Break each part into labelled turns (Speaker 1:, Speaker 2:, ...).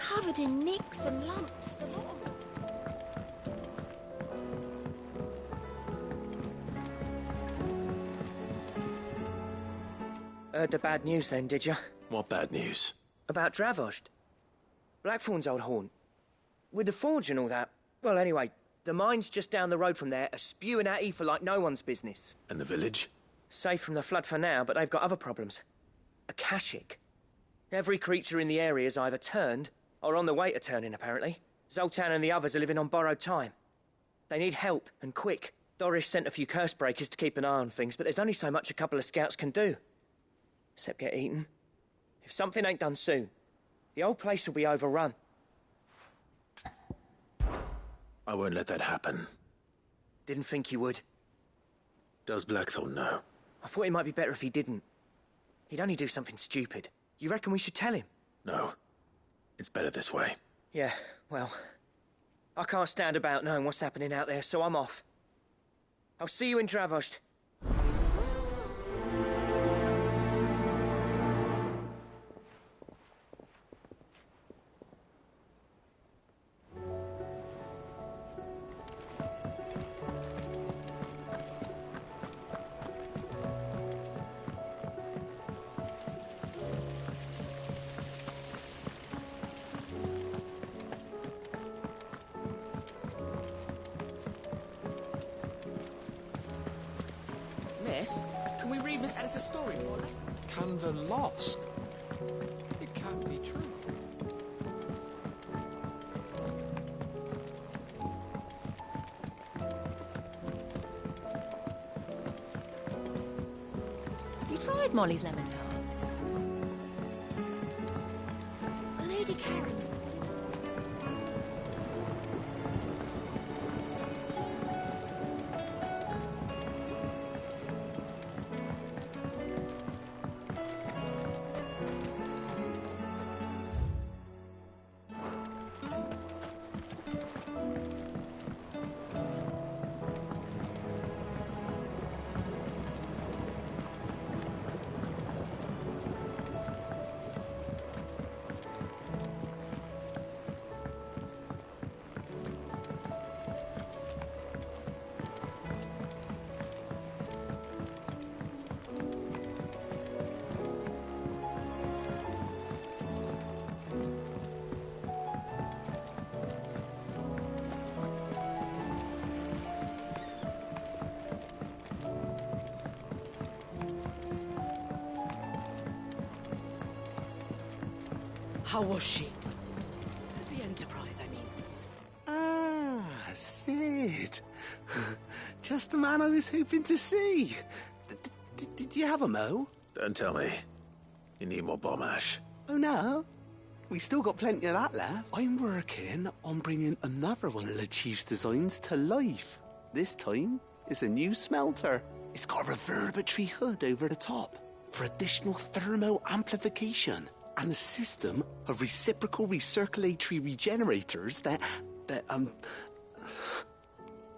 Speaker 1: covered in nicks and lumps, the lot of them.
Speaker 2: Heard the bad news then, did you?
Speaker 3: What bad news?
Speaker 2: About Dravost. Blackthorn's old haunt. With the forge and all that. Well, anyway, the mines just down the road from there are spewing out ether like no one's business.
Speaker 3: And the village?
Speaker 2: Safe from the flood for now, but they've got other problems. Akashic. Every creature in the area's either turned, or on the way to turning, apparently. Zoltan and the others are living on borrowed time. They need help, and quick. Dorish sent a few curse breakers to keep an eye on things, but there's only so much a couple of scouts can do. Except get eaten. If something ain't done soon, the whole place will be overrun.
Speaker 3: I won't let that happen.
Speaker 2: Didn't think you would.
Speaker 3: Does Blackthorn know?
Speaker 2: I thought it might be better if he didn't. He'd only do something stupid. You reckon we should tell him?
Speaker 3: No. It's better this way.
Speaker 2: Yeah, well, I can't stand about knowing what's happening out there, so I'm off. I'll see you in Dravost. Miss, can we read Miss Editor's story for us?
Speaker 4: Canva lost? It can't be true.
Speaker 1: Have you tried Molly's lemon tarts? Lady Karen's.
Speaker 5: How was she? The Enterprise, I mean.
Speaker 6: Ah, Sid. Just the man I was hoping to see. Did you have a mo?
Speaker 3: Don't tell me. You need more bomb ash.
Speaker 6: Oh, no. We still got plenty of that left. I'm working on bringing another one of the Chief's designs to life. This time, it's a new smelter. It's got a reverberatory hood over the top for additional thermo amplification and a system of reciprocal recirculatory regenerators that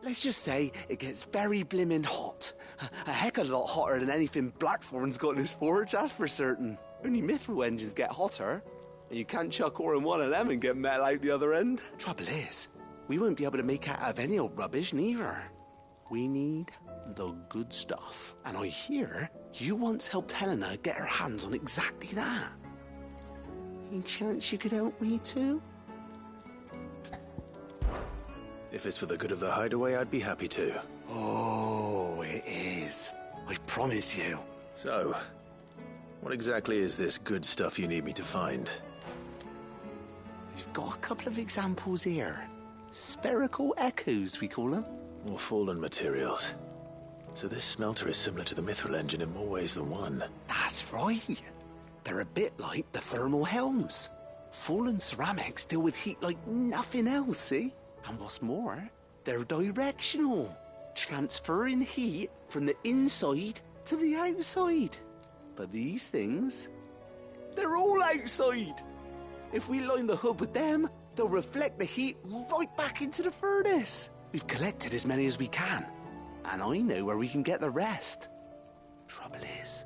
Speaker 6: let's just say it gets very blimmin' hot. A heck of a lot hotter than anything Blackthorn's got in his forge, that's for certain. Only mithril engines get hotter, and you can't chuck ore in one of them and get metal out the other end. Trouble is, we won't be able to make out of any old rubbish, neither. We need the good stuff. And I hear you once helped Helena get her hands on exactly that. Any chance you could help me too?
Speaker 3: If it's for the good of the hideaway, I'd be happy to.
Speaker 6: Oh, it is. I promise you.
Speaker 3: So, what exactly is this good stuff you need me to find?
Speaker 6: We've got a couple of examples here. Spherical echoes, we call them.
Speaker 3: More fallen materials. So this smelter is similar to the mithril engine in more ways than one.
Speaker 6: That's right. They're a bit like the thermal helms. Fallen ceramics deal with heat like nothing else, see? And what's more, they're directional, transferring heat from the inside to the outside. But these things, they're all outside. If we line the hood with them, they'll reflect the heat right back into the furnace. We've collected as many as we can, and I know where we can get the rest. Trouble is,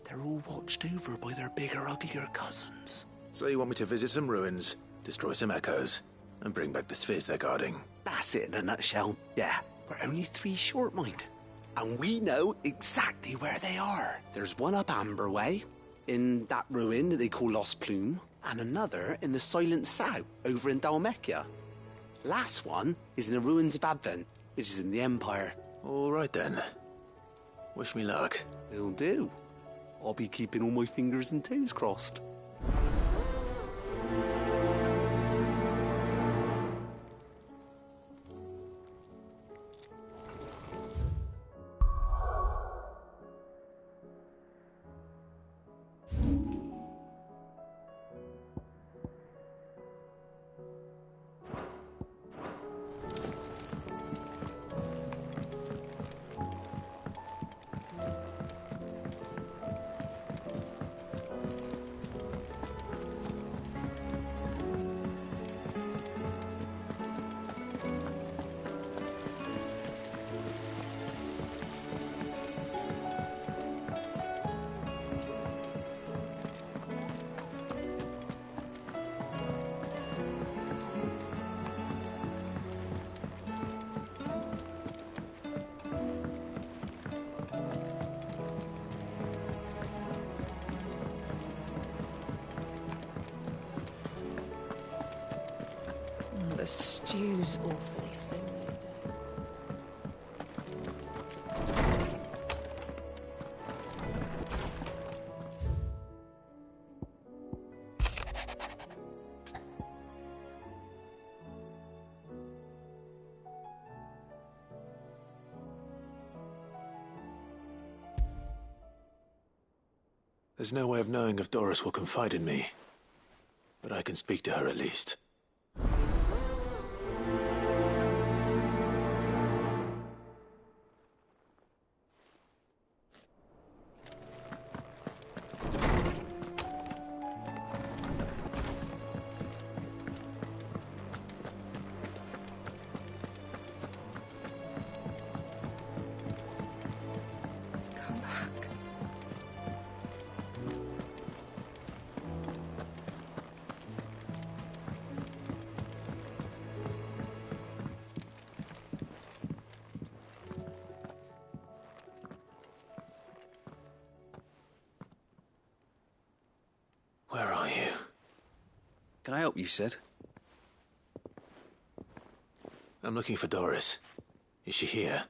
Speaker 6: they're all watched over by their bigger, uglier cousins.
Speaker 3: So you want me to visit some ruins, destroy some echoes, and bring back the spheres they're guarding.
Speaker 6: That's it in a nutshell. Yeah, we're only 3 short, mind. And we know exactly where they are. There's one up Amber Way, in that ruin that they call Lost Plume, and another in the Silent South, over in Dalmekia. Last one is in the ruins of Advent, which is in the Empire.
Speaker 3: All right then. Wish me luck.
Speaker 6: Will do. I'll be keeping all my fingers and toes crossed.
Speaker 1: The stew's awfully thin these days.
Speaker 3: There's no way of knowing if Doris will confide in me, but I can speak to her at least.
Speaker 1: Come back.
Speaker 3: Where are you?
Speaker 4: Can I help you, Sid?
Speaker 3: I'm looking for Doris. Is she here?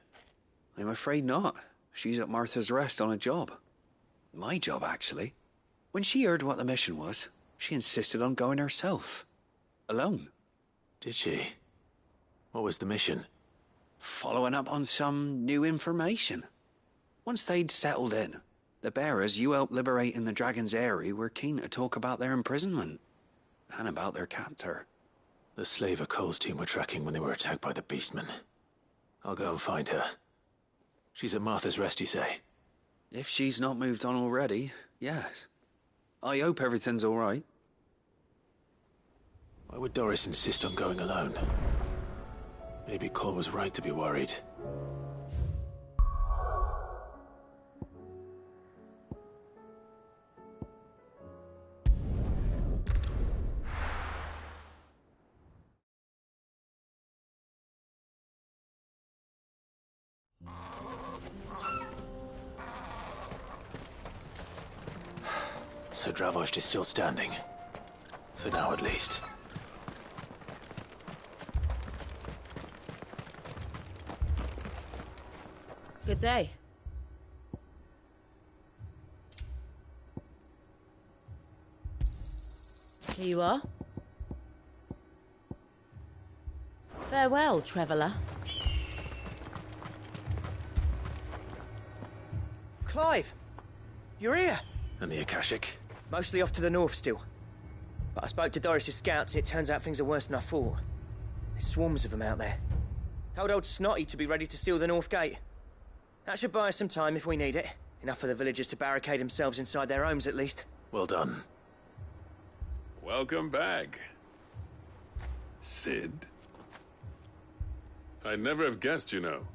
Speaker 4: I'm afraid not. She's at Martha's Rest on a job. My job, actually. When she heard what the mission was, she insisted on going herself. Alone.
Speaker 3: Did she? What was the mission?
Speaker 4: Following up on some new information. Once they'd settled in, the bearers you helped liberate in the Dragon's Eyrie were keen to talk about their imprisonment. And about their captor.
Speaker 3: The slaver Cole's team were tracking when they were attacked by the Beastmen. I'll go and find her. She's at Martha's Rest, you say?
Speaker 4: If she's not moved on already, yes. I hope everything's all right.
Speaker 3: Why would Doris insist on going alone? Maybe Cole was right to be worried. So Dravost is still standing. For now, at least.
Speaker 1: Good day. Here you are. Farewell, traveller.
Speaker 2: Clive! You're here!
Speaker 3: And the Akashic?
Speaker 2: Mostly off to the north still. But I spoke to Doris's scouts and it turns out things are worse than I thought. There's swarms of them out there. Told old Snotty to be ready to seal the north gate. That should buy us some time if we need it. Enough for the villagers to barricade themselves inside their homes at least.
Speaker 3: Well done.
Speaker 7: Welcome back, Sid. I'd never have guessed, you know.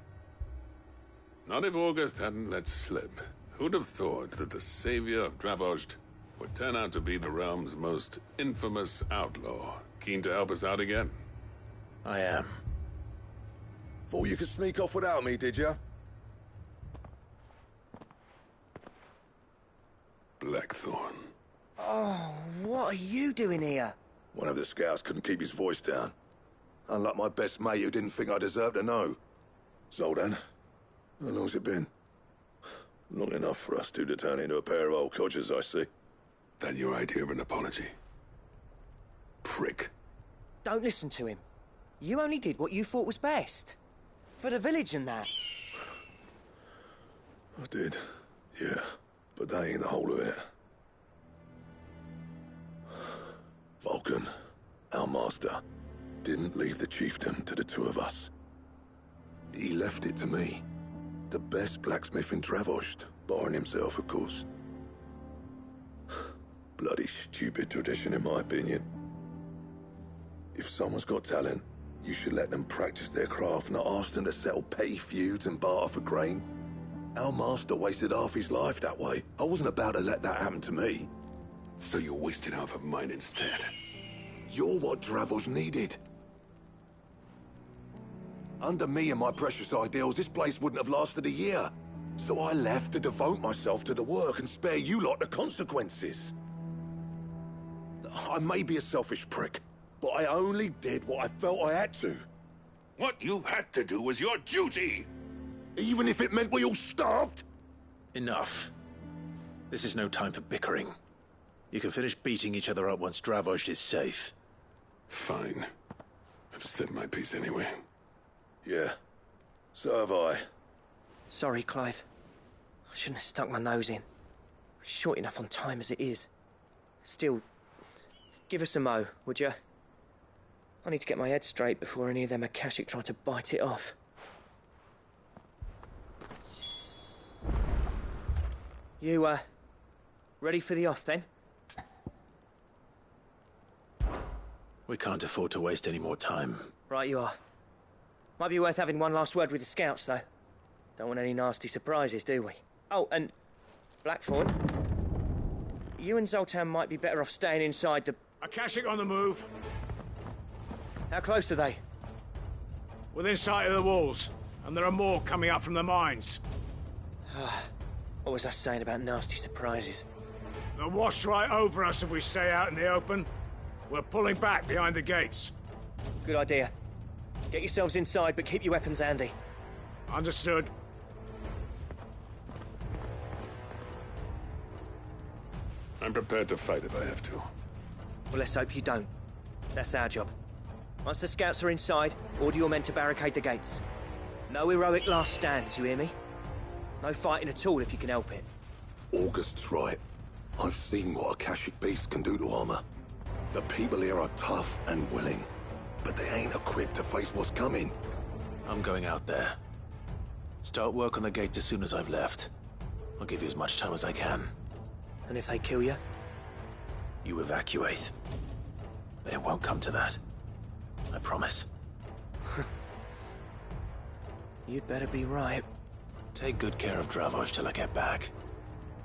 Speaker 7: Not if August hadn't let slip. Who'd have thought that the savior of Dravost would turn out to be the realm's most infamous outlaw, Keen to help us out again?
Speaker 3: I am.
Speaker 8: Thought you could sneak off without me, did ya?
Speaker 7: Blackthorn.
Speaker 2: Oh, what are you doing here?
Speaker 8: One of the scouts couldn't keep his voice down. Unlike my best mate who didn't think I deserved to know. Zoltan, how long's it been? Long enough for us two to turn into a pair of old codgers, I see.
Speaker 7: That your idea of an apology? Prick.
Speaker 2: Don't listen to him. You only did what you thought was best. For the village and that.
Speaker 8: I did, yeah. But that ain't the whole of it. Vulcan, our master, didn't leave the chiefdom to the two of us. He left it to me. The best blacksmith in Dravost, barring himself, of course. Bloody stupid tradition, in my opinion. If someone's got talent, you should let them practice their craft, not ask them to settle petty feuds and barter for grain. Our master wasted half his life that way. I wasn't about to let that happen to me.
Speaker 7: So you wasted half of mine instead.
Speaker 8: You're what Dravost needed. Under me and my precious ideals, this place wouldn't have lasted a year. So I left to devote myself to the work and spare you lot the consequences. I may be a selfish prick, but I only did what I felt I had to.
Speaker 7: What you had to do was your duty!
Speaker 8: Even if it meant we all starved?
Speaker 3: Enough. This is no time for bickering. You can finish beating each other up once Dravost is safe.
Speaker 7: Fine. I've said my piece anyway.
Speaker 8: Yeah, so have I.
Speaker 2: Sorry, Clive. I shouldn't have stuck my nose in. We're short enough on time as it is. Still, give us a mo, would you? I need to get my head straight before any of them Akashic try to bite it off. You, ready for the off, then?
Speaker 3: We can't afford to waste any more time.
Speaker 2: Right you are. Might be worth having one last word with the scouts, though. Don't want any nasty surprises, do we? Oh, and Blackthorn, you and Zoltan might be better off staying inside the...
Speaker 9: Akashic on the move.
Speaker 2: How close are they?
Speaker 9: Within sight of the walls. And there are more coming up from the mines.
Speaker 2: What was I saying about nasty surprises?
Speaker 9: They'll wash right over us if we stay out in the open. We're pulling back behind the gates.
Speaker 2: Good idea. Get yourselves inside, but keep your weapons handy.
Speaker 9: Understood.
Speaker 7: I'm prepared to fight if I have to.
Speaker 2: Well, let's hope you don't. That's our job. Once the scouts are inside, order your men to barricade the gates. No heroic last stands, you hear me? No fighting at all if you can help it.
Speaker 8: August's right. I've seen what Akashic beasts can do to armor. The people here are tough and willing, but they ain't equipped to face what's coming.
Speaker 3: I'm going out there. Start work on the gate as soon as I've left. I'll give you as much time as I can.
Speaker 2: And if they kill you?
Speaker 3: You evacuate. But it won't come to that. I promise.
Speaker 2: You'd better be right.
Speaker 3: Take good care of Dravost till I get back.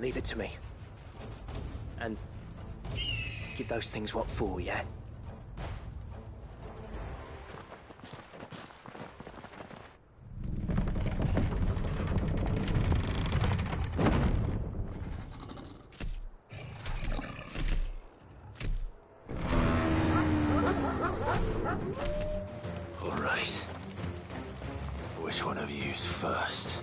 Speaker 2: Leave it to me. And give those things what for, yeah?
Speaker 3: All right. Which one of you's first?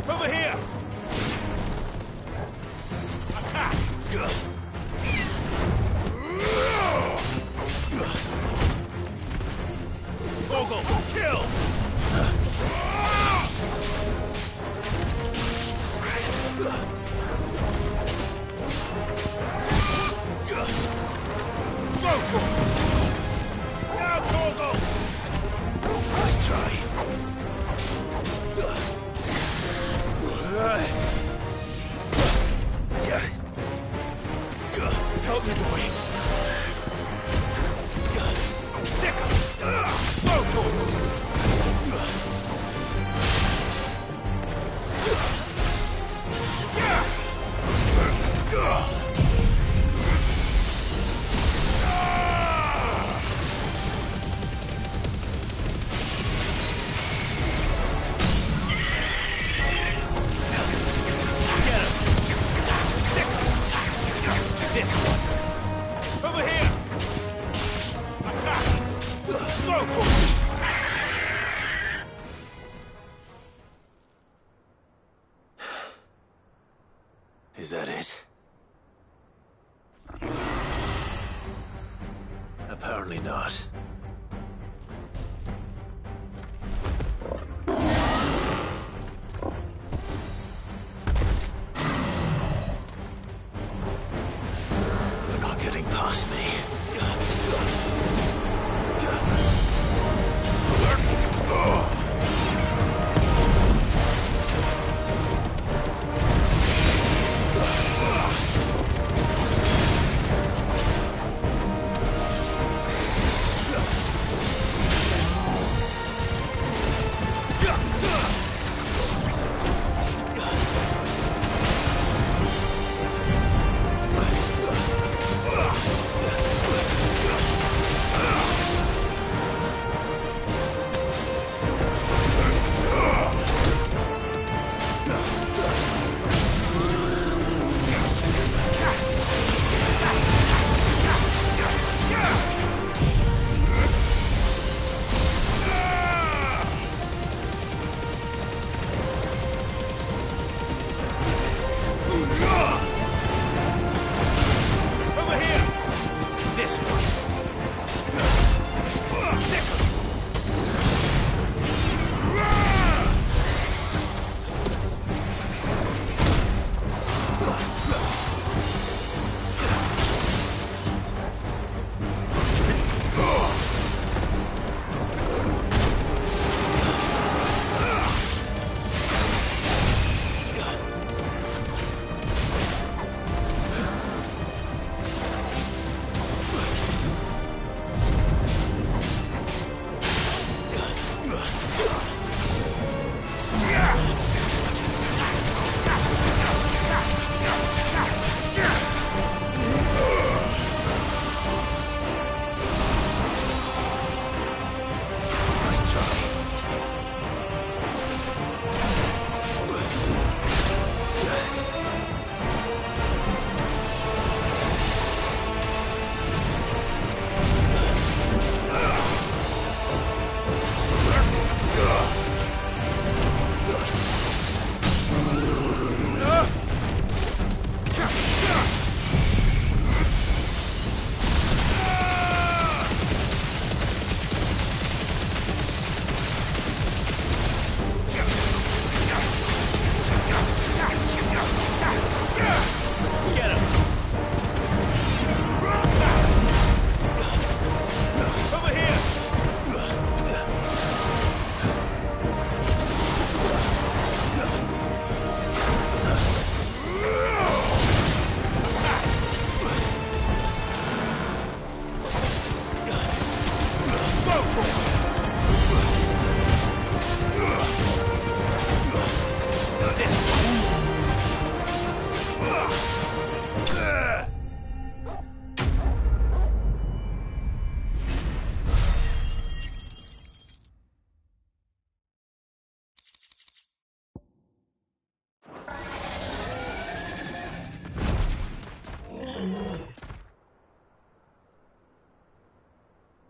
Speaker 9: Over here! Attack! Vogel, kill! Go! Now, Vogel!
Speaker 3: Nice try.
Speaker 9: Help me, boy. Sick him! Go, Vogel! This one. Over here! Attack! Go, Vogel!
Speaker 3: Is that it? Apparently not. They're not getting past me.
Speaker 9: Over here! This one. Sick him!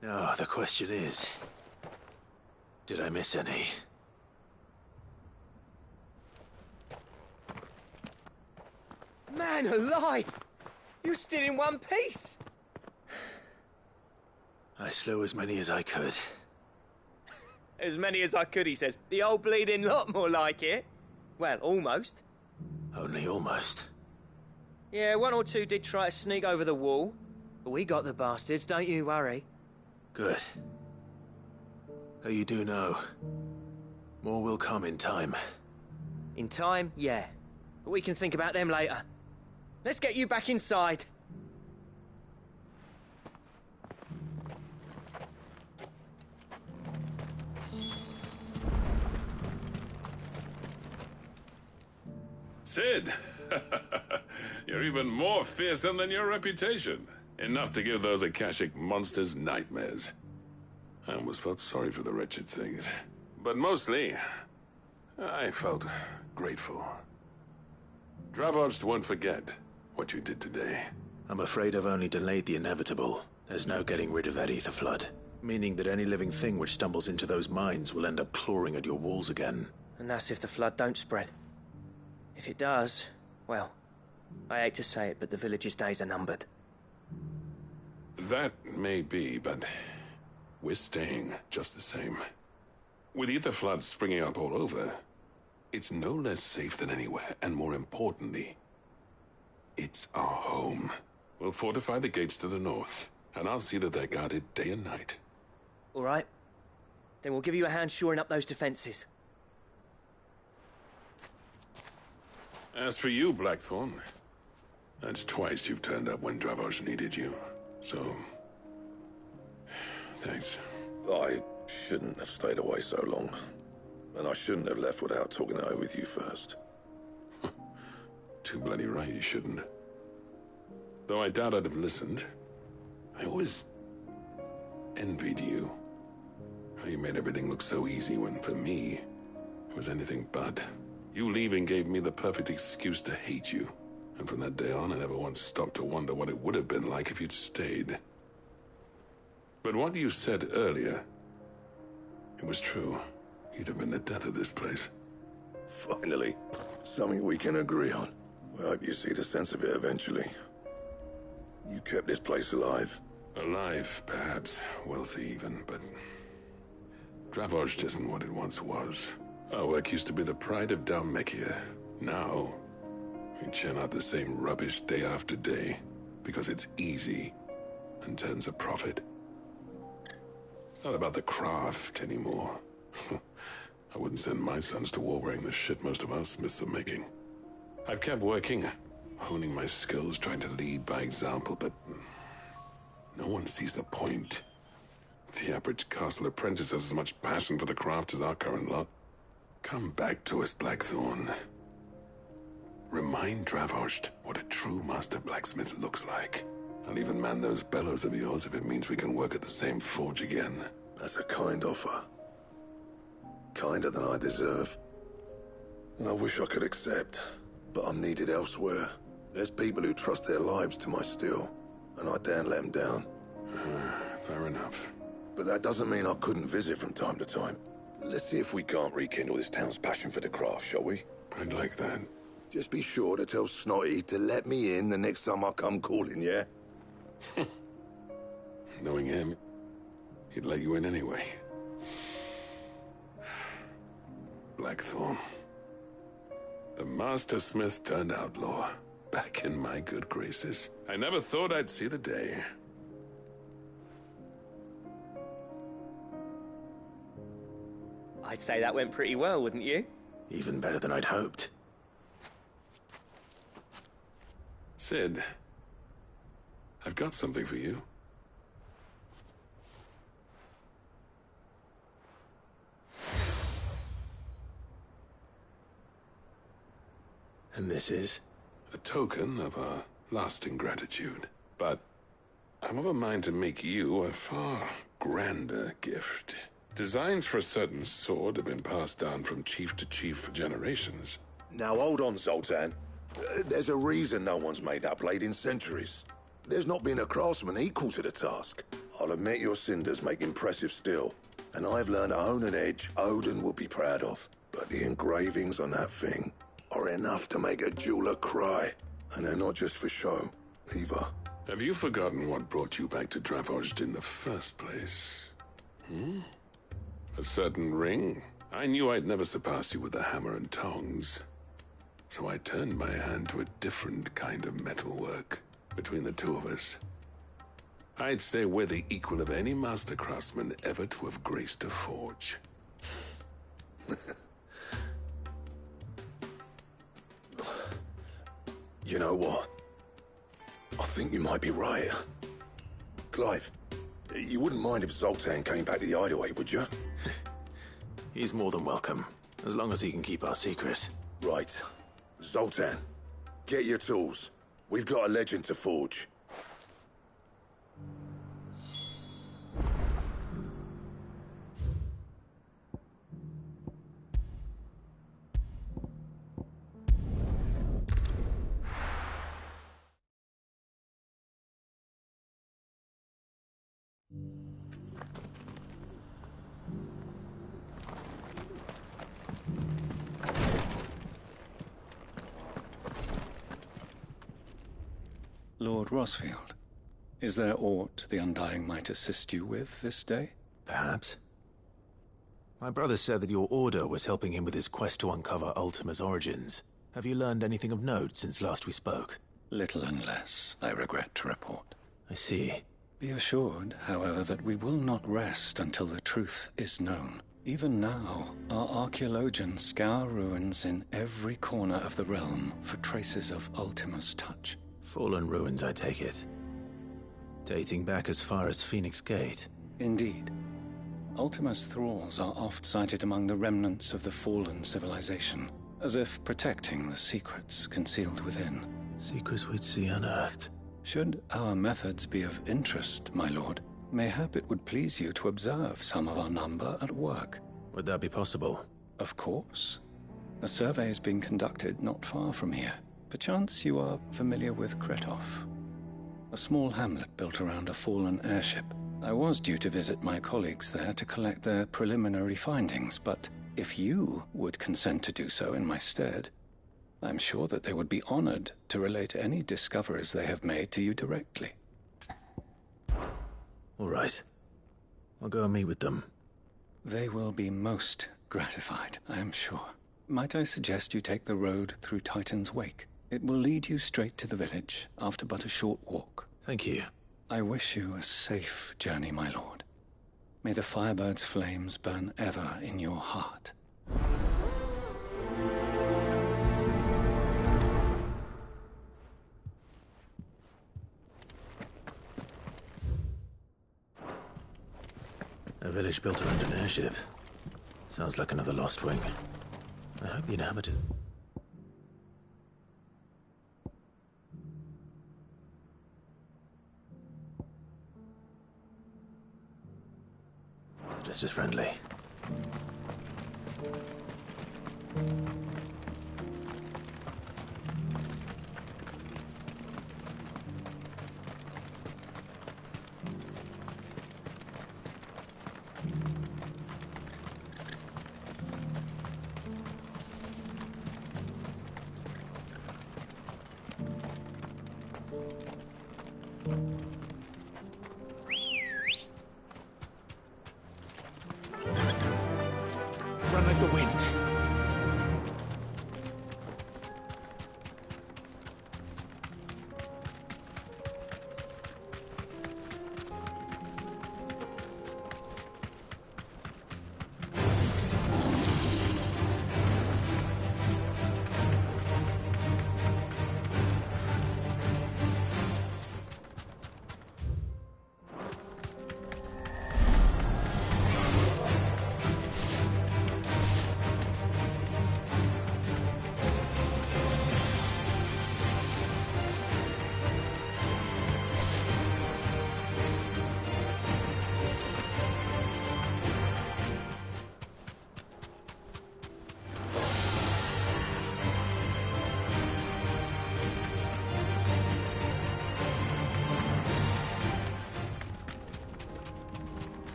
Speaker 3: Now, the question is, did I miss any?
Speaker 2: Man alive! You're still in one piece!
Speaker 3: I slew as many as I could.
Speaker 2: As many as I could, he says. The old bleeding lot, more like it. Well, almost.
Speaker 3: Only almost.
Speaker 2: Yeah, one or two did try to sneak over the wall. But we got the bastards, don't you worry.
Speaker 3: Good. Though you do know, more will come in time.
Speaker 2: In time, yeah. But we can think about them later. Let's get you back inside.
Speaker 7: Sid! You're even more fearsome than your reputation. Enough to give those Akashic monsters nightmares. I almost felt sorry for the wretched things. But mostly, I felt grateful. Dravoged won't forget what you did today.
Speaker 3: I'm afraid I've only delayed the inevitable. There's no getting rid of that ether flood. Meaning that any living thing which stumbles into those mines will end up clawing at your walls again.
Speaker 2: And that's if the flood don't spread. If it does, well, I hate to say it, but the village's days are numbered.
Speaker 7: That may be, but we're staying just the same. With ether floods springing up all over, it's no less safe than anywhere, and more importantly, it's our home. We'll fortify the gates to the north, and I'll see that they're guarded day and night.
Speaker 2: All right. Then we'll give you a hand shoring up those defenses.
Speaker 7: As for you, Blackthorn, that's twice you've turned up when Dravos needed you. So, thanks.
Speaker 8: I shouldn't have stayed away so long. And I shouldn't have left without talking it over with you first.
Speaker 7: Too bloody right you shouldn't. Though I doubt I'd have listened. I always envied you. How you made everything look so easy when, for me, it was anything but. You leaving gave me the perfect excuse to hate you. And from that day on, I never once stopped to wonder what it would have been like if you'd stayed. But what you said earlier, it was true. You'd have been the death of this place.
Speaker 8: Finally, something we can agree on. We hope you see the sense of it eventually. You kept this place alive.
Speaker 7: Alive, perhaps. Wealthy even, but Dravoged isn't what it once was. Our work used to be the pride of Dhalmekia. Now, we churn out the same rubbish day after day because it's easy and turns a profit. It's not about the craft anymore. I wouldn't send my sons to war wearing the shit most of our smiths are making. I've kept working, honing my skills, trying to lead by example, but no one sees the point. The average castle apprentice has as much passion for the craft as our current lot. Come back to us, Blackthorn. Remind Dravoged what a true master blacksmith looks like. I'll even man those bellows of yours if it means we can work at the same forge again.
Speaker 8: That's a kind offer. Kinder than I deserve. And I wish I could accept, but I'm needed elsewhere. There's people who trust their lives to my steel, and I daren't let them down.
Speaker 7: Fair enough.
Speaker 8: But that doesn't mean I couldn't visit from time to time. Let's see if we can't rekindle this town's passion for the craft, shall we?
Speaker 7: I'd like that.
Speaker 8: Just be sure to tell Snotty to let me in the next time I come calling, yeah?
Speaker 7: Knowing him, he'd let you in anyway. Blackthorn. The Master Smith turned outlaw. Back in my good graces. I never thought I'd see the day.
Speaker 2: I'd say that went pretty well, wouldn't you?
Speaker 3: Even better than I'd hoped.
Speaker 7: Sid, I've got something for you.
Speaker 3: And this is?
Speaker 7: A token of our lasting gratitude. But I'm of a mind to make you a far grander gift. Designs for a certain sword have been passed down from chief to chief for generations.
Speaker 8: Now hold on, Zoltan. There's a reason no one's made that blade in centuries. There's not been a craftsman equal to the task. I'll admit your cinders make impressive steel, and I've learned to hone an edge Odin will be proud of. But the engravings on that thing are enough to make a jeweler cry. And they're not just for show, either.
Speaker 7: Have you forgotten what brought you back to Dravojd in the first place? A certain ring? I knew I'd never surpass you with a hammer and tongs. So I turned my hand to a different kind of metalwork between the two of us. I'd say we're the equal of any master craftsman ever to have graced a forge.
Speaker 8: You know what? I think you might be right. Clive, you wouldn't mind if Zoltan came back to the Hideaway, would you?
Speaker 3: He's more than welcome, as long as he can keep our secret.
Speaker 8: Right. Zoltan, get your tools. We've got a legend to forge.
Speaker 10: Lord Rosfield, is there aught the Undying might assist you with this day?
Speaker 3: Perhaps. My brother said that your order was helping him with his quest to uncover Ultima's origins. Have you learned anything of note since last we spoke?
Speaker 10: Little and less, I regret to report.
Speaker 3: I see.
Speaker 10: Be assured, however, that we will not rest until the truth is known. Even now, our archaeologians scour ruins in every corner of the realm for traces of Ultima's touch.
Speaker 3: Fallen ruins, I take it. Dating back as far as Phoenix Gate.
Speaker 10: Indeed. Ultima's thralls are oft sighted among the remnants of the fallen civilization, as if protecting the secrets concealed within.
Speaker 3: Secrets we'd see unearthed.
Speaker 10: Should our methods be of interest, my lord, mayhap it would please you to observe some of our number at work.
Speaker 3: Would that be possible?
Speaker 10: Of course. A survey is being conducted not far from here. Perchance you are familiar with Kretov, a small hamlet built around a fallen airship. I was due to visit my colleagues there to collect their preliminary findings, but if you would consent to do so in my stead, I'm sure that they would be honored to relate any discoveries they have made to you directly.
Speaker 3: All right. I'll go and meet with them.
Speaker 10: They will be most gratified, I am sure. Might I suggest you take the road through Titan's Wake? It will lead you straight to the village after but a short walk.
Speaker 3: Thank you.
Speaker 10: I wish you a safe journey, my lord. May the Firebird's flames burn ever in your heart.
Speaker 3: A village built around an airship. Sounds like another lost wing. I hope the inhabitants... Just as friendly.
Speaker 9: Run like the wind.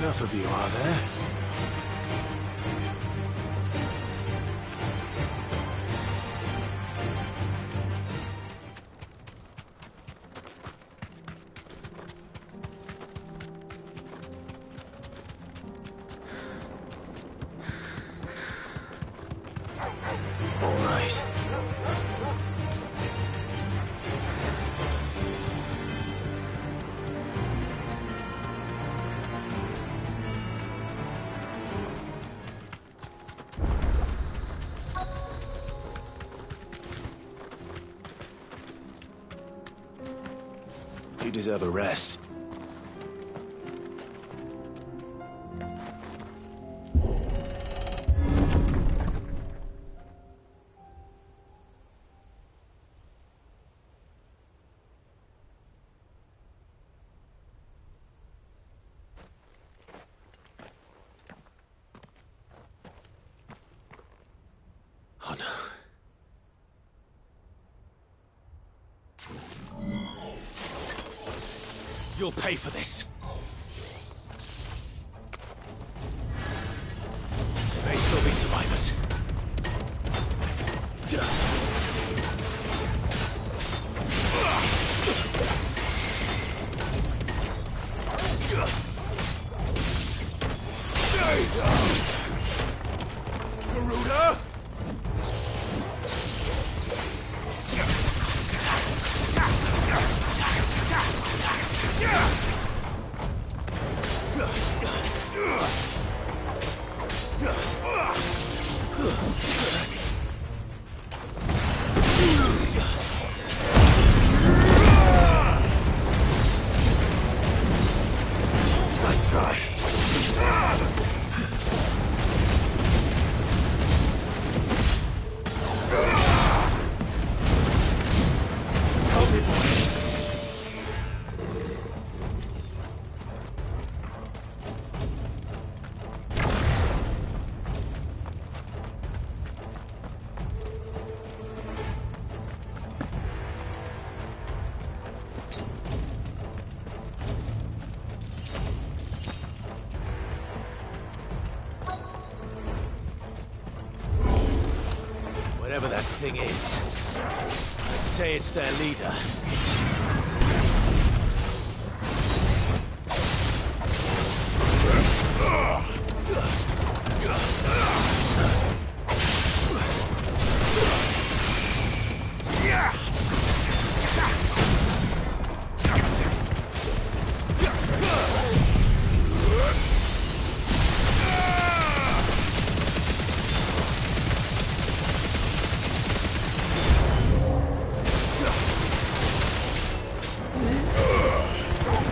Speaker 3: enough of you, are there? All right. You deserve a rest. Oh no. You'll pay for this. There may still be survivors. Garuda! Nice try. Help me, boy. Whatever that thing is, I'd say it's their leader.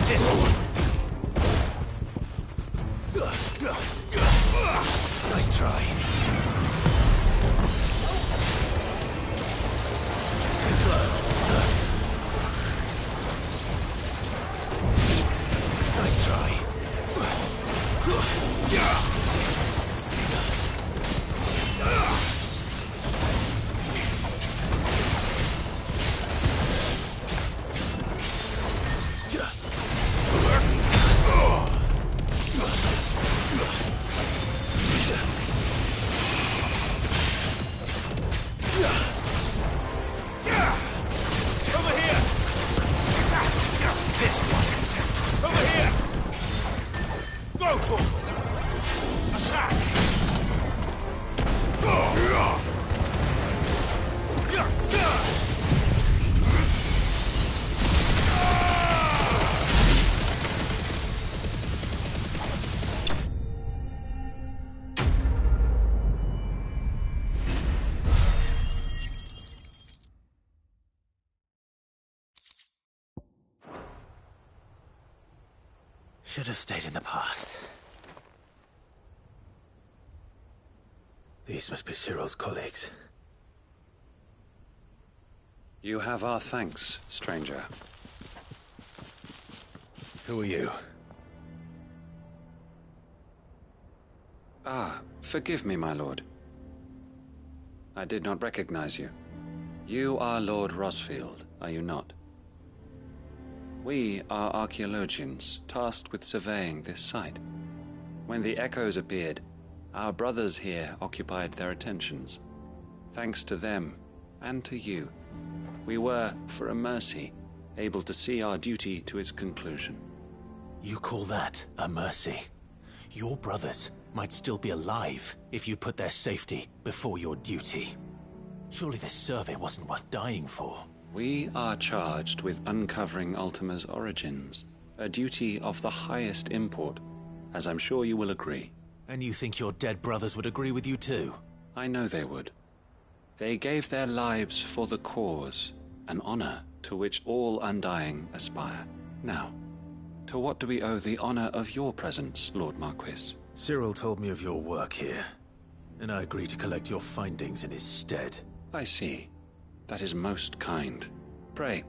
Speaker 3: This one. Nice try. Too slow. Nice try. Over here! This one! Over here! Go, Torgal! Attack! Should have stayed in the past. These must be Cyril's colleagues.
Speaker 4: You have our thanks, stranger.
Speaker 3: Who are you?
Speaker 4: Ah, forgive me, my lord. I did not recognize you. You are Lord Rosfield, are you not? We are archaeologians tasked with surveying this site. When the echoes appeared, our brothers here occupied their attentions. Thanks to them, and to you, we were, for a mercy, able to see our duty to its conclusion.
Speaker 3: You call that a mercy? Your brothers might still be alive if you put their safety before your duty. Surely this survey wasn't worth dying for.
Speaker 4: We are charged with uncovering Ultima's origins, a duty of the highest import, as I'm sure you will agree.
Speaker 3: And you think your dead brothers would agree with you too?
Speaker 4: I know they would. They gave their lives for the cause, an honor to which all Undying aspire. Now, to what do we owe the honor of your presence, Lord Marquis?
Speaker 3: Cyril told me of your work here, and I agreed to collect your findings in his stead.
Speaker 4: I see. That is most kind. Pray,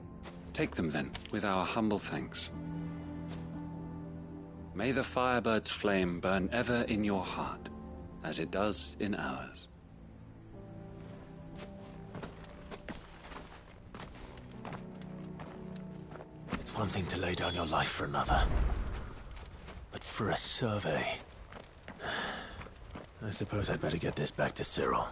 Speaker 4: take them then, with our humble thanks. May the Firebird's flame burn ever in your heart, as it does in ours.
Speaker 3: It's one thing to lay down your life for another, but for a survey... I suppose I'd better get this back to Cyril.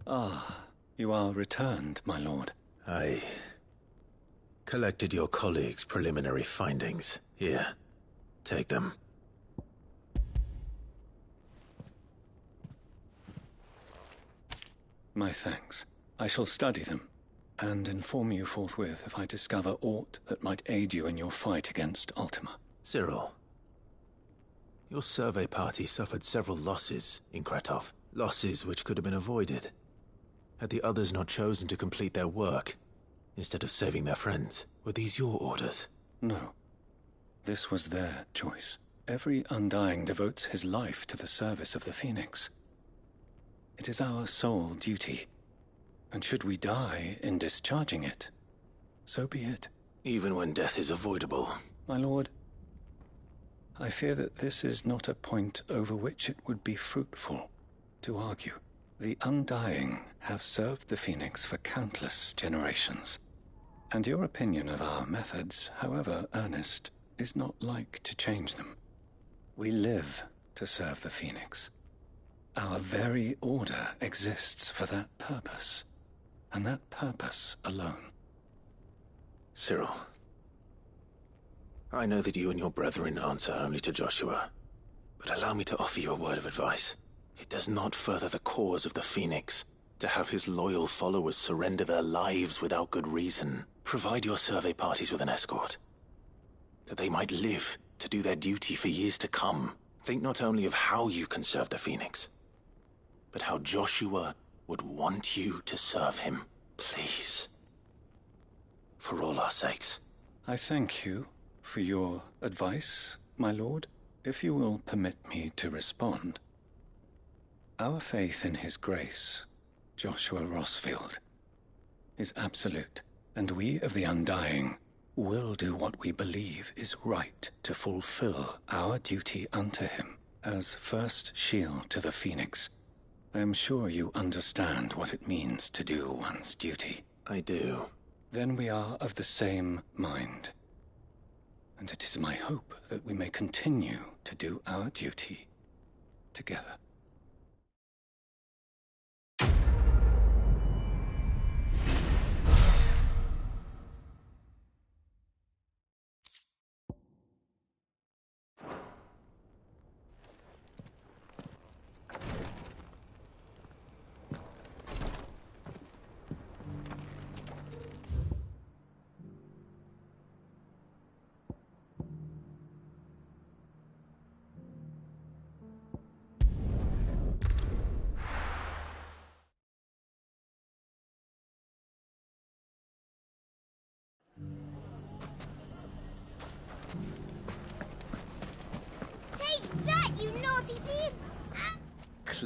Speaker 10: Ah, you are returned, my lord.
Speaker 3: I collected your colleagues' preliminary findings. Here, take them.
Speaker 10: My thanks. I shall study them, and inform you forthwith if I discover aught that might aid you in your fight against Ultima.
Speaker 3: Cyril, your survey party suffered several losses in Kretov. Losses which could have been avoided, had the others not chosen to complete their work, instead of saving their friends. Were these your orders?
Speaker 10: No. This was their choice. Every Undying devotes his life to the service of the Phoenix. It is our sole duty, and should we die in discharging it, so be it.
Speaker 3: Even when death is avoidable.
Speaker 10: My lord, I fear that this is not a point over which it would be fruitful to argue. The Undying have served the Phoenix for countless generations, and your opinion of our methods, however earnest, is not like to change them. We live to serve the Phoenix. Our very order exists for that purpose, and that purpose alone.
Speaker 3: Cyril, I know that you and your brethren answer only to Joshua, but allow me to offer you a word of advice. It does not further the cause of the Phoenix to have his loyal followers surrender their lives without good reason. Provide your survey parties with an escort, that they might live to do their duty for years to come. Think not only of how you can serve the Phoenix, but how Joshua would want you to serve him. Please. For all our sakes.
Speaker 10: I thank you for your advice, my lord. If you will permit me to respond. Our faith in his grace, Joshua Rosfield, is absolute, and we of the Undying will do what we believe is right to fulfill our duty unto him as first shield to the Phoenix. I am sure you understand what it means to do one's duty.
Speaker 3: I do.
Speaker 10: Then we are of the same mind, and it is my hope that we may continue to do our duty together.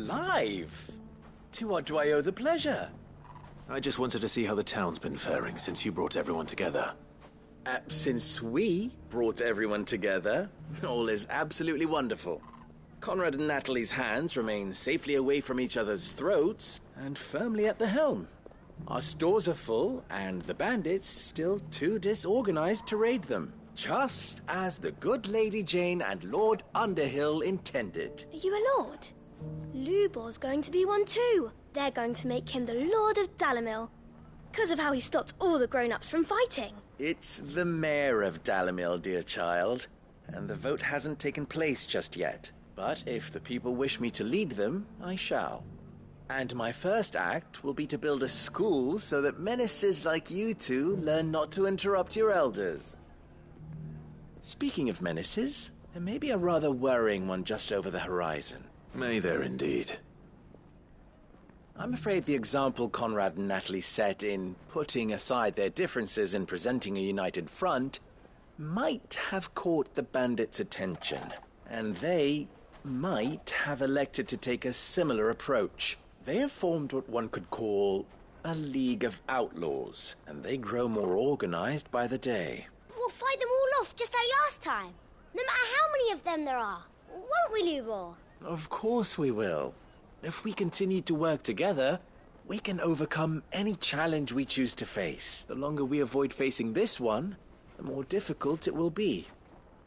Speaker 11: Clive! To what do I owe the pleasure?
Speaker 3: I just wanted to see how the town's been faring since you brought everyone together.
Speaker 11: Since we brought everyone together, all is absolutely wonderful. Conrad and Natalie's hands remain safely away from each other's throats and firmly at the helm. Our stores are full, and the bandits still too disorganized to raid them, just as the good Lady Jane and Lord Underhill intended.
Speaker 12: Are you a lord? Lubor's going to be one too. They're going to make him the Lord of Dalimil, because of how he stopped all the grown-ups from fighting.
Speaker 11: It's the mayor of Dalimil, dear child, and the vote hasn't taken place just yet. But if the people wish me to lead them, I shall. And my first act will be to build a school so that menaces like you two learn not to interrupt your elders. Speaking of menaces, there may be a rather worrying one just over the horizon.
Speaker 3: May there indeed.
Speaker 11: I'm afraid the example Conrad and Natalie set in putting aside their differences and presenting a united front might have caught the bandits' attention, and they might have elected to take a similar approach. They have formed what one could call a League of Outlaws, and they grow more organized by the day.
Speaker 13: We'll fight them all off just like last time, no matter how many of them there are. Won't we, Lubor?
Speaker 11: Of course we will. If we continue to work together, we can overcome any challenge we choose to face. The longer we avoid facing this one, the more difficult it will be.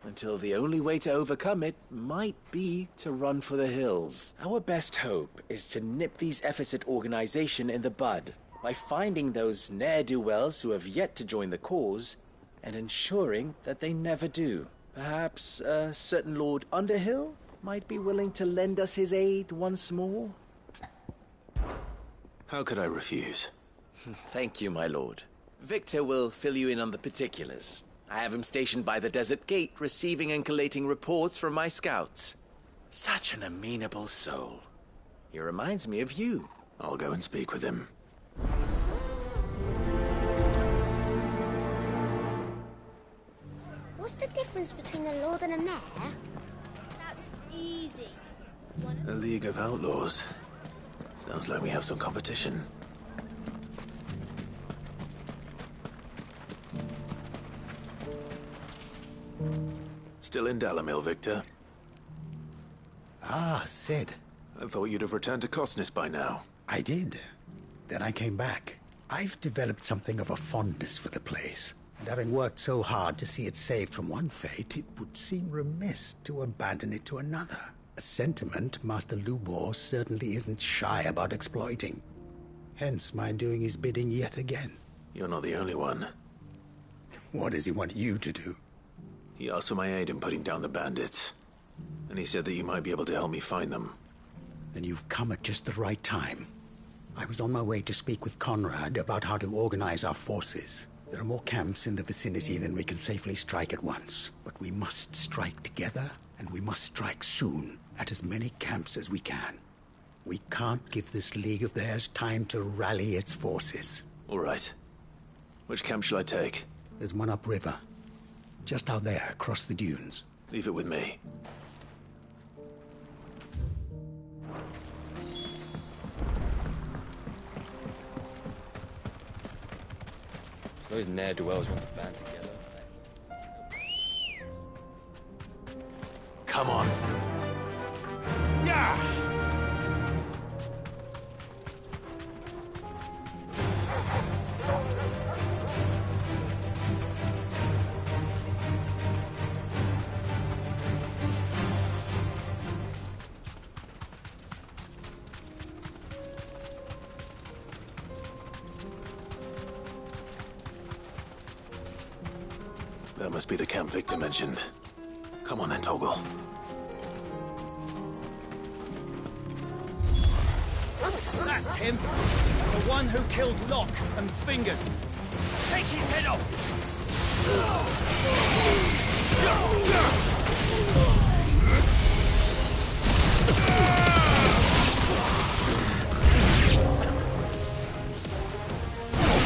Speaker 11: Until the only way to overcome it might be to run for the hills. Our best hope is to nip these efforts at organization in the bud by finding those ne'er-do-wells who have yet to join the cause and ensuring that they never do. Perhaps a certain Lord Underhill might be willing to lend us his aid once more?
Speaker 3: How could I refuse?
Speaker 11: Thank you, my lord. Victor will fill you in on the particulars. I have him stationed by the desert gate, receiving and collating reports from my scouts. Such an amenable soul. He reminds me of you.
Speaker 3: I'll go and speak with him.
Speaker 13: What's the difference between a lord and a mayor?
Speaker 12: That's easy.
Speaker 3: A League of Outlaws. Sounds like we have some competition. Still in Dalimil, Victor?
Speaker 14: Ah, Sid.
Speaker 3: I thought you'd have returned to Cosnis by now.
Speaker 14: I did. Then I came back. I've developed something of a fondness for the place, and having worked so hard to see it saved from one fate, it would seem remiss to abandon it to another. A sentiment Master Lubor certainly isn't shy about exploiting. Hence my doing his bidding yet again.
Speaker 3: You're not the only one.
Speaker 14: What does he want you to do?
Speaker 3: He asked for my aid in putting down the bandits, and he said that you might be able to help me find them.
Speaker 14: Then you've come at just the right time. I was on my way to speak with Conrad about how to organize our forces. There are more camps in the vicinity than we can safely strike at once. But we must strike together, and we must strike soon, at as many camps as we can. We can't give this league of theirs time to rally its forces.
Speaker 3: All right. Which camp shall I take?
Speaker 14: There's one upriver. Just out there, across the dunes.
Speaker 3: Leave it with me.
Speaker 2: Those ne'er-do-wells want to band together.
Speaker 3: Come on.
Speaker 9: Yeah!
Speaker 3: That must be the camp Victor mentioned. Come on then, Toggle.
Speaker 15: That's him! The one who killed Locke and Fingers! Take his head off!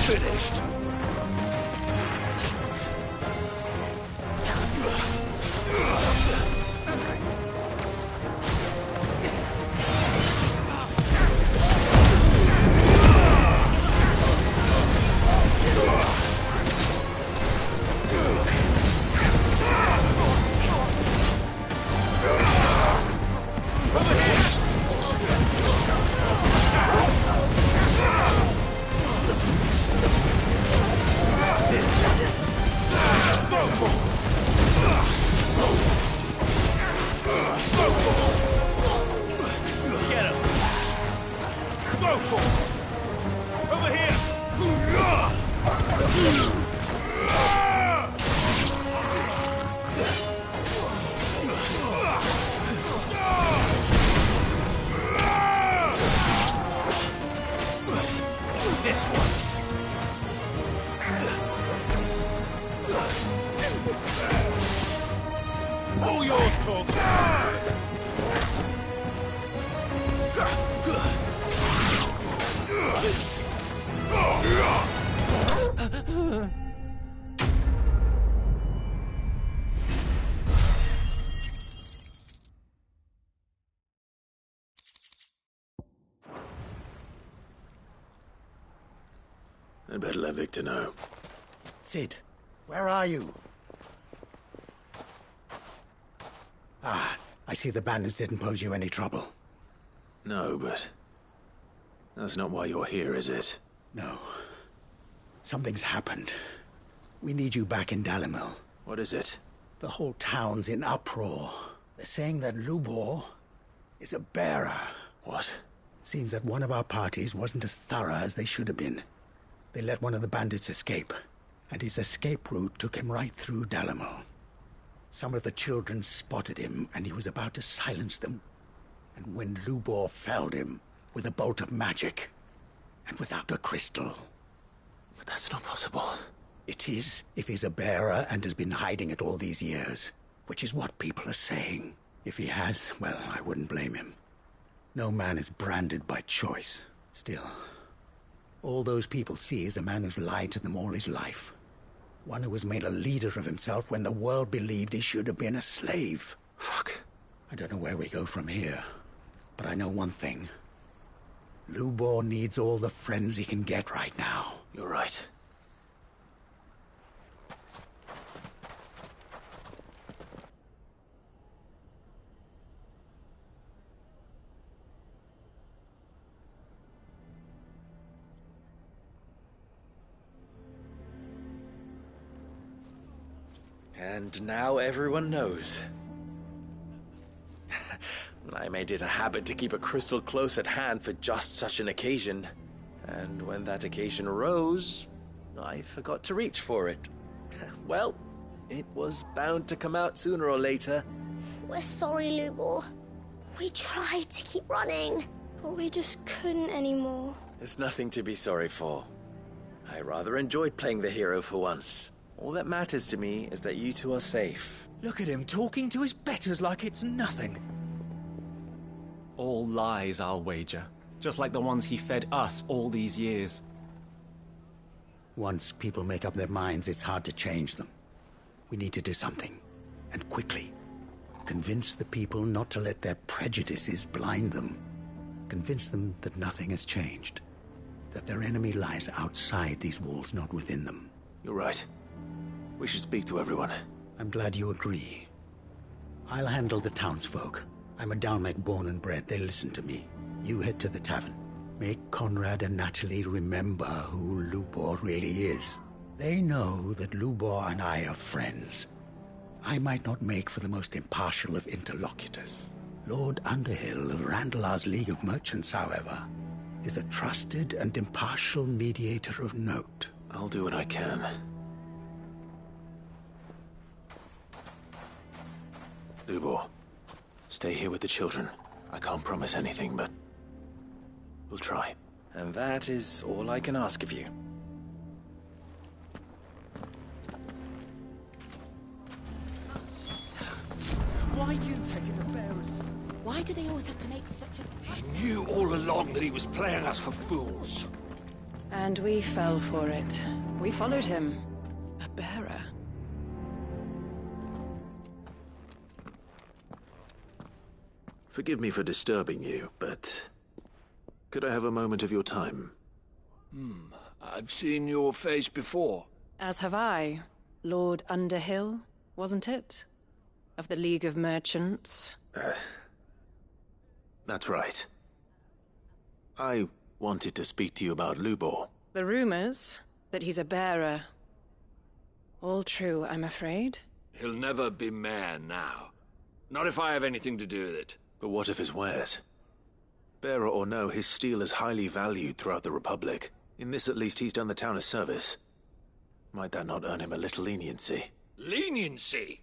Speaker 14: Finished!
Speaker 15: This one.
Speaker 8: All yours, Tog.
Speaker 3: I'd better let Victor know.
Speaker 14: Cid, where are you? Ah, I see the bandits didn't pose you any trouble.
Speaker 3: No, but that's not why you're here, is it?
Speaker 14: No. Something's happened. We need you back in Dalimil.
Speaker 3: What is it?
Speaker 14: The whole town's in uproar. They're saying that Lubor is a bearer.
Speaker 3: What?
Speaker 14: Seems that one of our parties wasn't as thorough as they should have been. They let one of the bandits escape, and his escape route took him right through Dalimil. Some of the children spotted him, and he was about to silence them. And when Lubor felled him with a bolt of magic, and without a crystal.
Speaker 3: But that's not possible.
Speaker 14: It is, if he's a bearer and has been hiding it all these years, which is what people are saying. If he has, well, I wouldn't blame him. No man is branded by choice. Still, all those people see is a man who's lied to them all his life. One who was made a leader of himself when the world believed he should have been a slave.
Speaker 3: Fuck.
Speaker 14: I don't know where we go from here, but I know one thing. Lubor needs all the friends he can get right now.
Speaker 3: You're right.
Speaker 11: And now everyone knows. I made it a habit to keep a crystal close at hand for just such an occasion. And when that occasion arose, I forgot to reach for it. Well, it was bound to come out sooner or later.
Speaker 13: We're sorry, Lubor. We tried to keep running.
Speaker 12: But we just couldn't anymore.
Speaker 11: There's nothing to be sorry for. I rather enjoyed playing the hero for once. All that matters to me is that you two are safe.
Speaker 2: Look at him talking to his betters like it's nothing.
Speaker 15: All lies, I'll wager. Just like the ones he fed us all these years.
Speaker 14: Once people make up their minds, it's hard to change them. We need to do something, and quickly. Convince the people not to let their prejudices blind them. Convince them that nothing has changed. That their enemy lies outside these walls, not within them.
Speaker 3: You're right. We should speak to everyone.
Speaker 14: I'm glad you agree. I'll handle the townsfolk. I'm a Dalmek born and bred. They listen to me. You head to the tavern. Make Conrad and Natalie remember who Lubor really is. They know that Lubor and I are friends. I might not make for the most impartial of interlocutors. Lord Underhill of Randalar's League of Merchants, however, is a trusted and impartial mediator of note.
Speaker 3: I'll do what I can. Lubor, stay here with the children. I can't promise anything, but we'll try.
Speaker 11: And that is all I can ask of you.
Speaker 15: Why are you taking the bearers?
Speaker 5: Why do they always have to make such a...
Speaker 9: I knew all along that he was playing us for fools.
Speaker 1: And we fell for it. We followed him. A bearer.
Speaker 3: Forgive me for disturbing you, but could I have a moment of your time?
Speaker 9: I've seen your face before.
Speaker 1: As have I. Lord Underhill, wasn't it? Of the League of Merchants.
Speaker 3: That's right. I wanted to speak to you about Lubor.
Speaker 1: The rumors that he's a bearer. All true, I'm afraid.
Speaker 9: He'll never be mayor now. Not if I have anything to do with it.
Speaker 3: But what of his wares? Bearer or no, his steel is highly valued throughout the Republic. In this at least, he's done the town a service. Might that not earn him a little leniency?
Speaker 9: Leniency?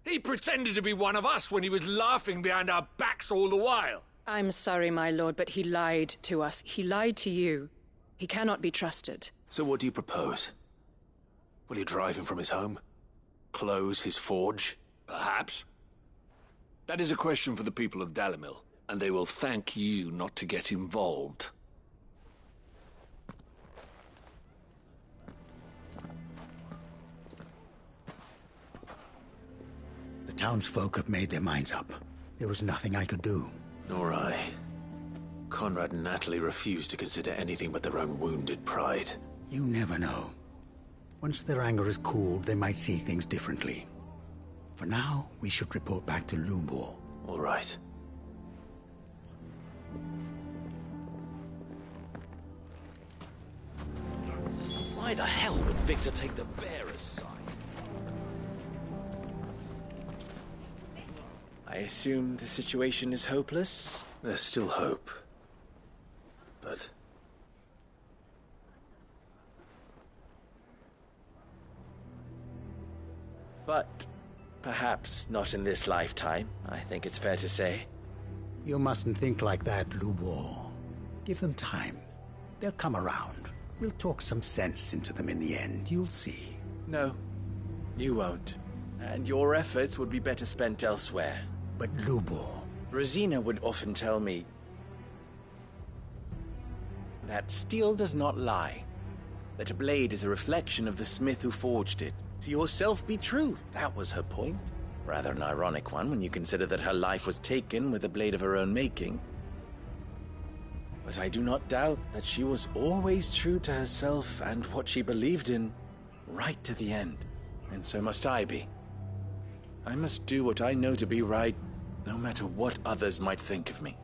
Speaker 9: He pretended to be one of us when he was laughing behind our backs all the while.
Speaker 1: I'm sorry, my lord, but he lied to us. He lied to you. He cannot be trusted.
Speaker 3: So what do you propose? Will you drive him from his home? Close his forge?
Speaker 9: Perhaps. That is a question for the people of Dalimil, and they will thank you not to get involved.
Speaker 14: The townsfolk have made their minds up. There was nothing I could do.
Speaker 3: Nor I. Conrad and Natalie refused to consider anything but their own wounded pride.
Speaker 14: You never know. Once their anger is cooled, they might see things differently. For now, we should report back to Lubor.
Speaker 3: All right.
Speaker 11: Why the hell would Victor take the bearer's side? I assume the situation is hopeless?
Speaker 3: There's still hope.
Speaker 11: But perhaps not in this lifetime, I think it's fair to say.
Speaker 14: You mustn't think like that, Lubor. Give them time. They'll come around. We'll talk some sense into them in the end, you'll see.
Speaker 11: No, you won't. And your efforts would be better spent elsewhere.
Speaker 14: But Lubor...
Speaker 11: Rosina would often tell me that steel does not lie. That a blade is a reflection of the smith who forged it. To yourself be true. That was her point. Rather an ironic one when you consider that her life was taken with a blade of her own making. But I do not doubt that she was always true to herself and what she believed in, right to the end. And so must I be. I must do what I know to be right, no matter what others might think of me.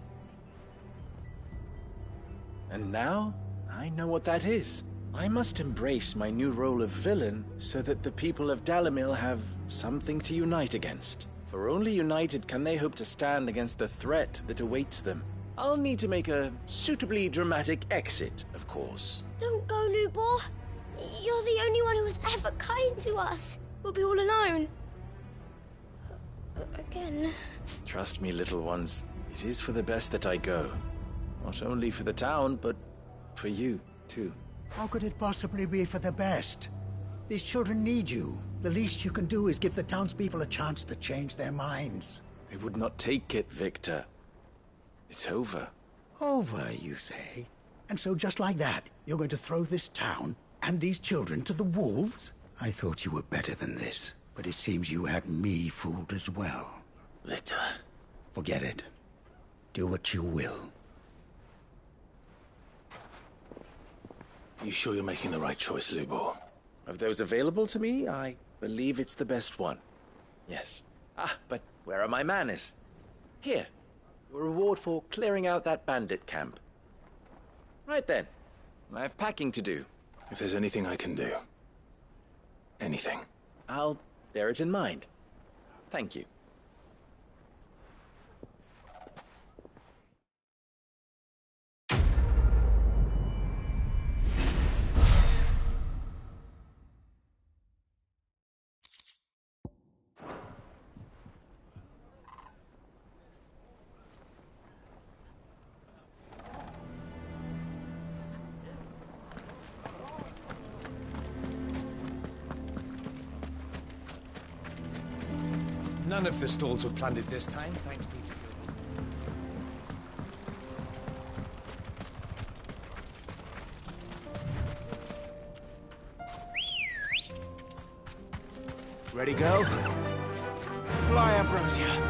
Speaker 11: And now, I know what that is. I must embrace my new role of villain so that the people of Dalimil have something to unite against. For only united can they hope to stand against the threat that awaits them. I'll need to make a suitably dramatic exit, of course.
Speaker 13: Don't go, Lubor. You're the only one who was ever kind to us.
Speaker 12: We'll be all alone. Again.
Speaker 11: Trust me, little ones. It is for the best that I go. Not only for the town, but for you, too.
Speaker 14: How could it possibly be for the best? These children need you. The least you can do is give the townspeople a chance to change their minds.
Speaker 11: I would not take it, Victor. It's over.
Speaker 14: Over, you say? And so just like that, you're going to throw this town and these children to the wolves? I thought you were better than this, but it seems you had me fooled as well.
Speaker 3: Victor.
Speaker 14: Forget it. Do what you will.
Speaker 3: You sure you're making the right choice, Lubor?
Speaker 11: Of those available to me, I believe it's the best one. Yes. But where are my manners? Here. Your reward for clearing out that bandit camp. Right then. I have packing to do.
Speaker 3: If there's anything I can do. Anything.
Speaker 11: I'll bear it in mind. Thank you.
Speaker 15: None of the stalls were plundered this time, thanks be to God. Ready, go? Fly, Ambrosia!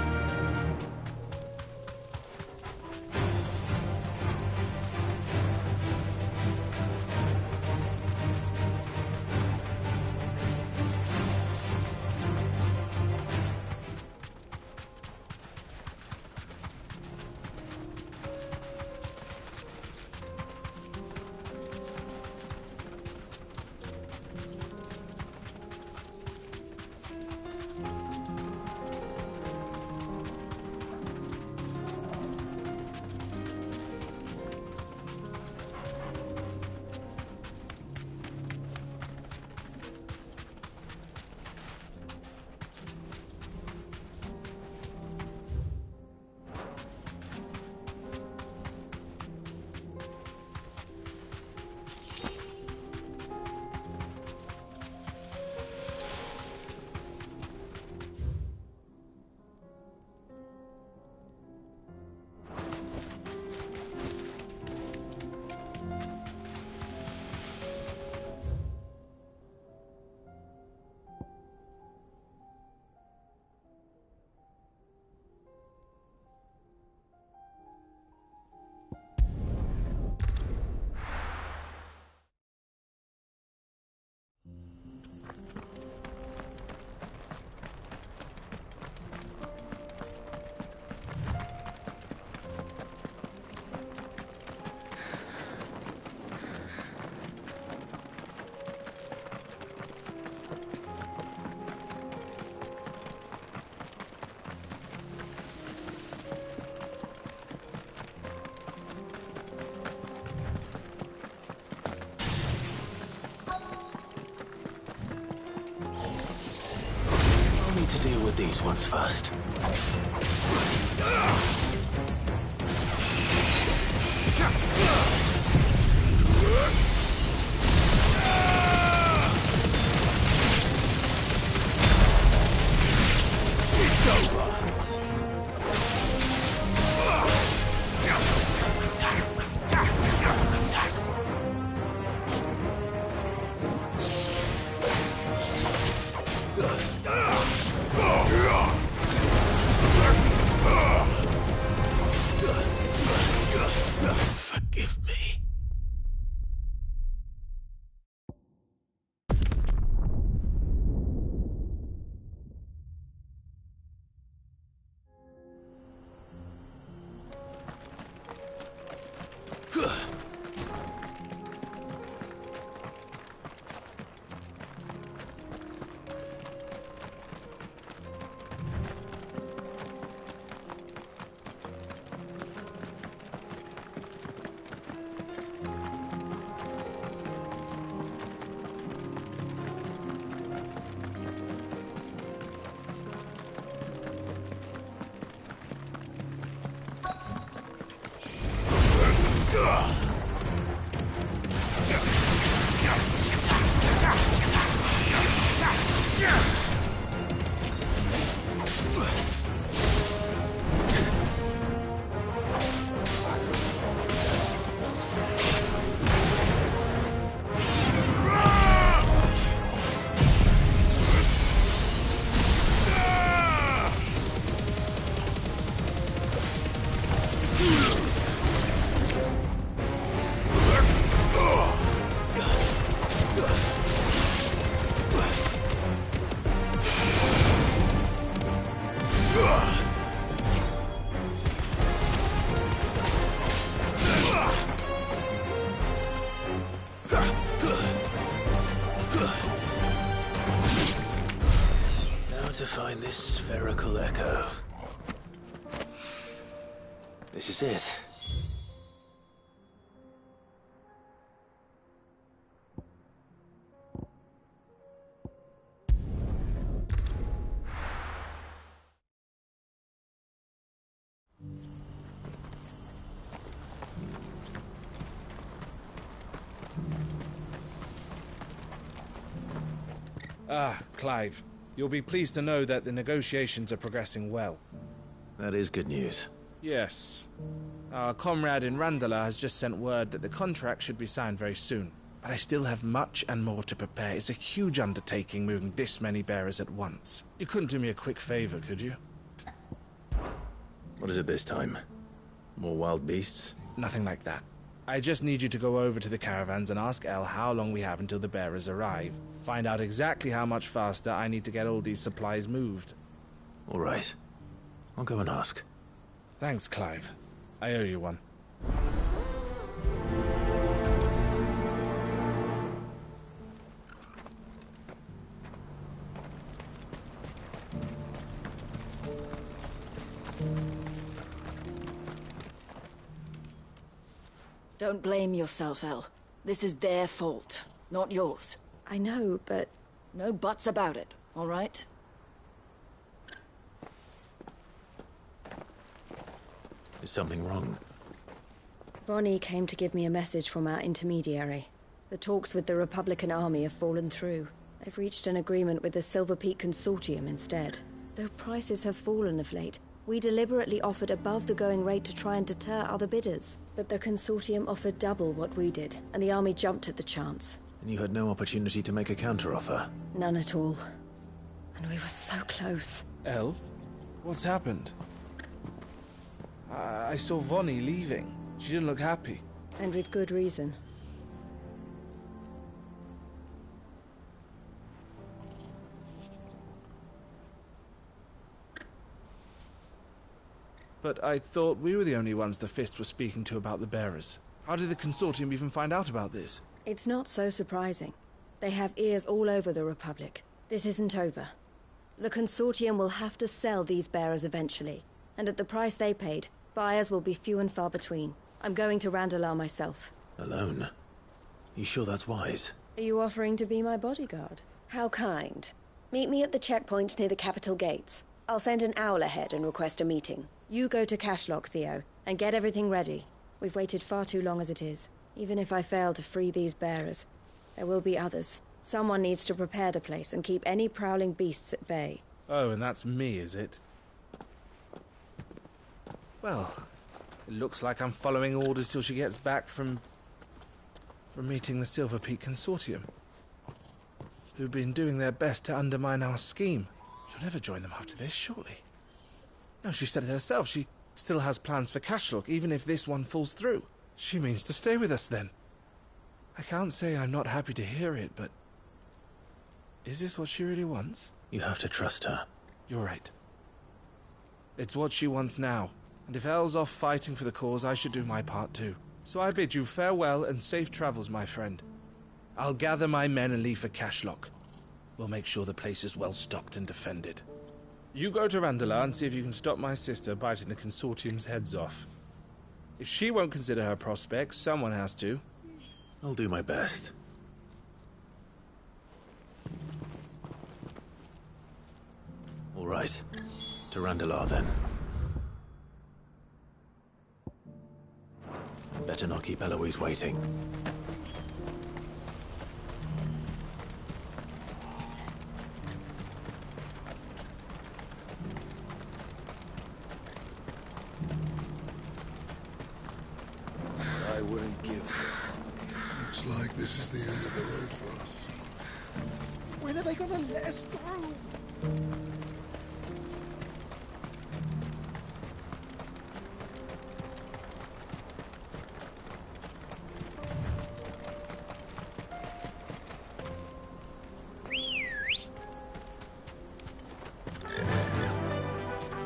Speaker 3: need to deal with these ones first. It's over. Forgive me. To find this spherical echo. This is it.
Speaker 16: Ah, Clive. You'll be pleased to know that the negotiations are progressing well.
Speaker 3: That is good news.
Speaker 16: Yes. Our comrade in Randalar has just sent word that the contract should be signed very soon. But I still have much and more to prepare. It's a huge undertaking moving this many bearers at once. You couldn't do me a quick favor, could you?
Speaker 3: What is it this time? More wild beasts?
Speaker 16: Nothing like that. I just need you to go over to the caravans and ask El how long we have until the bearers arrive. Find out exactly how much faster I need to get all these supplies moved.
Speaker 3: All right. I'll go and ask.
Speaker 16: Thanks, Clive. I owe you one.
Speaker 17: Don't blame yourself, El. This is their fault, not yours.
Speaker 18: I know, but...
Speaker 17: No buts about it, all right?
Speaker 3: Is something wrong?
Speaker 18: Vonnie came to give me a message from our intermediary. The talks with the Republican army have fallen through. They've reached an agreement with the Silver Peak Consortium instead. Though prices have fallen of late, we deliberately offered above the going rate to try and deter other bidders. But the Consortium offered double what we did, and the army jumped at the chance.
Speaker 3: And you had no opportunity to make a counteroffer?
Speaker 18: None at all. And we were so close.
Speaker 16: El? What's happened? I saw Vonnie leaving. She didn't look happy.
Speaker 18: And with good reason.
Speaker 16: But I thought we were the only ones the Fist were speaking to about the bearers. How did the Consortium even find out about this?
Speaker 18: It's not so surprising. They have ears all over the Republic. This isn't over. The Consortium will have to sell these bearers eventually. And at the price they paid, buyers will be few and far between. I'm going to Randalar myself.
Speaker 3: Alone? You sure that's wise?
Speaker 18: Are you offering to be my bodyguard? How kind. Meet me at the checkpoint near the capital gates. I'll send an owl ahead and request a meeting. You go to Cashlock, Theo, and get everything ready. We've waited far too long as it is. Even if I fail to free these bearers, there will be others. Someone needs to prepare the place and keep any prowling beasts at bay.
Speaker 16: Oh, and that's me, is it? Well, it looks like I'm following orders till she gets back from meeting the Silver Peak Consortium, who've been doing their best to undermine our scheme. She'll never join them after this, surely. No, she said it herself. She still has plans for Cashlock, even if this one falls through. She means to stay with us, then. I can't say I'm not happy to hear it, but... is this what she really wants?
Speaker 3: You have to trust her.
Speaker 16: You're right. It's what she wants now. And if Elle's off fighting for the cause, I should do my part too. So I bid you farewell and safe travels, my friend. I'll gather my men and leave for Cashlock. We'll make sure the place is well stocked and defended. You go to Randalar and see if you can stop my sister biting the Consortium's heads off. If she won't consider her prospects, someone has to.
Speaker 3: I'll do my best. All right. To Randalar, then. Better not keep Eloise waiting.
Speaker 8: I wouldn't give. Looks like this is the end of the road for us.
Speaker 15: When are they gonna let us through?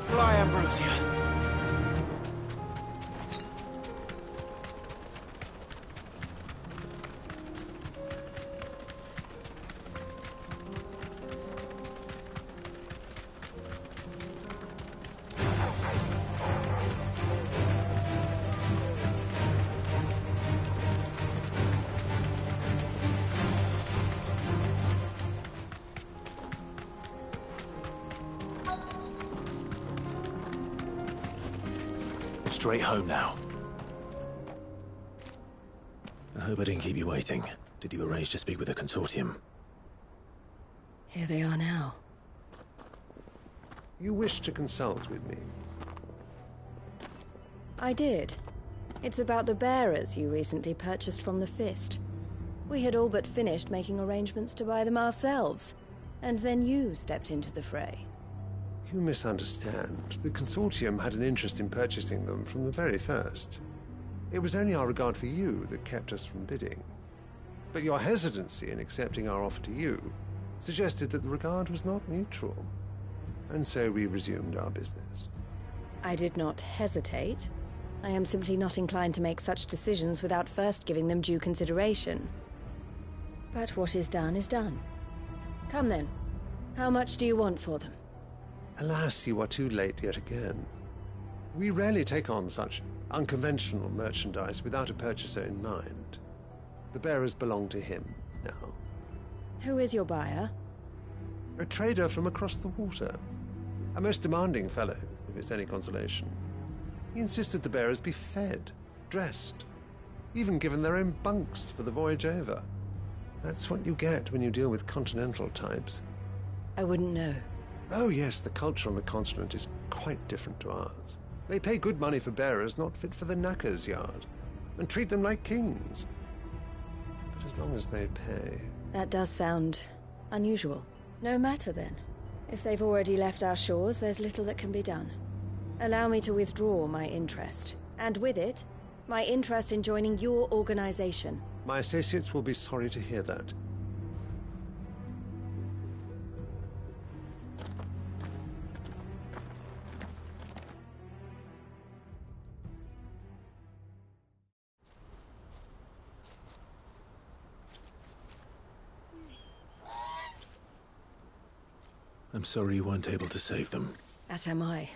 Speaker 11: Fly, Ambrosia.
Speaker 3: Straight home now. I hope I didn't keep you waiting. Did you arrange to speak with the Consortium?
Speaker 18: Here they are now.
Speaker 19: You wish to consult with me?
Speaker 18: I did. It's about the bearers you recently purchased from the Fist. We had all but finished making arrangements to buy them ourselves, and then you stepped into the fray.
Speaker 19: You misunderstand. The Consortium had an interest in purchasing them from the very first. It was only our regard for you that kept us from bidding. But your hesitancy in accepting our offer to you suggested that the regard was not mutual. And so we resumed our business.
Speaker 18: I did not hesitate. I am simply not inclined to make such decisions without first giving them due consideration. But what is done is done. Come then. How much do you want for them?
Speaker 19: Alas, you are too late yet again. We rarely take on such unconventional merchandise without a purchaser in mind. The bearers belong to him now.
Speaker 18: Who is your buyer?
Speaker 19: A trader from across the water. A most demanding fellow, if it's any consolation. He insisted the bearers be fed, dressed, even given their own bunks for the voyage over. That's what you get when you deal with continental types.
Speaker 18: I wouldn't know.
Speaker 19: Oh yes, the culture on the continent is quite different to ours. They pay good money for bearers not fit for the knacker's yard, and treat them like kings. But as long as they pay...
Speaker 18: That does sound unusual. No matter then. If they've already left our shores, there's little that can be done. Allow me to withdraw my interest. And with it, my interest in joining your organization.
Speaker 19: My associates will be sorry to hear that.
Speaker 3: I'm sorry you weren't able to save them.
Speaker 18: As am I.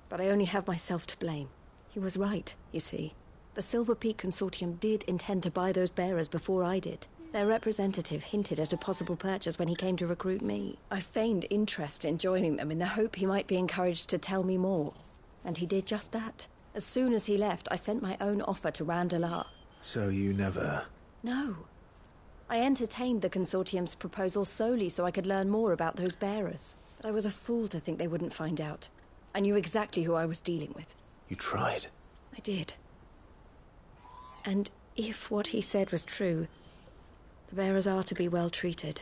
Speaker 18: But I only have myself to blame. He was right, you see. The Silver Peak Consortium did intend to buy those bearers before I did. Their representative hinted at a possible purchase when he came to recruit me. I feigned interest in joining them in the hope he might be encouraged to tell me more. And he did just that. As soon as he left, I sent my own offer to Randalar.
Speaker 3: So you never...
Speaker 18: No. I entertained the Consortium's proposal solely so I could learn more about those bearers. But I was a fool to think they wouldn't find out. I knew exactly who I was dealing with.
Speaker 3: You tried?
Speaker 18: I did. And if what he said was true, the bearers are to be well treated.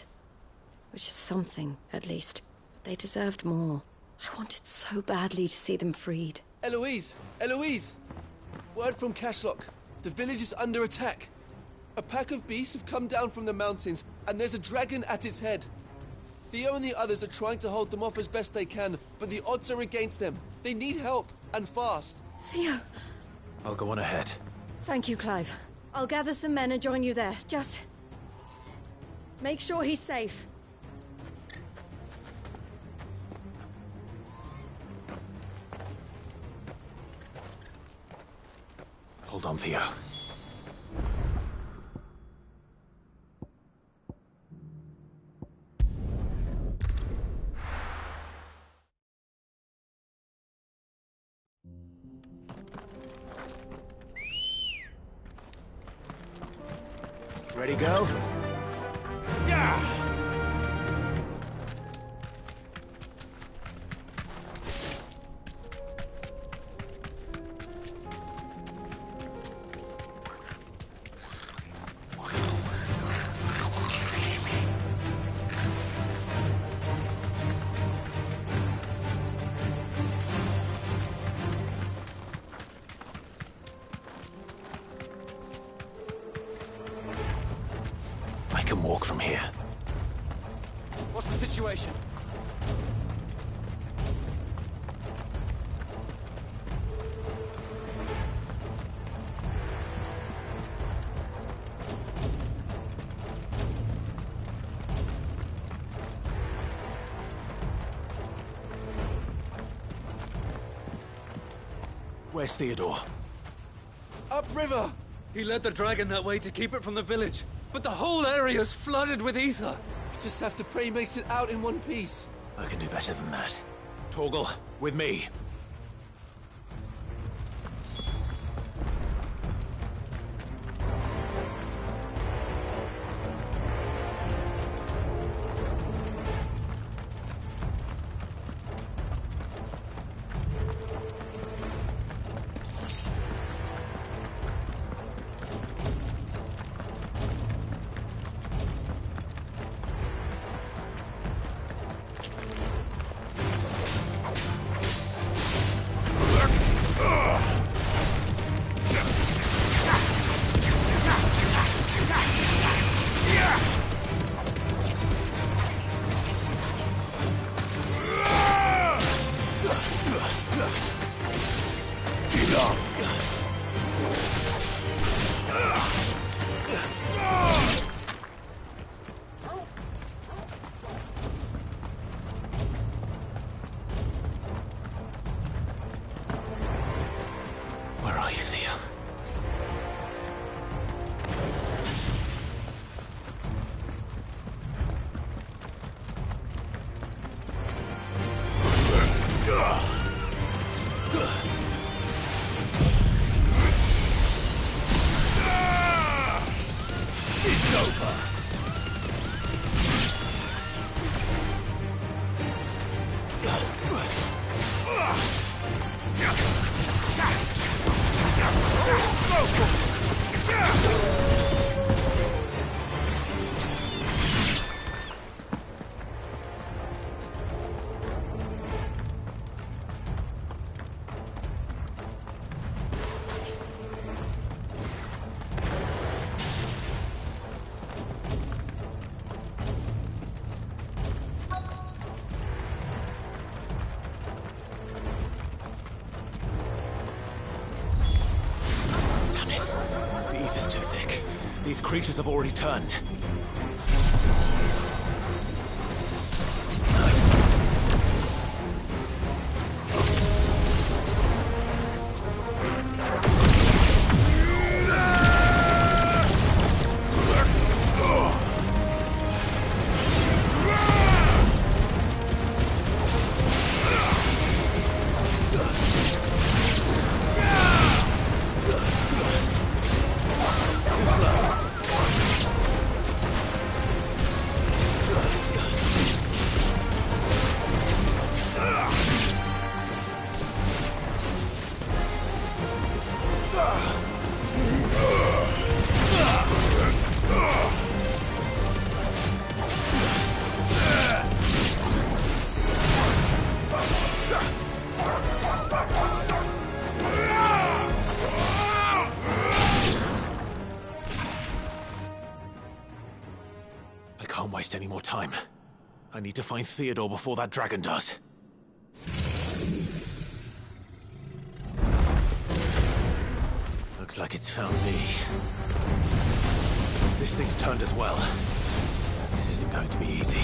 Speaker 18: Which is something, at least. But they deserved more. I wanted so badly to see them freed.
Speaker 20: Eloise! Eloise! Word from Cashlock. The village is under attack. A pack of beasts have come down from the mountains, and there's a dragon at its head. Theo and the others are trying to hold them off as best they can, but the odds are against them. They need help, and fast.
Speaker 18: Theo!
Speaker 3: I'll go on ahead.
Speaker 18: Thank you, Clive. I'll gather some men and join you there. Just... make sure he's safe.
Speaker 3: Hold on, Theo. Ready, go? Yeah! I can walk from here.
Speaker 20: What's the situation?
Speaker 3: Where's Theodore?
Speaker 20: Upriver!
Speaker 21: He led the dragon that way to keep it from the village, but the whole area's flooded with ether.
Speaker 20: We just have to pray he makes it out in one piece.
Speaker 3: I can do better than that. Torgal, with me. Where are you, Theo?
Speaker 20: It's over!
Speaker 3: These creatures have already turned. more time. I need to find Theodore before that dragon does. Looks like it's found me. This thing's turned as well. This isn't going to be easy.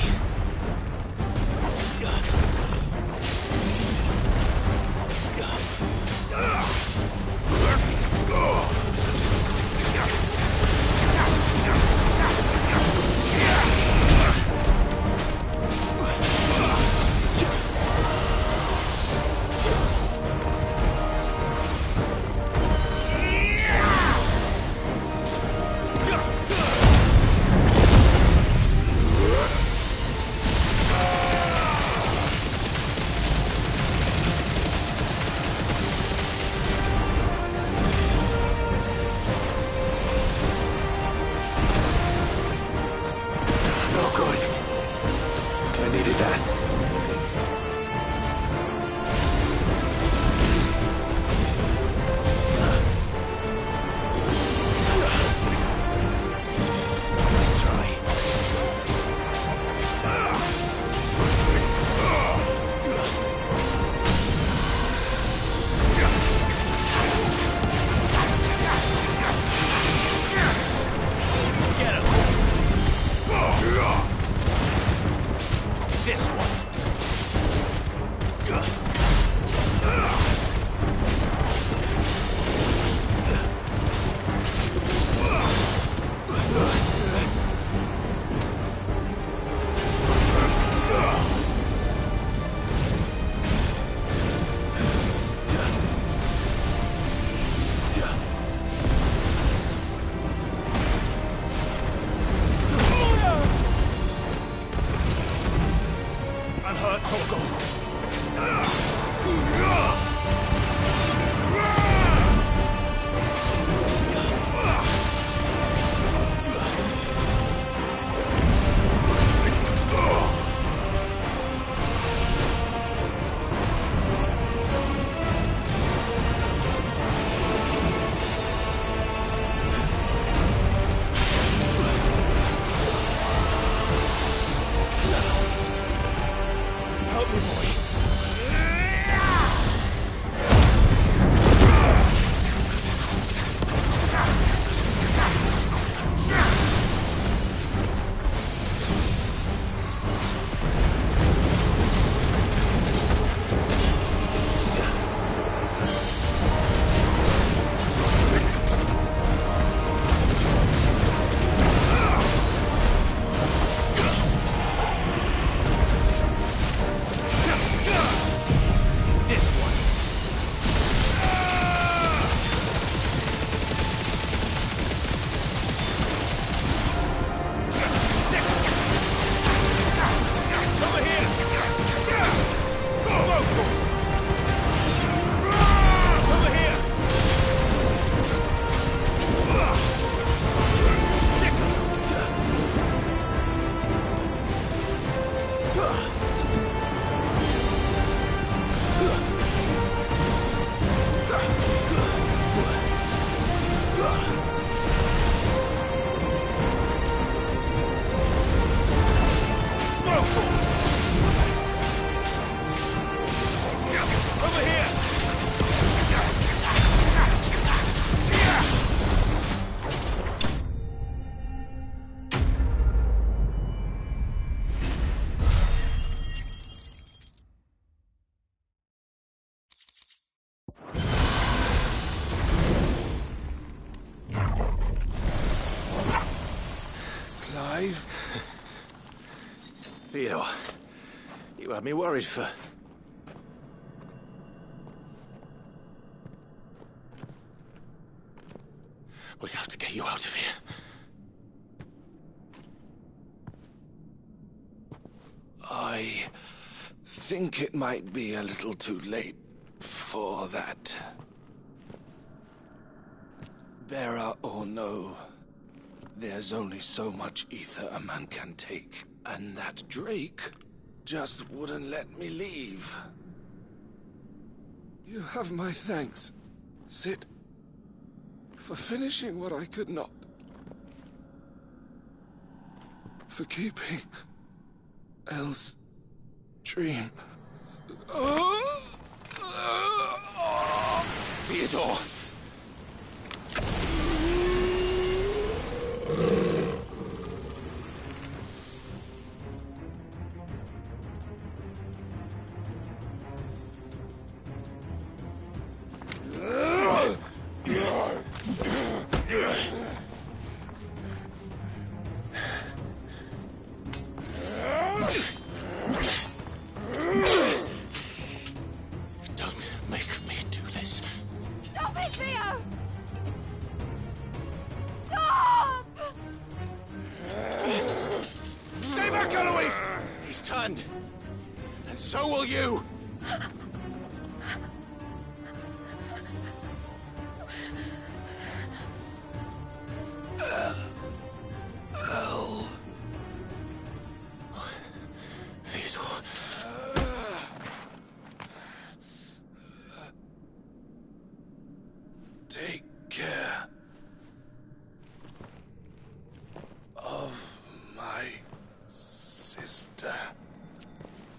Speaker 3: Theodore, you had me worried for... We have to get you out of here.
Speaker 9: I think it might be a little too late for that. Bearer or no, there's only so much ether a man can take, and that Drake just wouldn't let me leave. You have my thanks, Cid, for finishing what I could not. For keeping else dream.
Speaker 11: Theodore! Don't make me do this.
Speaker 13: Stop it, Theo! Stop!
Speaker 11: Stay back, Eloise! He's turned. And so will you! Theodore.
Speaker 9: Take care of my sister.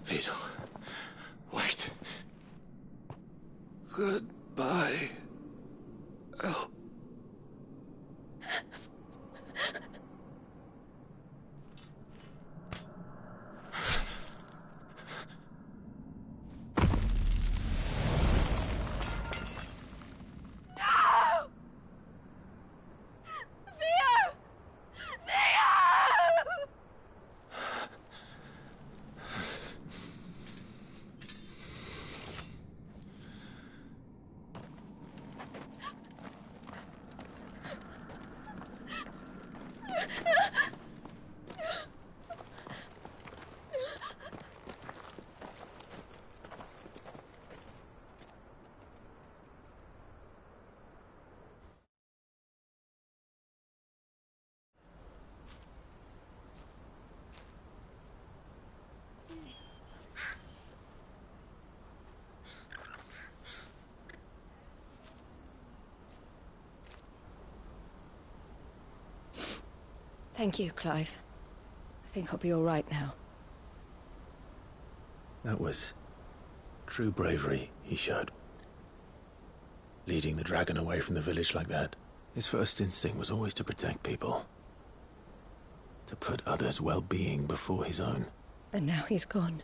Speaker 11: Theodore, wait.
Speaker 9: Goodbye, El.
Speaker 13: No! Theo! Theo!
Speaker 18: Thank you, Clive. I think I'll be all right now.
Speaker 3: That was true bravery he showed. Leading the dragon away from the village like that. His first instinct was always to protect people. To put others' well-being before his own.
Speaker 18: And now he's gone.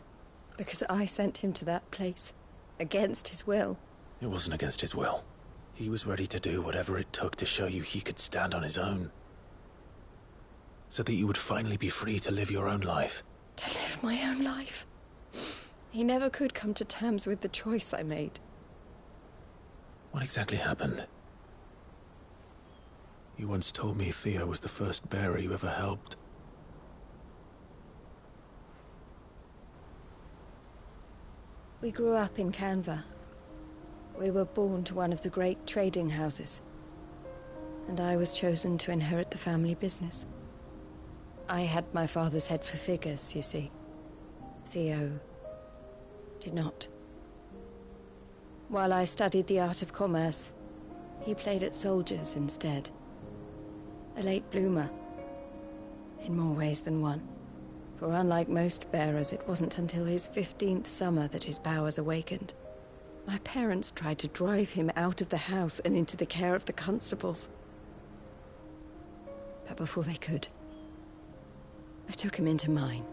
Speaker 18: Because I sent him to that place. Against his will.
Speaker 3: It wasn't against his will. He was ready to do whatever it took to show you he could stand on his own. So that you would finally be free to live your own life.
Speaker 18: To live my own life. He never could come to terms with the choice I made.
Speaker 3: What exactly happened? You once told me Theo was the first bearer you ever helped.
Speaker 18: We grew up in Canva. We were born to one of the great trading houses. And I was chosen to inherit the family business. I had my father's head for figures, you see. Theo did not. While I studied the art of commerce, he played at soldiers instead. A late bloomer. In more ways than one. For unlike most bearers, it wasn't until his 15th summer that his powers awakened. My parents tried to drive him out of the house and into the care of the constables. But before they could, I took him into mine.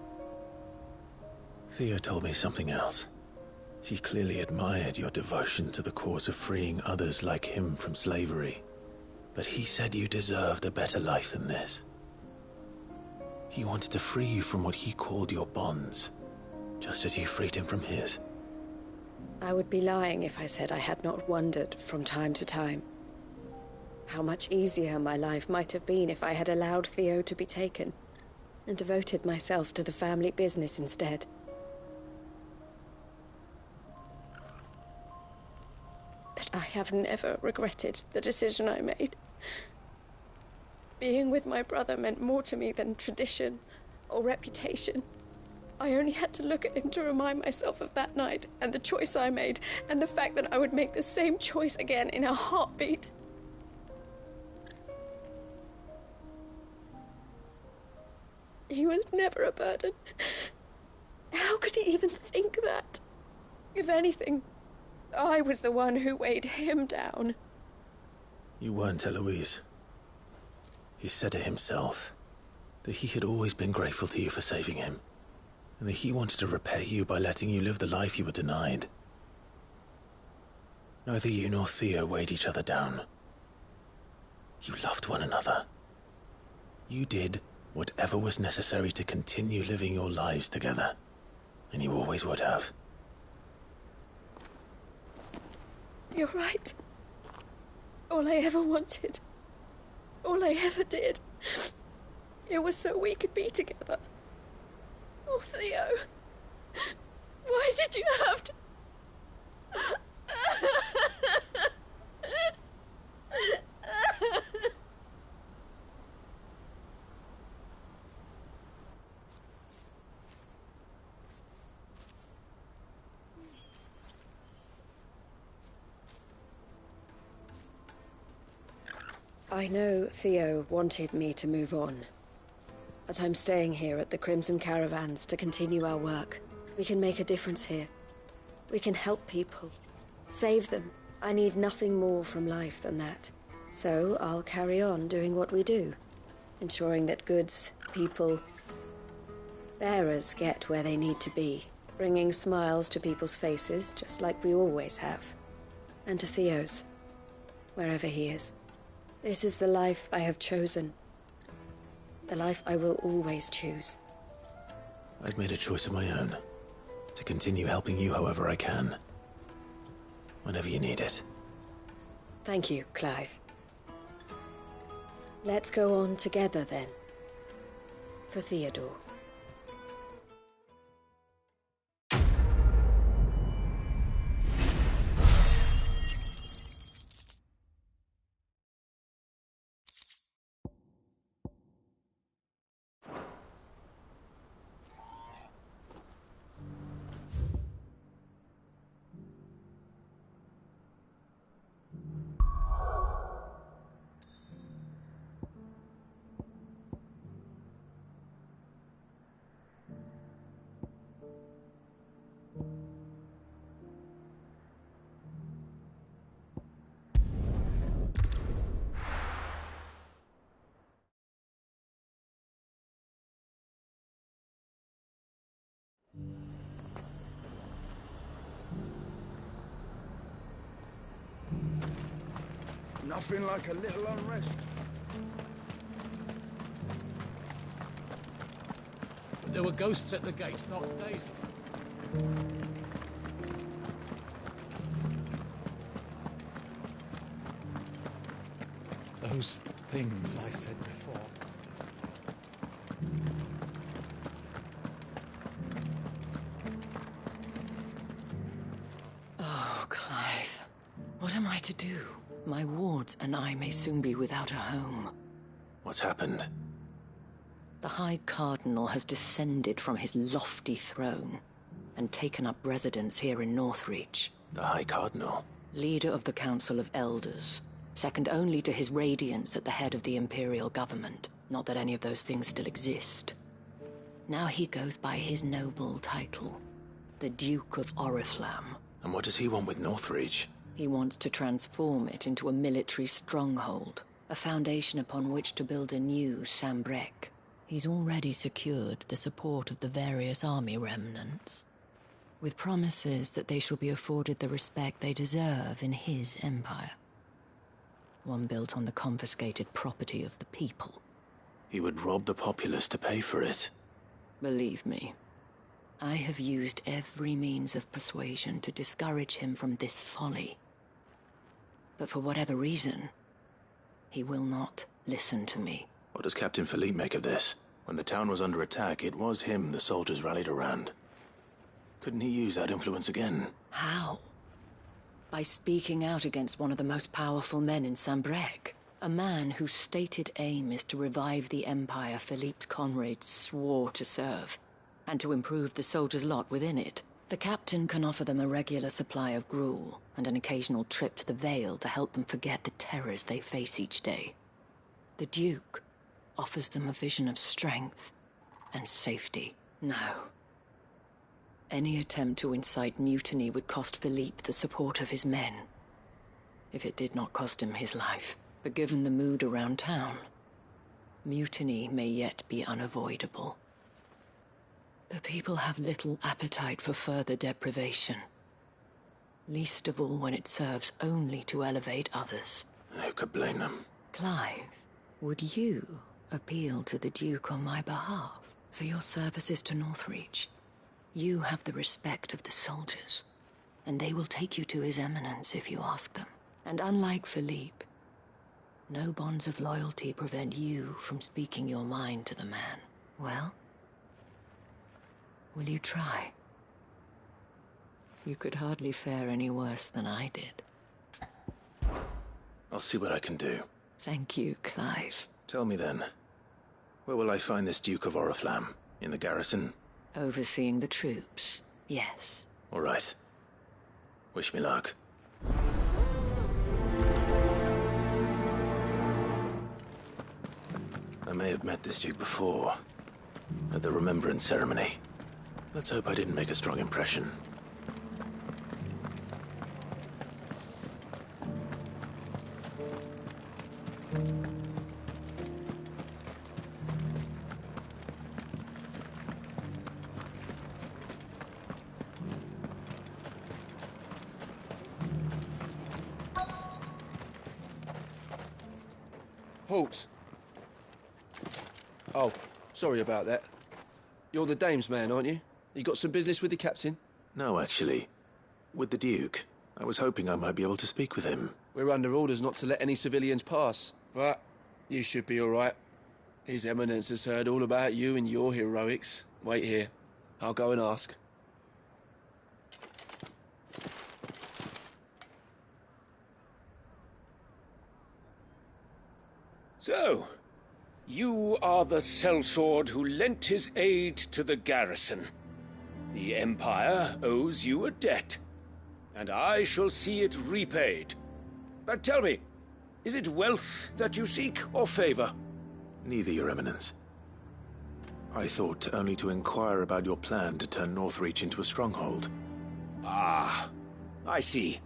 Speaker 3: Theo told me something else. He clearly admired your devotion to the cause of freeing others like him from slavery. But he said you deserved a better life than this. He wanted to free you from what he called your bonds, just as you freed him from his.
Speaker 18: I would be lying if I said I had not wondered from time to time how much easier my life might have been if I had allowed Theo to be taken and devoted myself to the family business instead. But I have never regretted the decision I made. Being with my brother meant more to me than tradition or reputation. I only had to look at him to remind myself of that night and the choice I made and the fact that I would make the same choice again in a heartbeat. He was never a burden. How could he even think that? If anything, I was the one who weighed him down.
Speaker 3: You weren't, Eloise. He said it himself, that he had always been grateful to you for saving him, and that he wanted to repay you by letting you live the life you were denied. Neither you nor Theo weighed each other down. You loved one another. You did whatever was necessary to continue living your lives together, and you always would have.
Speaker 18: You're right. All I ever wanted, all I ever did, it was so we could be together. Oh, Theo, why did you have to... I know Theo wanted me to move on, but I'm staying here at the Crimson Caravans to continue our work. We can make a difference here. We can help people, save them. I need nothing more from life than that. So I'll carry on doing what we do, ensuring that goods, people, bearers get where they need to be, bringing smiles to people's faces, just like we always have. And to Theo's, wherever he is. This is the life I have chosen. The life I will always choose.
Speaker 3: I've made a choice of my own, to continue helping you however I can. Whenever you need it.
Speaker 18: Thank you, Clive. Let's go on together, then. For Theodore.
Speaker 6: Nothing like a little unrest.
Speaker 22: But there were ghosts at the gates not days ago.
Speaker 6: Those things I said before.
Speaker 1: Oh, Clive. What am I to do? My wards and I may soon be without a home.
Speaker 3: What's happened?
Speaker 1: The High Cardinal has descended from his lofty throne and taken up residence here in Northreach.
Speaker 3: The High Cardinal?
Speaker 1: Leader of the Council of Elders, second only to his Radiance at the head of the Imperial government. Not that any of those things still exist. Now he goes by his noble title, the Duke of Oriflamme.
Speaker 3: And what does he want with Northreach?
Speaker 1: He wants to transform it into a military stronghold, a foundation upon which to build a new Sambrec. He's already secured the support of the various army remnants, with promises that they shall be afforded the respect they deserve in his empire. One built on the confiscated property of the people.
Speaker 3: He would rob the populace to pay for it.
Speaker 1: Believe me, I have used every means of persuasion to discourage him from this folly. But for whatever reason, he will not listen to me.
Speaker 3: What does Captain Philippe make of this? When the town was under attack, it was him the soldiers rallied around. Couldn't he use that influence again?
Speaker 1: How? By speaking out against one of the most powerful men in Sambrec. A man whose stated aim is to revive the empire Philippe's comrades swore to serve, and to improve the soldiers' lot within it. The captain can offer them a regular supply of gruel, and an occasional trip to the Vale to help them forget the terrors they face each day. The Duke offers them a vision of strength and safety. No. Any attempt to incite mutiny would cost Philippe the support of his men. If it did not cost him his life. But given the mood around town, mutiny may yet be unavoidable. The people have little appetite for further deprivation. Least of all when it serves only to elevate others.
Speaker 3: Who could blame them?
Speaker 1: Clive, would you appeal to the Duke on my behalf for your services to Northreach? You have the respect of the soldiers, and they will take you to His Eminence if you ask them. And unlike Philippe, no bonds of loyalty prevent you from speaking your mind to the man. Well, will you try? You could hardly fare any worse than I did.
Speaker 3: I'll see what I can do.
Speaker 1: Thank you, Clive.
Speaker 3: Tell me then, where will I find this Duke of Oriflamme? In the garrison?
Speaker 1: Overseeing the troops, yes.
Speaker 3: All right. Wish me luck. I may have met this Duke before, at the Remembrance Ceremony. Let's hope I didn't make a strong impression.
Speaker 20: Halt! Oh, sorry about that. You're the dame's man, aren't you? You got some business with the captain?
Speaker 3: No, actually. With the Duke. I was hoping I might be able to speak with him.
Speaker 20: We're under orders not to let any civilians pass. But you should be all right. His Eminence has heard all about you and your heroics. Wait here. I'll go and ask.
Speaker 4: So, you are the sellsword who lent his aid to the garrison. The Empire owes you a debt, and I shall see it repaid. But tell me, is it wealth that you seek, or favor?
Speaker 3: Neither, Your Eminence. I thought only to inquire about your plan to turn Northreach into a stronghold.
Speaker 4: Ah, I see.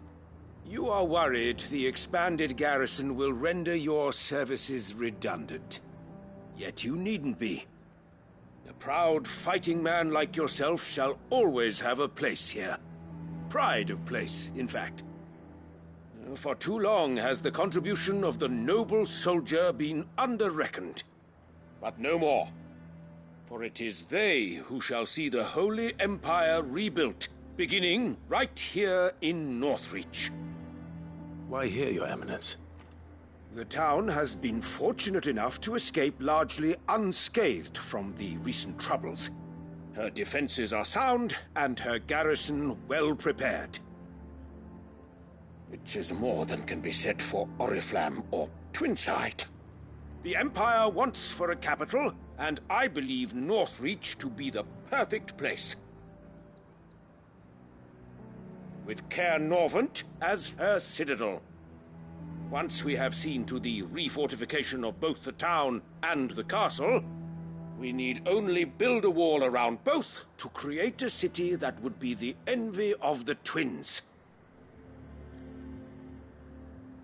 Speaker 4: You are worried the expanded garrison will render your services redundant. Yet you needn't be. A proud fighting man like yourself shall always have a place here. Pride of place, in fact. For too long has the contribution of the noble soldier been under-reckoned. But no more. For it is they who shall see the Holy Empire rebuilt, beginning right here in Northreach.
Speaker 3: Why here, Your Eminence?
Speaker 4: The town has been fortunate enough to escape largely unscathed from the recent troubles. Her defenses are sound, and her garrison well prepared. Which is more than can be said for Oriflamme or Twinside. The Empire wants for a capital, and I believe Northreach to be the perfect place. With Caer Norvent as her citadel. Once we have seen to the refortification of both the town and the castle, we need only build a wall around both to create a city that would be the envy of the twins.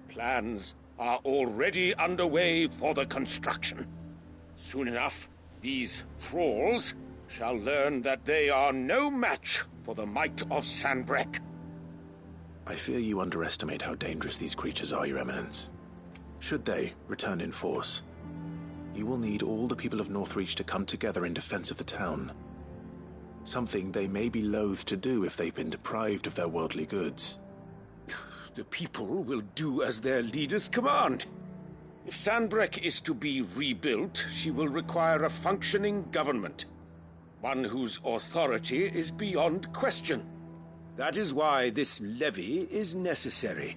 Speaker 4: Plans are already underway for the construction. Soon enough, these thralls shall learn that they are no match for the might of Sanbreque.
Speaker 3: I fear you underestimate how dangerous these creatures are, Your Eminence. Should they return in force, you will need all the people of Northreach to come together in defense of the town. Something they may be loath to do if they've been deprived of their worldly goods.
Speaker 4: The people will do as their leaders command. If Sanbreque is to be rebuilt, she will require a functioning government. One whose authority is beyond question. That is why this levy is necessary,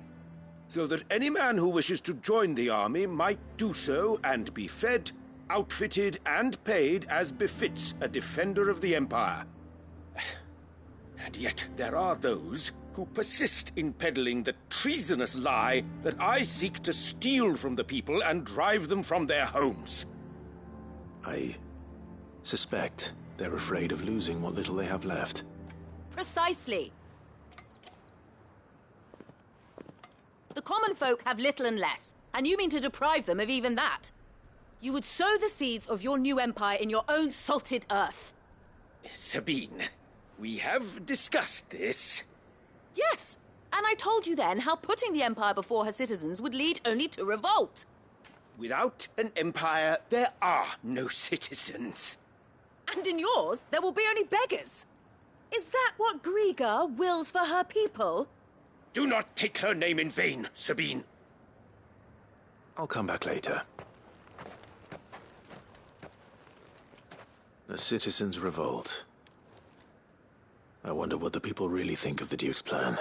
Speaker 4: so that any man who wishes to join the army might do so and be fed, outfitted, and paid as befits a defender of the Empire. And yet there are those who persist in peddling the treasonous lie that I seek to steal from the people and drive them from their homes.
Speaker 3: I suspect they're afraid of losing what little they have left.
Speaker 7: Precisely. The common folk have little and less, and you mean to deprive them of even that. You would sow the seeds of your new empire in your own salted earth.
Speaker 4: Sabine, we have discussed this.
Speaker 7: Yes, and I told you then how putting the empire before her citizens would lead only to revolt.
Speaker 4: Without an empire, there are no citizens.
Speaker 7: And in yours, there will be only beggars. Is that what Griga wills for her people?
Speaker 4: Do not take her name in vain, Sabine.
Speaker 3: I'll come back later. The citizens revolt. I wonder what the people really think of the Duke's plan.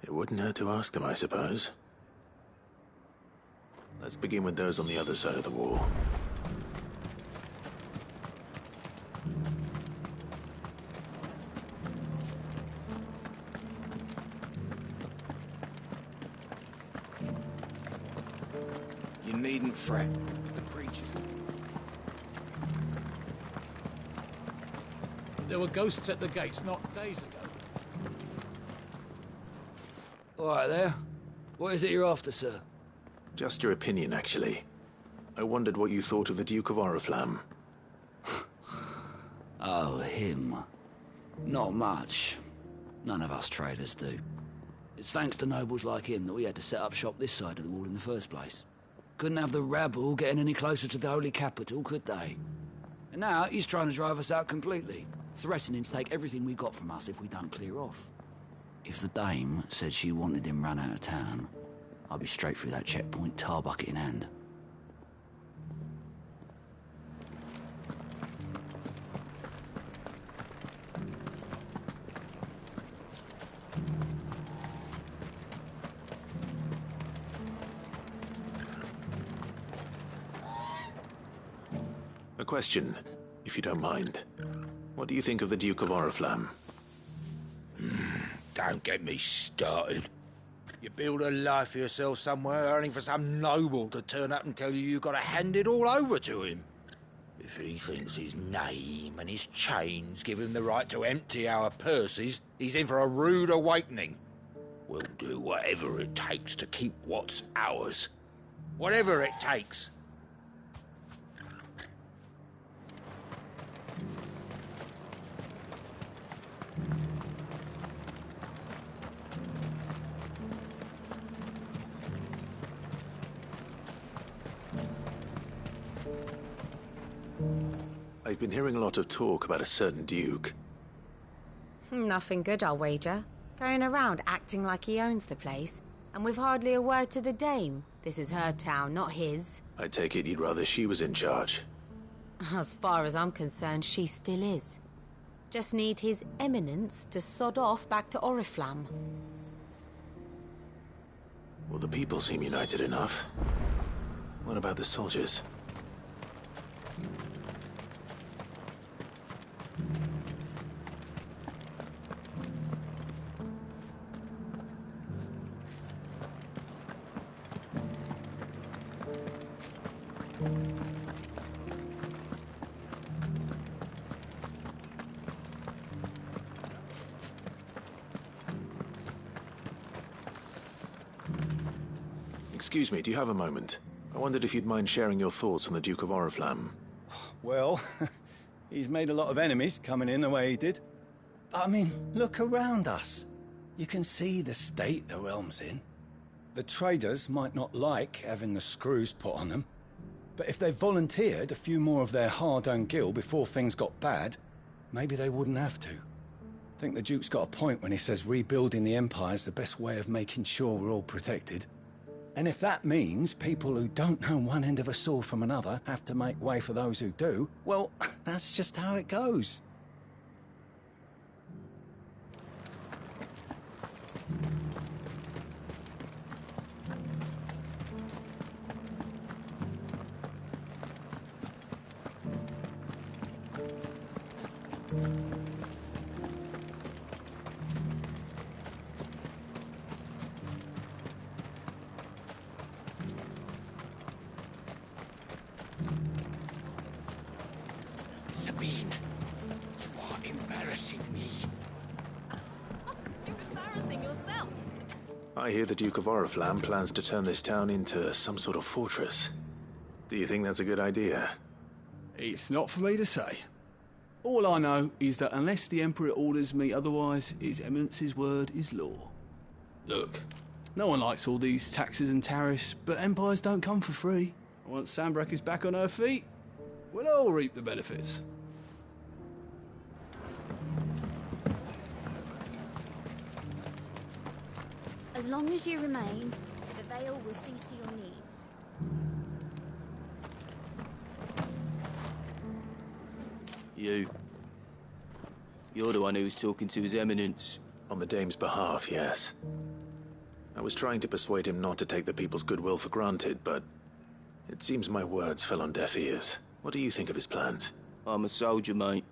Speaker 3: It wouldn't hurt to ask them, I suppose. Let's begin with those on the other side of the wall.
Speaker 9: You needn't fret. The creatures...
Speaker 22: There were ghosts at the gates not days ago.
Speaker 10: All right there. What is it you're after, sir?
Speaker 3: Just your opinion, actually. I wondered what you thought of the Duke of Oriflamme.
Speaker 10: Oh, him. Not much. None of us traders do. It's thanks to nobles like him that we had to set up shop this side of the wall in the first place. Couldn't have the rabble getting any closer to the holy capital, could they? And now he's trying to drive us out completely, threatening to take everything we got from us if we don't clear off. If the dame said she wanted him run out of town, I'd be straight through that checkpoint, tar bucket in hand.
Speaker 3: A question, if you don't mind. What do you think of the Duke of Oriflamme?
Speaker 23: Don't get me started. You build a life for yourself somewhere, earning for some noble to turn up and tell you got to hand it all over to him. If he thinks his name and his chains give him the right to empty our purses, he's in for a rude awakening. We'll do whatever it takes to keep what's ours. Whatever it takes.
Speaker 3: I've been hearing a lot of talk about a certain Duke.
Speaker 24: Nothing good, I'll wager. Going around acting like he owns the place, and with hardly a word to the dame. This is her town, not his.
Speaker 3: I take it you'd rather she was in charge.
Speaker 24: As far as I'm concerned, she still is. Just need his eminence to sod off back to Oriflamme.
Speaker 3: Well, the people seem united enough. What about the soldiers? Excuse me, do you have a moment? I wondered if you'd mind sharing your thoughts on the Duke of Oriflamme.
Speaker 15: Well, he's made a lot of enemies coming in the way he did. I mean, look around us. You can see the state the realm's in. The traders might not like having the screws put on them, but if they volunteered a few more of their hard-earned gil before things got bad, maybe they wouldn't have to. I think the Duke's got a point when he says rebuilding the Empire's the best way of making sure we're all protected. And if that means people who don't know one end of a sword from another have to make way for those who do, well, that's just how it goes.
Speaker 4: Sabine, you are embarrassing me.
Speaker 3: I hear the Duke of Oriflamme plans to turn this town into some sort of fortress. Do you think that's a good idea?
Speaker 2: It's not for me to say. All I know is that unless the Emperor orders me otherwise, His Eminence's word is law. Look, no one likes all these taxes and tariffs, but empires don't come for free. Once Sanbreque is back on her feet, we'll all reap the benefits.
Speaker 5: As long as you remain, the Vale will see to your needs.
Speaker 12: You're the one who was talking to His Eminence.
Speaker 3: On the Dame's behalf, yes. I was trying to persuade him not to take the people's goodwill for granted, but it seems my words fell on deaf ears. What do you think of his plans?
Speaker 12: I'm a soldier, mate.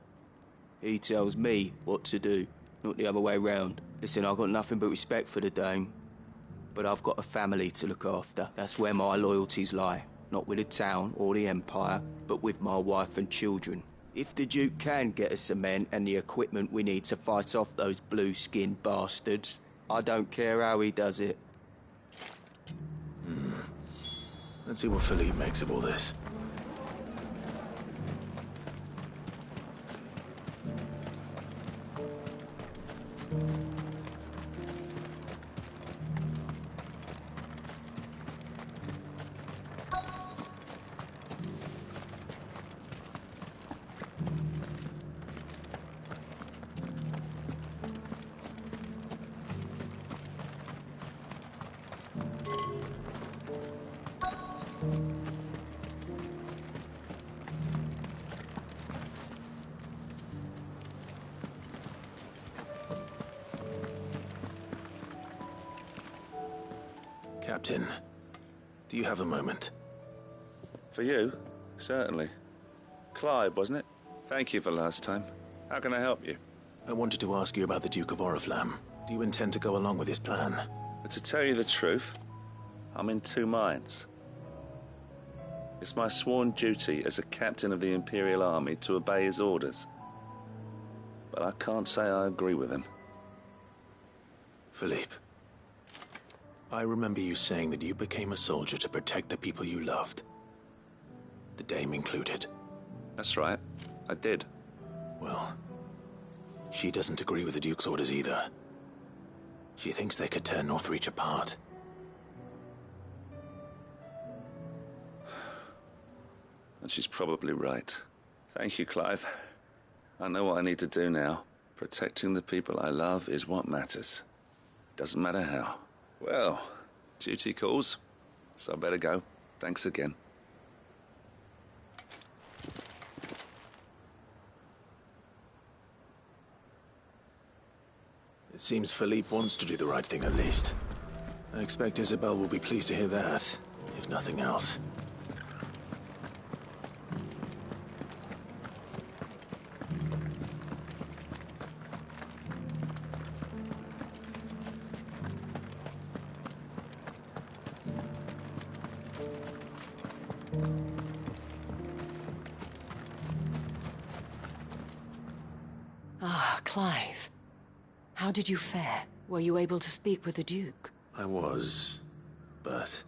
Speaker 12: He tells me what to do, not the other way round. Listen, I've got nothing but respect for the Dame, but I've got a family to look after. That's where my loyalties lie. Not with the town or the Empire, but with my wife and children. If the Duke can get us cement and the equipment we need to fight off those blue-skinned bastards, I don't care how he does it.
Speaker 3: Let's see what Philippe makes of all this. Captain, do you have a moment?
Speaker 14: For you? Certainly. Clive, wasn't it? Thank you for last time. How can I help you?
Speaker 3: I wanted to ask you about the Duke of Oriflamme. Do you intend to go along with his plan?
Speaker 14: But to tell you the truth, I'm in two minds. It's my sworn duty as a captain of the Imperial Army to obey his orders. But I can't say I agree with him.
Speaker 3: Philippe, I remember you saying that you became a soldier to protect the people you loved. The Dame included.
Speaker 14: That's right. I did.
Speaker 3: Well, she doesn't agree with the Duke's orders either. She thinks they could tear Northreach apart.
Speaker 14: And she's probably right. Thank you, Clive. I know what I need to do now. Protecting the people I love is what matters. Doesn't matter how. Well, duty calls, so I better go. Thanks again.
Speaker 3: It seems Philippe wants to do the right thing at least. I expect Isabel will be pleased to hear that, if nothing else.
Speaker 1: Ah, Clive. How did you fare? Were you able to speak with the Duke?
Speaker 3: I was, but...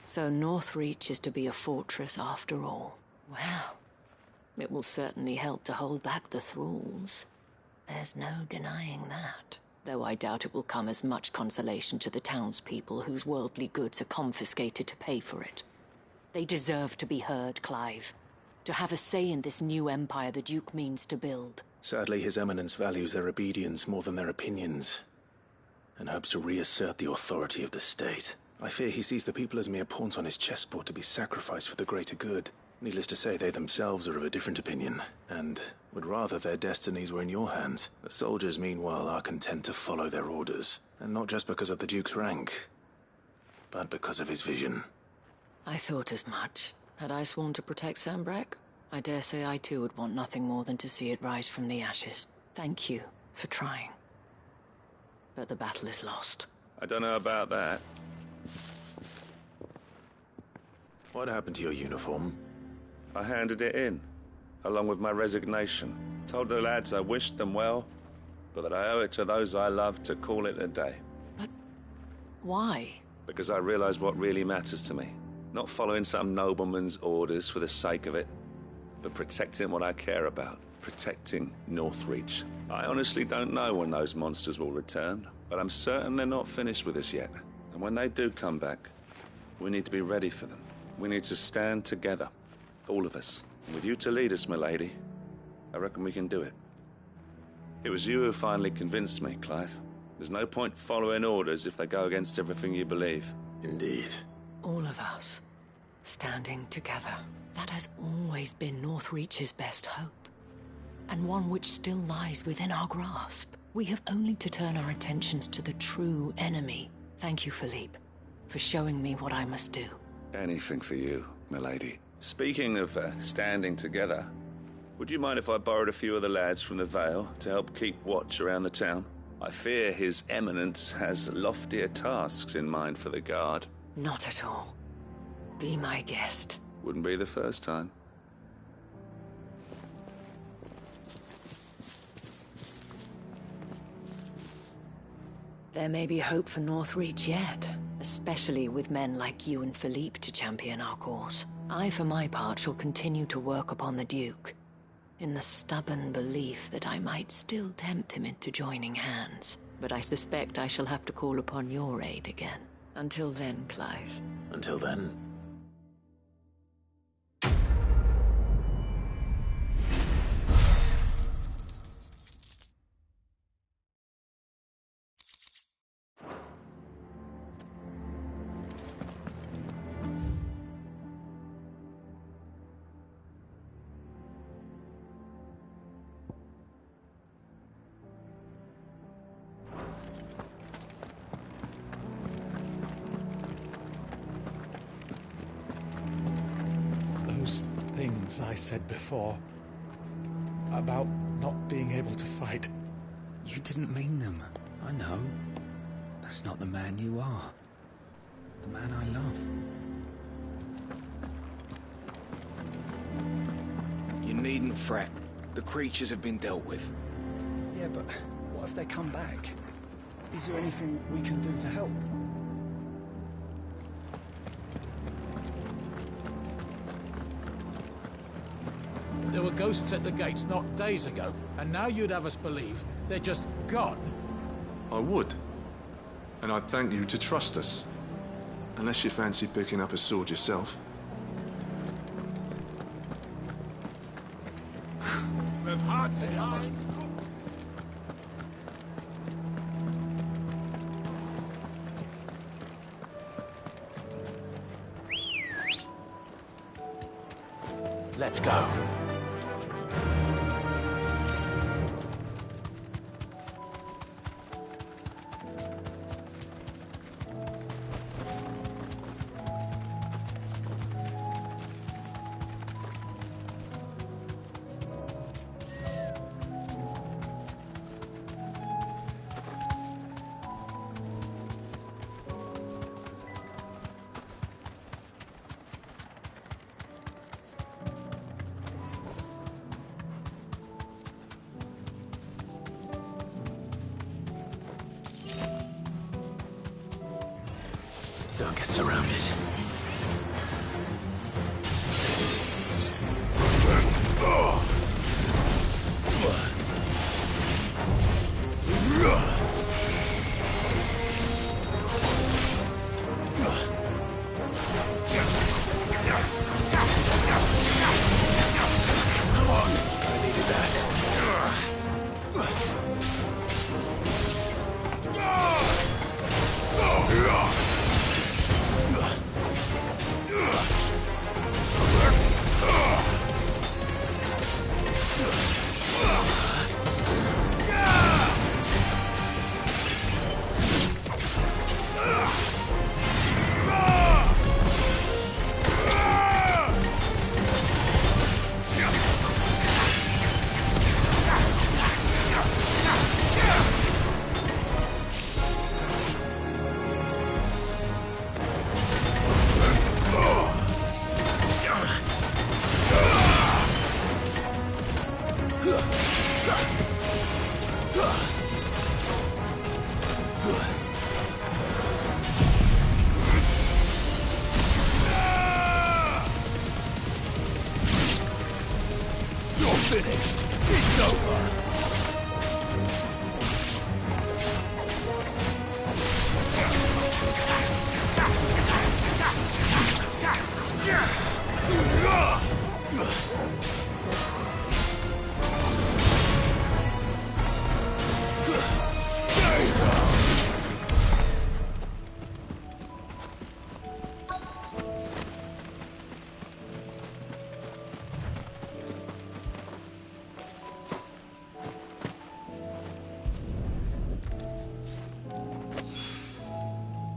Speaker 1: So Northreach is to be a fortress after all. Well, it will certainly help to hold back the thralls. There's no denying that. Though I doubt it will come as much consolation to the townspeople whose worldly goods are confiscated to pay for it. They deserve to be heard, Clive. To have a say in this new empire the Duke means to build.
Speaker 3: Sadly, His Eminence values their obedience more than their opinions, and hopes to reassert the authority of the state. I fear he sees the people as mere pawns on his chessboard to be sacrificed for the greater good. Needless to say, they themselves are of a different opinion, and would rather their destinies were in your hands. The soldiers, meanwhile, are content to follow their orders, and not just because of the Duke's rank, but because of his vision.
Speaker 1: I thought as much. Had I sworn to protect Sanbreque, I dare say I too would want nothing more than to see it rise from the ashes. Thank you for trying. But the battle is lost.
Speaker 14: I don't know about that.
Speaker 3: What happened to your uniform?
Speaker 14: I handed it in, along with my resignation. Told the lads I wished them well, but that I owe it to those I love to call it a day.
Speaker 1: But why?
Speaker 14: Because I realize what really matters to me. Not following some nobleman's orders for the sake of it, but protecting what I care about. Protecting Northreach. I honestly don't know when those monsters will return, but I'm certain they're not finished with us yet. And when they do come back, we need to be ready for them. We need to stand together. All of us. And with you to lead us, milady, I reckon we can do it. It was you who finally convinced me, Clive. There's no point following orders if they go against everything you believe.
Speaker 11: Indeed.
Speaker 1: All of us, standing together. That has always been Northreach's best hope. And one which still lies within our grasp. We have only to turn our attentions to the true enemy. Thank you, Philippe, for showing me what I must do.
Speaker 14: Anything for you, milady. Speaking of standing together, would you mind if I borrowed a few of the lads from the Vale to help keep watch around the town? I fear His Eminence has loftier tasks in mind for the guard.
Speaker 1: Not at all. Be my guest.
Speaker 14: Wouldn't be the first time.
Speaker 1: There may be hope for Northreach yet, especially with men like you and Philippe to champion our cause. I, for my part, shall continue to work upon the Duke, in the stubborn belief that I might still tempt him into joining hands. But I suspect I shall have to call upon your aid again. Until then, Clive.
Speaker 11: Until then.
Speaker 6: Those things I said before about not being able to fight.
Speaker 15: You didn't mean them. I know. That's not the man you are. The man I love.
Speaker 9: You needn't fret. The creatures have been dealt with.
Speaker 15: Yeah, but what if they come back? Is there anything we can do to help?
Speaker 22: There were ghosts at the gates not days ago, and now you'd have us believe they're just gone.
Speaker 8: I would. And I'd thank you to trust us. Unless you fancy picking up a sword yourself.
Speaker 23: With hearts in heart.
Speaker 11: Let's go. Don't get surrounded. Come on, I needed that.
Speaker 2: finished. It's over.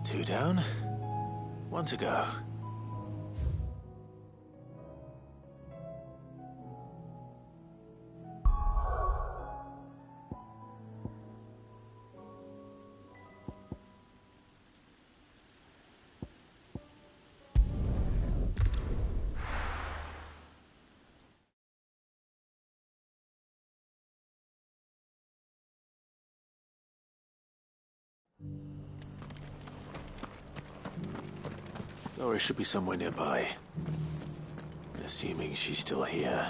Speaker 11: Two down, one to go. Doris should be somewhere nearby. Assuming she's still here.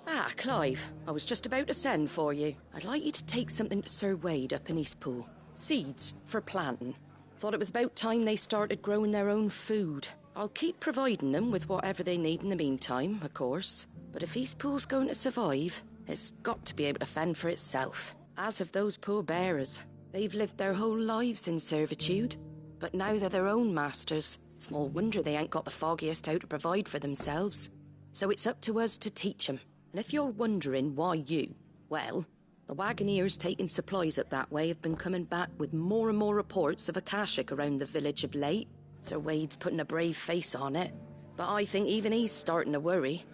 Speaker 1: Ah, Clive. I was just about to send for you. I'd like you to take something to Sir Wade up in Eastpool. Seeds for planting. Thought it was about time they started growing their own food. I'll keep providing them with whatever they need in the meantime, of course. But if Eastpool's going to survive, it's got to be able to fend for itself. As have those poor bearers. They've lived their whole lives in servitude, but now they're their own masters. Small wonder they ain't got the foggiest how to provide for themselves. So it's up to us to teach them. And if you're wondering why you, well, the Wagoneers taking supplies up that way have been coming back with more and more reports of Akashic around the village of late. Sir Wade's putting a brave face on it, but I think even he's starting to worry.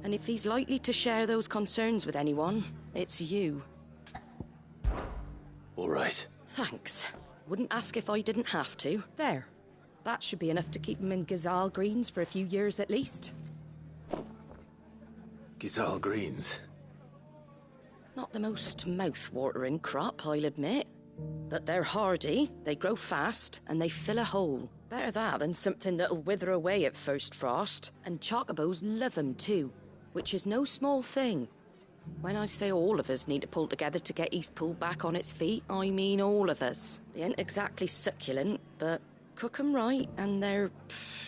Speaker 1: And if he's likely to share those concerns with anyone, it's you.
Speaker 11: All right.
Speaker 1: Thanks. Wouldn't ask if I didn't have to. There. That should be enough to keep him in Gazal Greens for a few years at least.
Speaker 11: Gazal Greens?
Speaker 1: Not the most mouth-watering crop, I'll admit. But they're hardy, they grow fast, and they fill a hole. Better that than something that'll wither away at first frost. And chocobos love 'em too, which is no small thing. When I say all of us need to pull together to get Eastpool back on its feet, I mean all of us. They ain't exactly succulent, but cook 'em right and they're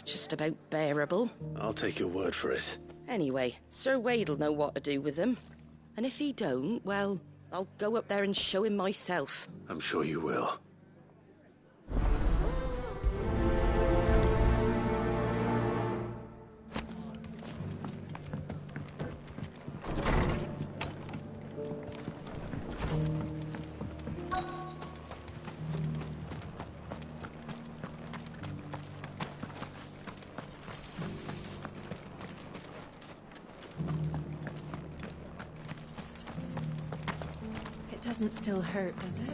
Speaker 1: just about bearable.
Speaker 11: I'll take your word for it.
Speaker 1: Anyway, Sir Wade'll know what to do with them. And if he don't, well, I'll go up there and show him myself.
Speaker 11: I'm sure you will.
Speaker 16: Doesn't still hurt, does it?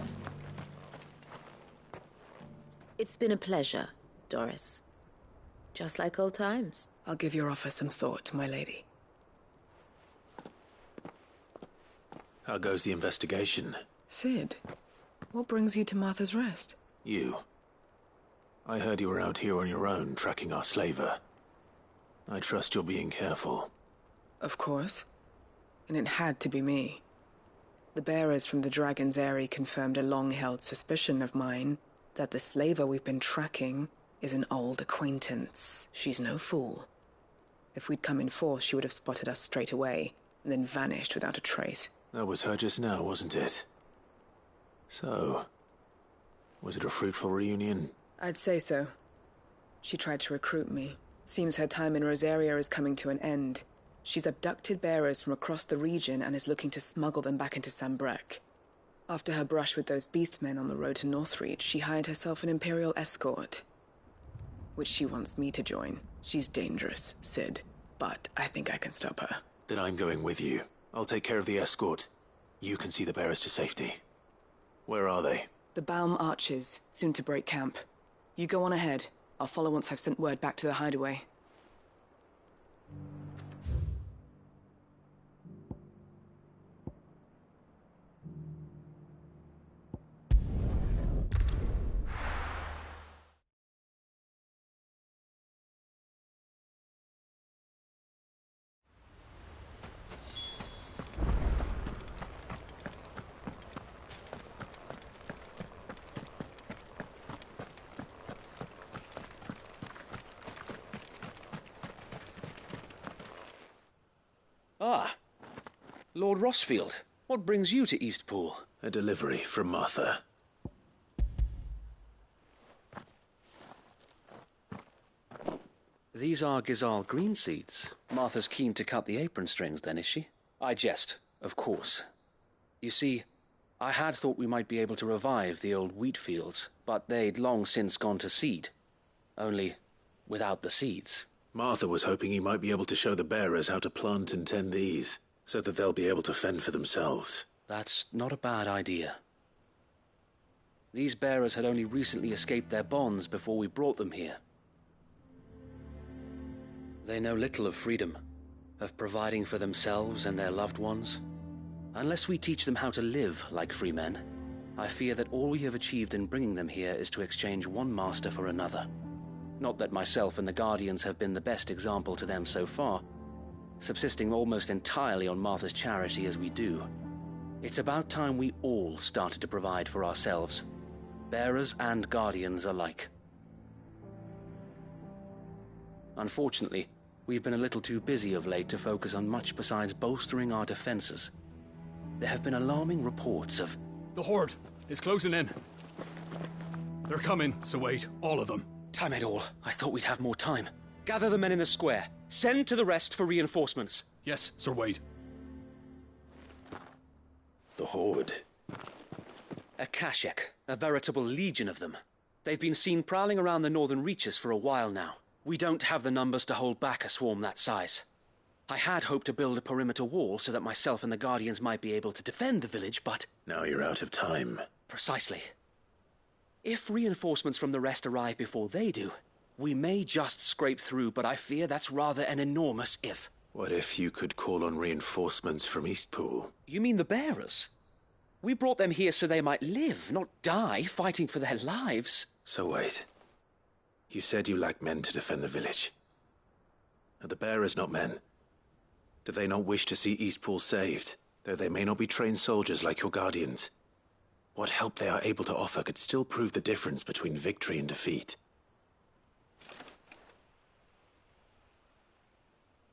Speaker 7: It's been a pleasure, Doris. Just like old times.
Speaker 17: I'll give your offer some thought, my lady.
Speaker 11: How goes the investigation?
Speaker 17: Sid, what brings you to Martha's Rest?
Speaker 11: You. I heard you were out here on your own, tracking our slaver. I trust you're being careful.
Speaker 17: Of course. And it had to be me. The bearers from the Dragon's Eyrie confirmed a long-held suspicion of mine that the slaver we've been tracking is an old acquaintance. She's no fool. If we'd come in force, she would have spotted us straight away, and then vanished without a trace.
Speaker 11: That was her just now, wasn't it? So, was it a fruitful reunion?
Speaker 17: I'd say so. She tried to recruit me. Seems her time in Rosaria is coming to an end. She's abducted bearers from across the region and is looking to smuggle them back into Sanbreque. After her brush with those beastmen on the road to Northreach, she hired herself an Imperial escort, which she wants me to join. She's dangerous, Sid, but I think I can stop her.
Speaker 11: Then I'm going with you. I'll take care of the escort. You can see the bearers to safety. Where are they?
Speaker 17: The Baum Archers, soon to break camp. You go on ahead. I'll follow once I've sent word back to the hideaway.
Speaker 13: Ah, Lord Rossfield, what brings you to Eastpool?
Speaker 3: A delivery from Martha.
Speaker 13: These are Gizal green seeds. Martha's keen to cut the apron strings then, is she? I jest, of course. You see, I had thought we might be able to revive the old wheat fields, but they'd long since gone to seed. Only without the seeds.
Speaker 3: Martha was hoping you might be able to show the bearers how to plant and tend these, so that they'll be able to fend for themselves.
Speaker 13: That's not a bad idea. These bearers had only recently escaped their bonds before we brought them here. They know little of freedom, of providing for themselves and their loved ones. Unless we teach them how to live like free men, I fear that all we have achieved in bringing them here is to exchange one master for another. Not that myself and the Guardians have been the best example to them so far, subsisting almost entirely on Martha's charity as we do. It's about time we all started to provide for ourselves, bearers and Guardians alike. Unfortunately, we've been a little too busy of late to focus on much besides bolstering our defenses. There have been alarming reports of...
Speaker 2: The Horde is closing in. They're coming, Sir Wade, all of them.
Speaker 13: Damn it all, I thought we'd have more time. Gather the men in the square. Send to the rest for reinforcements.
Speaker 2: Yes, Sir Wade.
Speaker 3: The Horde.
Speaker 13: A Kashek, a veritable legion of them. They've been seen prowling around the northern reaches for a while now. We don't have the numbers to hold back a swarm that size. I had hoped to build a perimeter wall so that myself and the Guardians might be able to defend the village, but...
Speaker 3: Now you're out of time.
Speaker 13: Precisely. If reinforcements from the rest arrive before they do, we may just scrape through, but I fear that's rather an enormous if.
Speaker 3: What if you could call on reinforcements from Eastpool?
Speaker 13: You mean the bearers? We brought them here so they might live, not die, fighting for their lives.
Speaker 3: So wait. You said you lacked men to defend the village. Are the bearers not men? Do they not wish to see Eastpool saved, though they may not be trained soldiers like your Guardians? What help they are able to offer could still prove the difference between victory and defeat.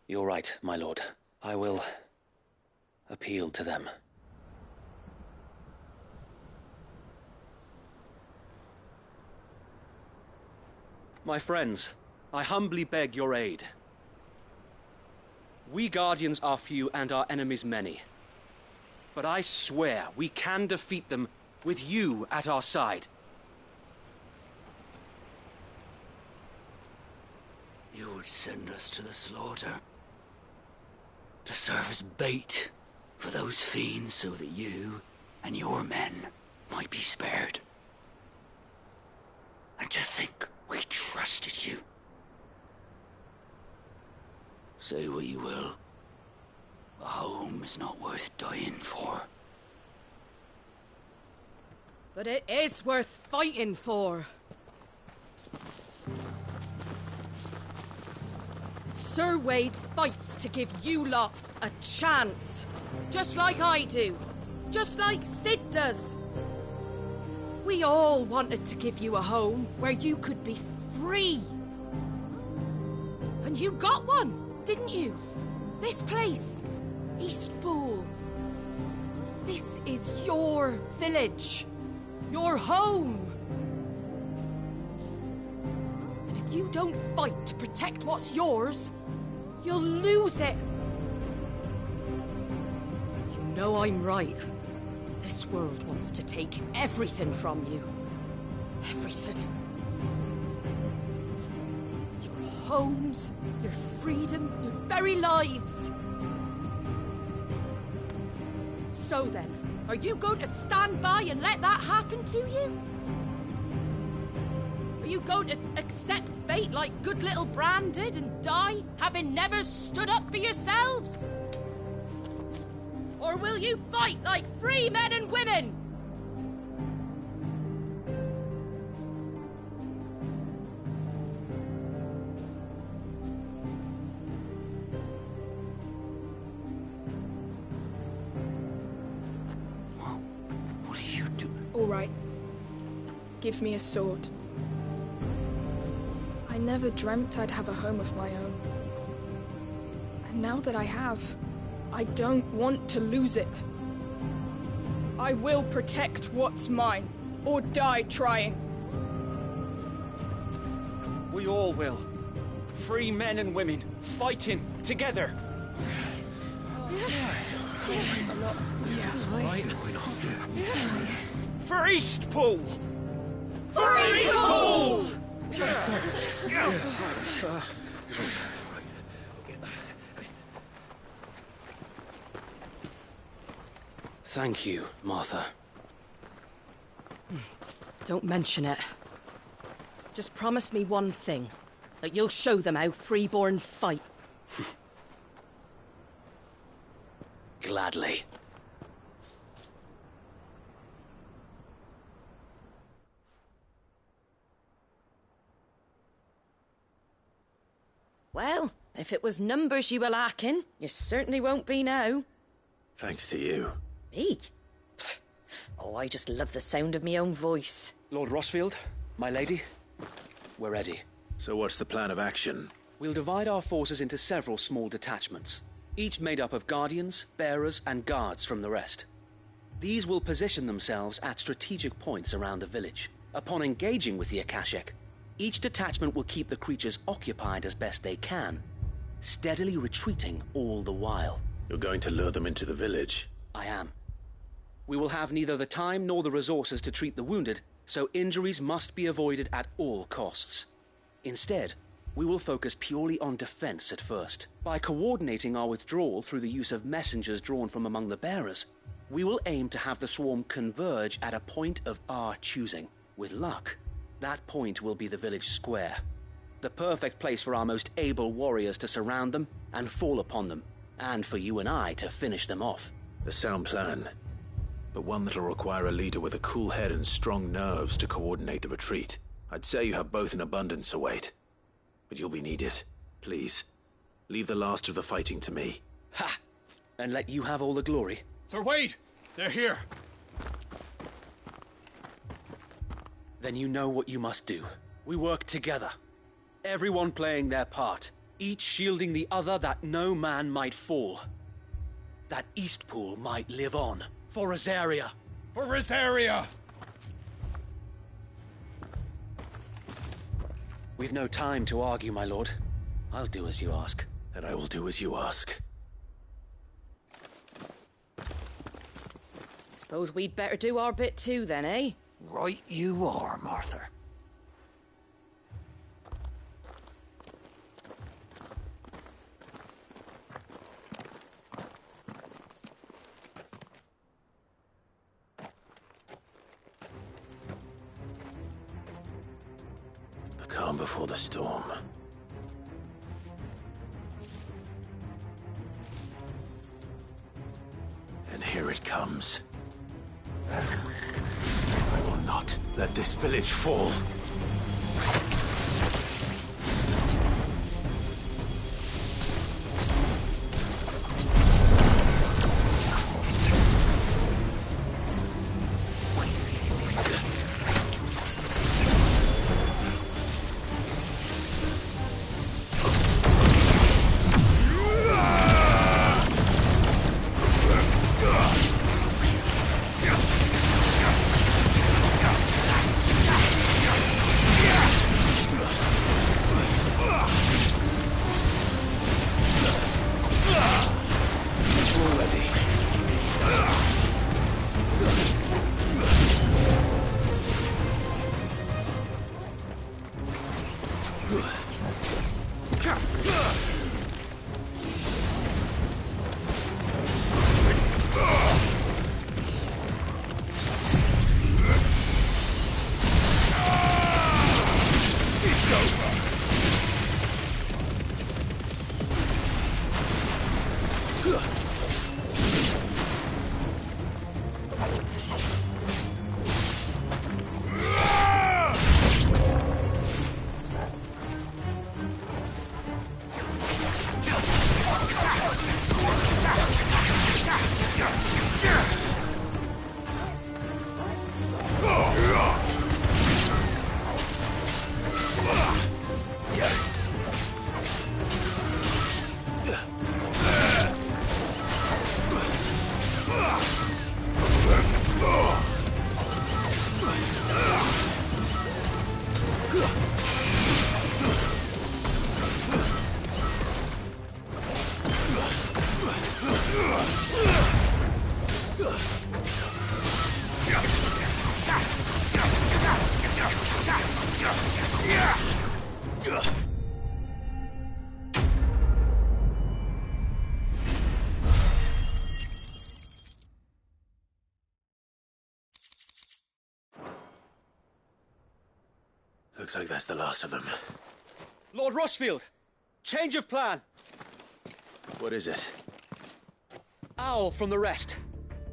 Speaker 13: You're right, my lord. I will appeal to them. My friends, I humbly beg your aid. We Guardians are few and our enemies many. But I swear we can defeat them with you at our side.
Speaker 10: You would send us to the slaughter, to serve as bait for those fiends so that you and your men might be spared. And to think we trusted you. Say what you will. A home is not worth dying for.
Speaker 7: But it is worth fighting for. Sir Wade fights to give you lot a chance. Just like I do. Just like Sid does. We all wanted to give you a home where you could be free. And you got one, didn't you? This place, Eastpool. This is your village. Your home. And if you don't fight to protect what's yours, you'll lose it. You know I'm right. This world wants to take everything from you. Everything. Your homes, your freedom, your very lives. So then, are you going to stand by and let that happen to you? Are you going to accept fate like good little Bran did and die, having never stood up for yourselves? Or will you fight like free men and women?
Speaker 10: What do you do?
Speaker 18: All right. Give me a sword. I never dreamt I'd have a home of my own. And now that I have, I don't want to lose it. I will protect what's mine, or die trying.
Speaker 13: We all will. Free men and women, fighting together. For Eastpool!
Speaker 7: For Eastpool!
Speaker 13: Thank you, Martha.
Speaker 7: Don't mention it. Just promise me one thing. That you'll show them how freeborn fight.
Speaker 13: Gladly.
Speaker 7: Well, if it was numbers you were lacking, you certainly won't be now.
Speaker 11: Thanks to you.
Speaker 7: Me? Oh, I just love the sound of my own voice.
Speaker 13: Lord Rossfield, my lady, we're ready.
Speaker 11: So what's the plan of action?
Speaker 13: We'll divide our forces into several small detachments, each made up of guardians, bearers, and guards from the rest. These will position themselves at strategic points around the village. Upon engaging with the Akashic, each detachment will keep the creatures occupied as best they can, steadily retreating all the while.
Speaker 11: You're going to lure them into the village?
Speaker 13: I am. We will have neither the time nor the resources to treat the wounded, so injuries must be avoided at all costs. Instead, we will focus purely on defense at first. By coordinating our withdrawal through the use of messengers drawn from among the bearers, we will aim to have the swarm converge at a point of our choosing. With luck, that point will be the village square. The perfect place for our most able warriors to surround them and fall upon them, and for you and I to finish them off.
Speaker 11: A sound plan, but one that'll require a leader with a cool head and strong nerves to coordinate the retreat. I'd say you have both in abundance, Sir Wade, but you'll be needed. Please, leave the last of the fighting to me.
Speaker 13: Ha! And let you have all the glory.
Speaker 2: Sir Wade! They're here!
Speaker 13: Then you know what you must do. We work together. Everyone playing their part, each shielding the other that no man might fall. That Eastpool might live on. For Rosaria!
Speaker 2: For Rosaria!
Speaker 13: We've no time to argue, my lord. I'll do as you ask.
Speaker 11: And I will do as you ask.
Speaker 7: Suppose we'd better do our bit too, then, eh?
Speaker 10: Right you are, Martha.
Speaker 11: The calm before the storm. And here it comes. I will not let this village fall. Looks like that's the last of them.
Speaker 13: Lord Rosfield! Change of plan!
Speaker 11: What is it?
Speaker 13: Owl from the rest.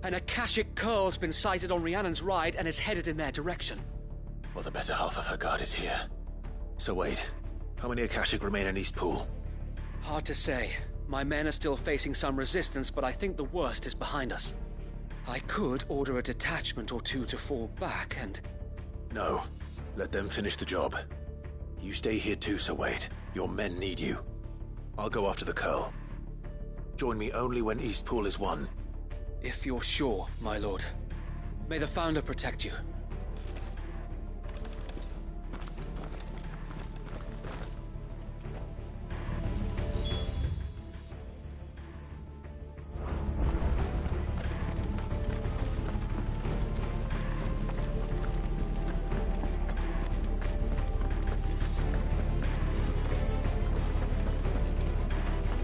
Speaker 13: An Akashic Curl's been sighted on Rhiannon's Ride and is headed in their direction.
Speaker 11: Well, the better half of her guard is here. So Wade, how many Akashic remain in Eastpool?
Speaker 13: Hard to say. My men are still facing some resistance, but I think the worst is behind us. I could order a detachment or two to fall back and...
Speaker 11: No. Let them finish the job. You stay here too, Sir Wade. Your men need you. I'll go after the Curl. Join me only when Eastpool is won.
Speaker 13: If you're sure, my lord. May the Founder protect you.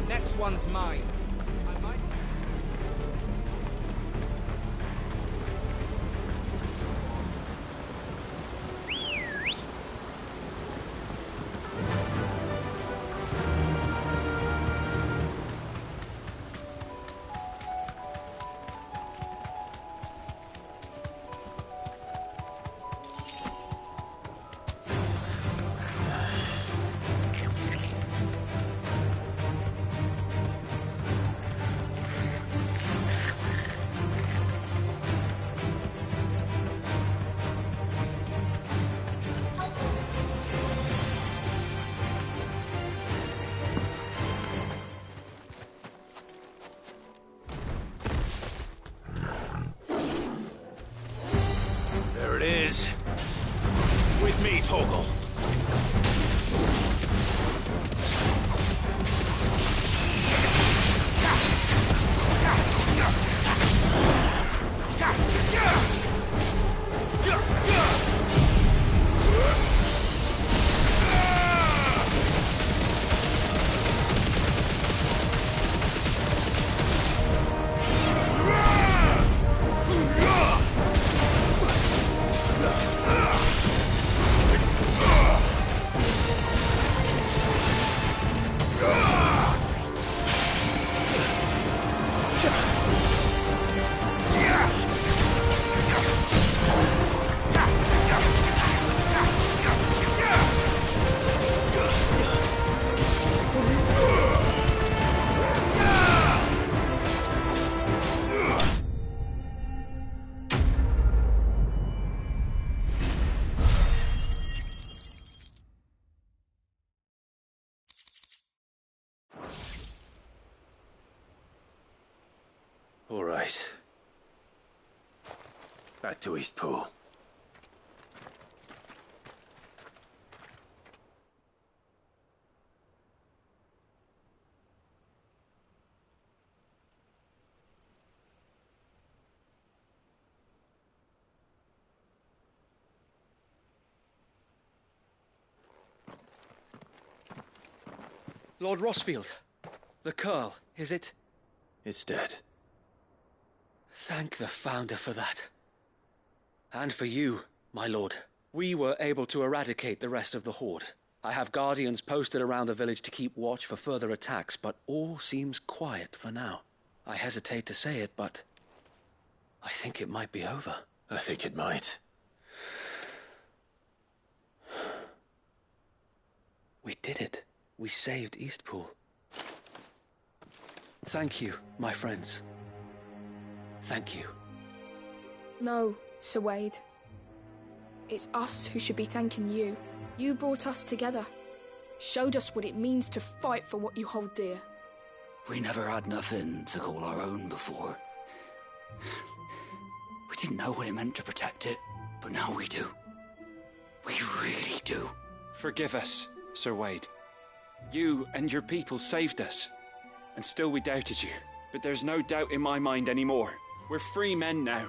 Speaker 19: Next one's mine. I might...
Speaker 11: There it is. With me, Torgal. All right. Back to Eastpool.
Speaker 13: Lord Rosfield, the Curl, is it?
Speaker 11: It's dead.
Speaker 13: Thank the Founder for that. And for you, my lord. We were able to eradicate the rest of the Horde. I have guardians posted around the village to keep watch for further attacks, but all seems quiet for now. I hesitate to say it, but I think it might be over.
Speaker 11: I think it might.
Speaker 13: We did it. We saved Eastpool. Thank you, my friends. Thank you.
Speaker 18: No, Sir Wade. It's us who should be thanking you. You brought us together. Showed us what it means to fight for what you hold dear.
Speaker 10: We never had nothing to call our own before. We didn't know what it meant to protect it, but now we do. We really do.
Speaker 20: Forgive us, Sir Wade. You and your people saved us. And still we doubted you. But there's no doubt in my mind anymore. We're free men now.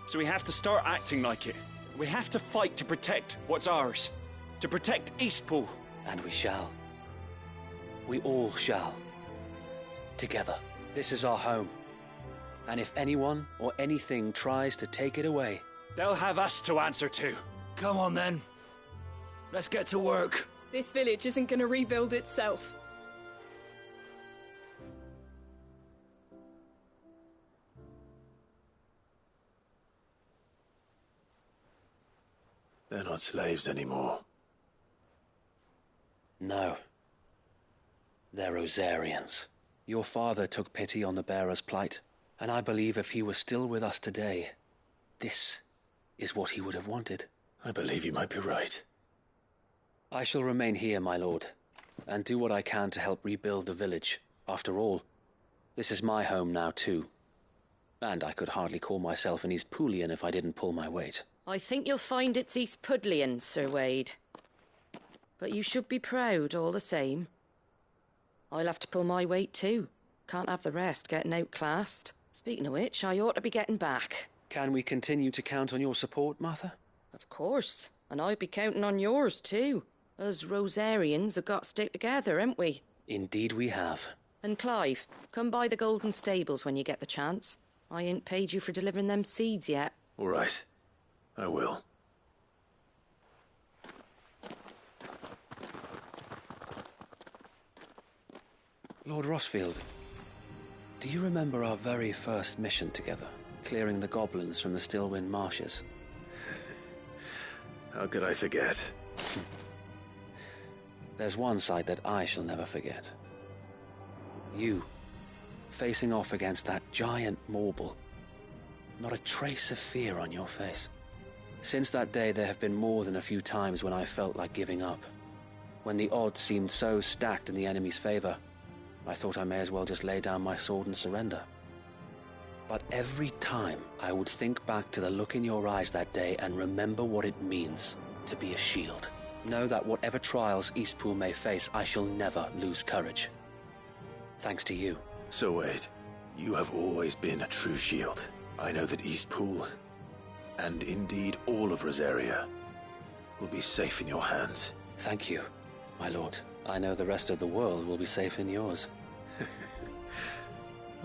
Speaker 20: So we have to start acting like it. We have to fight to protect what's ours. To protect Eastpool.
Speaker 13: And we shall. We all shall. Together. This is our home. And if anyone or anything tries to take it away...
Speaker 20: they'll have us to answer to.
Speaker 10: Come on then. Let's get to work.
Speaker 18: This village isn't going to rebuild itself.
Speaker 3: They're not slaves anymore.
Speaker 13: No. They're Rosarians. Your father took pity on the bearer's plight, and I believe if he were still with us today, this is what he would have wanted.
Speaker 3: I believe you might be right.
Speaker 13: I shall remain here, my lord, and do what I can to help rebuild the village. After all, this is my home now too. And I could hardly call myself an East Poolian if I didn't pull my weight.
Speaker 7: I think you'll find it's East Pudlian, Sir Wade. But you should be proud all the same. I'll have to pull my weight too. Can't have the rest getting outclassed. Speaking of which, I ought to be getting back.
Speaker 13: Can we continue to count on your support, Martha?
Speaker 7: Of course. And I'll be counting on yours too. Us Rosarians have got to stick together, haven't we?
Speaker 13: Indeed we have.
Speaker 7: And Clive, come by the Golden Stables when you get the chance. I ain't paid you for delivering them seeds yet.
Speaker 3: All right. I will.
Speaker 13: Lord Rossfield, do you remember our very first mission together, clearing the goblins from the Stillwind marshes?
Speaker 3: How could I forget?
Speaker 13: There's one sight that I shall never forget. You, facing off against that giant Morble. Not a trace of fear on your face. Since that day, there have been more than a few times when I felt like giving up. When the odds seemed so stacked in the enemy's favor, I thought I may as well just lay down my sword and surrender. But every time, I would think back to the look in your eyes that day and remember what it means to be a shield. Know that whatever trials Eastpool may face, I shall never lose courage. Thanks to you.
Speaker 3: Sir Wade, you have always been a true shield. I know that Eastpool, and indeed all of Rosaria, will be safe in your hands.
Speaker 13: Thank you, my lord. I know the rest of the world will be safe in yours.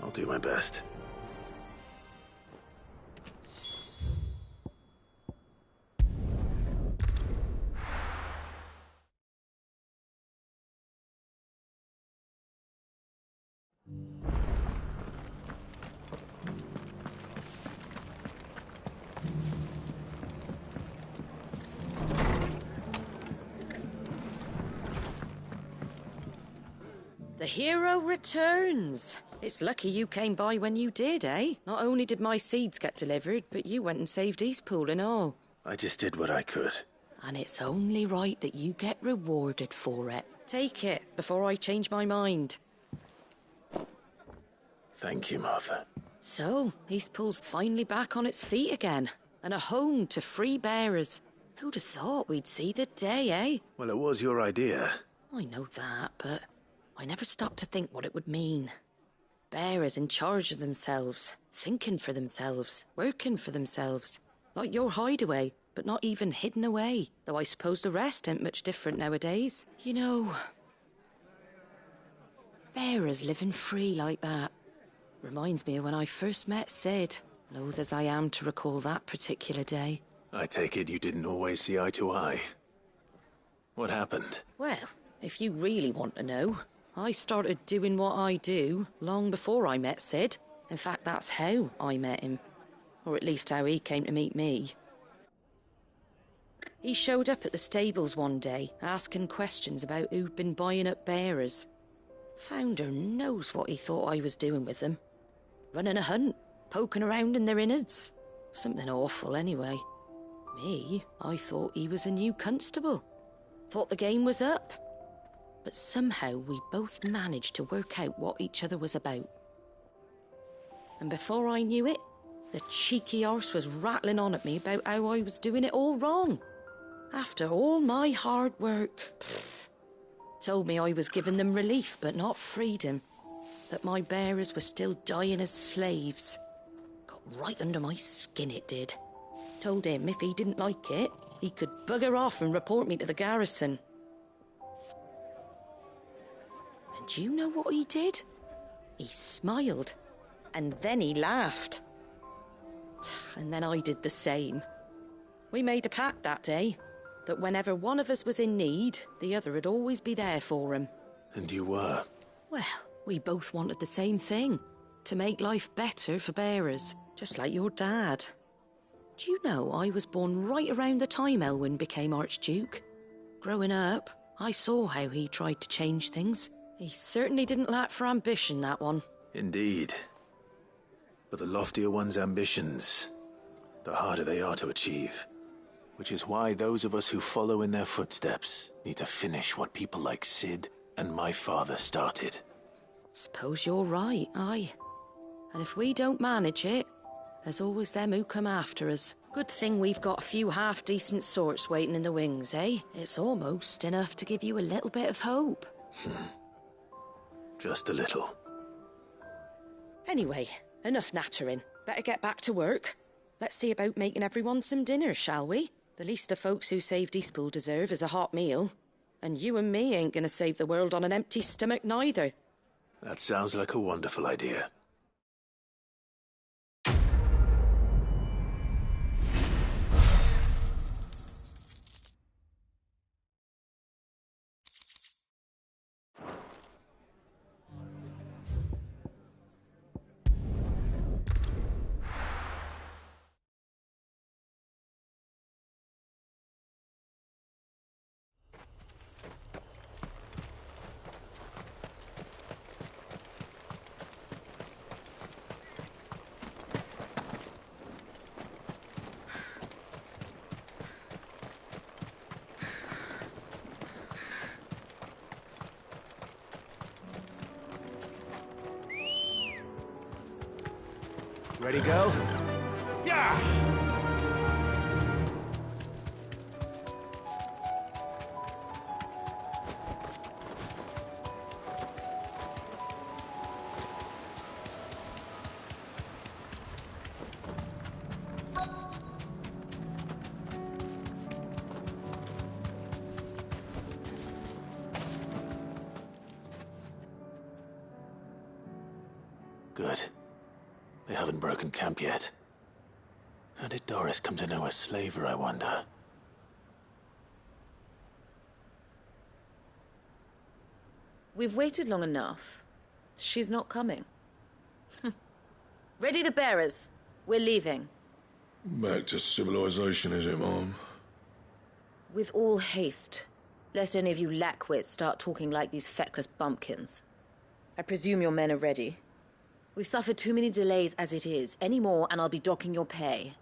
Speaker 3: I'll do my best.
Speaker 7: The hero returns. It's lucky you came by when you did, eh? Not only did my seeds get delivered, but you went and saved Eastpool and all.
Speaker 3: I just did what I could.
Speaker 7: And it's only right that you get rewarded for it. Take it before I change my mind.
Speaker 3: Thank you, Martha.
Speaker 7: So, Eastpool's finally back on its feet again. And a home to free bearers. Who'd have thought we'd see the day, eh?
Speaker 3: Well, it was your idea.
Speaker 7: I know that, but I never stopped to think what it would mean. Bearers in charge of themselves, thinking for themselves, working for themselves. Like your hideaway, but not even hidden away. Though I suppose the rest ain't much different nowadays. You know, bearers living free like that reminds me of when I first met Sid. Loath as I am to recall that particular day.
Speaker 3: I take it you didn't always see eye to eye. What happened?
Speaker 7: Well, if you really want to know, I started doing what I do long before I met Sid. In fact, that's how I met him. Or at least how he came to meet me. He showed up at the stables one day, asking questions about who'd been buying up bearers. Founder knows what he thought I was doing with them. Running a hunt, poking around in their innards. Something awful, anyway. Me, I thought he was a new constable. Thought the game was up. But somehow we both managed to work out what each other was about. And before I knew it, the cheeky arse was rattling on at me about how I was doing it all wrong. After all my hard work. Told me I was giving them relief, but not freedom. That my bearers were still dying as slaves. Got right under my skin, it did. Told him if he didn't like it, he could bugger off and report me to the garrison. And do you know what he did? He smiled. And then he laughed. And then I did the same. We made a pact that day. that whenever one of us was in need, the other would always be there for him.
Speaker 3: And you were?
Speaker 7: Well, we both wanted the same thing. To make life better for bearers, just like your dad. Do you know I was born right around the time Elwyn became Archduke? Growing up, I saw how he tried to change things. He certainly didn't lack for ambition, that one.
Speaker 3: Indeed. But the loftier one's ambitions, the harder they are to achieve. Which is why those of us who follow in their footsteps need to finish what people like Cid and my father started.
Speaker 7: Suppose you're right, aye. And if we don't manage it, there's always them who come after us. Good thing we've got a few half-decent sorts waiting in the wings, eh? It's almost enough to give you a little bit of hope.
Speaker 3: Just a little.
Speaker 7: Anyway, enough nattering. Better get back to work. Let's see about making everyone some dinner, shall we? The least the folks who saved Eastpool deserve is a hot meal. And you and me ain't gonna save the world on an empty stomach neither.
Speaker 3: That sounds like a wonderful idea.
Speaker 11: Ready, girl?
Speaker 23: Yeah!
Speaker 3: Good. They haven't broken camp yet. How did Doris come to know a slaver, I wonder?
Speaker 4: We've waited long enough. She's not coming. Ready the bearers. We're leaving.
Speaker 8: Back to civilization, is it, Mom?
Speaker 4: With all haste. Lest any of you lackwits start talking like these feckless bumpkins. I presume your men are ready. We've suffered too many delays as it is. Any more and I'll be docking your pay.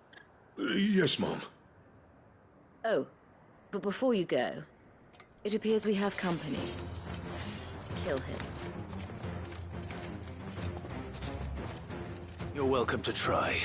Speaker 8: Yes, Mom.
Speaker 4: Oh, but before you go, it appears we have company. Kill him.
Speaker 3: You're welcome to try.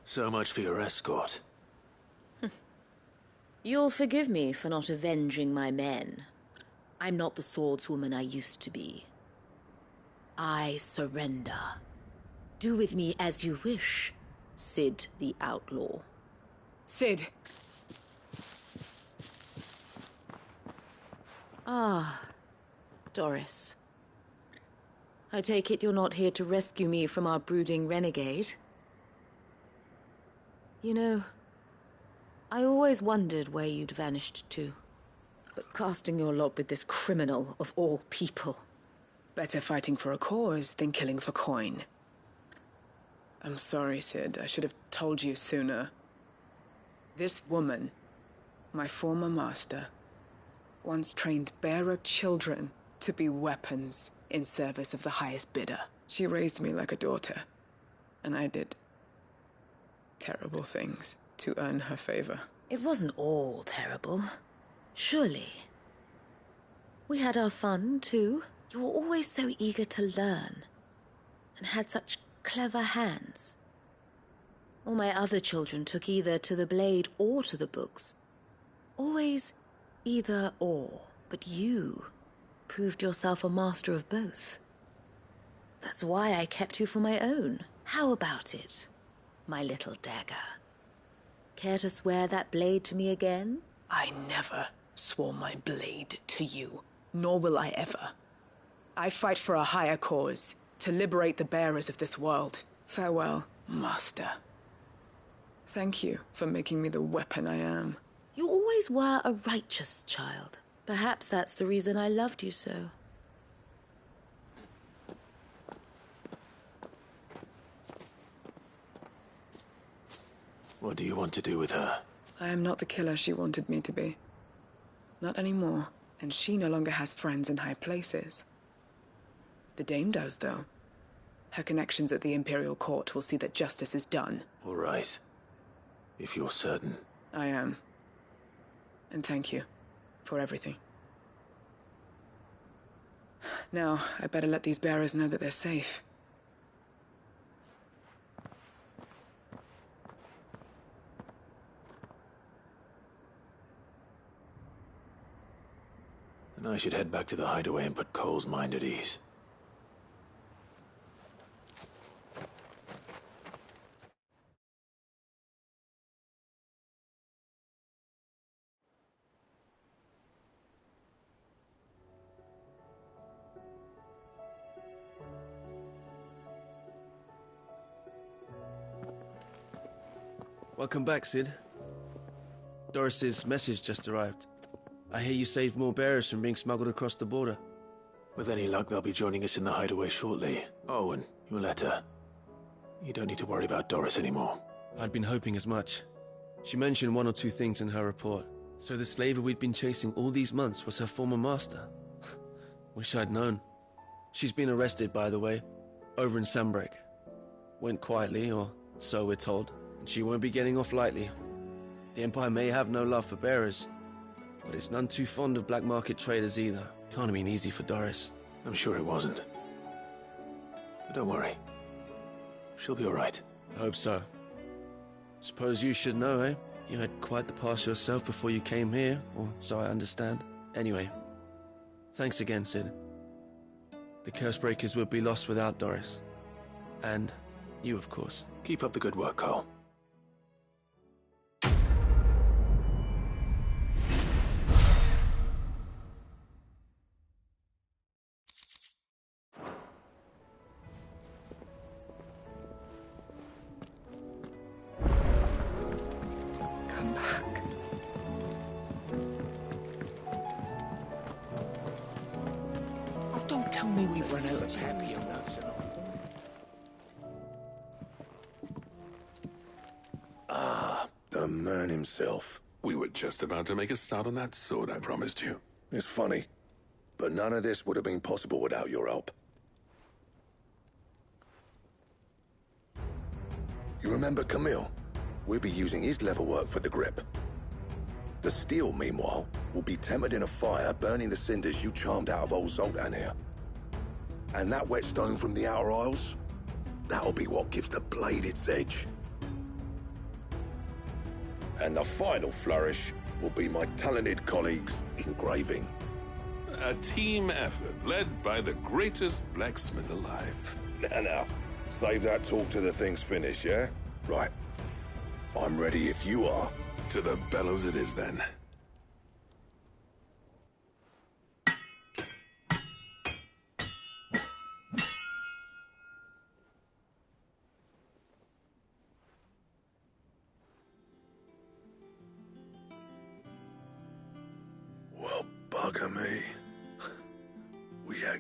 Speaker 3: So much for your escort.
Speaker 4: You'll forgive me for not avenging my men. I'm not the swordswoman I used to be. I surrender. Do with me as you wish, Cid the Outlaw.
Speaker 17: Cid!
Speaker 4: Ah, Doris. I take it you're not here to rescue me from our brooding renegade? You know, I always wondered where you'd vanished to. But casting your lot with this criminal of all people.
Speaker 17: Better fighting for a cause than killing for coin. I'm sorry, Cid. I should have told you sooner. This woman, my former master, once trained bearer children to be weapons in service of the highest bidder. She raised me like a daughter, and I did terrible things to earn her favor.
Speaker 4: It wasn't all terrible, surely. We had our fun, too. You were always so eager to learn, and had such clever hands. All my other children took either to the blade or to the books. Always either or, but you proved yourself a master of both. That's why I kept you for my own. How about it, my little dagger? Care to swear that blade to me again?
Speaker 17: I never swore my blade to you, nor will I ever. I fight for a higher cause, to liberate the bearers of this world. Farewell, Master. Thank you for making me the weapon I am.
Speaker 4: You always were a righteous child. Perhaps that's the reason I loved you so.
Speaker 3: What do you want to do with her?
Speaker 17: I am not the killer she wanted me to be. Not anymore, and she no longer has friends in high places. The Dame does, though. Her connections at the Imperial Court will see that justice is done.
Speaker 3: All right. If you're certain.
Speaker 17: I am. And thank you for everything. Now, I better let these bearers know that they're safe.
Speaker 3: And I should head back to the hideaway and put Cole's mind at ease.
Speaker 5: Welcome back, Cid. Doris's message just arrived. I hear you saved more bearers from being smuggled across the border.
Speaker 3: With any luck, they'll be joining us in the hideaway shortly. Oh, and your letter. You don't need to worry about Doris anymore.
Speaker 5: I'd been hoping as much. She mentioned one or two things in her report. So the slaver we'd been chasing all these months was her former master. Wish I'd known. She's been arrested, by the way, over in Sanbreque. Went quietly, or so we're told, and she won't be getting off lightly. The Empire may have no love for bearers, but it's none too fond of black market traders either. Can't have been easy for Doris.
Speaker 3: I'm sure it wasn't. But don't worry. She'll be all right.
Speaker 5: I hope so. Suppose you should know, eh? You had quite the past yourself before you came here, or so I understand. Anyway, thanks again, Cid. The Cursebreakers would be lost without Doris. And you, of course.
Speaker 3: Keep up the good work, Cole.
Speaker 17: Come back.
Speaker 23: Oh, don't tell me we've run out of papillon nuts.
Speaker 12: The man himself. We were just about to make a start on that sword I promised you. It's funny, but none of this would have been possible without your help. You remember Camille? We'll be using his leatherwork for the grip. The steel, meanwhile, will be tempered in a fire, burning the cinders you charmed out of old Zoltan here. And that whetstone from the Outer Isles, that'll be what gives the blade its edge. And the final flourish will be my talented colleagues' engraving.
Speaker 21: A team effort led by the greatest blacksmith alive.
Speaker 12: Now, save that talk till the thing's finished, yeah? Right. I'm ready if you are.
Speaker 21: To the bellows it is, then.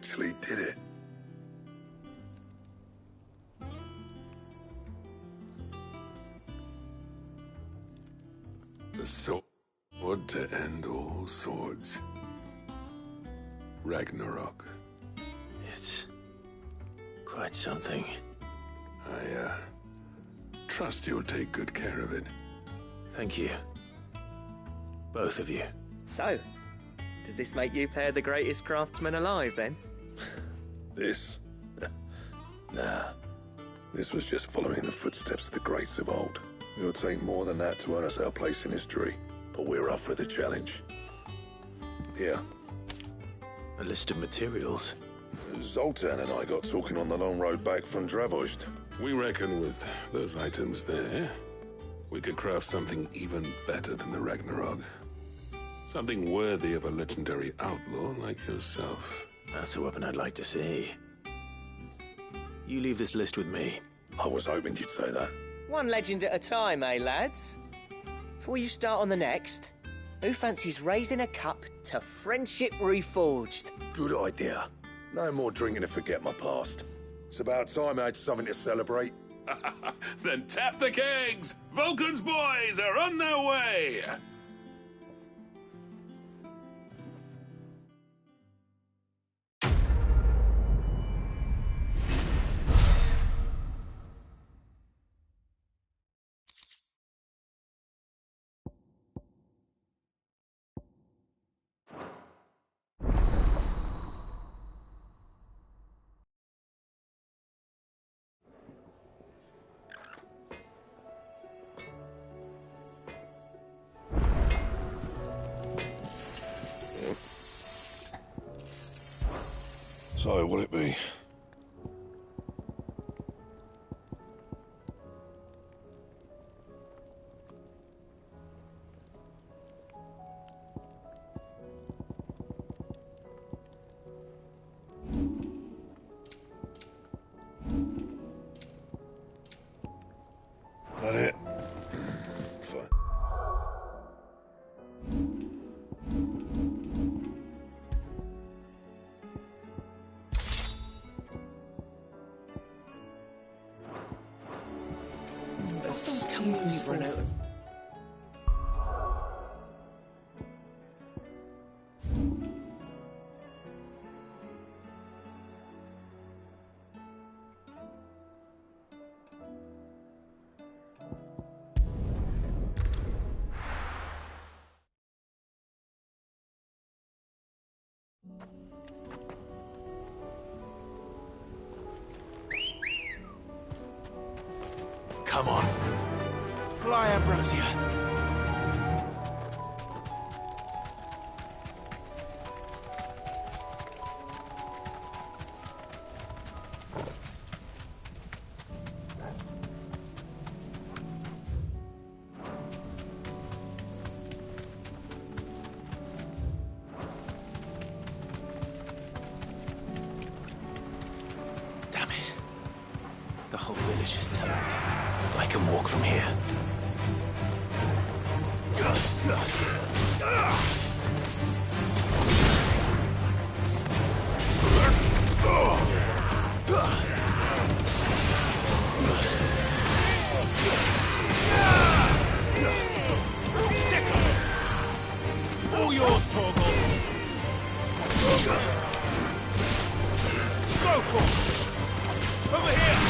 Speaker 12: actually did it. The sword to end all swords. Ragnarok.
Speaker 3: It's quite something.
Speaker 12: I trust you'll take good care of it.
Speaker 3: Thank you. Both of you.
Speaker 6: So, does this make you pair the greatest craftsman alive, then?
Speaker 12: This? Nah. This was just following the footsteps of the greats of old. It'll take more than that to earn us our place in history, but we're up for the challenge. Here.
Speaker 3: A list of materials.
Speaker 12: Zoltan and I got talking on the long road back from Dravozd.
Speaker 21: We reckon with those items there, we could craft something even better than the Ragnarok. Something worthy of a legendary outlaw like yourself.
Speaker 3: That's a weapon I'd like to see. You leave this list with me.
Speaker 12: I was hoping you'd say that.
Speaker 6: One legend at a time, eh, lads? Before you start on the next, who fancies raising a cup to friendship reforged?
Speaker 12: Good idea. No more drinking to forget my past. It's about time I had something to celebrate.
Speaker 21: Then tap the kegs! Vulcan's boys are on their way!
Speaker 12: So, will it be? That it? Fine.
Speaker 6: You've run out.
Speaker 3: Come on. Fly, Ambrosia. Damn it. The whole village is turned. I can walk from here.
Speaker 23: All yours, Torgal. Go, Torgal. Over here.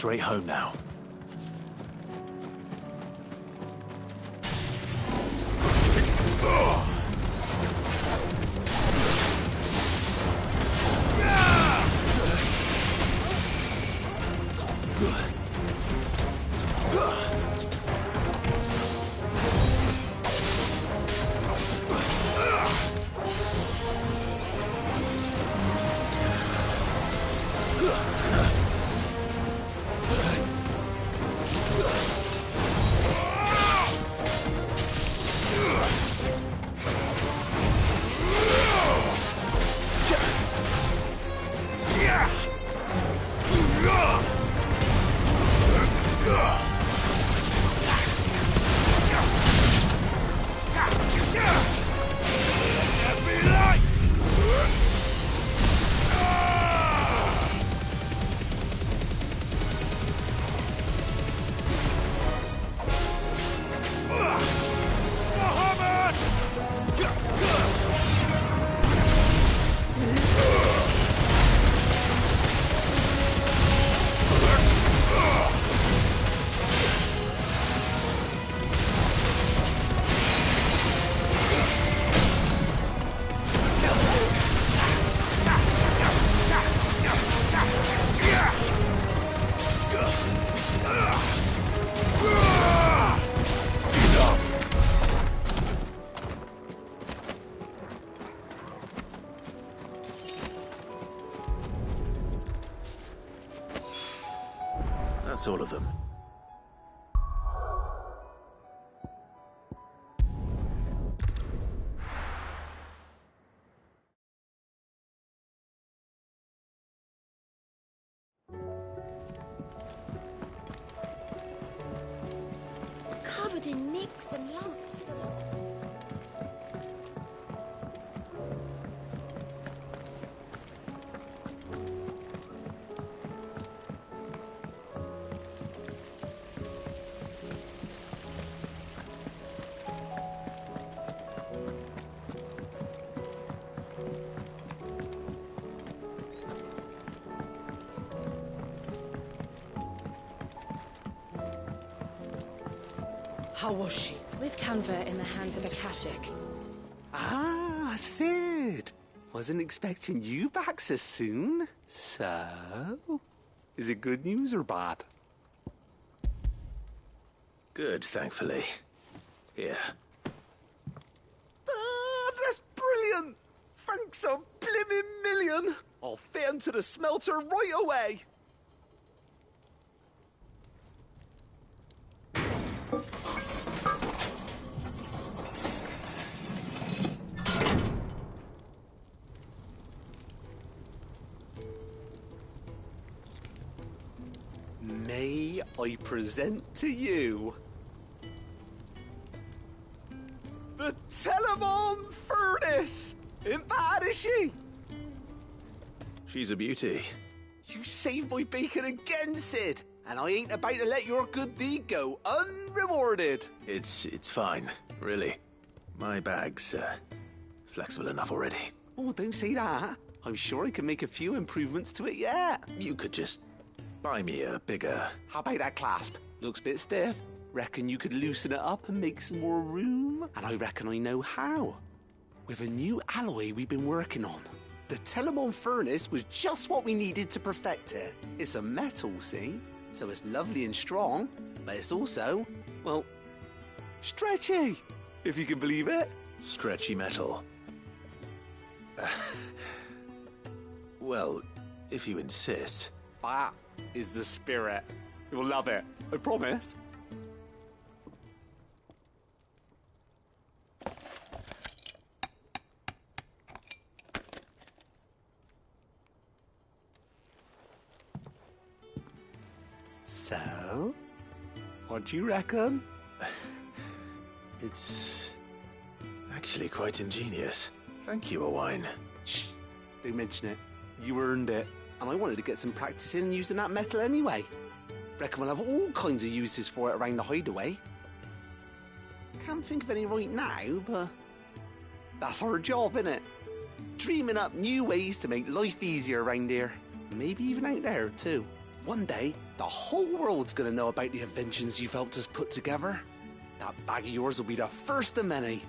Speaker 3: straight home now. That's all of them.
Speaker 9: Covered in nicks and lumps.
Speaker 6: How was she?
Speaker 4: With Canver in the hands of Akashic.
Speaker 14: Ah, Sid. Wasn't expecting you back so soon. So, is it good news or bad?
Speaker 3: Good, thankfully. Here.
Speaker 14: Ah, that's brilliant! Thanks a blimmin' million! I'll fit 'em to the smelter right away! May I present to you the Telemon Furnace? Ain't bad, is she?
Speaker 3: She's a beauty.
Speaker 14: You saved my bacon again, Sid, and I ain't about to let your good deed go unrewarded.
Speaker 3: It's fine, really. My bag's flexible enough already.
Speaker 14: Oh, don't say that. I'm sure I can make a few improvements to it yet.
Speaker 3: You could just buy me a bigger...
Speaker 14: How about that clasp? Looks a bit stiff. Reckon you could loosen it up and make some more room? And I reckon I know how. With a new alloy we've been working on. The Telemon Furnace was just what we needed to perfect it. It's a metal, see? So it's lovely and strong, but it's also, well, stretchy, if you can believe it.
Speaker 3: Stretchy metal. Well, if you insist.
Speaker 14: That is the spirit. You'll love it, I promise. So, what do you reckon?
Speaker 3: It's actually quite ingenious. Thank you, Owain.
Speaker 14: Shh, don't mention it. You earned it. And I wanted to get some practice in using that metal anyway. Reckon we'll have all kinds of uses for it around the hideaway. Can't think of any right now, but that's our job, innit? Dreaming up new ways to make life easier around here. Maybe even out there, too. One day, the whole world's gonna know about the inventions you've helped us put together. That bag of yours will be the first of many.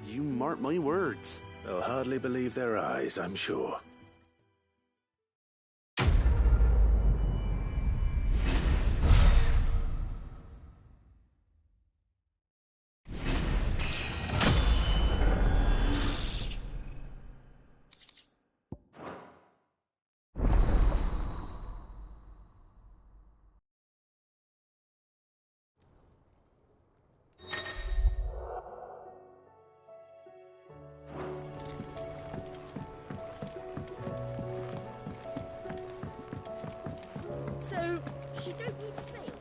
Speaker 14: You mark my words.
Speaker 3: They'll hardly believe their eyes, I'm sure.
Speaker 9: So, she don't need faith?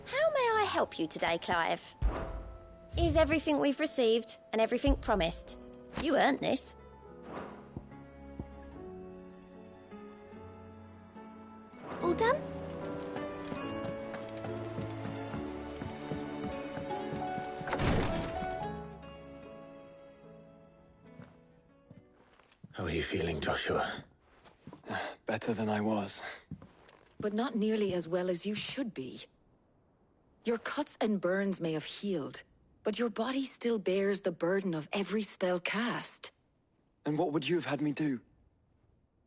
Speaker 1: How may I help you today, Clive? Is everything we've received and everything promised? You earned this. All done?
Speaker 3: How are you feeling, Joshua?
Speaker 15: Better than I was.
Speaker 22: But not nearly as well as you should be. Your cuts and burns may have healed, but your body still bears the burden of every spell cast.
Speaker 15: And what would you have had me do?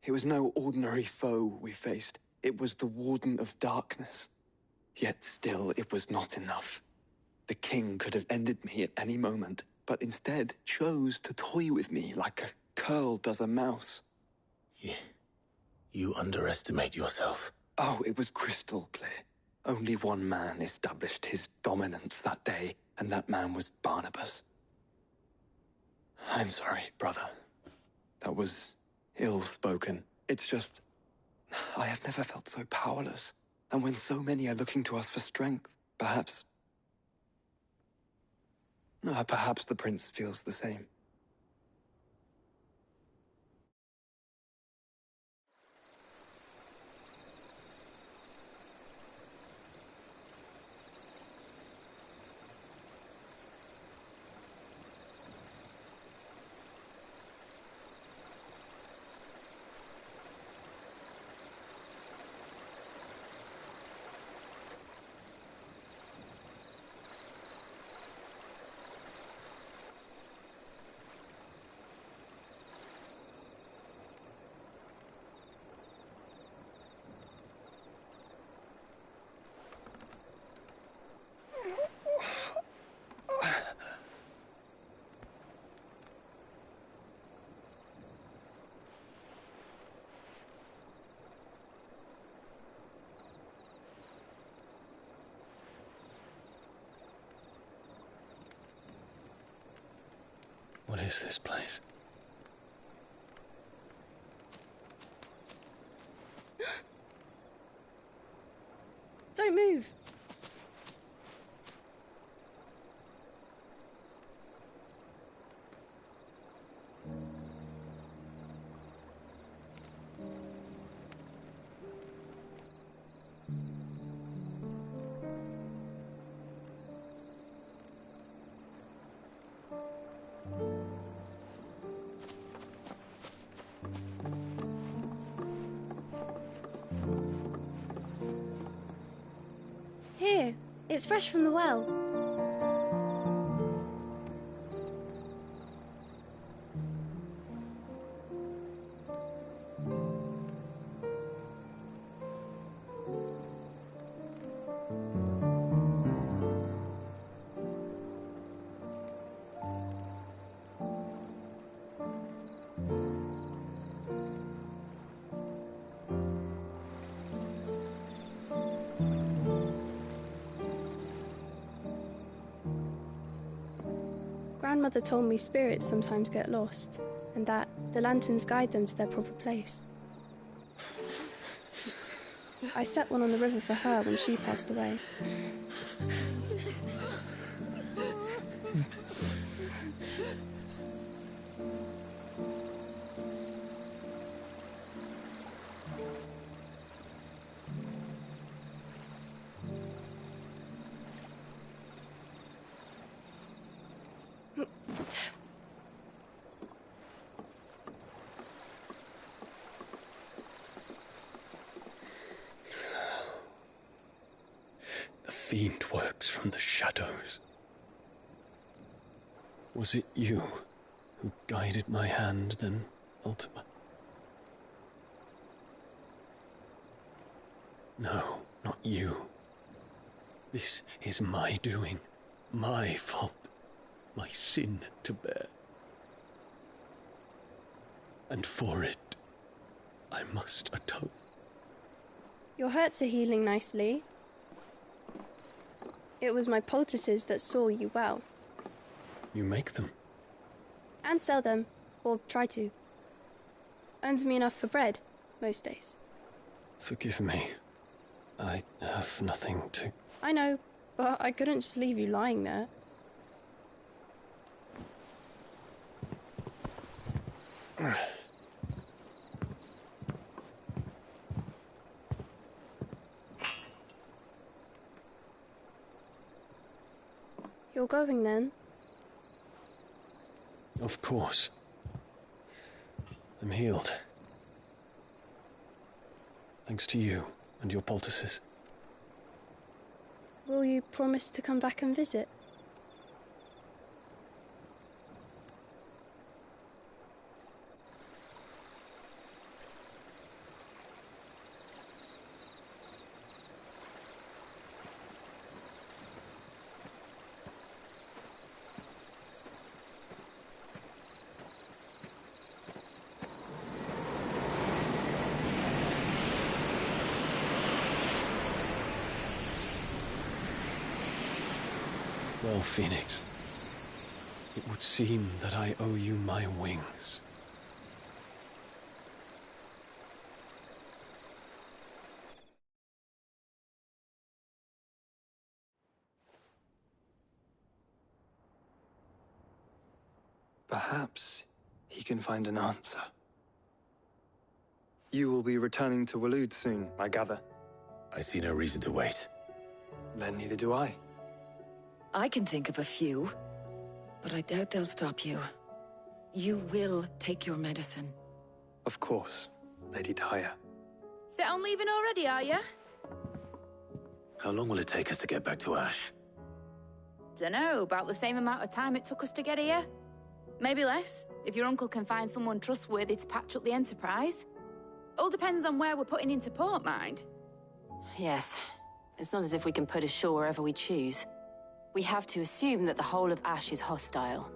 Speaker 15: It was no ordinary foe we faced. It was the Warden of Darkness. Yet still, it was not enough. The king could have ended me at any moment, but instead chose to toy with me like a curl does a mouse.
Speaker 3: You underestimate yourself.
Speaker 15: Oh, it was crystal clear. Only one man established his dominance that day, and that man was Barnabas. I'm sorry, brother. That was ill-spoken. It's just, I have never felt so powerless. And when so many are looking to us for strength, perhaps the prince feels the same.
Speaker 5: What is this place?
Speaker 9: Don't move. Here, it's fresh from the well. Grandmother told me spirits sometimes get lost, and that the lanterns guide them to their proper place. I set one on the river for her when she passed away.
Speaker 5: The fiend works from the shadows. Was it you who guided my hand then, Ultima? No, not you. This is my doing, my fault, my sin to bear. And for it, I must atone.
Speaker 9: Your hurts are healing nicely. It was my poultices that saw you well.
Speaker 5: You make them?
Speaker 9: And sell them, or try to. Earns me enough for bread, most days.
Speaker 5: Forgive me. I have nothing to...
Speaker 9: I know, but I couldn't just leave you lying there. You're going then?
Speaker 5: Of course. I'm healed. Thanks to you and your poultices.
Speaker 9: Will you promise to come back and visit?
Speaker 5: Well, Phoenix, it would seem that I owe you my wings.
Speaker 15: Perhaps he can find an answer. You will be returning to Waloed soon, I gather.
Speaker 11: I see no reason to wait.
Speaker 15: Then neither do I.
Speaker 22: I can think of a few, but I doubt they'll stop you. You will take your medicine.
Speaker 15: Of course, Lady Daya.
Speaker 7: Set on leaving already, are you?
Speaker 3: How long will it take us to get back to Ash?
Speaker 2: Dunno, about the same amount of time it took us to get here. Maybe less, if your uncle can find someone trustworthy to patch up the Enterprise. All depends on where we're putting into port, mind.
Speaker 16: Yes. It's not as if we can put ashore wherever we choose. We have to assume that the whole of Ash is hostile,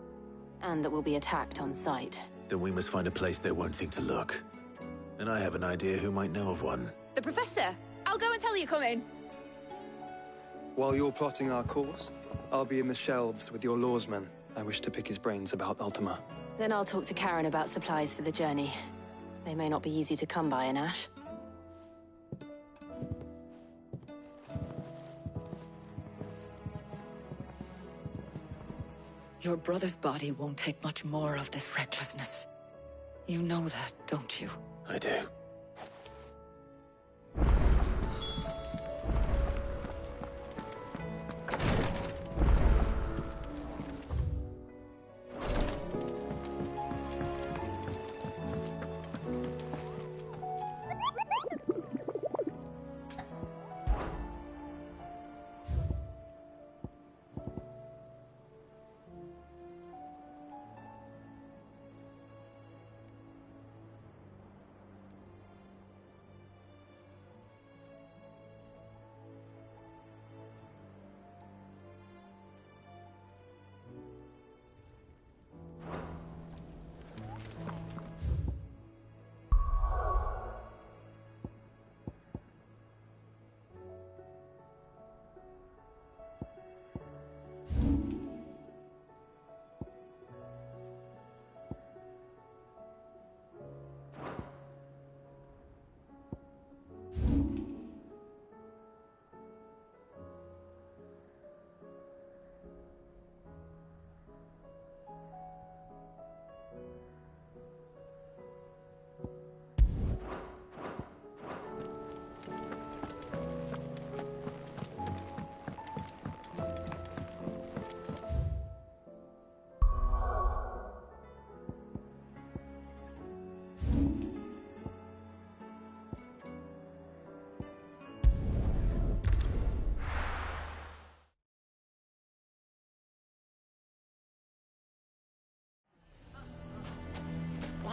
Speaker 16: and that we'll be attacked on sight.
Speaker 3: Then we must find a place they won't think to look. And I have an idea who might know of one.
Speaker 2: The Professor! I'll go and tell you coming.
Speaker 15: While you're plotting our course, I'll be in the shelves with your lawsman. I wish to pick his brains about Ultima.
Speaker 16: Then I'll talk to Karen about supplies for the journey. They may not be easy to come by in Ash.
Speaker 22: Your brother's body won't take much more of this recklessness. You know that, don't you?
Speaker 3: I do.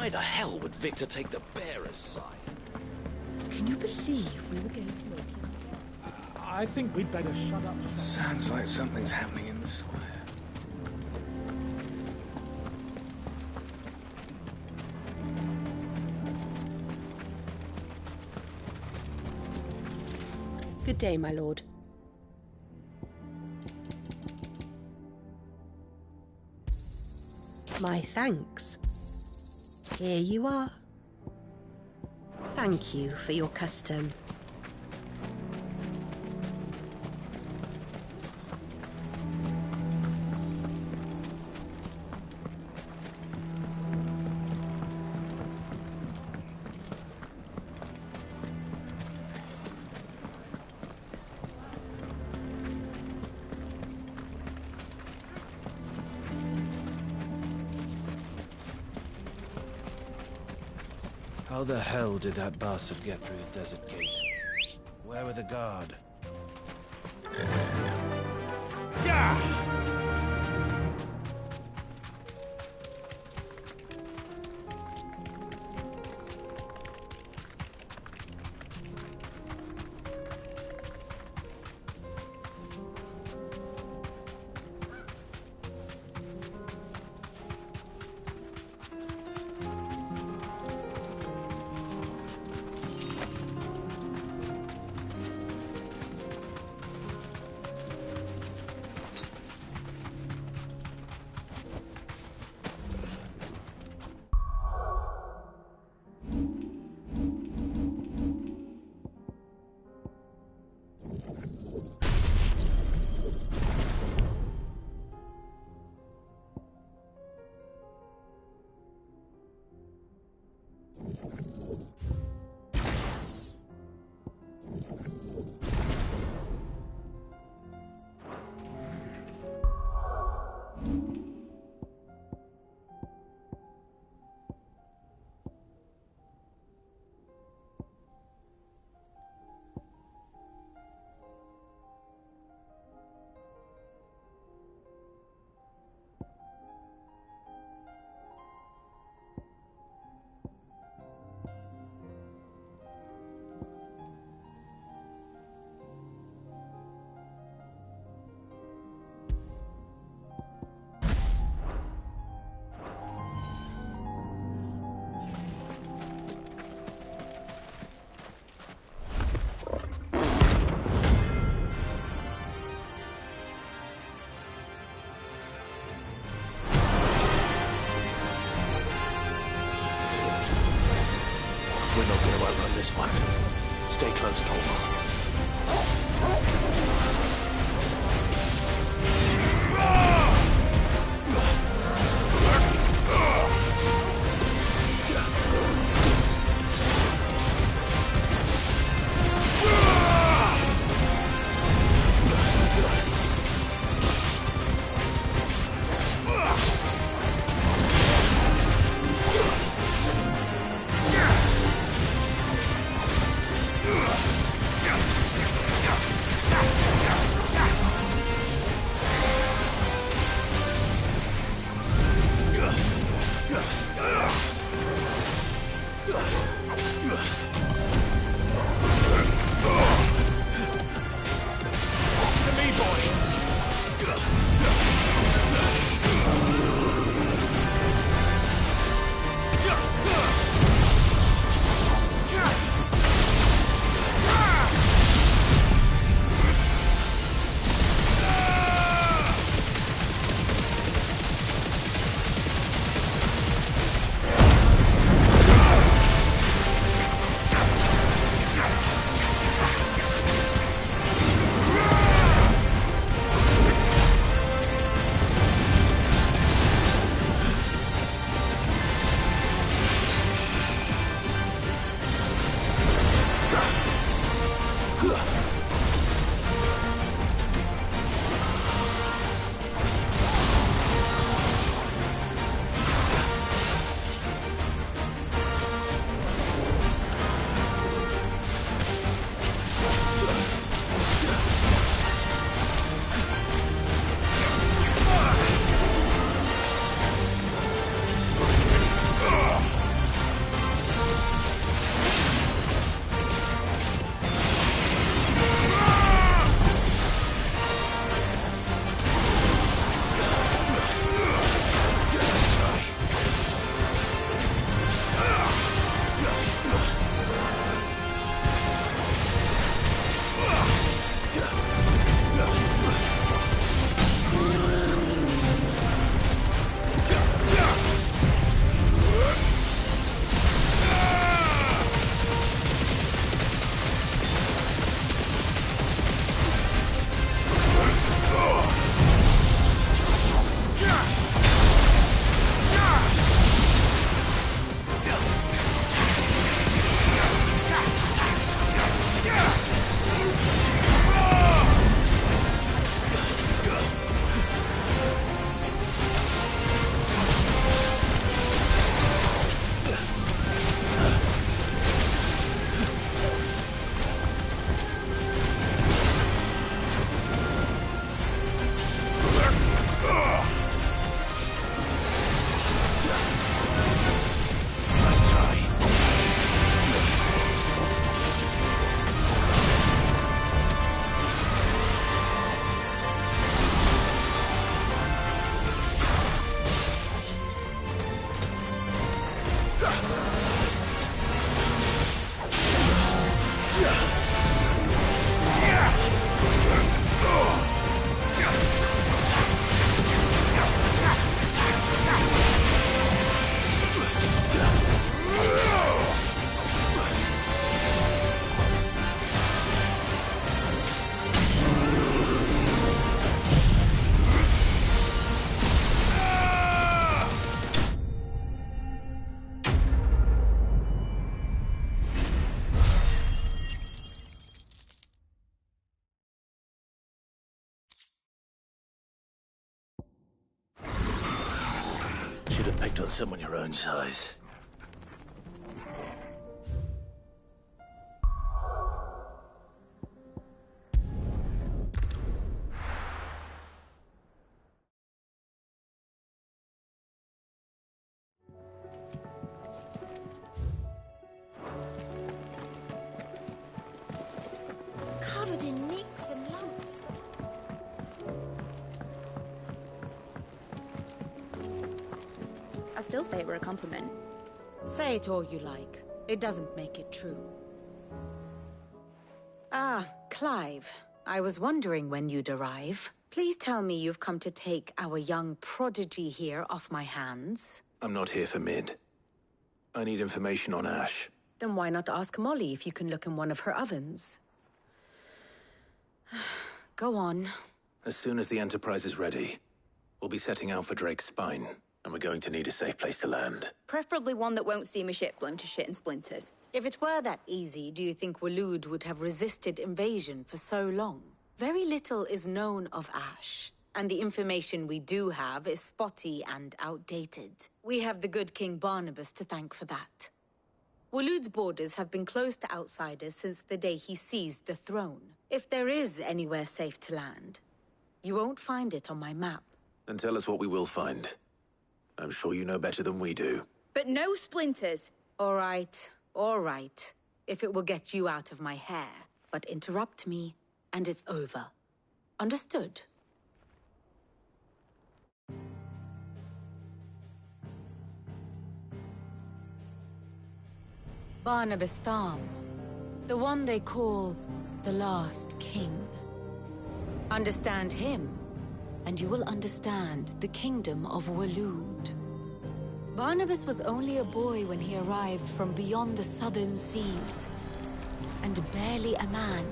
Speaker 14: Why the hell would Victor take the bearer's side?
Speaker 10: Can you believe we were going to make him?
Speaker 19: I think we'd better shut up.
Speaker 3: Sounds like something's happening in the square.
Speaker 20: Good day, my lord. My thanks. Here you are. Thank you for your custom.
Speaker 11: How the hell did that bastard get through the desert gate? Where were the guard?
Speaker 3: We're not going to outrun this one. Stay close, Tormund. Picked on someone your own size.
Speaker 1: Covered in nicks and lumps.
Speaker 2: I still say it were a compliment.
Speaker 7: Say it all you like. It doesn't make it true.
Speaker 22: Ah, Clive. I was wondering when you'd arrive. Please tell me you've come to take our young prodigy here off my hands.
Speaker 3: I'm not here for Mid. I need information on Ash.
Speaker 22: Then why not ask Molly if you can look in one of her ovens? Go on.
Speaker 3: As soon as the Enterprise is ready, we'll be setting out for Drake's Spine, and we're going to need a safe place to land.
Speaker 2: Preferably one that won't see my ship blown to shit and splinters.
Speaker 22: If it were that easy, do you think Waloed would have resisted invasion for so long? Very little is known of Ash, and the information we do have is spotty and outdated. We have the good King Barnabas to thank for that. Waloed's borders have been closed to outsiders since the day he seized the throne. If there is anywhere safe to land, you won't find it on my map.
Speaker 3: Then tell us what we will find. I'm sure you know better than we do.
Speaker 2: But no splinters.
Speaker 22: All right. If it will get you out of my hair. But interrupt me, and it's over. Understood? Barnabas Tharm. The one they call the Last King. Understand him, and you will understand the kingdom of Waloed. Barnabas was only a boy when he arrived from beyond the southern seas, and barely a man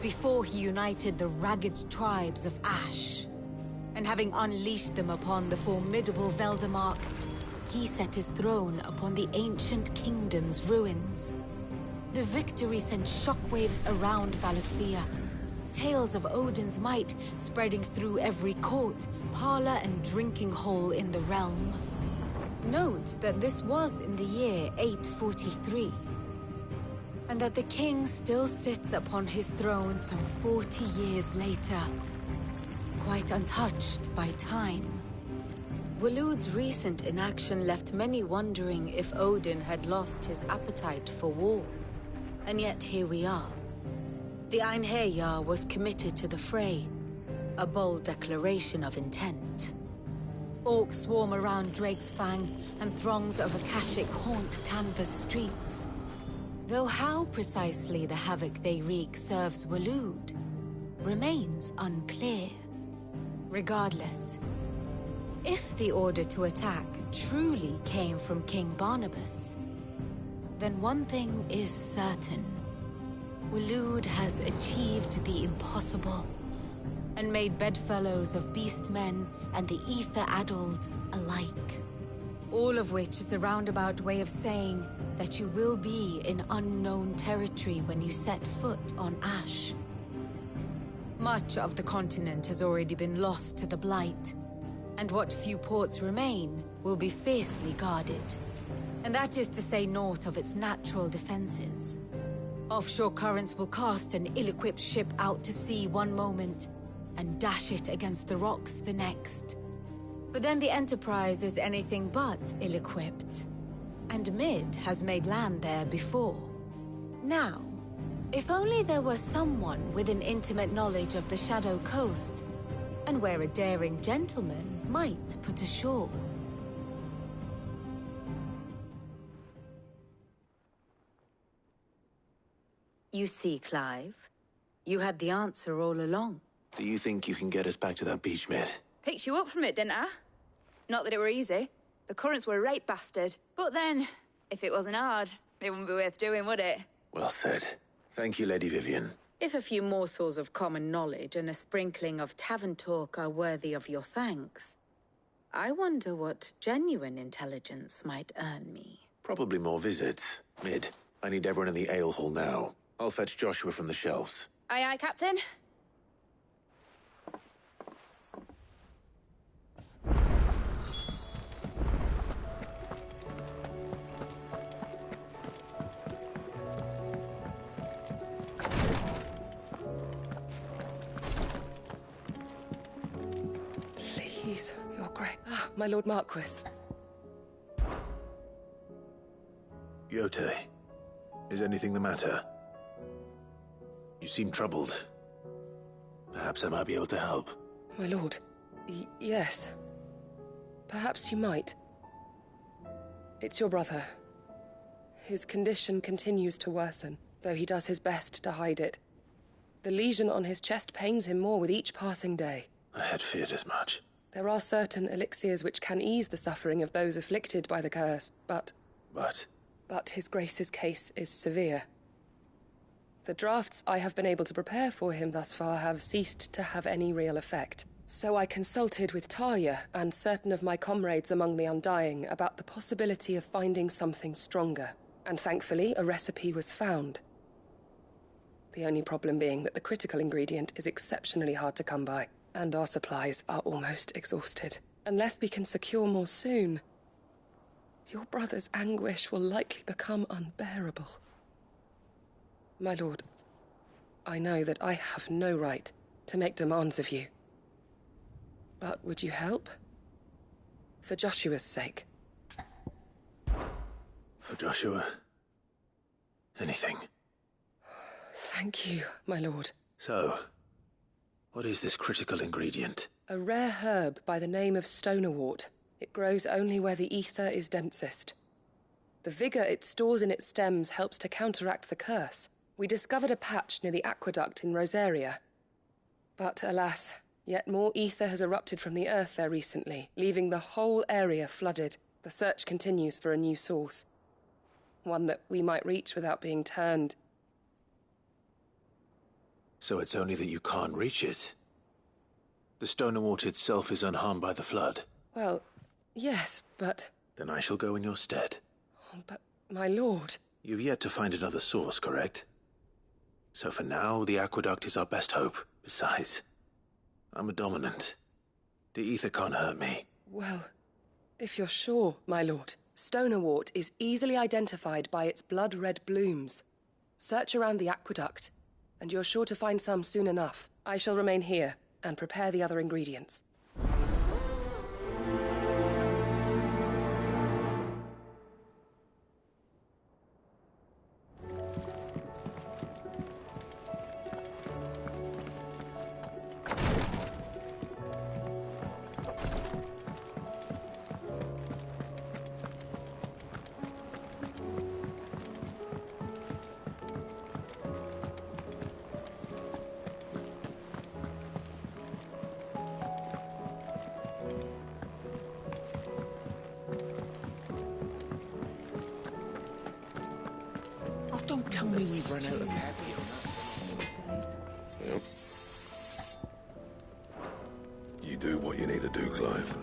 Speaker 22: before he united the ragged tribes of Ash. And having unleashed them upon the formidable Veldamark, he set his throne upon the ancient kingdom's ruins. The victory sent shockwaves around Valisthea, tales of Odin's might spreading through every court, parlor, and drinking hole in the realm. Note that this was in the year 843, and that the king still sits upon his throne some 40 years later, quite untouched by time. Waloed's recent inaction left many wondering if Odin had lost his appetite for war. And yet here we are. The Einherjar was committed to the fray, a bold declaration of intent. Orcs swarm around Drake's Fang, and throngs of Akashic haunt Canvas streets. Though how precisely the havoc they wreak serves Waloed remains unclear. Regardless, if the order to attack truly came from King Barnabas, then one thing is certain. Waloed has achieved the impossible, and made bedfellows of beastmen and the ether-addled alike. All of which is a roundabout way of saying that you will be in unknown territory when you set foot on Ash. Much of the continent has already been lost to the Blight, and what few ports remain will be fiercely guarded. And that is to say naught of its natural defenses. Offshore currents will cast an ill-equipped ship out to sea one moment, and dash it against the rocks the next. But then the Enterprise is anything but ill-equipped. And Mid has made land there before. Now, if only there were someone with an intimate knowledge of the Shadow Coast, and where a daring gentleman might put ashore. You see, Clive, you had the answer all along.
Speaker 3: Do you think you can get us back to that beach, Mid?
Speaker 2: Picked you up from it, didn't I? Not that it were easy. The currents were a right bastard. But then, if it wasn't hard, it wouldn't be worth doing, would it?
Speaker 3: Well said. Thank you, Lady Vivian.
Speaker 22: If a few morsels of common knowledge and a sprinkling of tavern talk are worthy of your thanks, I wonder what genuine intelligence might earn me.
Speaker 3: Probably more visits. Mid, I need everyone in the ale hall now. I'll fetch Joshua from the shelves.
Speaker 2: Aye, aye, Captain.
Speaker 8: Please, Your Grace. Ah, my Lord Marquis.
Speaker 3: Yote, is anything the matter? You seem troubled. Perhaps I might be able to help.
Speaker 8: My lord, yes. Perhaps you might. It's your brother. His condition continues to worsen, though he does his best to hide it. The lesion on his chest pains him more with each passing day.
Speaker 3: I had feared as much.
Speaker 8: There are certain elixirs which can ease the suffering of those afflicted by the curse, but... But His Grace's case is severe. The drafts I have been able to prepare for him thus far have ceased to have any real effect. So I consulted with Tarja and certain of my comrades among the Undying about the possibility of finding something stronger, and thankfully a recipe was found. The only problem being that the critical ingredient is exceptionally hard to come by, and our supplies are almost exhausted. Unless we can secure more soon, your brother's anguish will likely become unbearable. My lord, I know that I have no right to make demands of you. But would you help? For Joshua's sake.
Speaker 3: For Joshua? Anything.
Speaker 8: Thank you, my lord.
Speaker 3: So, what is this critical ingredient?
Speaker 8: A rare herb by the name of stonerwort. It grows only where the ether is densest. The vigor it stores in its stems helps to counteract the curse. We discovered a patch near the aqueduct in Rosaria. But alas, yet more ether has erupted from the earth there recently, leaving the whole area flooded. The search continues for a new source. One that we might reach without being turned.
Speaker 3: So it's only that you can't reach it? The stonerwort itself is unharmed by the flood?
Speaker 8: Well, yes, but...
Speaker 3: Then I shall go in your stead.
Speaker 8: But, my lord...
Speaker 3: You've yet to find another source, correct? So for now, the aqueduct is our best hope. Besides, I'm a dominant. The ether can't hurt me.
Speaker 8: Well, if you're sure, my lord, stonerwort is easily identified by its blood-red blooms. Search around the aqueduct, and you're sure to find some soon enough. I shall remain here and prepare the other ingredients.
Speaker 23: Don't tell me we've run out of happy.
Speaker 12: Yep. You do what you need to do, Clive.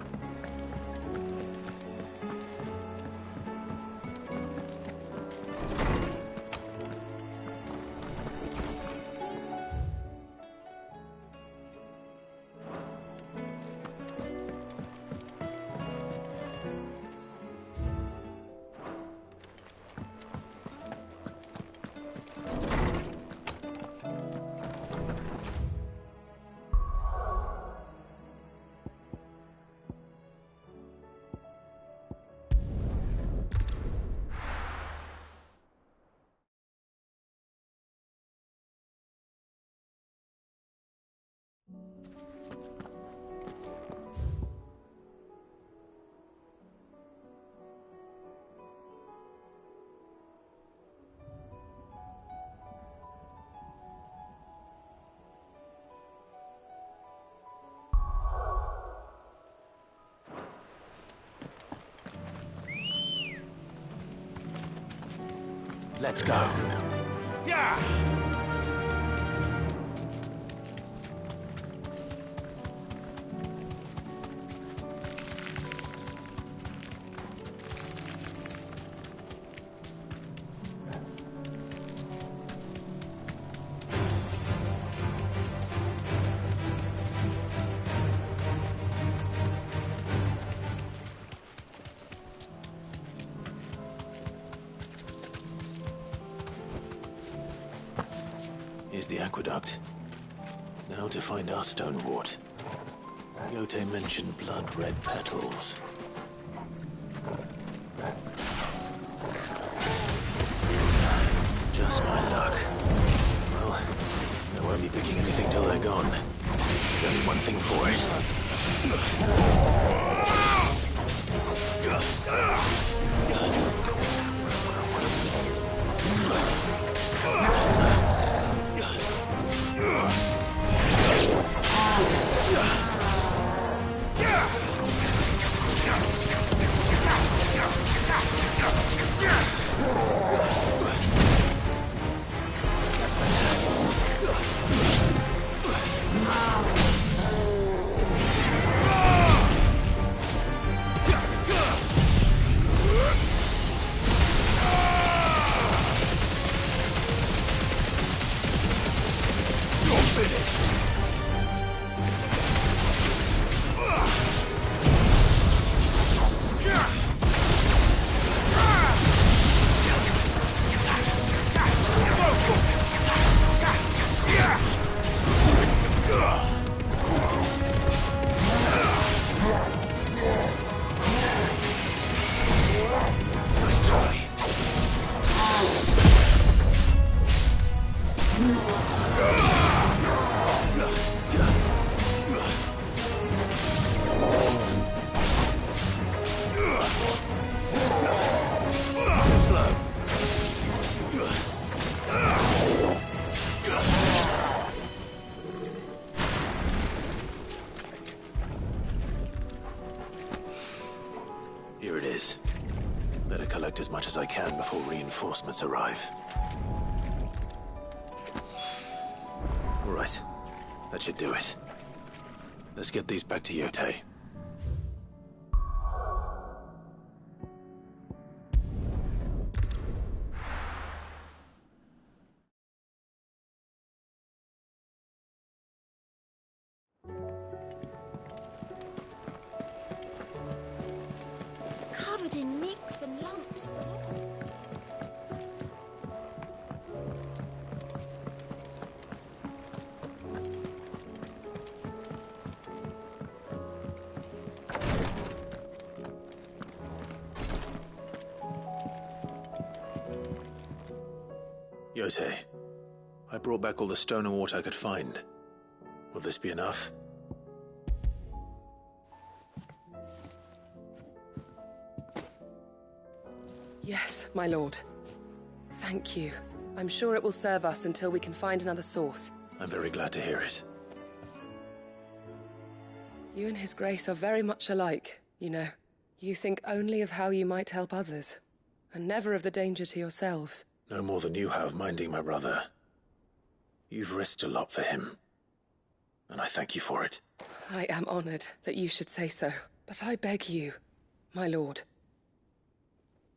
Speaker 3: Let's go.
Speaker 23: Yeah!
Speaker 3: Here's the aqueduct. Now to find our stonerwort. Yote mentioned blood-red petals. Just my luck. Well, I won't be picking anything till they're gone. There's only one thing for it. Here it is. Better collect as much as I can before reinforcements arrive. All right. That should do it. Let's get these back to Yote.
Speaker 1: Covered in nicks and lumps.
Speaker 3: Yote, I brought back all the stone and water I could find. Will this be enough?
Speaker 8: Yes, my lord. Thank you. I'm sure it will serve us until we can find another source.
Speaker 3: I'm very glad to hear it.
Speaker 8: You and His Grace are very much alike, you know. You think only of how you might help others, and never of the danger to yourselves.
Speaker 3: No more than you have minding my brother. You've risked a lot for him, and I thank you for it.
Speaker 8: I am honored that you should say so, but I beg you, my lord,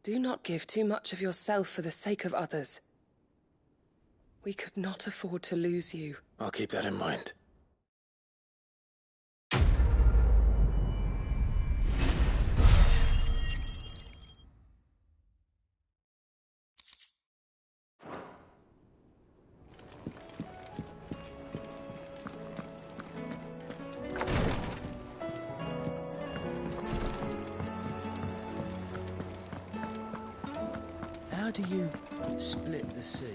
Speaker 8: do not give too much of yourself for the sake of others. We could not afford to lose you.
Speaker 3: I'll keep that in mind.
Speaker 6: How do you split the sea?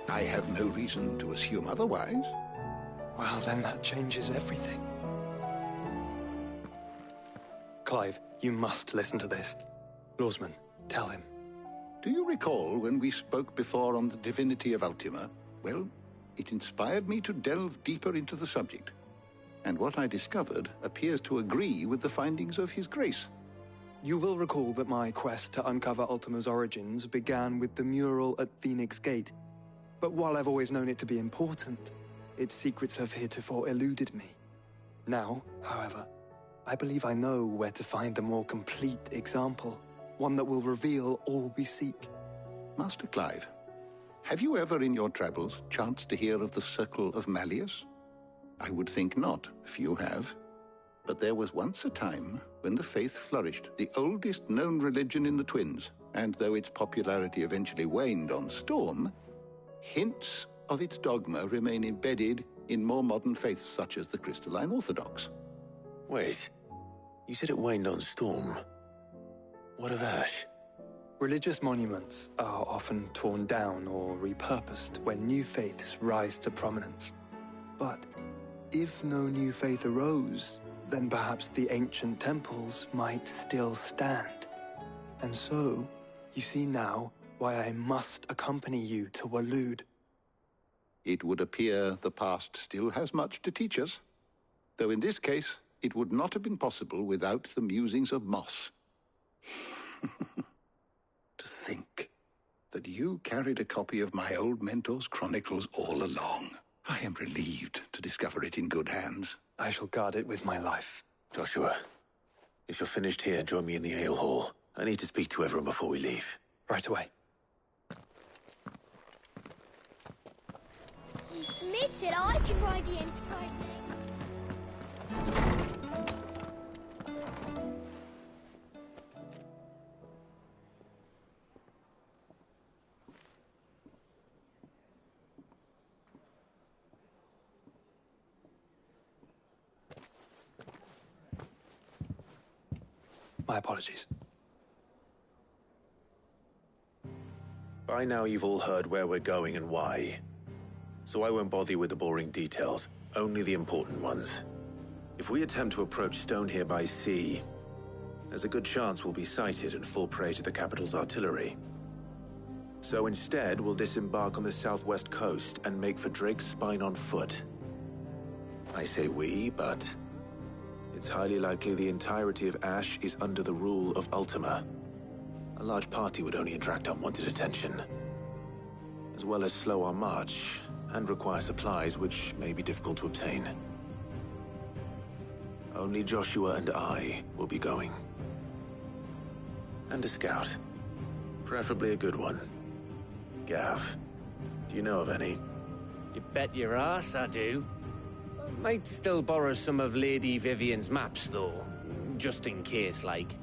Speaker 12: I have no reason to assume otherwise.
Speaker 15: Well, then that changes everything. Clive, you must listen to this. Lawsman, tell him.
Speaker 12: Do you recall when we spoke before on the divinity of Ultima? Well, it inspired me to delve deeper into the subject. And what I discovered appears to agree with the findings of His Grace.
Speaker 15: You will recall that my quest to uncover Ultima's origins began with the mural at Phoenix Gate. But while I've always known it to be important, its secrets have heretofore eluded me. Now, however, I believe I know where to find the more complete example, one that will reveal all we seek.
Speaker 13: Master Clive, have you ever in your travels chanced to hear of the Circle of Malleus? I would think not, few have. But there was once a time when the faith flourished, the oldest known religion in the Twins, and though its popularity eventually waned on Storm, hints of its dogma remain embedded in more modern faiths such as the Crystalline Orthodox.
Speaker 3: Wait, you said it waned on Storm. What of Ash?
Speaker 15: Religious monuments are often torn down or repurposed when new faiths rise to prominence. But if no new faith arose, then perhaps the ancient temples might still stand. And so, you see now why I must accompany you to Waloed.
Speaker 13: It would appear the past still has much to teach us, though in this case, it would not have been possible without the musings of Moss. To think that you carried a copy of my old mentor's chronicles all along. I am relieved to discover it in good hands.
Speaker 15: I shall guard it with my life.
Speaker 3: Joshua, if you're finished here, join me in the ale hall. I need to speak to everyone before we leave.
Speaker 15: Right away.
Speaker 17: Mid said I can ride the Enterprise next.
Speaker 15: My apologies.
Speaker 3: By now you've all heard where we're going and why. So I won't bother you with the boring details, only the important ones. If we attempt to approach Stone here by sea, there's a good chance we'll be sighted and fall prey to the capital's artillery. So instead, we'll disembark on the southwest coast and make for Drake's Spine on foot. I say we, but it's highly likely the entirety of Ash is under the rule of Ultima. A large party would only attract unwanted attention, as well as slow our march and require supplies which may be difficult to obtain. Only Joshua and I will be going. And a scout. Preferably a good one. Gav, do you know of any?
Speaker 18: You bet your ass I do. Might still borrow some of Lady Vivian's maps, though. Just in case, like.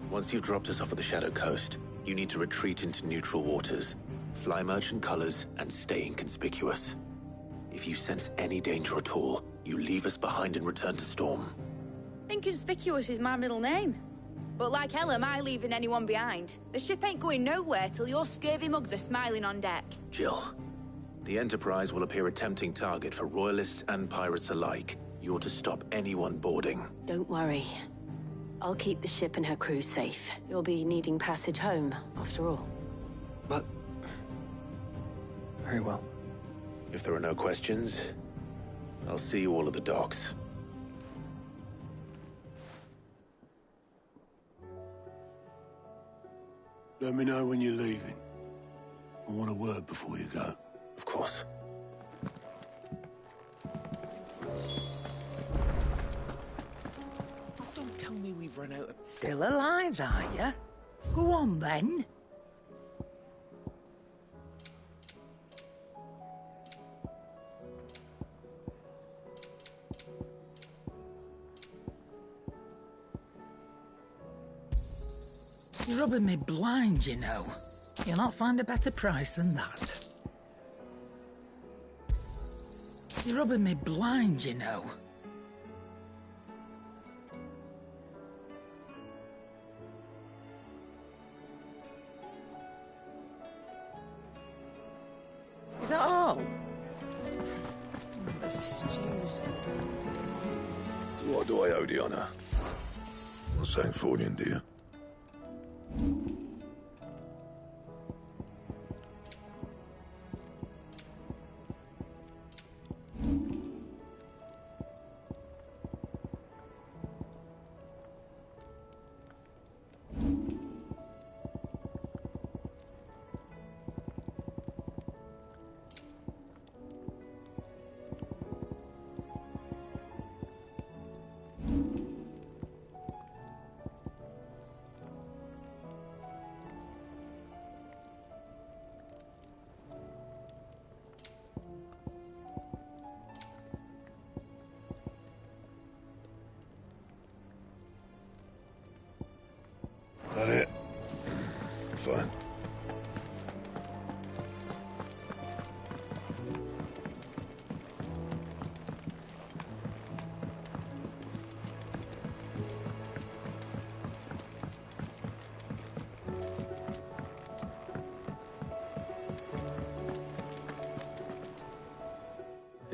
Speaker 3: Once you've dropped us off at the Shadow Coast, you need to retreat into neutral waters, fly merchant colors, and stay inconspicuous. If you sense any danger at all, you leave us behind and return to Storm.
Speaker 2: Inconspicuous is my middle name. But like hell am I leaving anyone behind. The ship ain't going nowhere till your scurvy mugs are smiling on deck.
Speaker 3: Jill, the Enterprise will appear a tempting target for royalists and pirates alike. You're to stop anyone boarding.
Speaker 16: Don't worry. I'll keep the ship and her crew safe. You'll be needing passage home, after all.
Speaker 15: But... very well.
Speaker 3: If there are no questions, I'll see you all at the docks.
Speaker 21: Let me know when you're leaving. I want a word before you go.
Speaker 3: Of course.
Speaker 6: Don't tell me we've run out of...
Speaker 24: Still alive, are you? Go on, then. You're rubbing me blind, you know. You'll not find a better price than that. You're rubbing me blind, you know. Is that all? The stews.
Speaker 12: What do I owe the honor? Not saying Fordian, do you?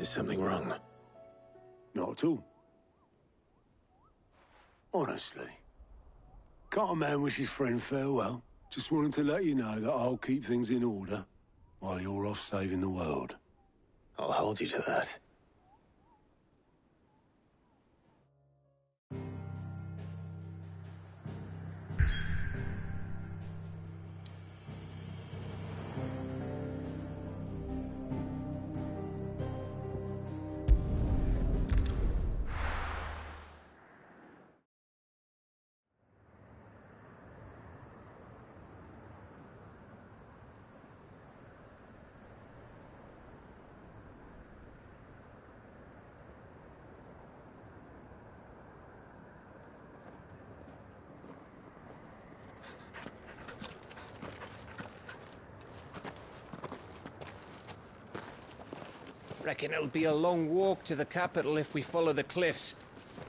Speaker 3: Is something wrong?
Speaker 4: Not at all. Honestly. Can't a man wish his friend farewell? Just wanted to let you know that I'll keep things in order while you're off saving the world.
Speaker 3: I'll hold you to that.
Speaker 18: Reckon it'll be a long walk to the capital if we follow the cliffs.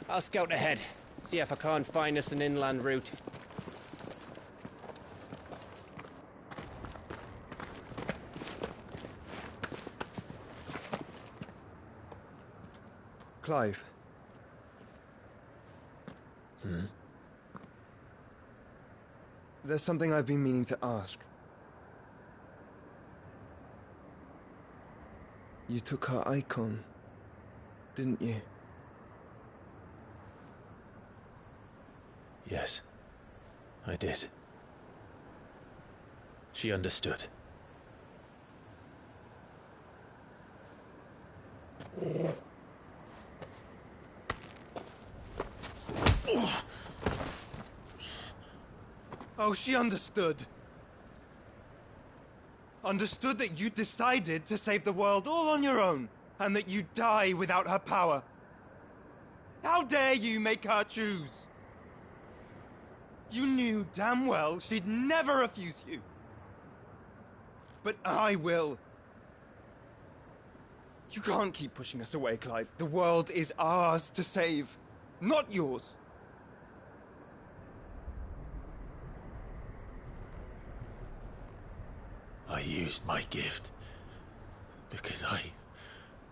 Speaker 18: I'll scout ahead, see if I can't find us an inland route.
Speaker 5: Clive. There's something I've been meaning to ask. You took her icon, didn't you?
Speaker 3: Yes, I did. She understood.
Speaker 5: Oh, she understood. Understood that you decided to save the world all on your own, and that you'd die without her power. How dare you make her choose? You knew damn well she'd never refuse you. But I will. You can't keep pushing us away, Clive. The world is ours to save, not yours.
Speaker 3: I used my gift because I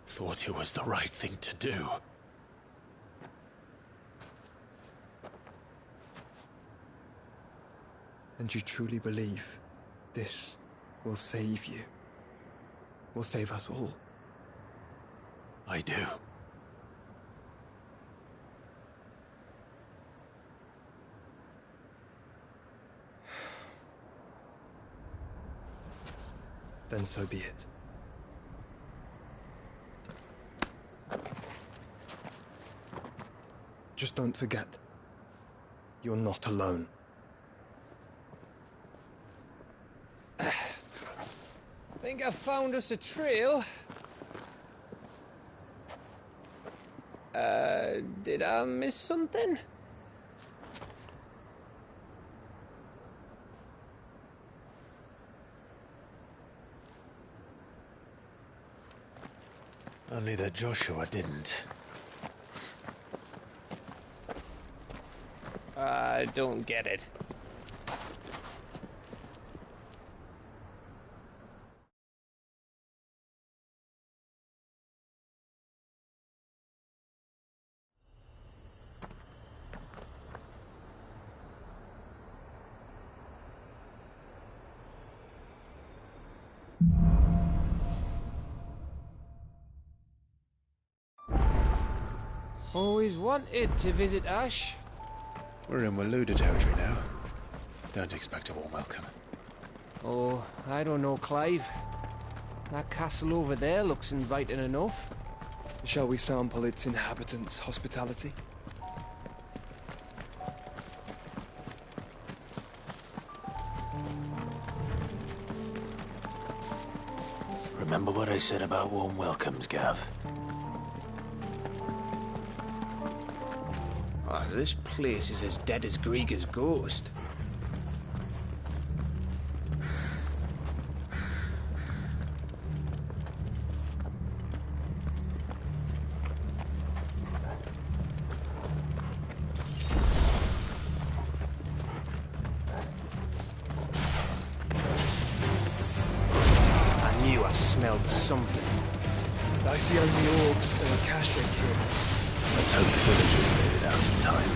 Speaker 3: thought it was the right thing to do.
Speaker 5: And you truly believe this will save you? Will save us all?
Speaker 3: I do.
Speaker 5: Then so be it. Just don't forget, you're not alone.
Speaker 18: Think I've found us a trail. Did I miss something?
Speaker 3: Only that Joshua didn't.
Speaker 18: I don't get it. Always wanted to visit Ash.
Speaker 3: We're in Waloda territory now. Don't expect a warm welcome.
Speaker 18: Oh, I don't know, Clive. That castle over there looks inviting enough.
Speaker 5: Shall we sample its inhabitants' hospitality?
Speaker 3: Remember what I said about warm welcomes, Gav?
Speaker 18: Oh, this place is as dead as Greagor's ghost. I knew I smelled something.
Speaker 5: I see only orcs and Akashic here.
Speaker 3: Let's hope the villagers made it out in time.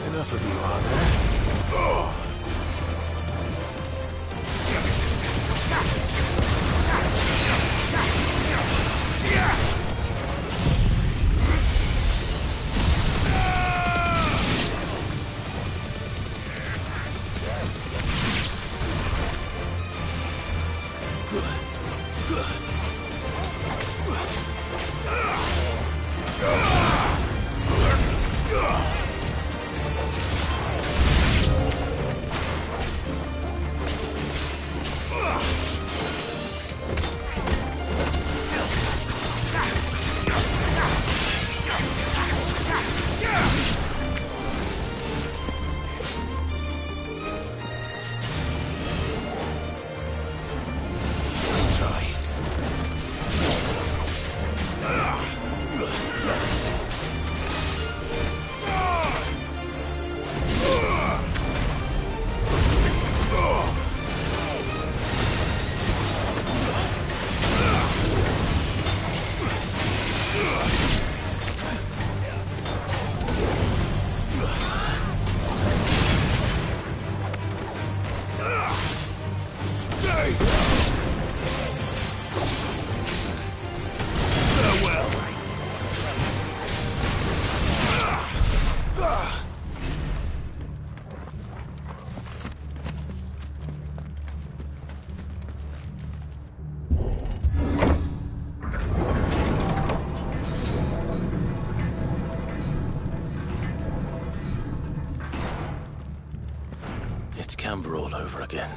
Speaker 3: Enough of you, are there? Camber all over again.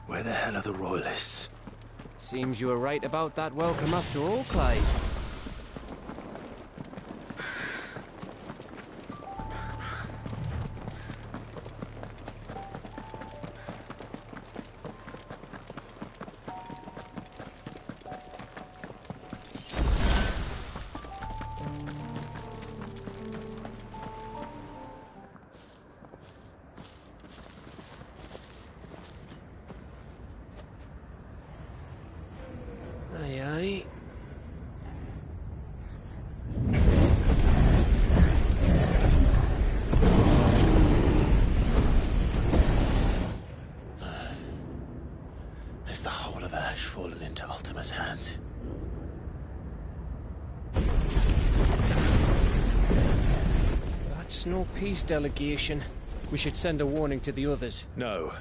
Speaker 3: Where the hell are the Royalists?
Speaker 18: Seems you were right about that welcome after all, Clive.
Speaker 3: Is the whole of Ash fallen into Ultima's hands?
Speaker 18: That's no peace delegation. We should send a warning to the others.
Speaker 3: No.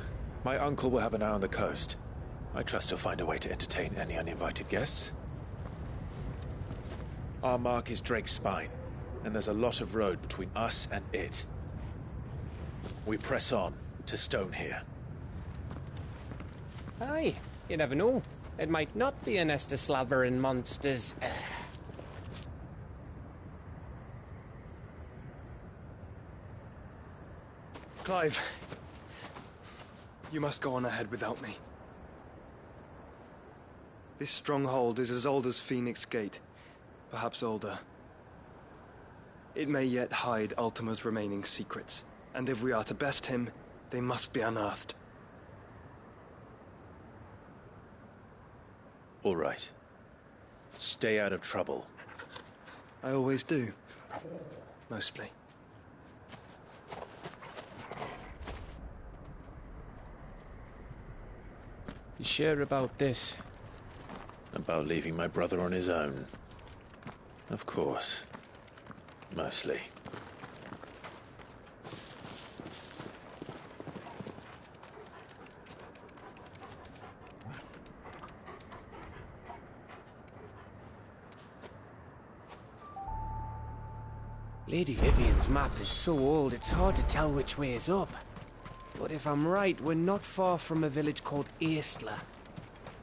Speaker 3: My uncle will have an eye on the coast. I trust he'll find a way to entertain any uninvited guests. Our mark is Drake's Spine, and there's a lot of road between us and it. We press on to Stonehere.
Speaker 18: Aye, you never know. It might not be a nest of slavering monsters.
Speaker 5: Clive, you must go on ahead without me. This stronghold is as old as Phoenix Gate, perhaps older. It may yet hide Ultima's remaining secrets, and if we are to best him, they must be unearthed.
Speaker 3: All right. Stay out of trouble.
Speaker 15: I always do. Mostly.
Speaker 18: You sure about this?
Speaker 3: About leaving my brother on his own? Of course. Mostly.
Speaker 18: Lady Vivian's map is so old it's hard to tell which way is up. But if I'm right, we're not far from a village called Aistla.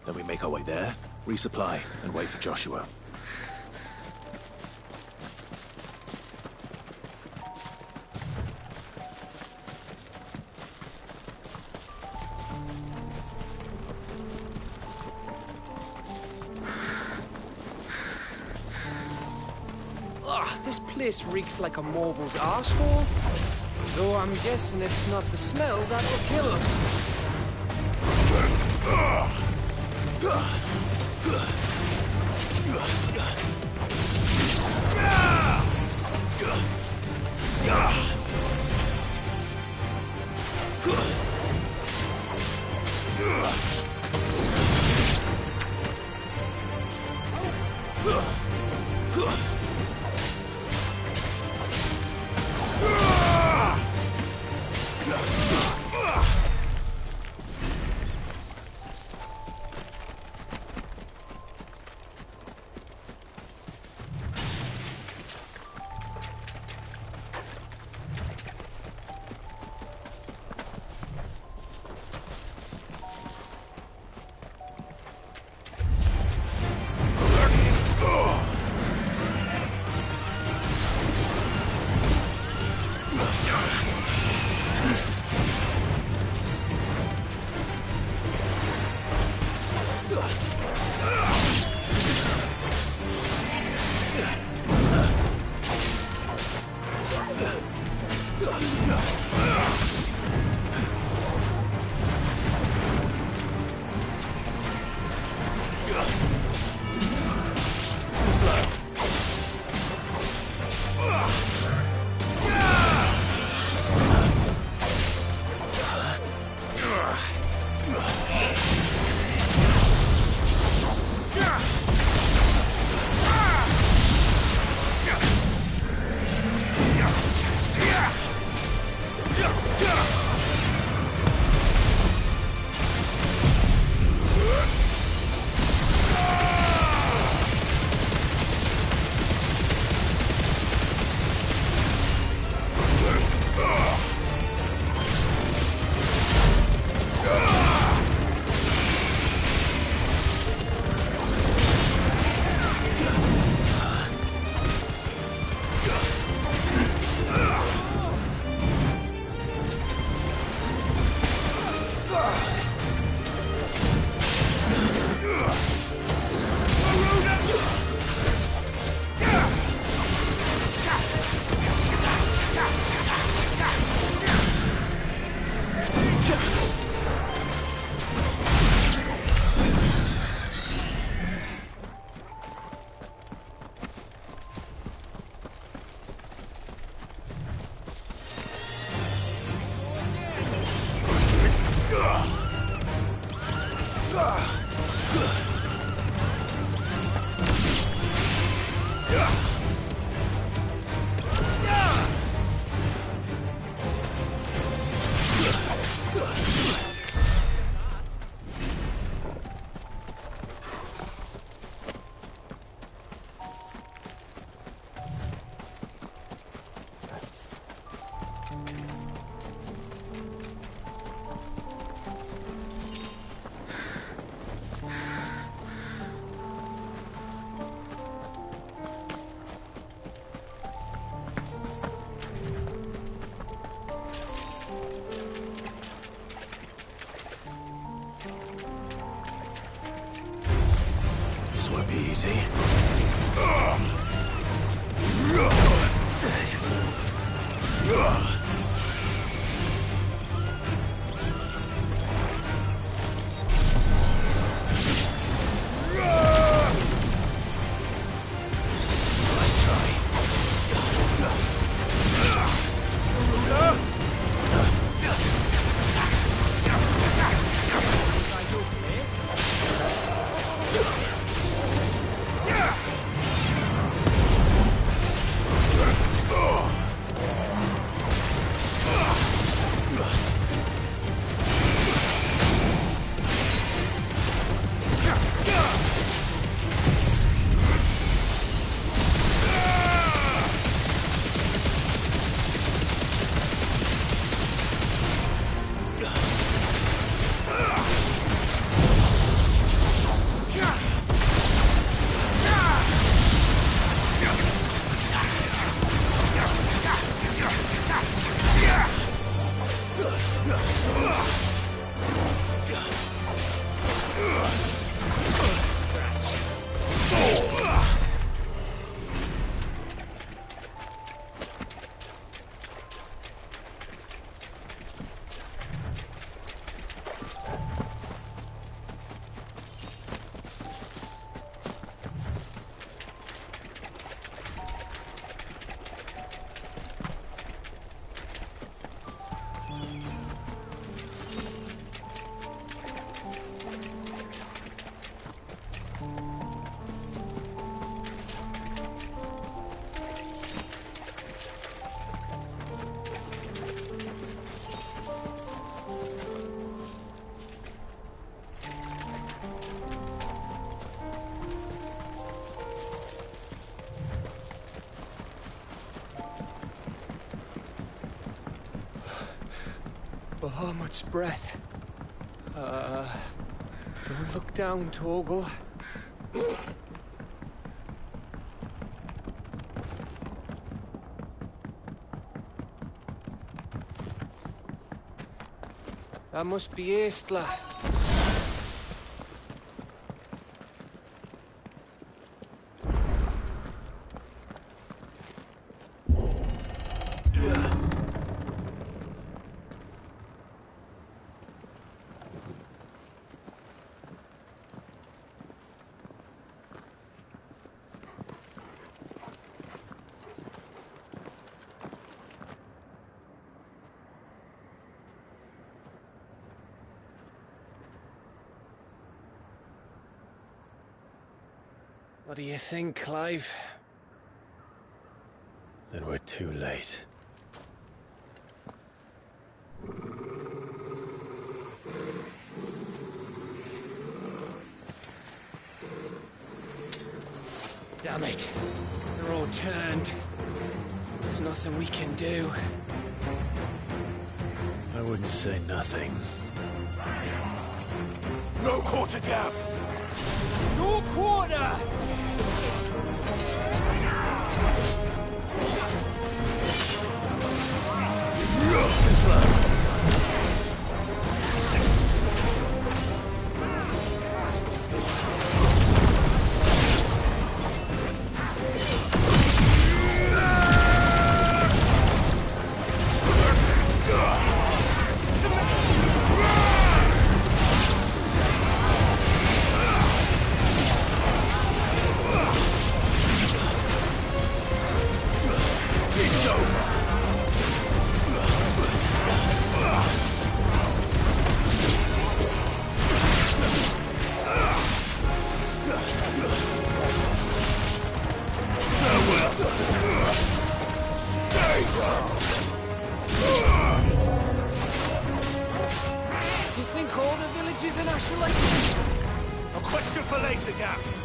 Speaker 3: Then we make our way there, resupply, and wait for Joshua.
Speaker 18: Ugh, this place reeks like a Morble's arsehole. Though I'm guessing it's not the smell that will kill us.
Speaker 3: easy.
Speaker 18: So much breath. Don't look down, Torgal. That must be Aistla. What do you think, Clive?
Speaker 3: Then we're too late.
Speaker 18: Damn it. They're all turned. There's nothing we can do.
Speaker 3: I wouldn't say nothing.
Speaker 12: No quarter, Gav!
Speaker 18: No quarter! You think all the villages in Ash are like this?
Speaker 12: A question for later, Gav.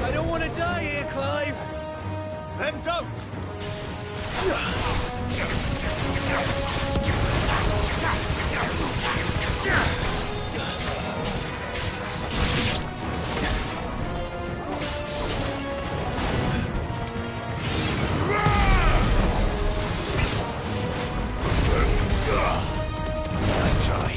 Speaker 18: I don't want to die here, Clive.
Speaker 12: Then don't!
Speaker 3: Nice try.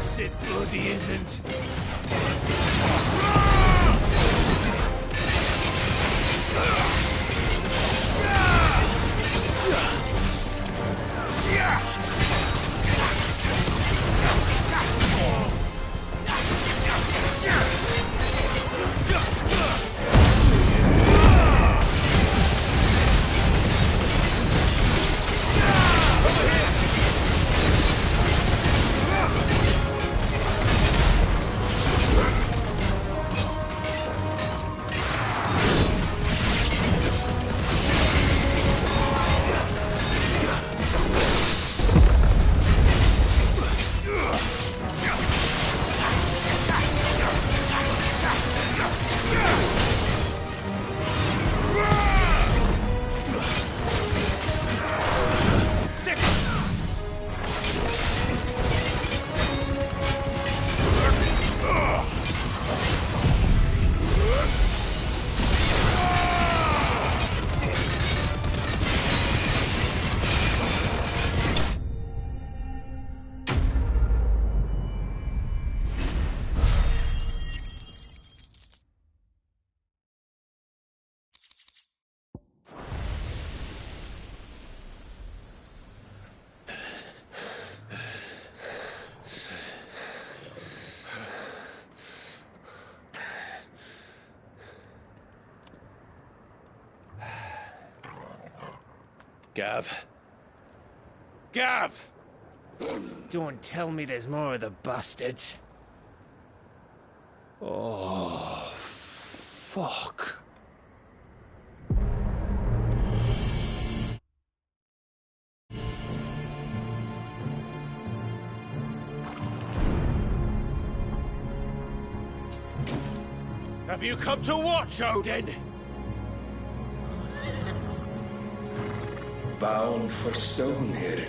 Speaker 23: course it bloody isn't.
Speaker 11: Gav. Gav!
Speaker 18: Don't tell me there's more of the bastards.
Speaker 11: Oh, fuck. Have you come to watch, Odin?
Speaker 9: Bound for Stonehill.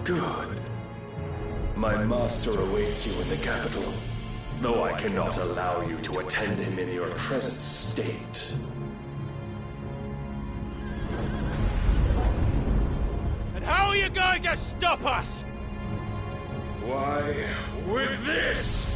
Speaker 9: Good. My master awaits you in the capital, though I cannot allow you to attend him in your present state.
Speaker 11: And how are you going to stop us?
Speaker 9: Why, with this!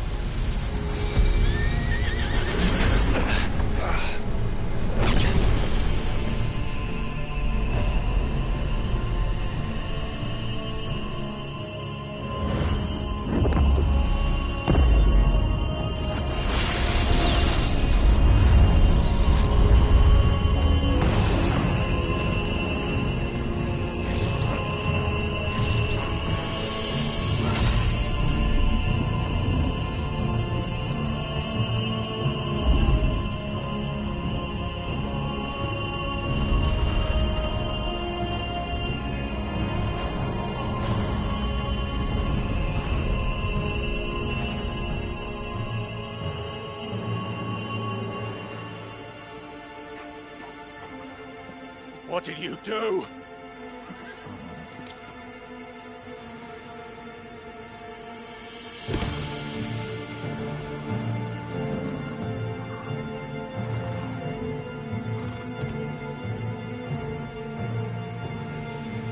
Speaker 11: What did you do?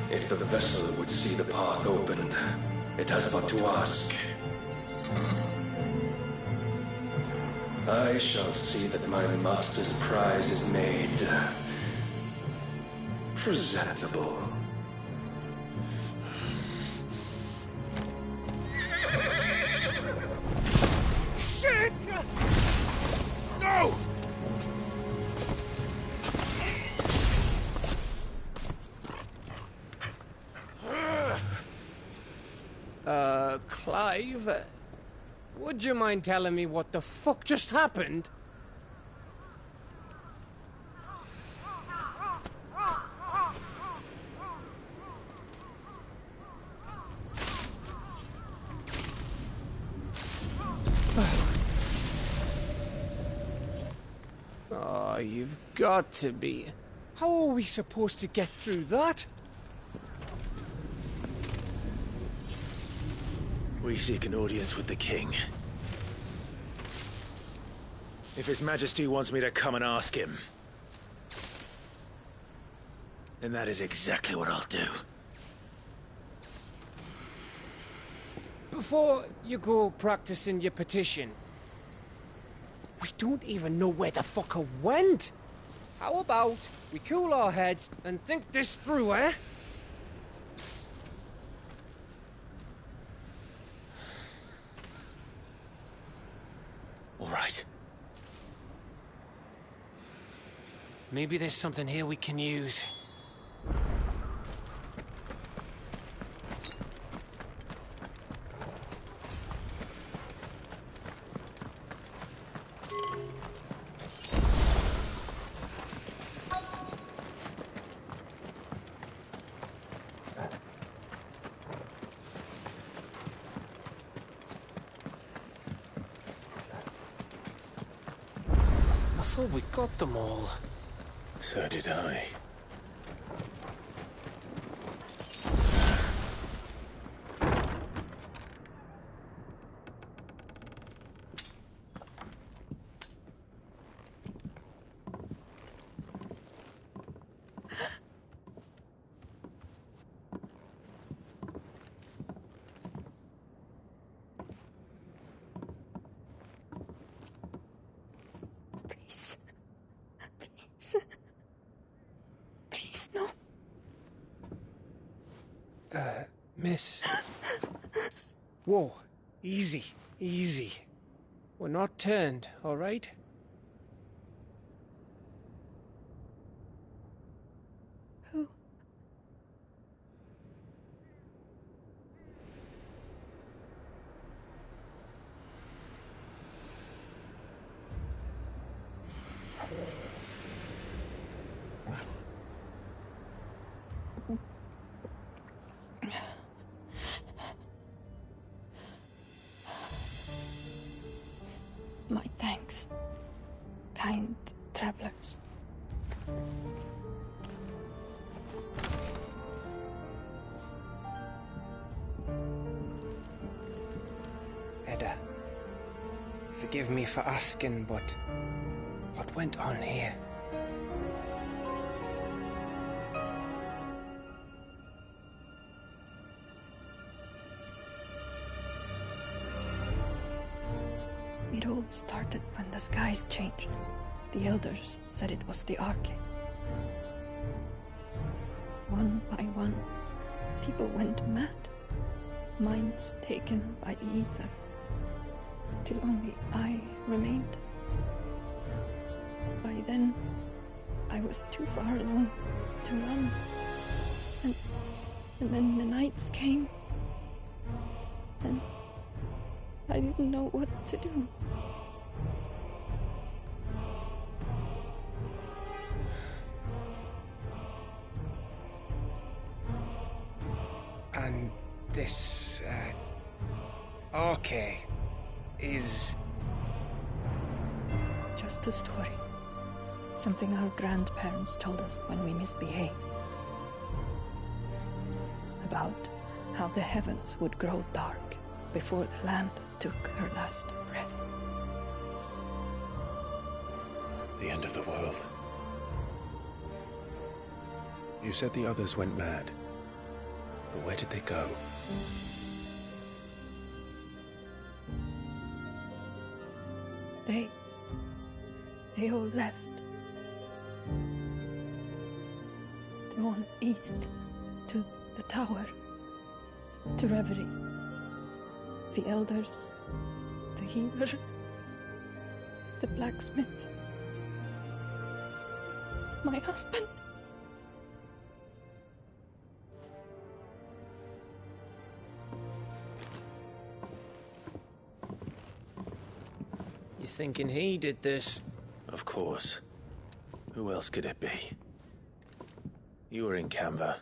Speaker 9: If the vessel would see the path opened, it has but to ask. I shall see that my master's prize is made presentable.
Speaker 11: Shit! No!
Speaker 18: Clive, would you mind telling me what the fuck just happened? Oh, you've got to be. How are we supposed to get through that?
Speaker 3: We seek an audience with the king. If His Majesty wants me to come and ask him, then that is exactly what I'll do.
Speaker 18: Before you go practicing your petition, we don't even know where the fucker went. How about we cool our heads and think this through, eh?
Speaker 11: All right.
Speaker 18: Maybe there's something here we can use. I thought we got them all.
Speaker 3: So did I.
Speaker 10: Please. Please. Please, no.
Speaker 18: Miss. Whoa. Easy. Easy. We're not turned, all right?
Speaker 10: Who? My thanks, kind travelers.
Speaker 18: Edda, forgive me for asking, but what went on here?
Speaker 10: It all started when the skies changed. The elders said it was the Arche. One by one, people went mad. Minds taken by the ether. Till only I remained. By then, I was too far along to run. And then the nights came. And I didn't know what to do.
Speaker 18: And this, Arche is...
Speaker 10: Just a story. Something our grandparents told us when we misbehaved. About how the heavens would grow dark before the land took her last breath.
Speaker 3: The end of the world. You said the others went mad. But where did they go?
Speaker 10: They all left. Drawn east to the tower, to Reverie. The elders, the healer, the blacksmith, my husband.
Speaker 18: You thinking he did this?
Speaker 3: Of course. Who else could it be? You were in Canva.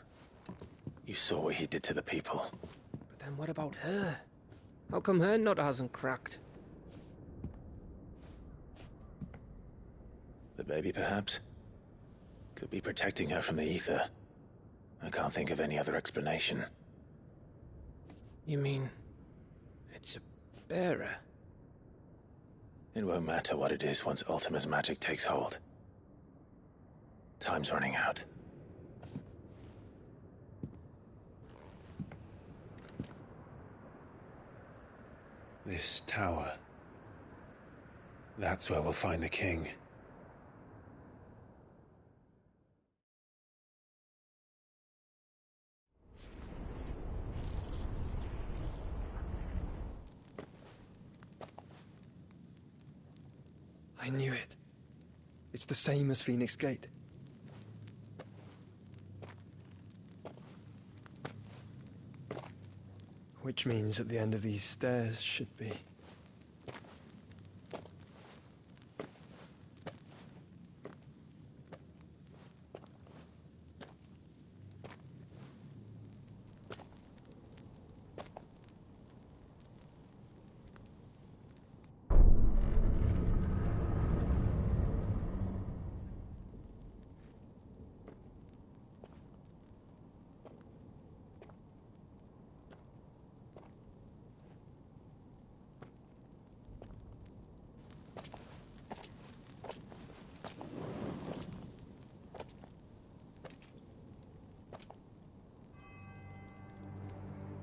Speaker 3: You saw what he did to the people.
Speaker 18: But then what about her? How come her nut hasn't cracked?
Speaker 3: The baby, perhaps? Could be protecting her from the ether. I can't think of any other explanation.
Speaker 18: You mean... it's a bearer?
Speaker 3: It won't matter what it is once Ultima's magic takes hold. Time's running out. This tower. That's where we'll find the king.
Speaker 7: I knew it. It's the same as Phoenix Gate. Which means at the end of these stairs should be...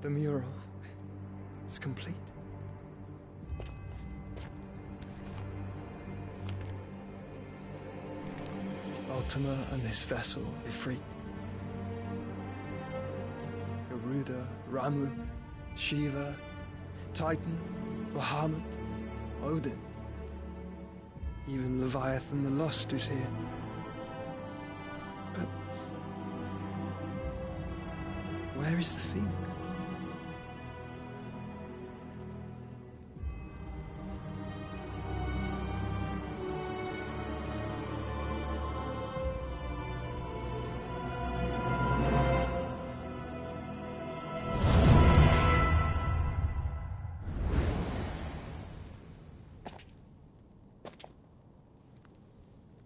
Speaker 7: The mural is complete. Ultima and this vessel, Ifrit. Garuda, Ramu, Shiva, Titan, Bahamut, Odin. Even Leviathan the Lost is here. But where is the Phoenix?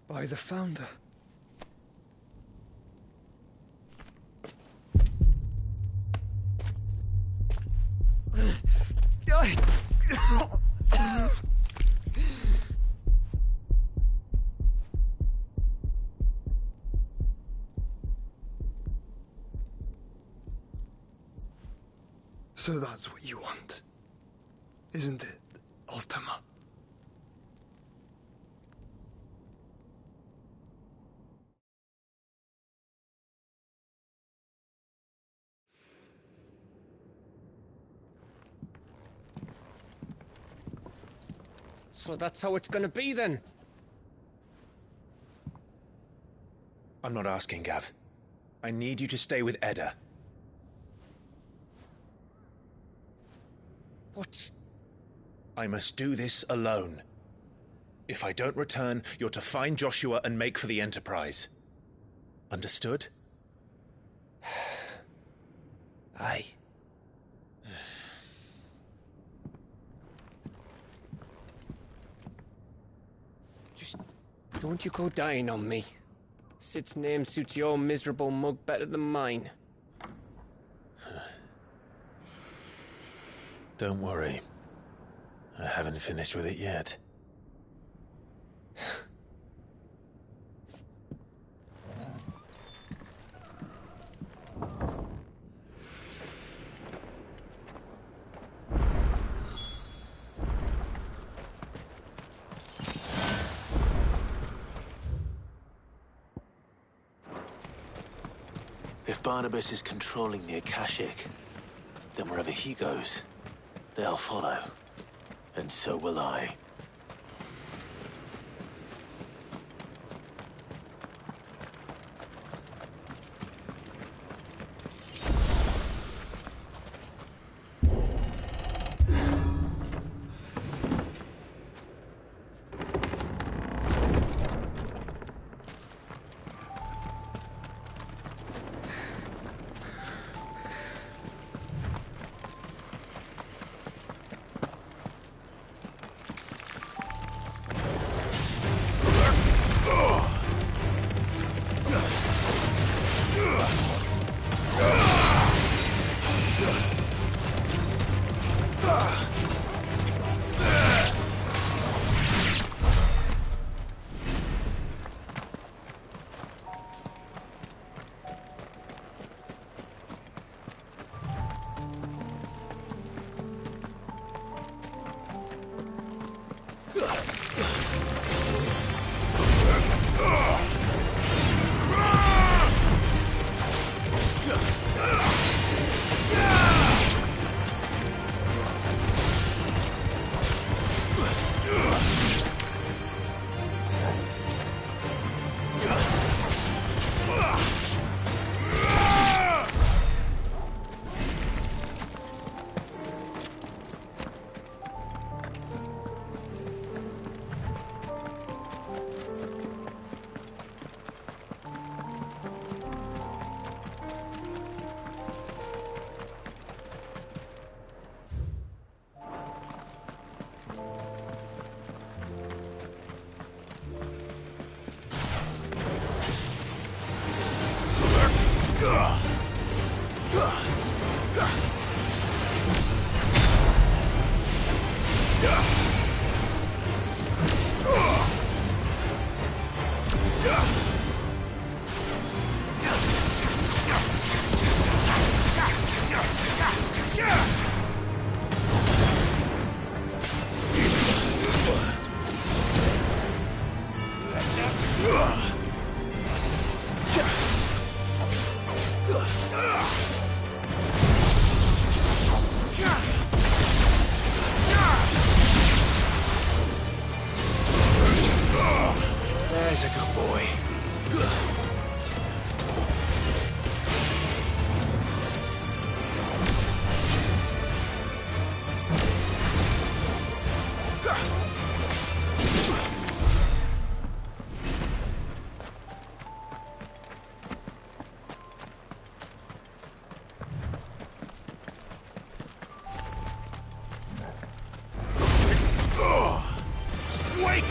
Speaker 7: By the Founder. So that's what you want, isn't it, Ultima?
Speaker 18: So that's how it's gonna be then?
Speaker 3: I'm not asking, Gav. I need you to stay with Edda.
Speaker 18: What?
Speaker 3: I must do this alone. If I don't return, you're to find Joshua and make for the Enterprise. Understood?
Speaker 18: Aye. Just don't you go dying on me. Sid's name suits your miserable mug better than mine.
Speaker 3: Don't worry. I haven't finished with it yet. If Barnabas is controlling the Akashic, then wherever he goes, they'll follow. And so will I.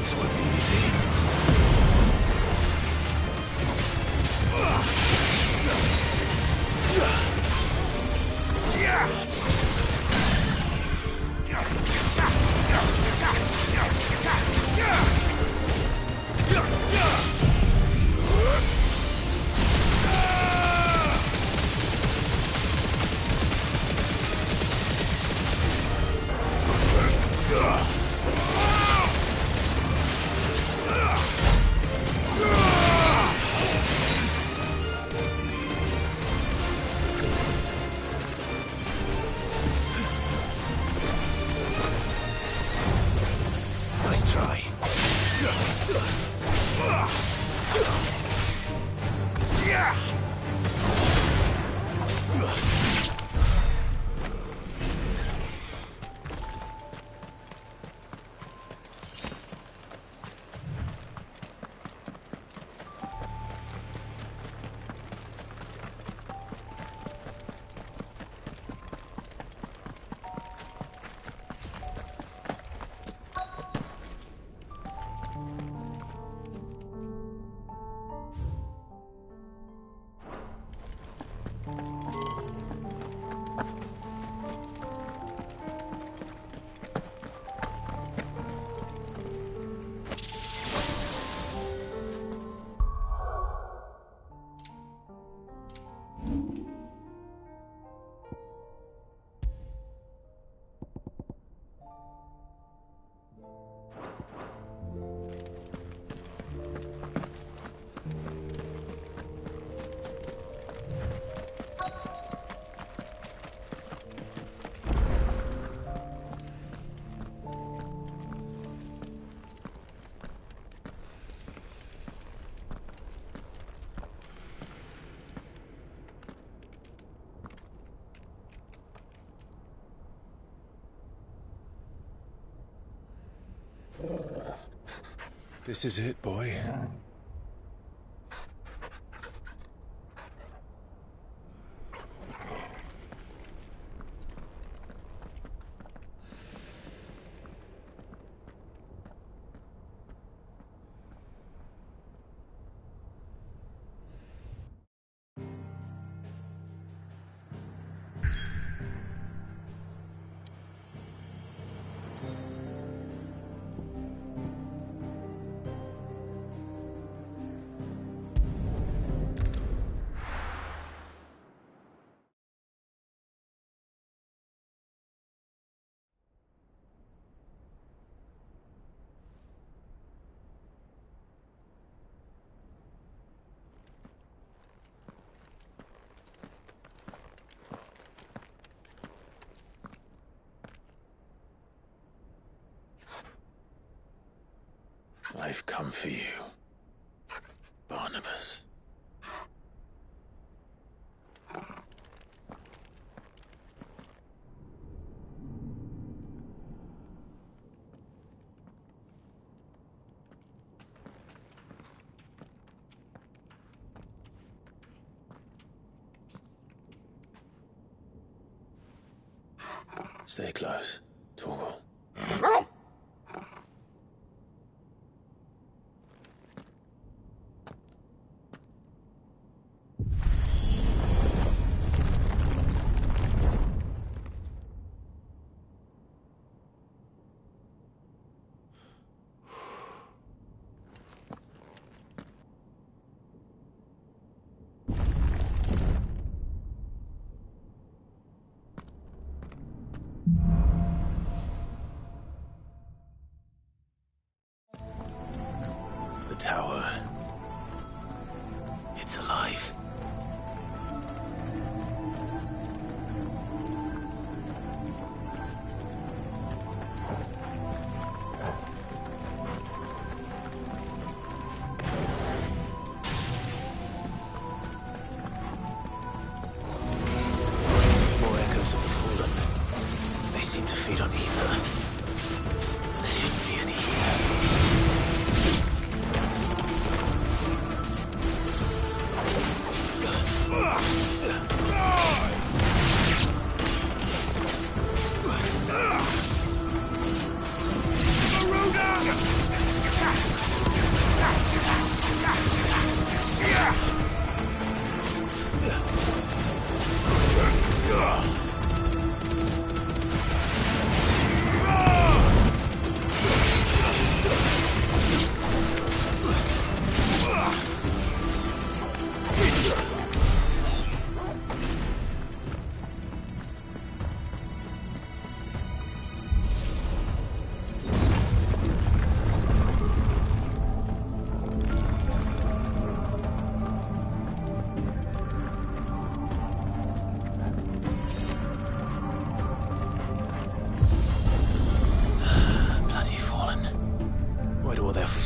Speaker 3: This won't be easy. Nice try. This is it, boy. I've come for you, Barnabas. Stay close, Torgal. The tower. It's alive. More echoes of the fallen. They seem to feed on ether. There shouldn't be any here.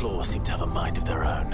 Speaker 3: four seem to have a mind of their own.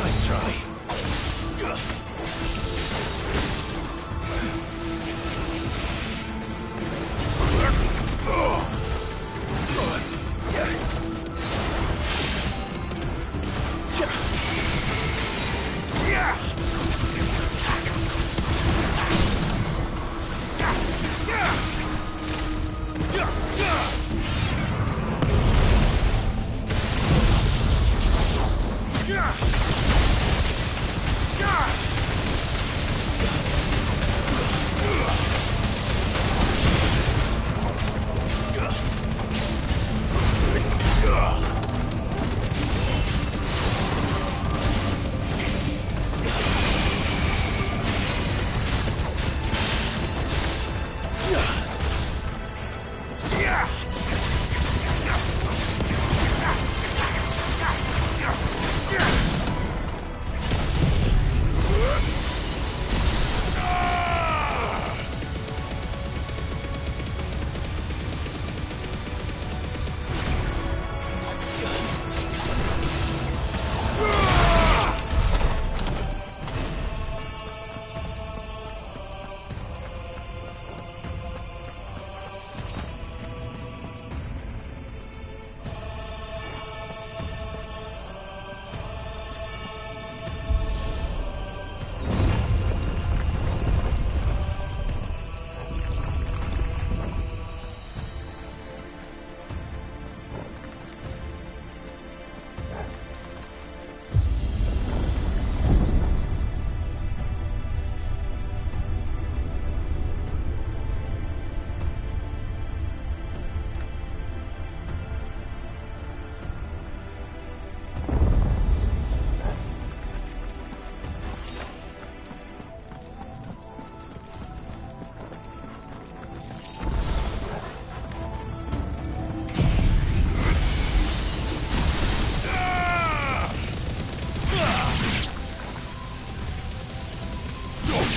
Speaker 3: Nice try.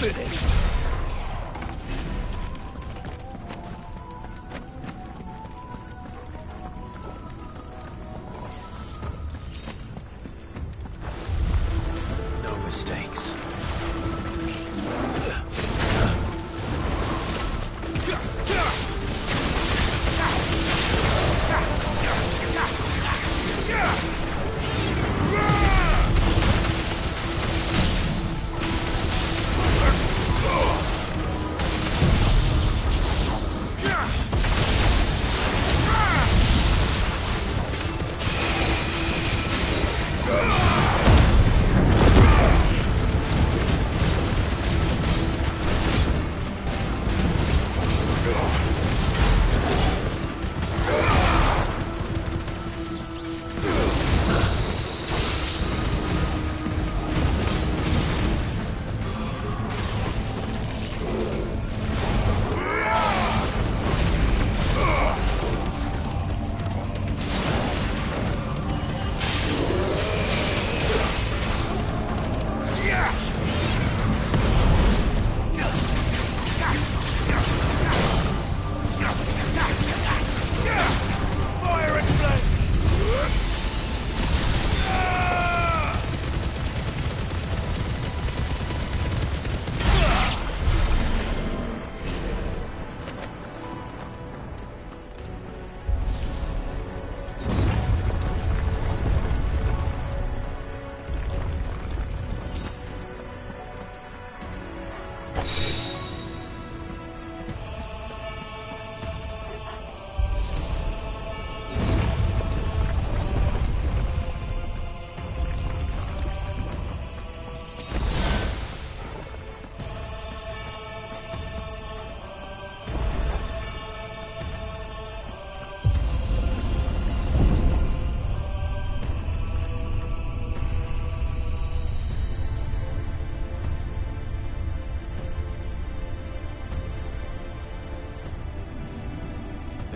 Speaker 3: Finished. No mistakes.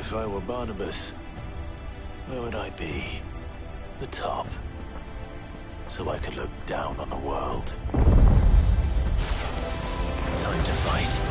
Speaker 3: If I were Barnabas, where would I be? The top. So I could look down on the world. Time to fight.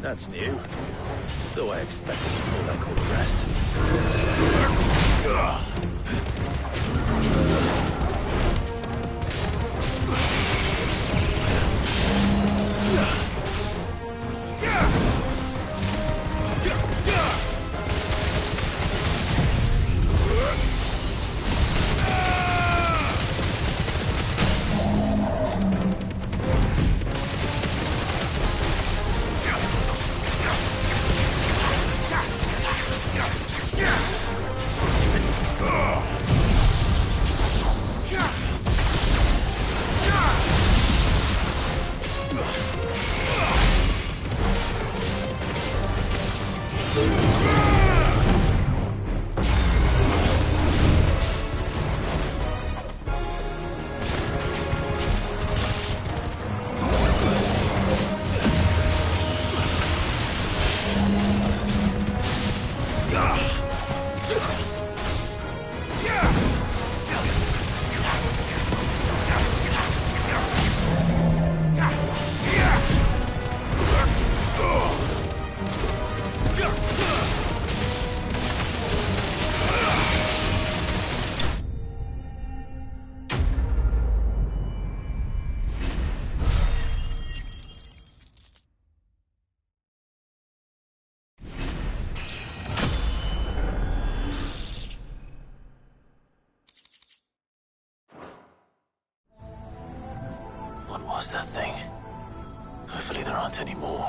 Speaker 11: That's new. Though I expected before like all the rest.
Speaker 3: was that thing? Hopefully there aren't any more.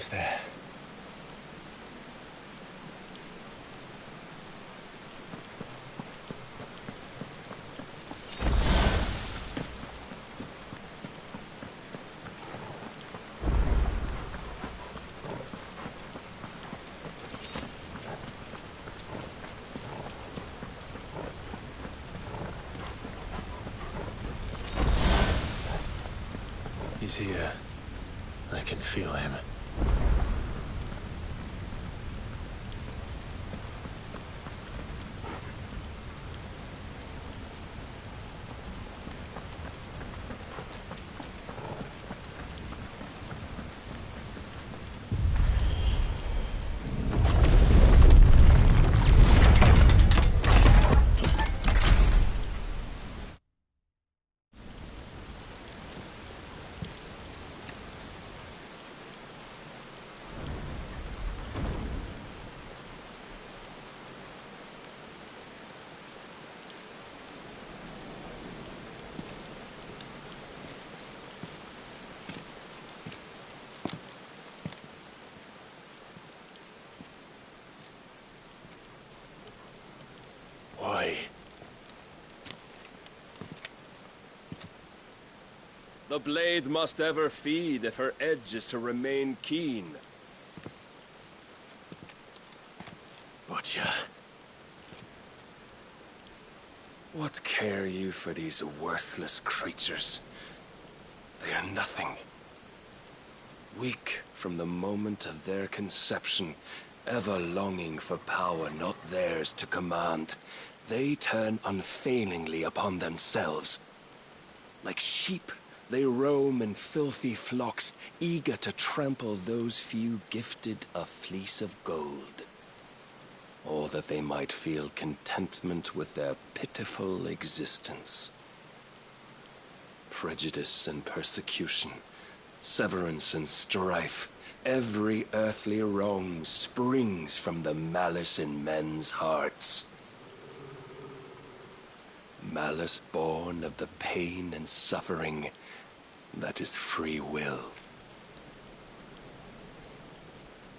Speaker 7: almost there.
Speaker 3: He's here. I can feel him. Why?
Speaker 9: The blade must ever feed if her edge is to remain keen.
Speaker 3: Butcher.
Speaker 9: What care you for these worthless creatures? They are nothing. Weak from the moment of their conception, ever longing for power not theirs to command, they turn unfailingly upon themselves. Like sheep, they roam in filthy flocks, eager to trample those few gifted a fleece of gold. Or that they might feel contentment with their pitiful existence. Prejudice and persecution, severance and strife, every earthly wrong springs from the malice in men's hearts. Malice born of the pain and suffering that is free will.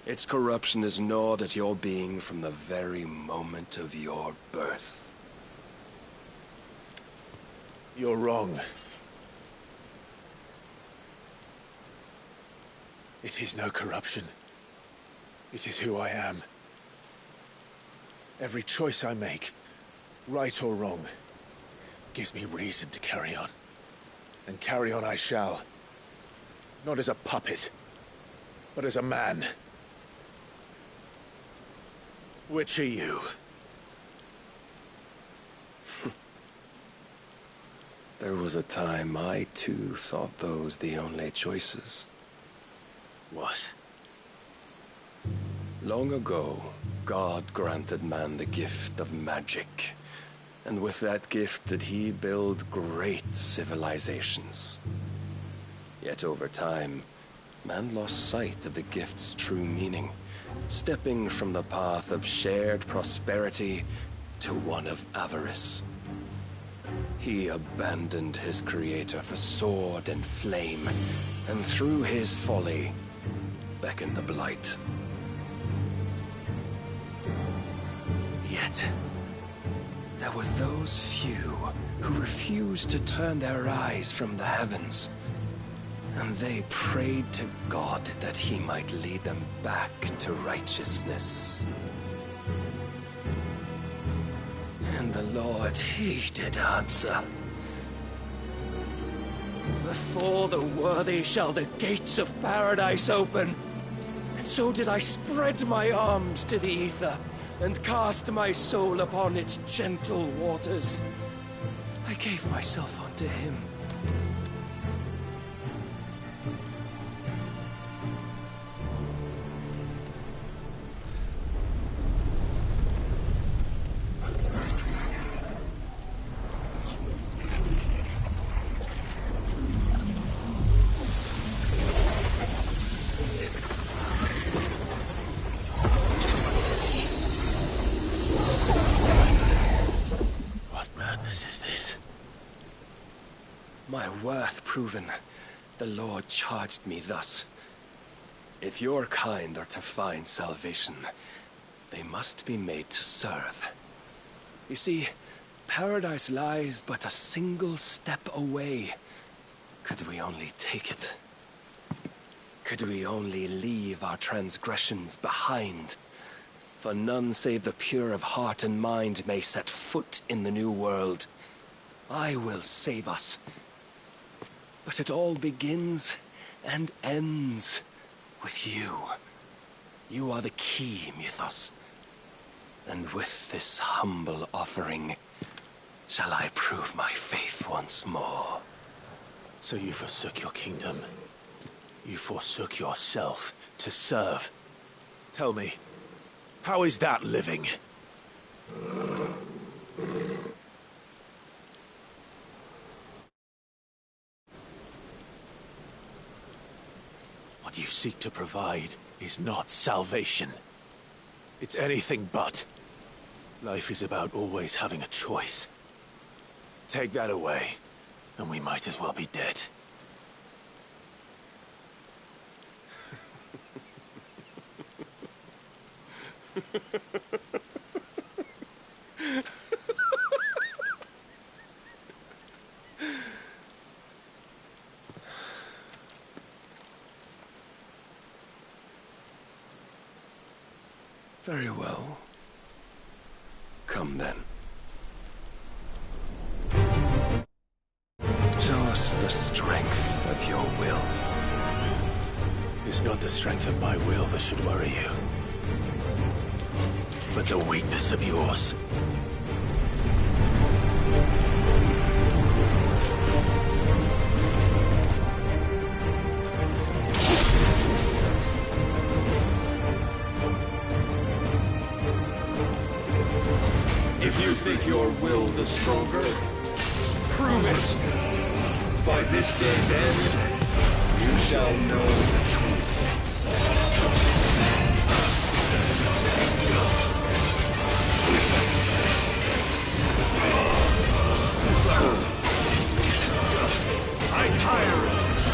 Speaker 9: Its corruption is gnawed at your being from the very moment of your birth.
Speaker 3: You're wrong. It is no corruption. It is who I am. Every choice I make, right or wrong, gives me reason to carry on. And carry on I shall. Not as a puppet, but as a man. Which are you?
Speaker 9: There was a time I too thought those the only choices.
Speaker 3: What?
Speaker 9: Long ago, God granted man the gift of magic. And with that gift did he build great civilizations. Yet over time, man lost sight of the gift's true meaning, stepping from the path of shared prosperity to one of avarice. He abandoned his creator for sword and flame, and through his folly, beckoned the blight. Yet, there were those few who refused to turn their eyes from the heavens, and they prayed to God that he might lead them back to righteousness. And the Lord, he did answer. Before the worthy shall the gates of paradise open. And so did I spread my arms to the ether, and cast my soul upon its gentle waters. I gave myself unto him. My worth proven, the Lord charged me thus. If your kind are to find salvation, they must be made to serve. You see, paradise lies but a single step away. Could we only take it? Could we only leave our transgressions behind? For none save the pure of heart and mind may set foot in the new world. I will save us. But it all begins and ends with you. You are the key, Mythos. And with this humble offering, shall I prove my faith once more.
Speaker 3: So you forsook your kingdom. You forsook yourself to serve. Tell me, how is that living? What you seek to provide is not salvation. It's anything but. Life is about always having a choice. Take that away, and we might as well be dead.
Speaker 9: Very well. Come then. Show us the strength of your will.
Speaker 3: It's not the strength of my will that should worry you, but the weakness of yours.
Speaker 9: If you think your will the stronger, prove it. By this day's end, you shall know the truth. I tire of this.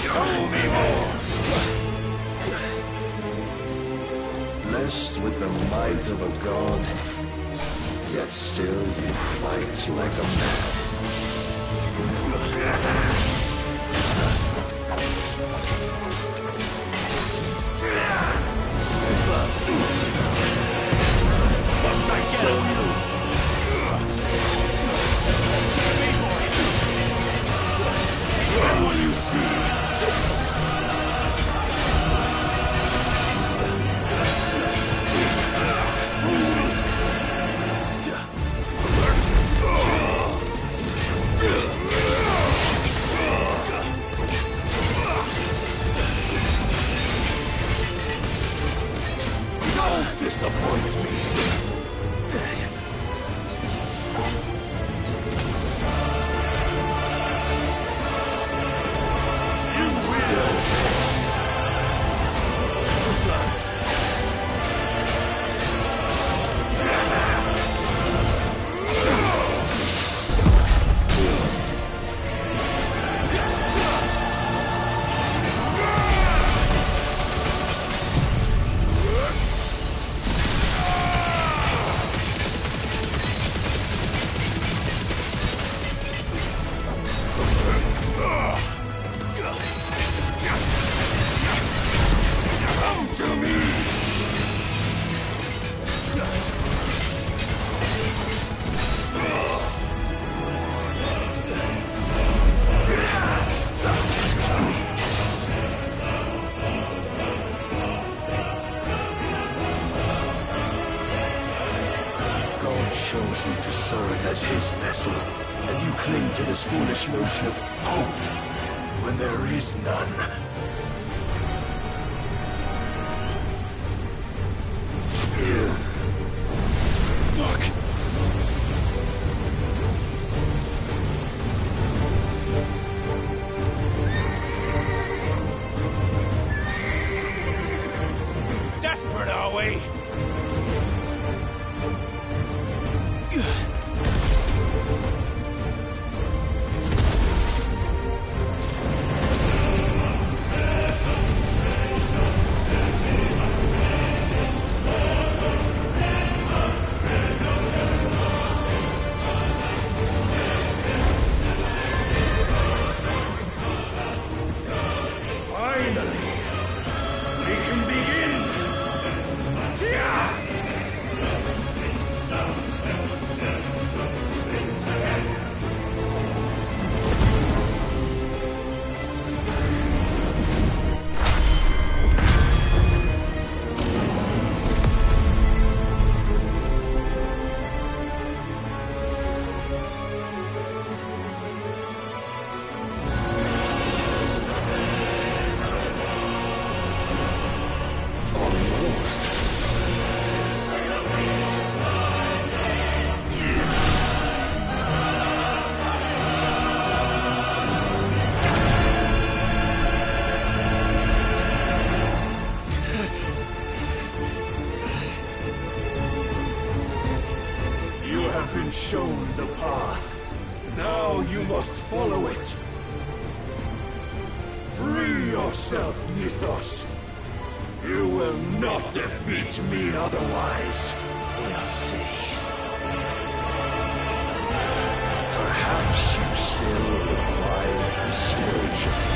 Speaker 9: Show me more. Blessed with the might of a god, yet still you fight like a man. Must I show you? What will you see? Don't disappoint me. Chose you to serve as his vessel, and you cling to this foolish notion of hope when there is none. Fuck! Desperate, are we?
Speaker 14: Free yourself, Mythos. You will not defeat me otherwise.
Speaker 11: We'll see. Perhaps you still require a stage.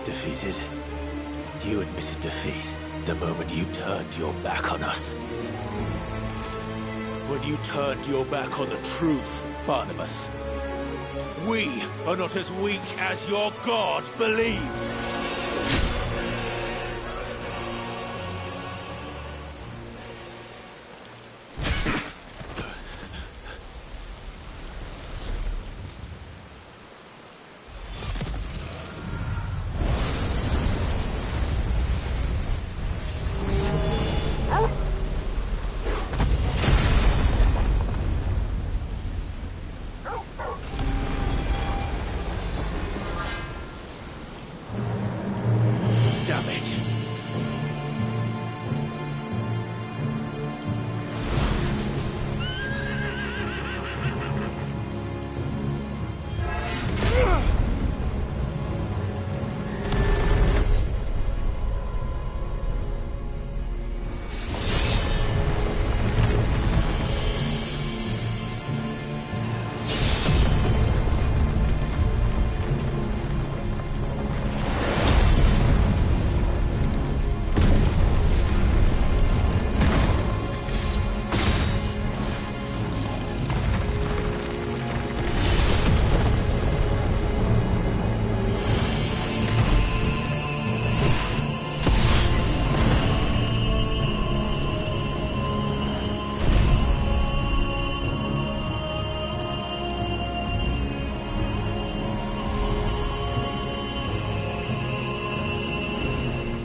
Speaker 11: Defeated? You admitted defeat the moment you turned your back on us. When you turned your back on the truth, Barnabas. We are not as weak as your god believes.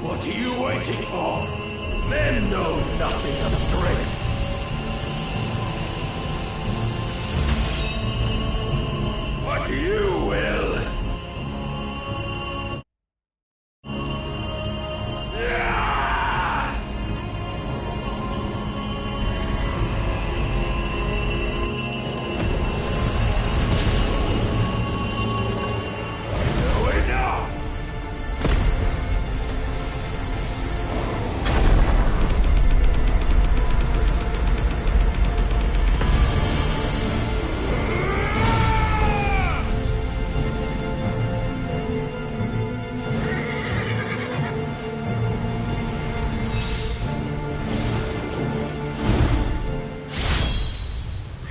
Speaker 14: What are you waiting for? Men know nothing of strength. What you will.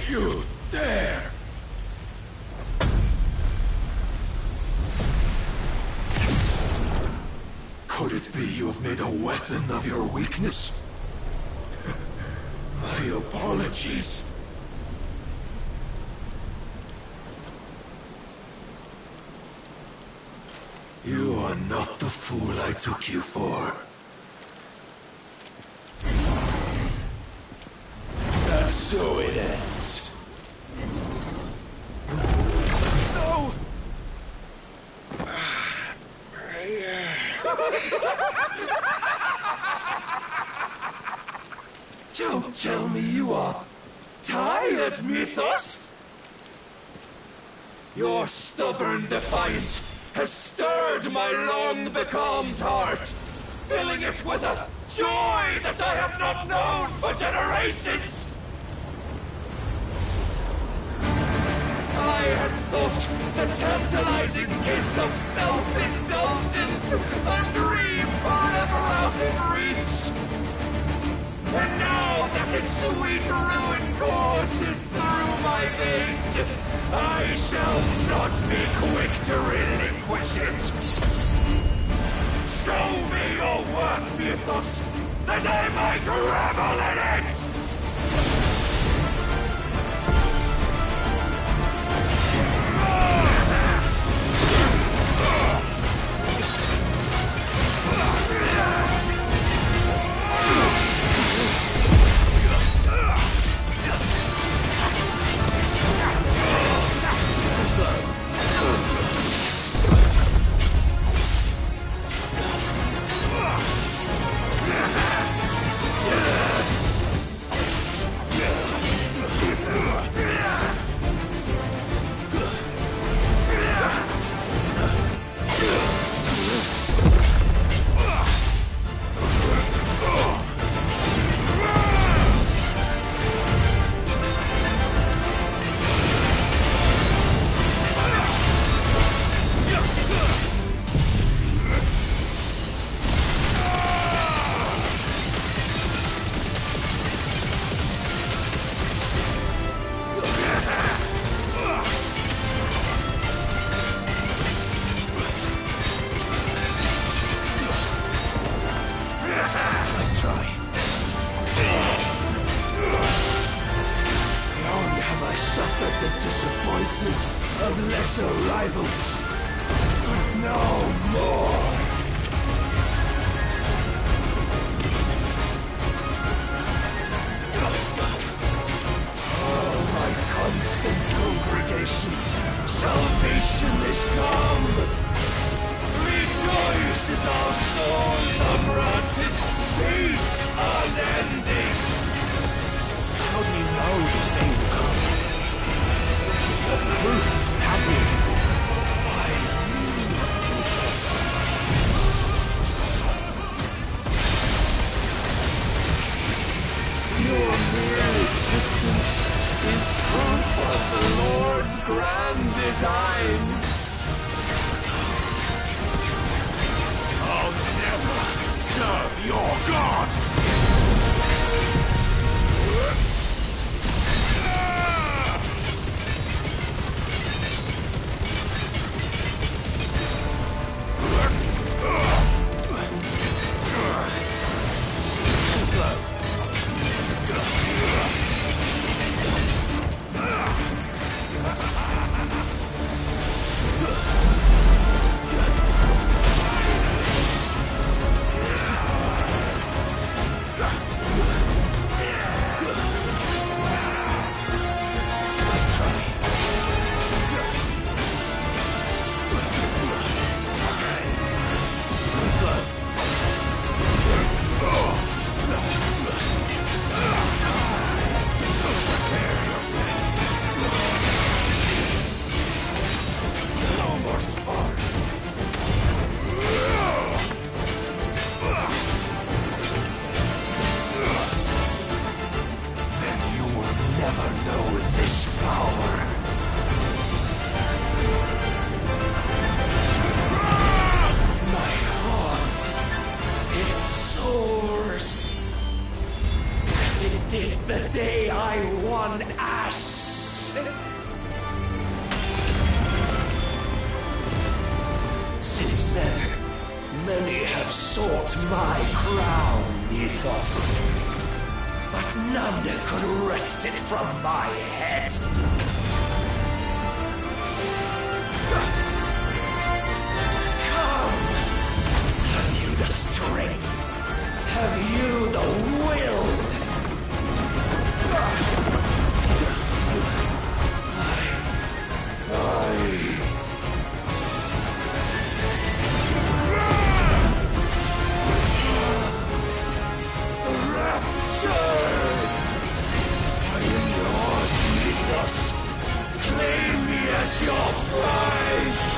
Speaker 14: You dare! Could it be you have made a weapon of your weakness? My My apologies. You are not the fool I took you for. And so it ends.
Speaker 5: No!
Speaker 14: Don't tell me you are tired, Mythos! Your stubborn defiance has stirred my long-becalmed heart, filling it with a joy that I have not known for generations! I had thought the tantalizing kiss of self-indulgence a dream forever out of reach. And now that its sweet ruin courses through my veins, I shall not be quick to relinquish it. Show me your work, Mythos, that I might revel in it! but none could wrest it from my head. Come! Have you the strength? Have you the will? Claim me as your prize!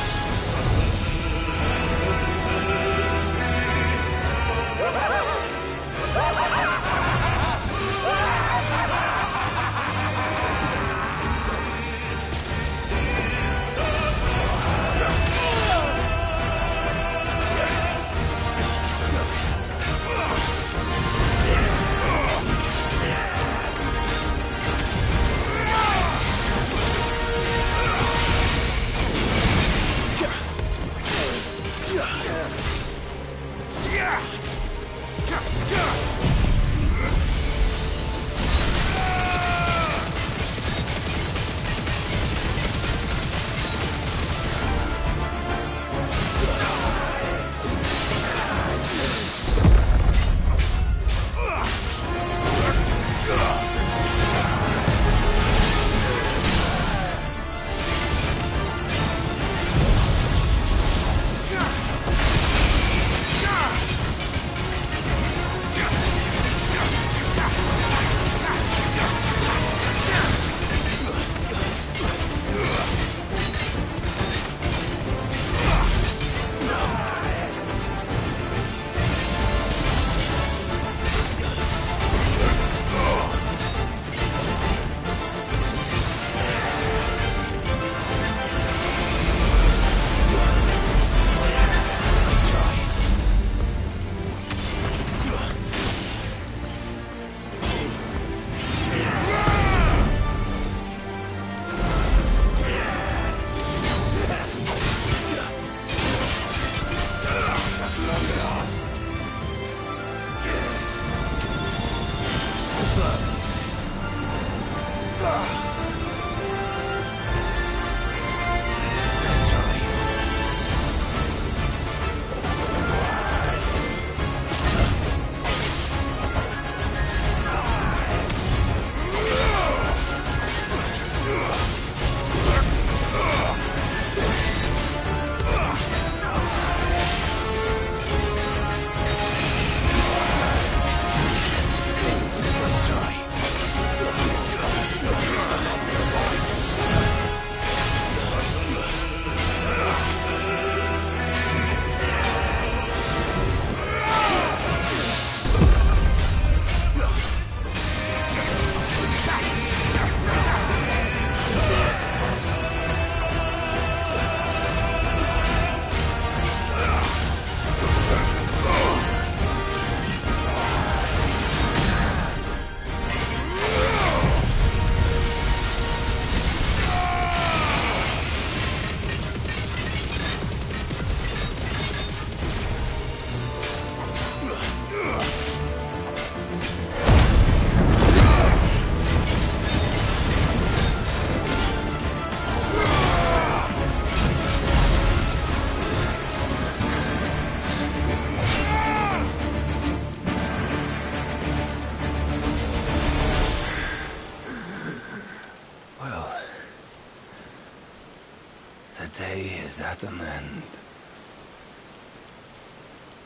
Speaker 11: Is at an end.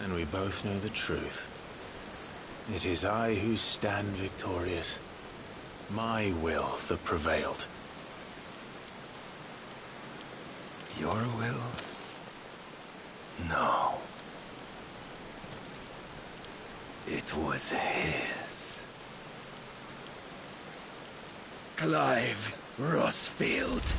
Speaker 11: And we both know the truth. It is I who stand victorious. My will that prevailed. Your will? No. It was his.
Speaker 14: Clive Rossfield.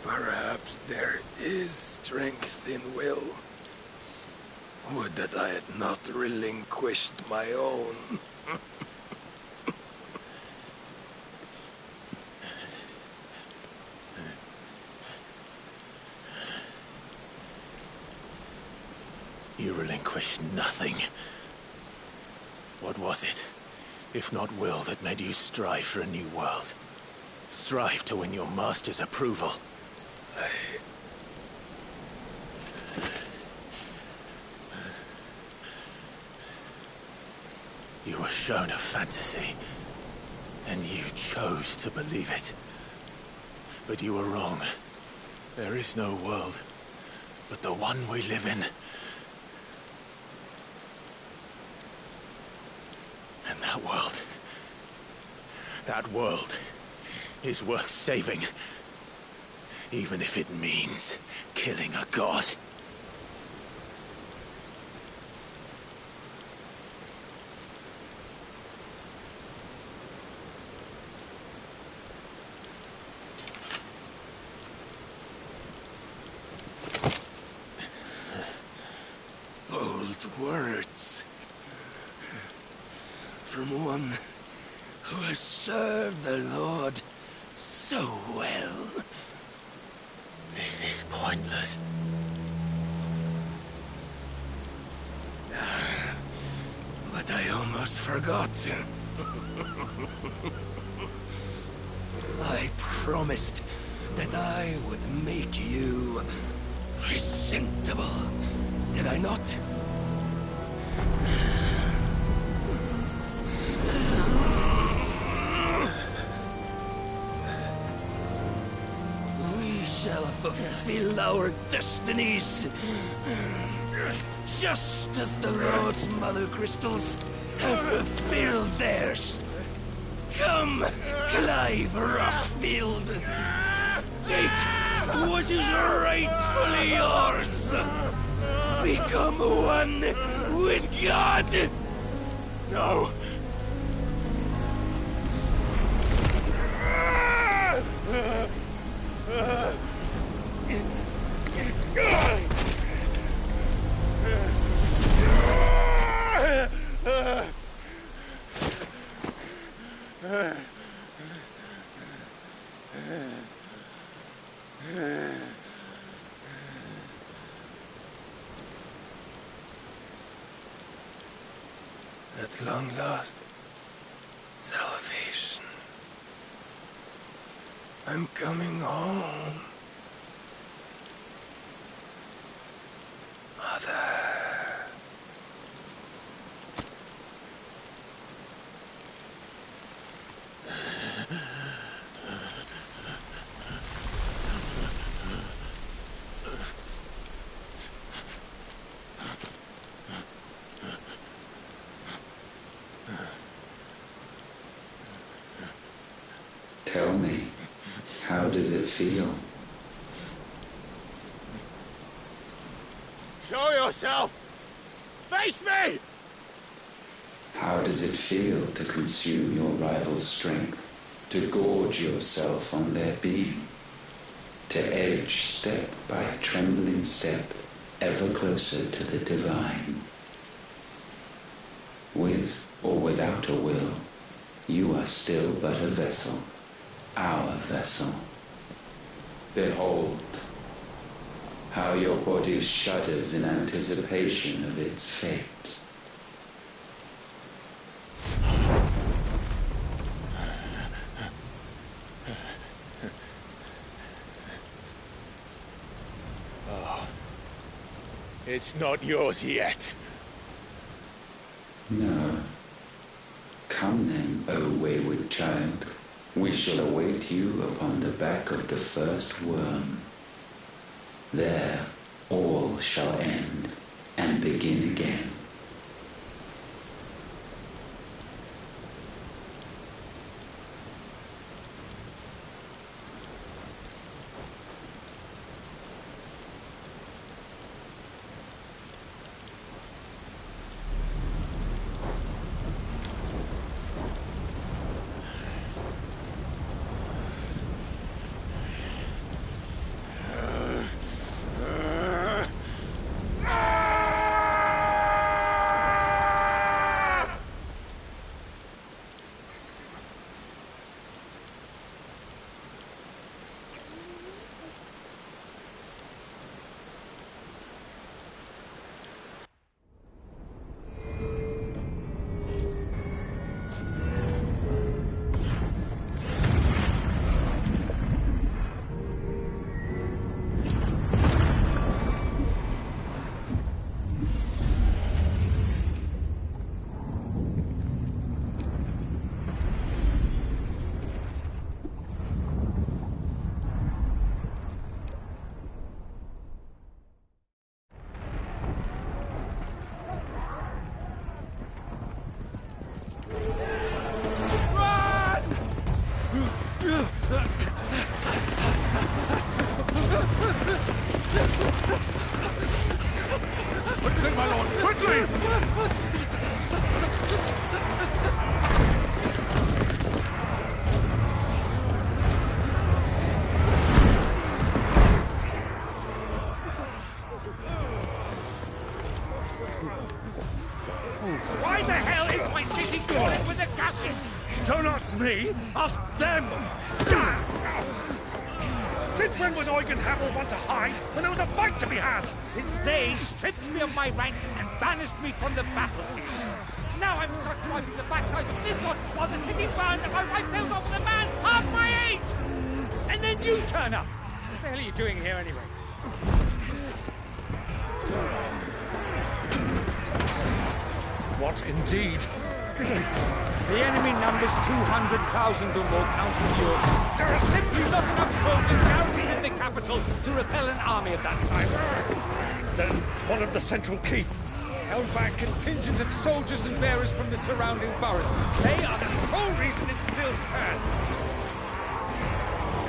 Speaker 9: Perhaps there is strength in will. Would that I had not relinquished my own.
Speaker 3: You relinquished nothing. What was it, if not will, that made you strive for a new world? Strive to win your master's approval? You were shown a fantasy, and you chose to believe it. But you were wrong. There is no world, but the one we live in. And that world is worth saving, even if it means killing a god.
Speaker 9: Bold words from one who has served the Lord so well.
Speaker 3: This is pointless.
Speaker 9: But I almost forgot. I promised that I would make you presentable. Did I not? We shall fulfill our destinies, just as the Lord's Mother Crystals have fulfilled theirs. Come, Clive Rothfield. Take what is rightfully yours. Become one with God.
Speaker 3: No.
Speaker 9: At long last, salvation. I'm coming home. Mother.
Speaker 1: Tell me, how does it feel?
Speaker 3: Show yourself! Face me!
Speaker 1: How does it feel to consume your rival's strength, to gorge yourself on their beam, to edge step by trembling step ever closer to the divine? With or without a will, you are still but a vessel, our vessel. Behold, how your body shudders in anticipation of its fate.
Speaker 3: Oh, it's not yours yet.
Speaker 1: No. Come then, O wayward child. We shall await you upon the back of the first worm. There all shall end and begin again.
Speaker 14: Ask them! Since when was Eugen Hamel one to hide when there was a fight to be had?
Speaker 23: Since they stripped me of my rank and banished me from the battlefield. Now I'm stuck wiping the backsides of this lot while the city burns and my wife tells off with a man half my age! And then you turn up! What the hell are you doing here anyway?
Speaker 14: What indeed?
Speaker 23: The enemy numbers 200,000 or more, counting yours. There are simply not enough soldiers garrisoned in the capital to repel an army of that size.
Speaker 14: Then one of the central keep.
Speaker 23: Held by a contingent of soldiers and bearers from the surrounding boroughs. They are the sole reason it still stands.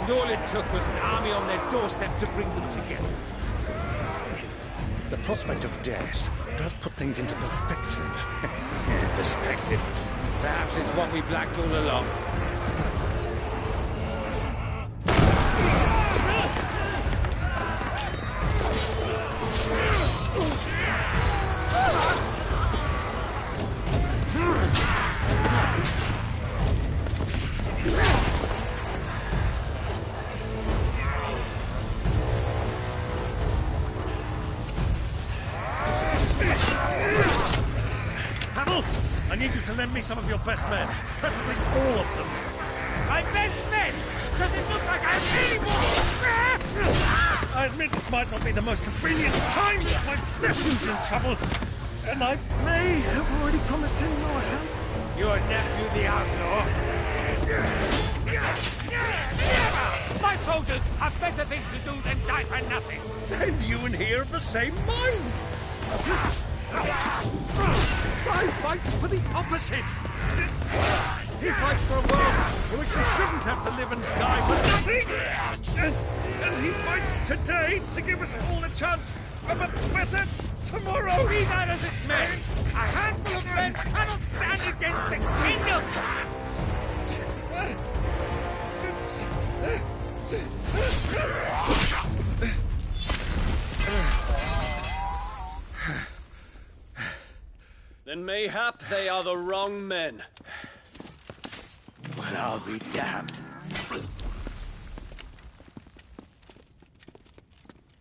Speaker 23: And all it took was an army on their doorstep to bring them together.
Speaker 14: The prospect of death does put things into perspective.
Speaker 23: Perspective. Perhaps it's what we've lacked all along.
Speaker 14: Hamel, I need you to lend me some of your best men, preferably all of them.
Speaker 23: My best men? Does it look like I really want...
Speaker 14: I admit this might not be the most convenient time, but my nephew's in trouble, and I may have already promised him your help.
Speaker 23: Your nephew, the outlaw? My soldiers have better things to do than die for nothing.
Speaker 14: And you and he are of the same mind. I fights for the opposite. He fights for a world in which we shouldn't have to live and die for nothing. And he fights today to give us all a chance of a better tomorrow.
Speaker 23: Be that as it may, a handful of men cannot stand against the kingdom.
Speaker 9: Then mayhap they are the wrong men.
Speaker 23: Well, I'll be damned.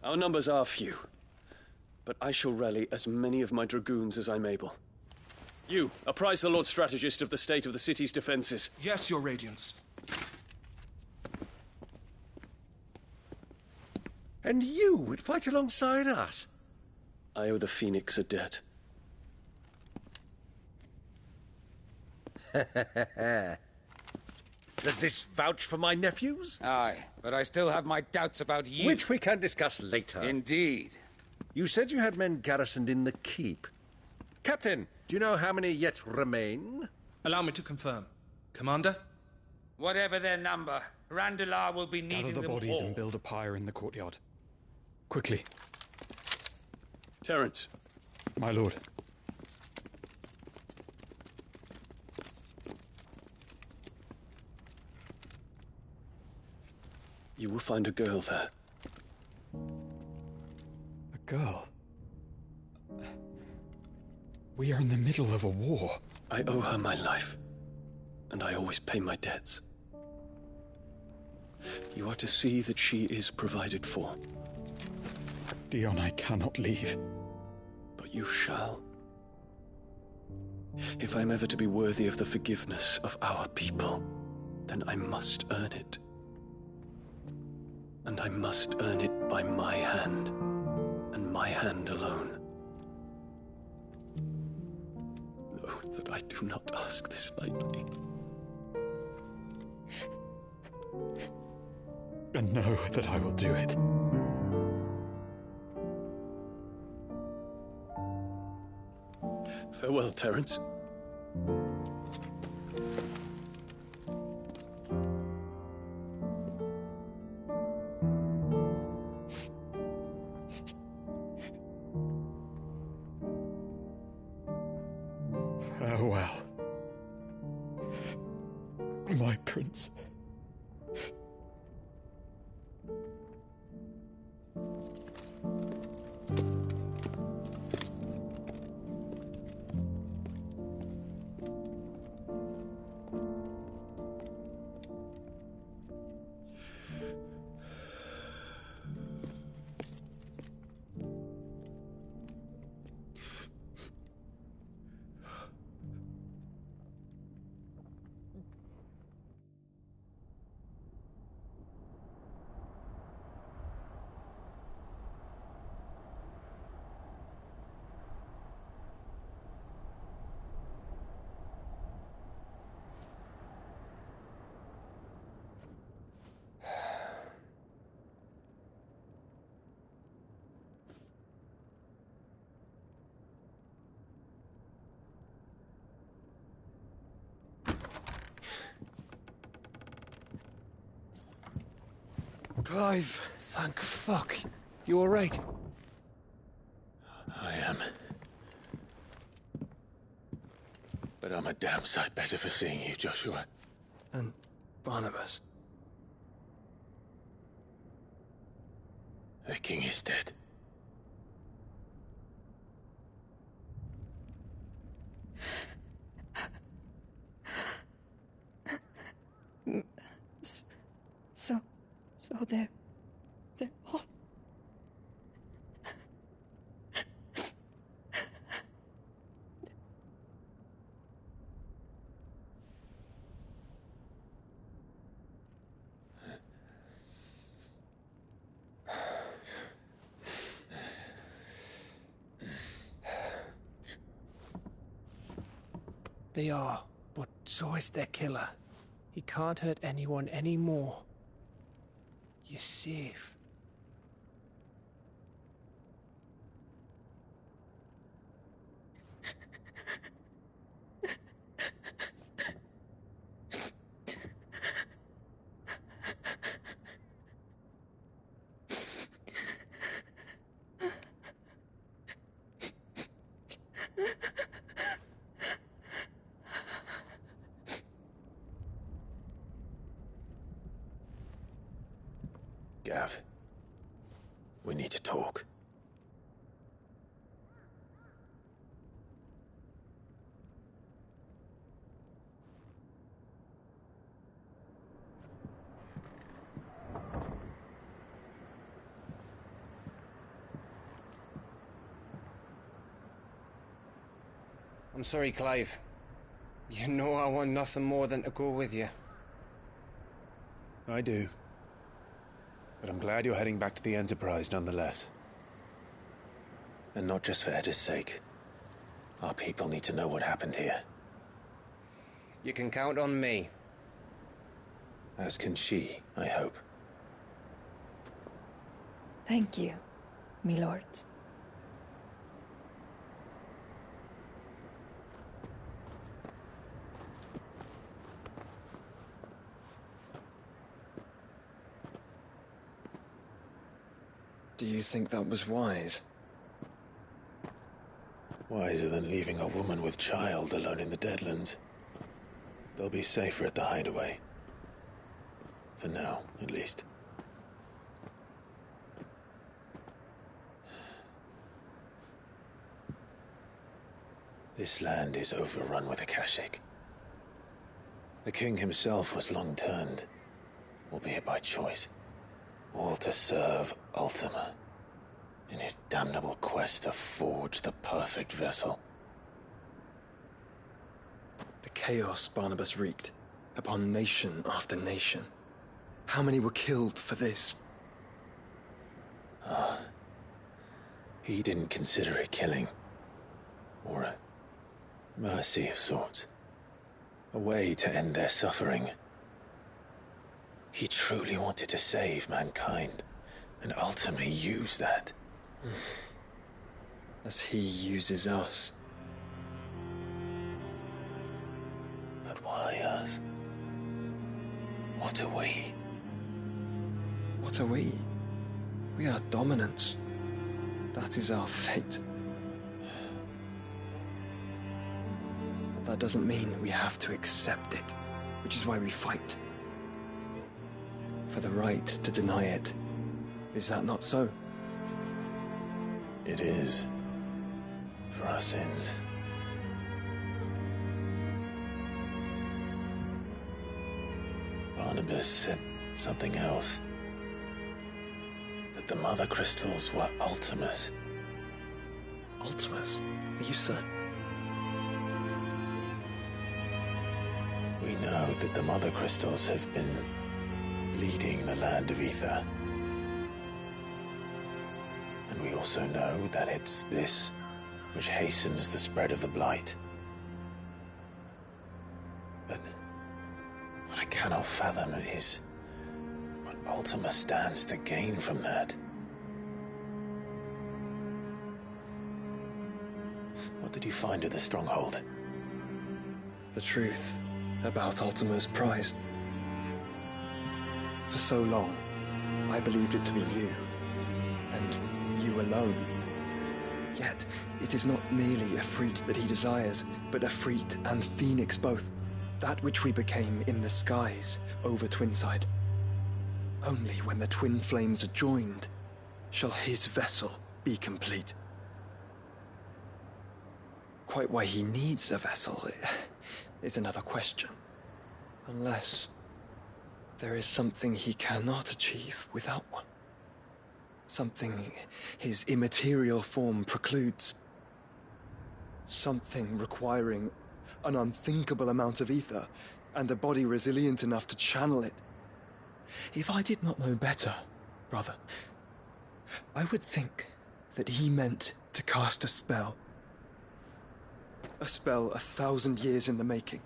Speaker 9: Our numbers are few, but I shall rally as many of my dragoons as I'm able. You, apprise the Lord Strategist of the state of the city's defenses.
Speaker 8: Yes, Your Radiance.
Speaker 14: And you would fight alongside us?
Speaker 9: I owe the Phoenix a debt.
Speaker 14: Does this vouch for my nephews?
Speaker 23: Aye, but I still have my doubts about you.
Speaker 14: Which we can discuss later.
Speaker 23: Indeed.
Speaker 14: You said you had men garrisoned in the keep. Captain, do you know how many yet remain?
Speaker 8: Allow me to confirm. Commander?
Speaker 23: Whatever their number, Randalar will be needing
Speaker 19: Gather the
Speaker 23: them
Speaker 19: bodies
Speaker 23: all.
Speaker 19: and build a pyre in the courtyard. Quickly.
Speaker 9: Terence.
Speaker 19: My lord.
Speaker 9: You will find a girl there.
Speaker 19: A girl? We are in the middle of a war.
Speaker 9: I owe her my life, and I always pay my debts. You are to see that she is provided for.
Speaker 19: Dion, I cannot leave.
Speaker 9: But you shall. If I am ever to be worthy of the forgiveness of our people, then I must earn it. And I must earn it by my hand, and my hand alone. Know that I do not ask this lightly.
Speaker 19: And know that I will do it.
Speaker 9: Farewell, Terence.
Speaker 19: Farewell, my prince.
Speaker 7: Clive!
Speaker 18: Thank fuck. You alright?
Speaker 3: I am. But I'm a damn sight better for seeing you, Joshua.
Speaker 7: And Barnabas.
Speaker 3: The king is dead.
Speaker 10: So they're all...
Speaker 18: They are, but so is their killer. He can't hurt anyone anymore. You're safe.
Speaker 3: Gav, we need to talk.
Speaker 18: I'm sorry, Clive. You know I want nothing more than to go with you.
Speaker 11: I do. But I'm glad you're heading back to the Enterprise nonetheless. And not just for Edda's sake. Our people need to know what happened here.
Speaker 18: You can count on me.
Speaker 11: As can she, I hope.
Speaker 10: Thank you, my lords.
Speaker 7: Do you think that was wise?
Speaker 11: Wiser than leaving a woman with child alone in the Deadlands. They'll be safer at the hideaway. For now, at least. This land is overrun with Akashic. The king himself was long turned, albeit by choice. All to serve Ultima, in his damnable quest to forge the perfect vessel.
Speaker 7: The chaos Barnabas wreaked upon nation after nation. How many were killed for this?
Speaker 11: He didn't consider it killing. Or a mercy of sorts. A way to end their suffering. He truly wanted to save mankind, and ultimately use that.
Speaker 7: As he uses us.
Speaker 11: But why us? What are we?
Speaker 7: What are we? We are dominance. That is our fate. But that doesn't mean we have to accept it, which is why we fight. For the right to deny it. Is that not so?
Speaker 11: It is. For our sins. Barnabas said something else. That the Mother Crystals were Ultimas.
Speaker 7: Ultimas? Are you certain?
Speaker 11: We know that the Mother Crystals have been leading the land of Ether. And we also know that it's this which hastens the spread of the Blight. But what I cannot fathom is what Ultima stands to gain from that. What did you find at the Stronghold?
Speaker 7: The truth about Ultima's prize. For so long, I believed it to be you, and you alone. Yet, it is not merely Ifrit that he desires, but Ifrit and Phoenix both. That which we became in the skies over Twinside. Only when the twin flames are joined shall his vessel be complete. Quite why he needs a vessel is another question. Unless there is something he cannot achieve without one. Something his immaterial form precludes. Something requiring an unthinkable amount of ether and a body resilient enough to channel it. If I did not know better, brother, I would think that he meant to cast a spell. A spell 1,000 years in the making.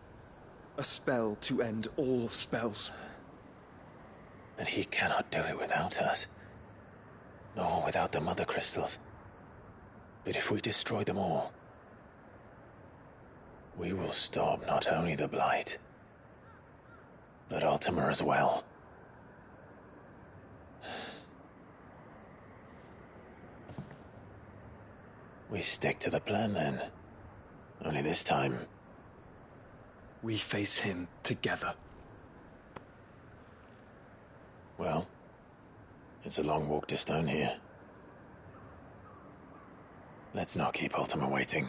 Speaker 7: A spell to end all spells.
Speaker 3: And he cannot do it without us. Nor without the Mother Crystals. But if we destroy them all, we will stop not only the Blight, but Ultima as well. We stick to the plan then. Only this time,
Speaker 7: we face him together.
Speaker 3: Well, it's a long walk to Stone here. Let's not keep Ultima waiting.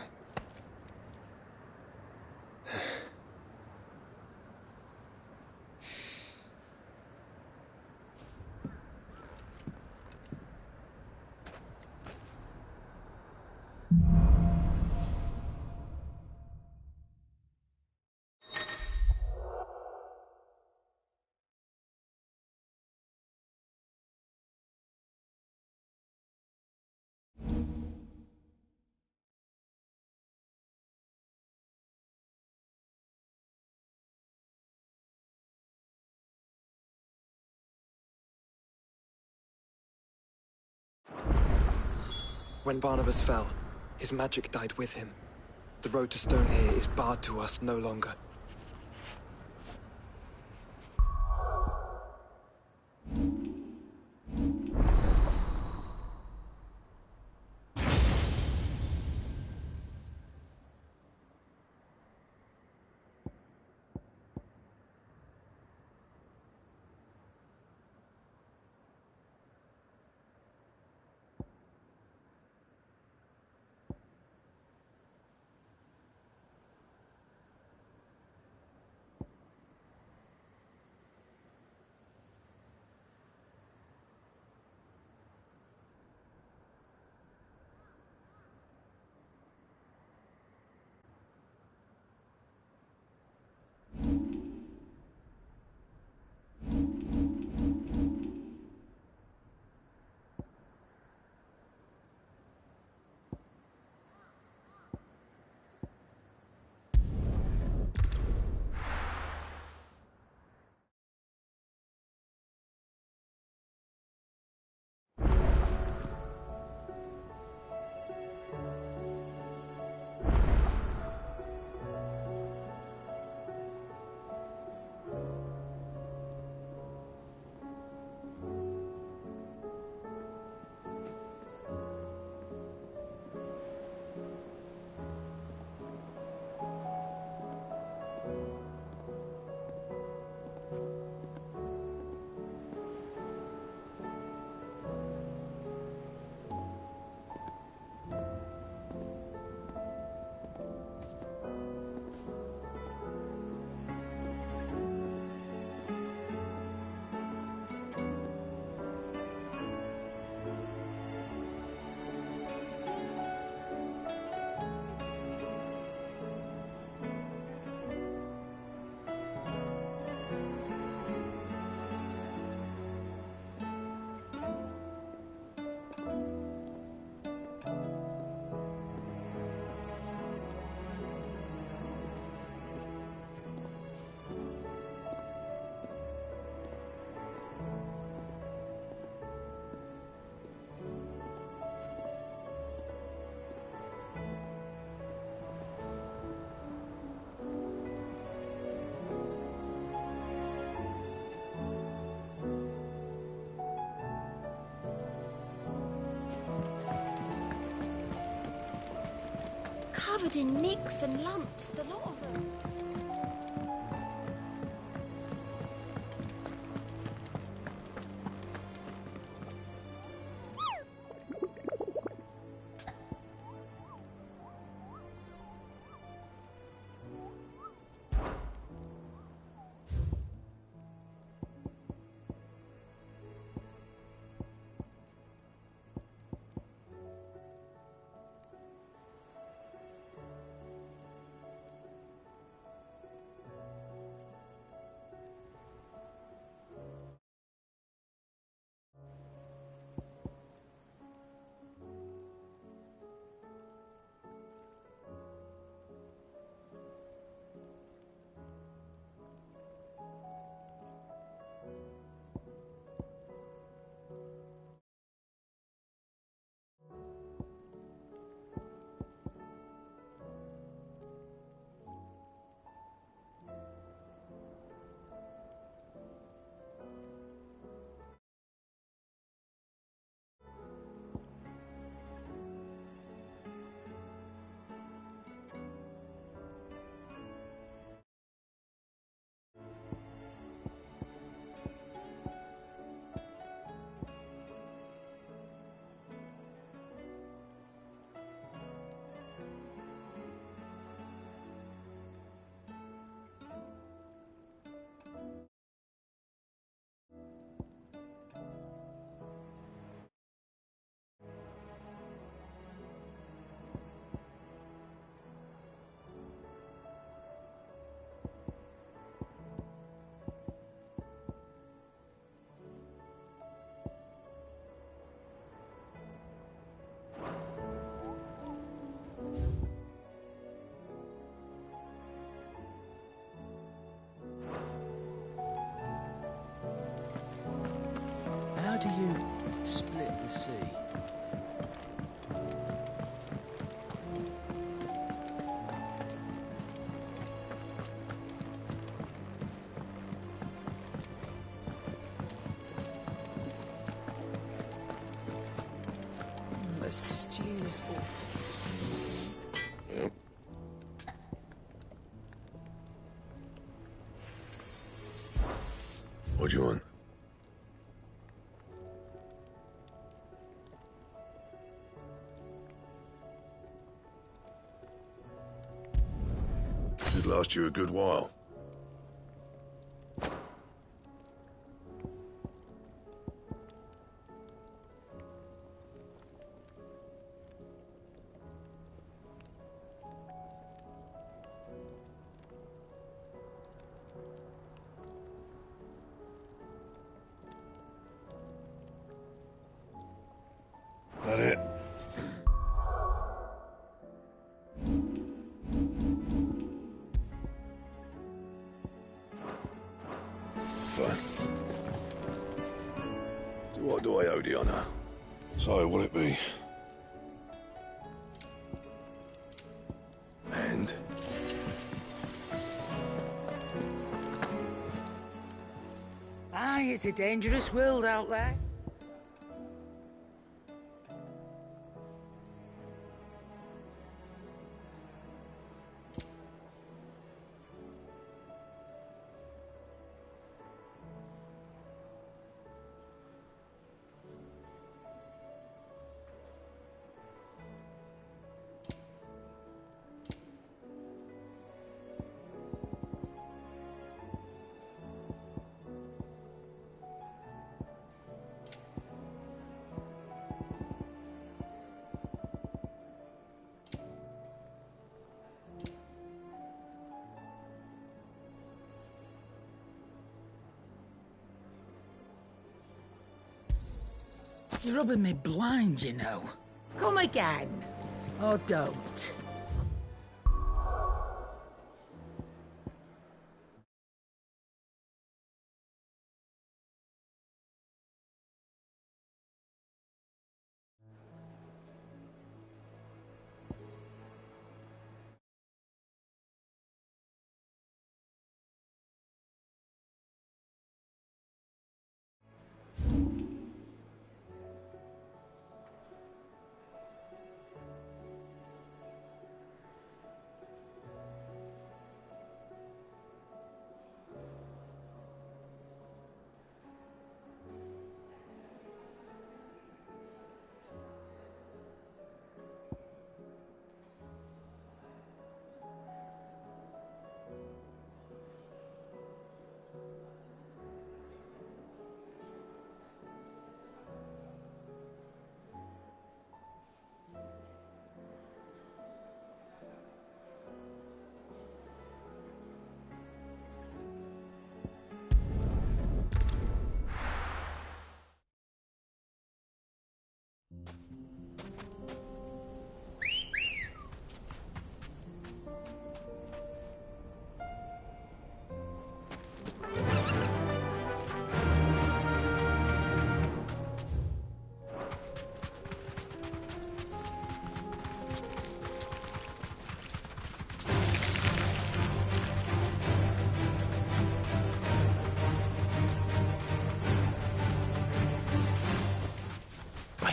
Speaker 7: When Barnabas fell, his magic died with him. The road to Stonehere is barred to us no longer.
Speaker 13: covered in nicks and lumps, the lot of them.
Speaker 23: How do you split the sea?
Speaker 24: The stew's awful.
Speaker 12: What do you want? Should last you a good while. That it? Fine. So what do I owe the honor? So, what'll it be? And?
Speaker 24: Aye, it's a dangerous world out there. You're rubbing me blind, you know. Come again. Or don't.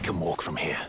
Speaker 3: can walk from here.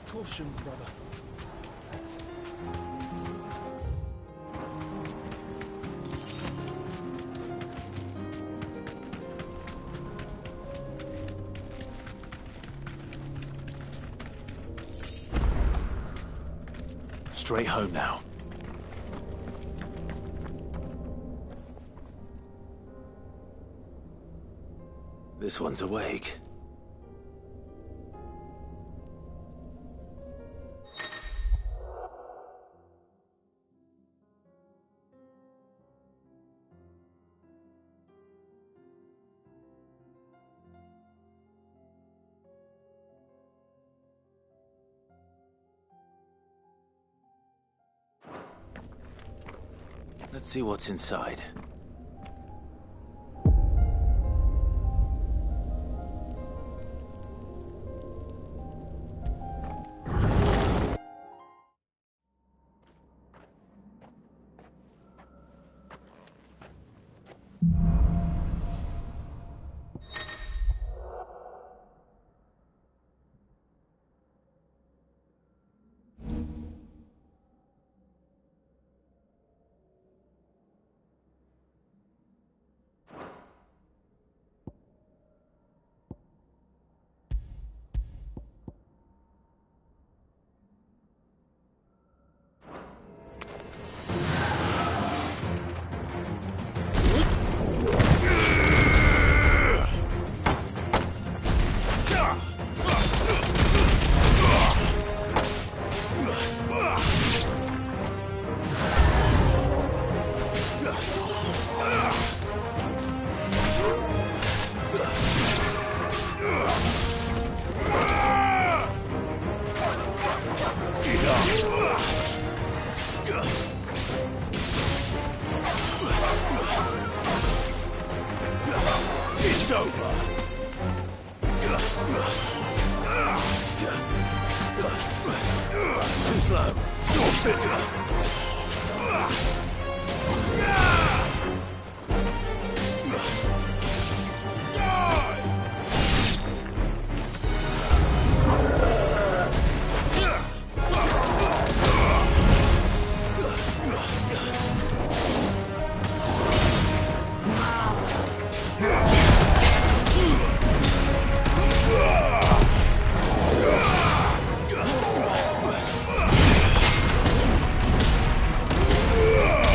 Speaker 7: Caution, brother.
Speaker 3: Straight home now. This one's awake. Let's see what's inside.
Speaker 14: It's over.
Speaker 3: Too slow.
Speaker 14: Ugh!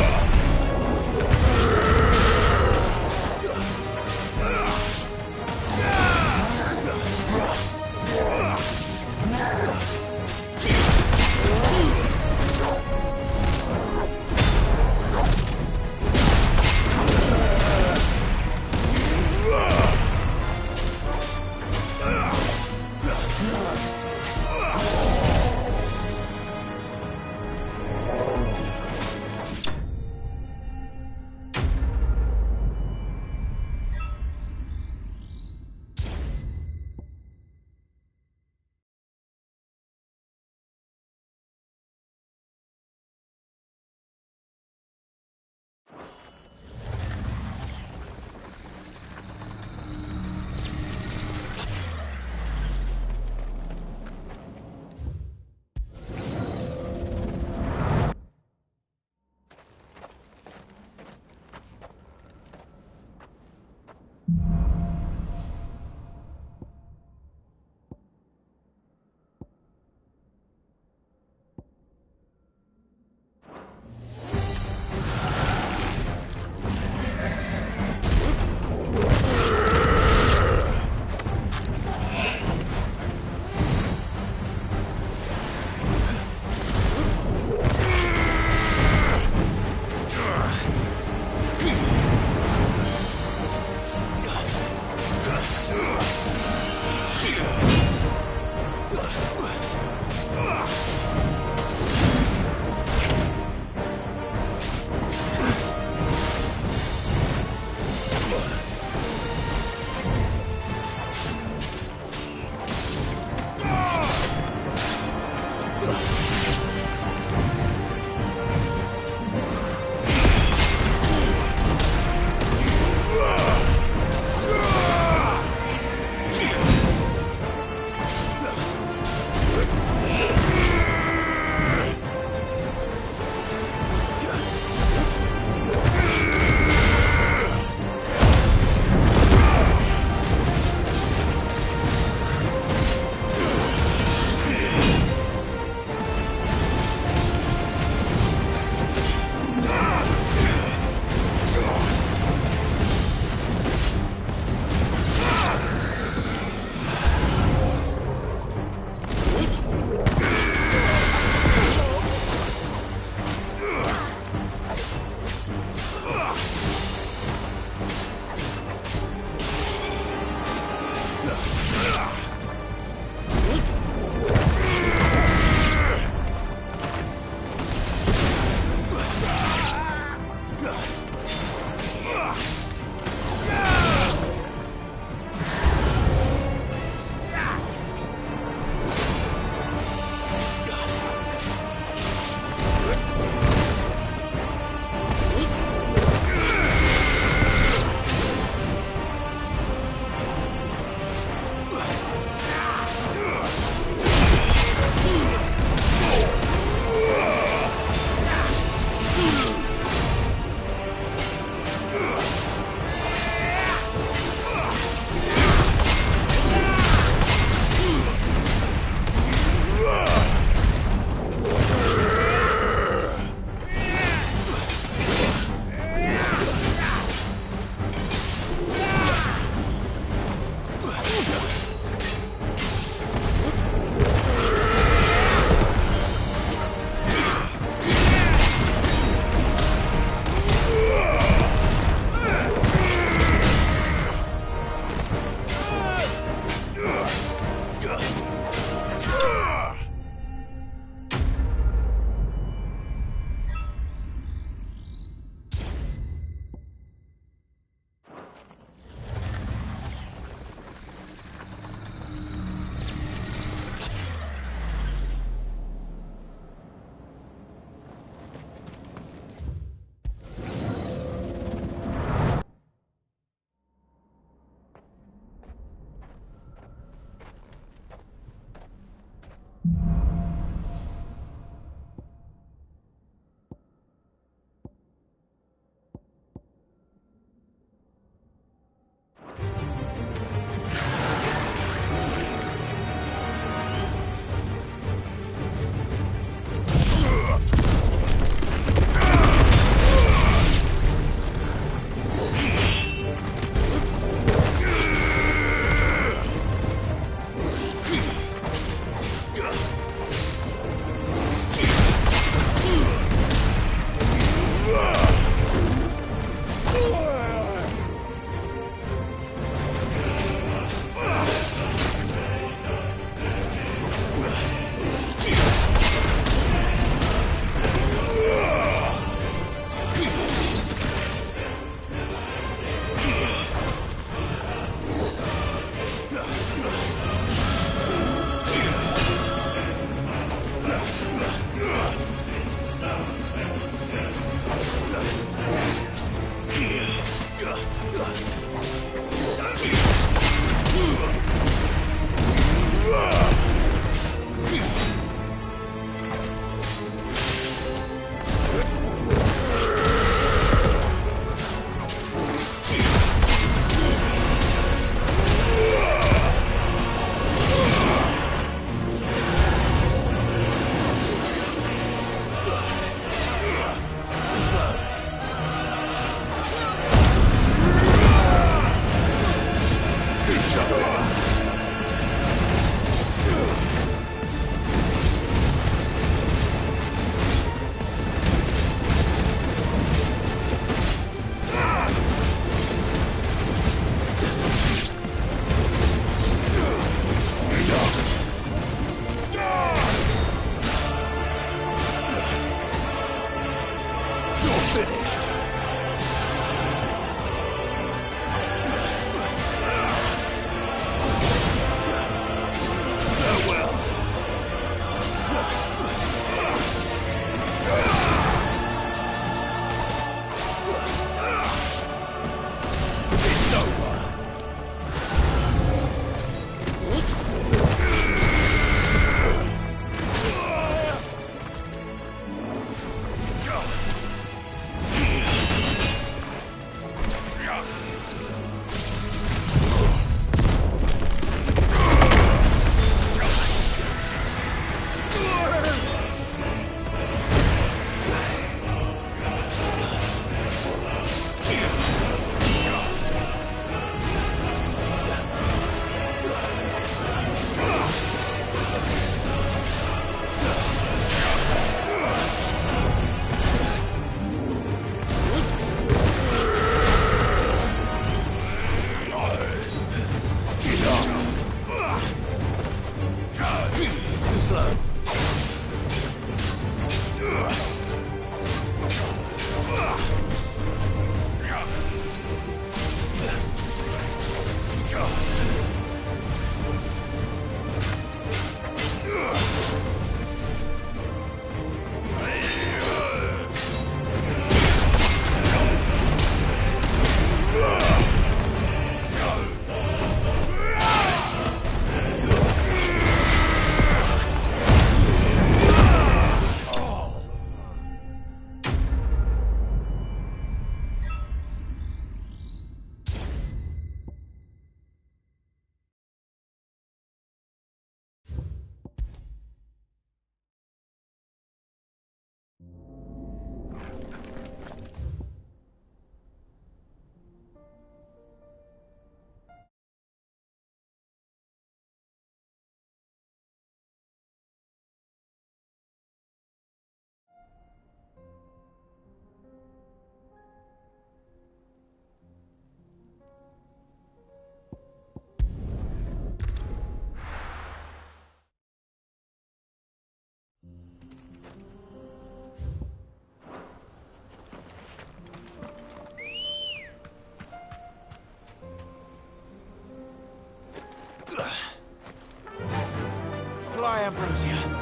Speaker 11: Fly, Ambrosia.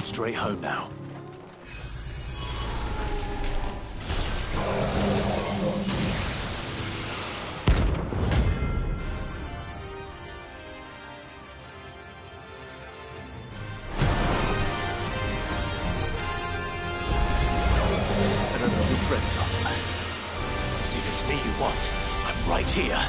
Speaker 11: Straight home now.
Speaker 3: I don't know your friends, Arthur. If it's me you want, I'm right here.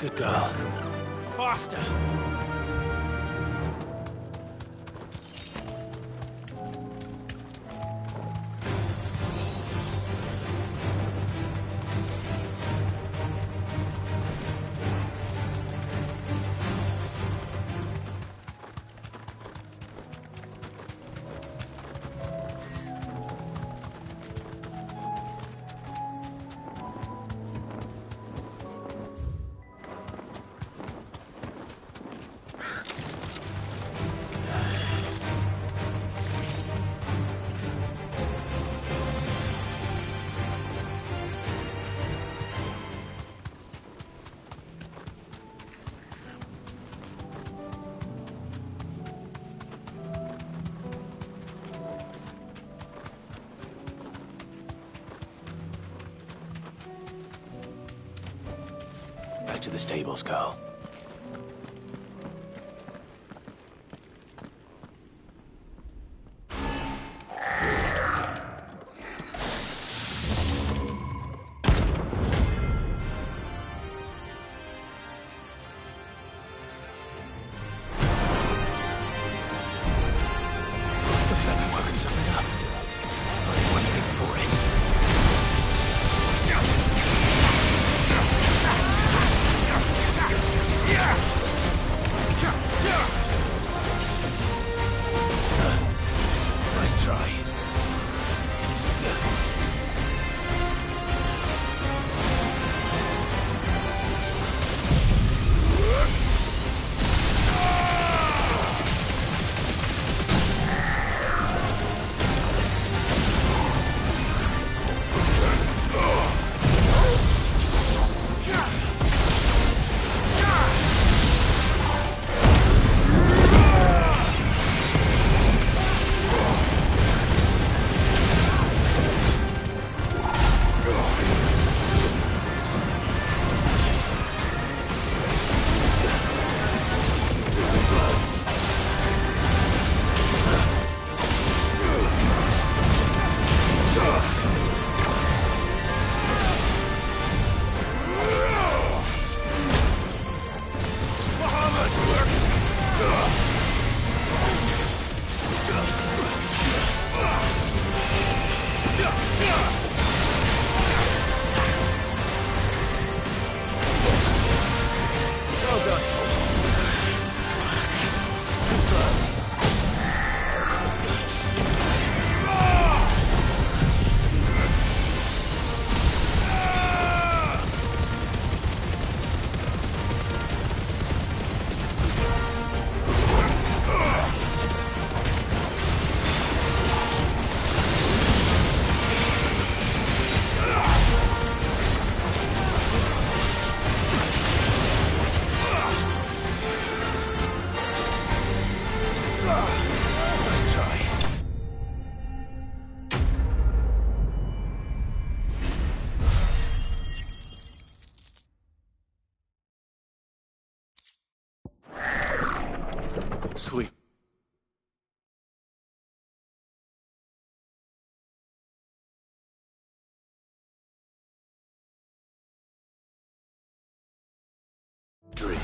Speaker 11: Good girl. Faster! Back to the stables, girl. Looks like we're working something up. Only one thing for it. Nice try. Well done, Tom. Too slow. Nice try. Sweet. Dreamed.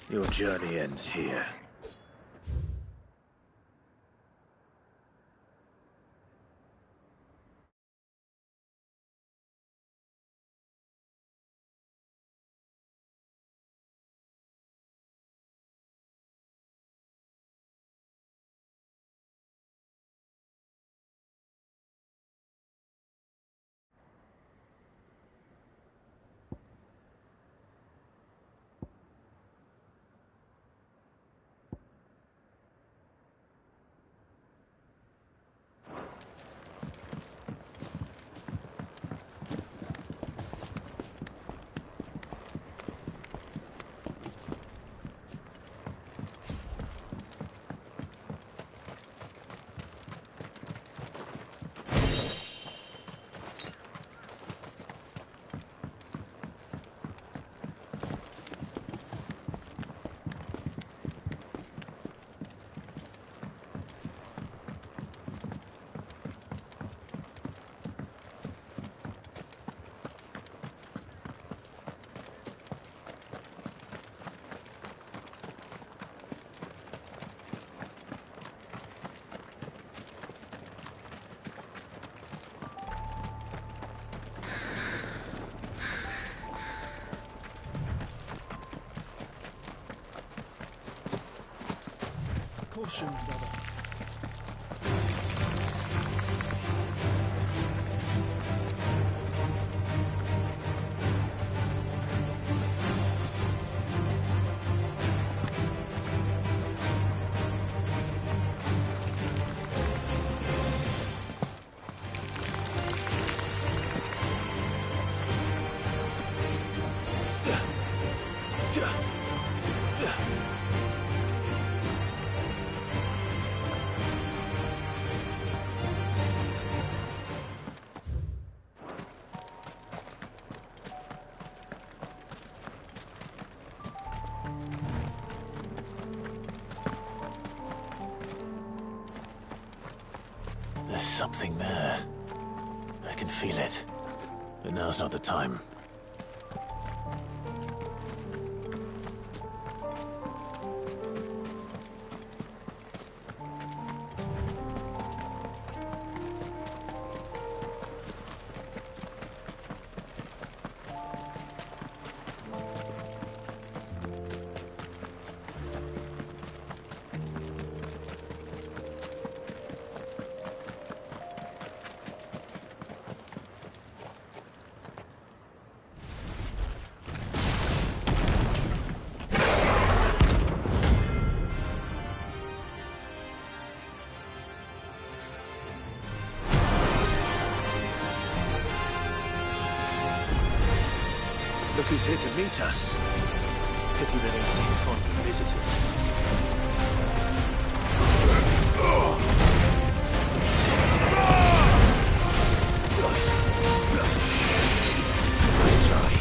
Speaker 11: Your journey ends here.
Speaker 7: Caution, brother.
Speaker 11: There's something there. I can feel it. But now's not the time. Look who's here to meet us. Pity they don't seem fond of visitors. Nice try.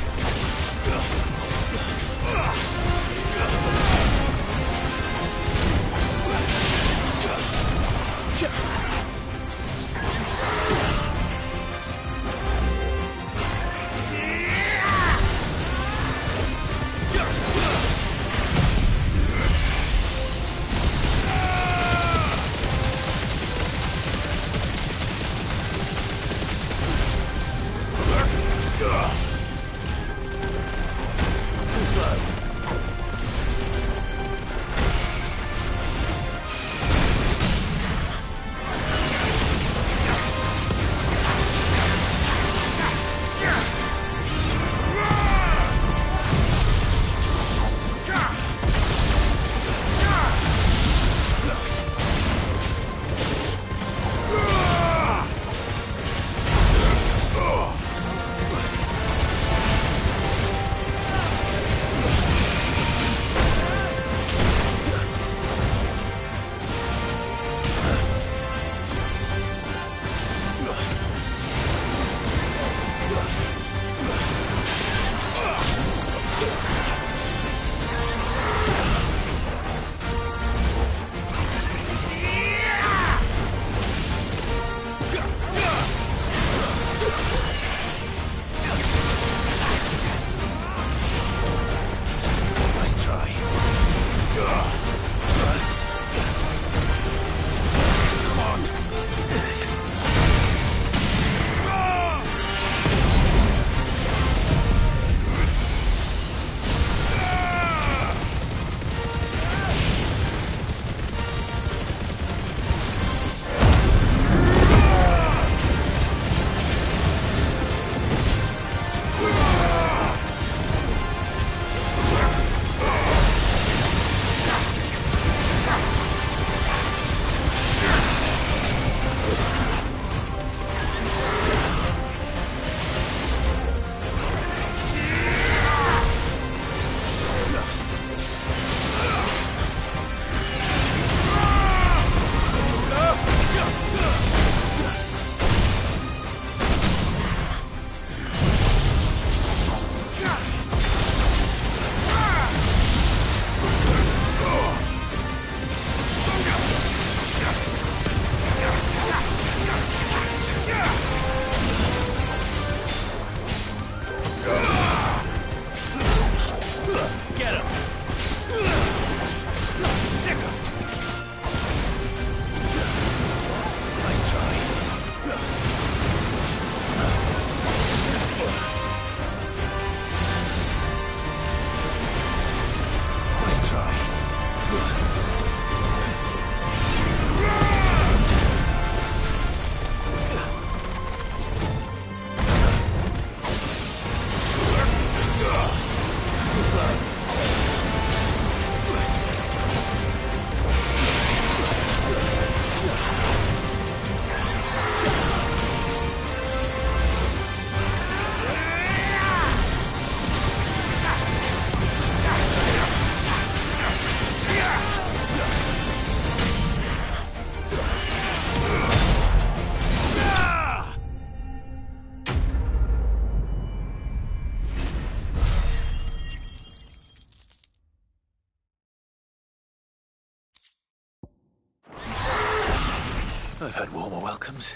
Speaker 3: I've had warmer welcomes.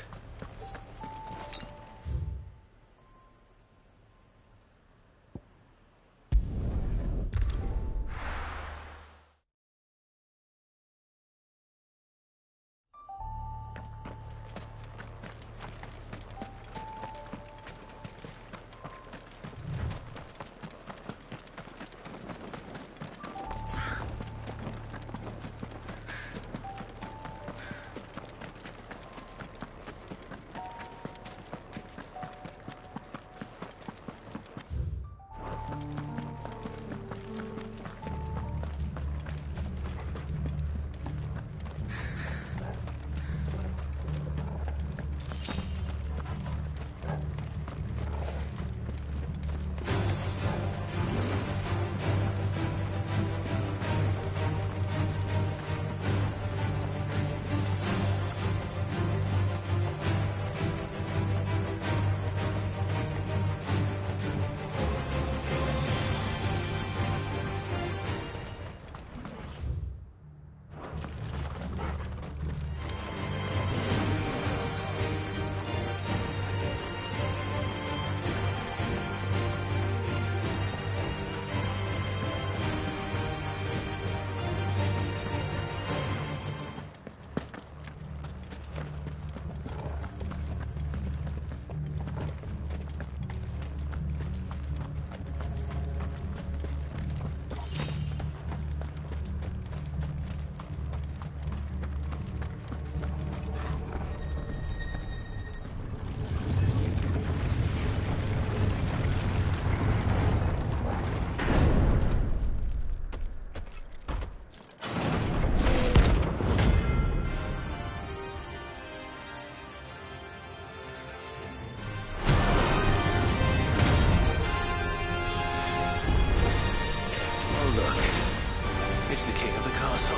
Speaker 3: It's the king of the castle.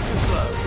Speaker 3: Too slow.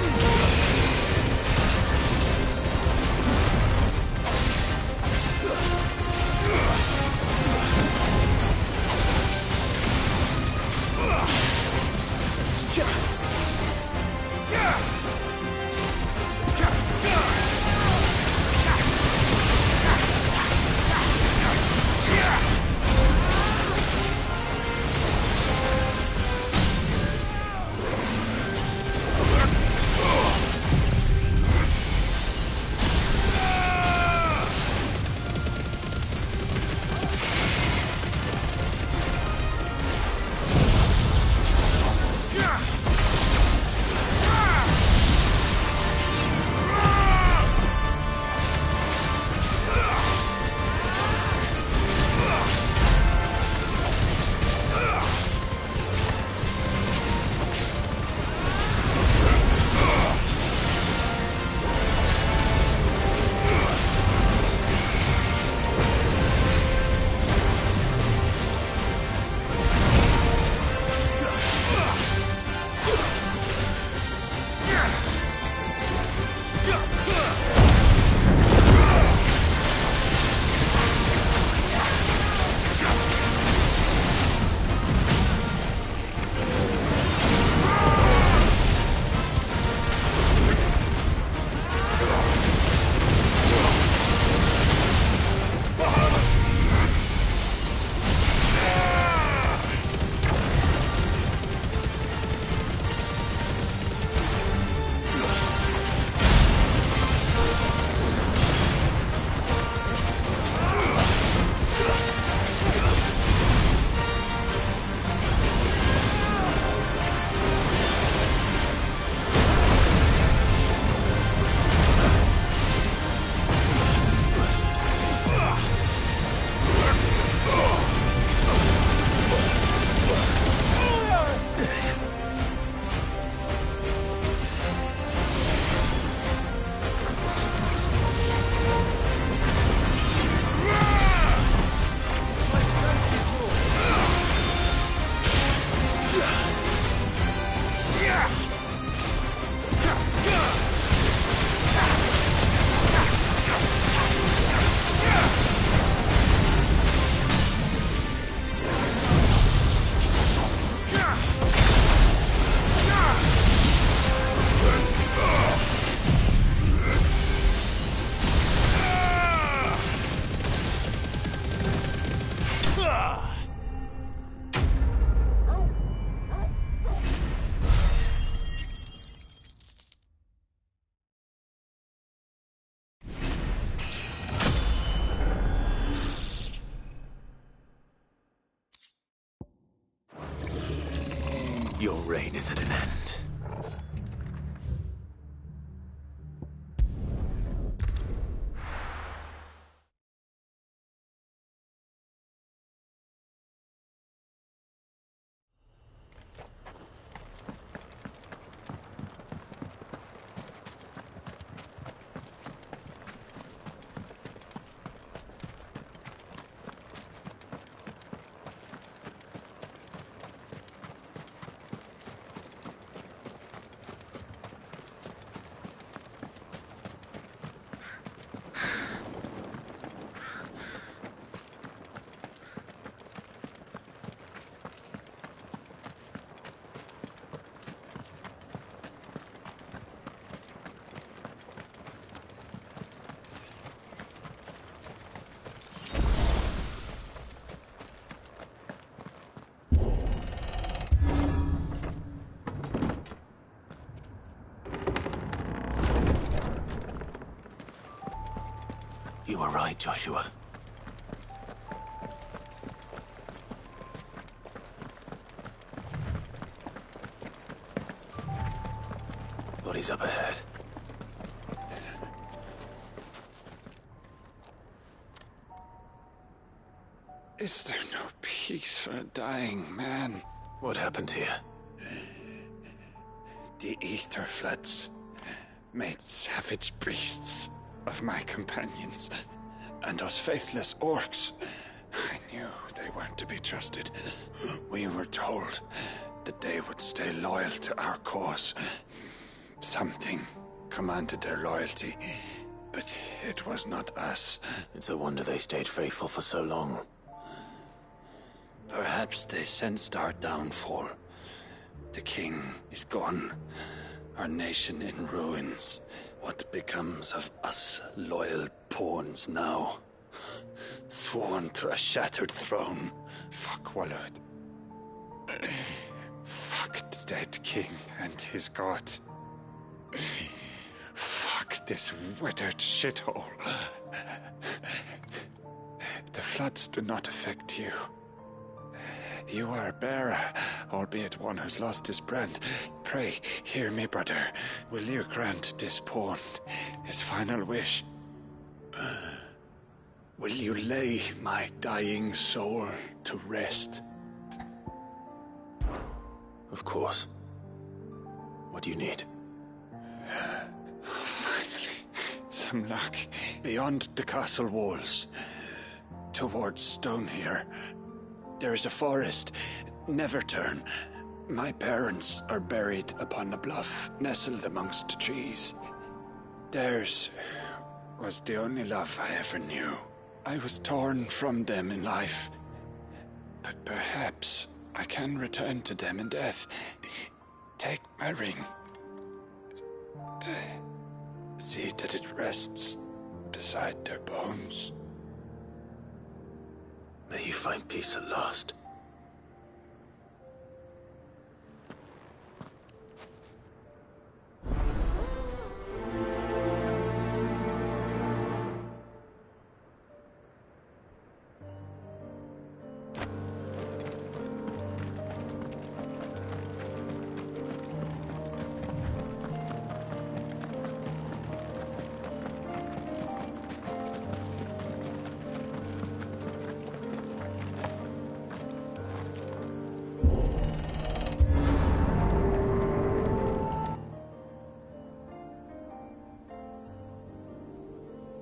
Speaker 3: Your reign is at an end. You were right, Joshua. Bodies up ahead.
Speaker 1: Is there no peace for a dying man?
Speaker 3: What happened here?
Speaker 1: The Ether Floods made savage beasts of my companions and us faithless orcs. I knew they weren't to be trusted. We were told that they would stay loyal to our cause. Something commanded their loyalty, but it was not us.
Speaker 3: It's a wonder they stayed faithful for so long.
Speaker 1: Perhaps they sensed our downfall. The king is gone, our nation in ruins. What becomes of us loyal pawns now? Sworn to a shattered throne. Fuck Waloed. Fuck the dead king and his god. Fuck this withered shithole. The floods do not affect you. You are a bearer, albeit one who's lost his brand. Pray, hear me, brother. Will you grant this pawn his final wish? Will you lay my dying soul to rest?
Speaker 3: Of course. What do you need?
Speaker 1: Finally, some luck. Beyond the castle walls, towards Stonehere, there is a forest. Never turn. My parents are buried upon a bluff, nestled amongst the trees. Theirs was the only love I ever knew. I was torn from them in life, but perhaps I can return to them in death. Take my ring. See that it rests beside their bones.
Speaker 3: May you find peace at last.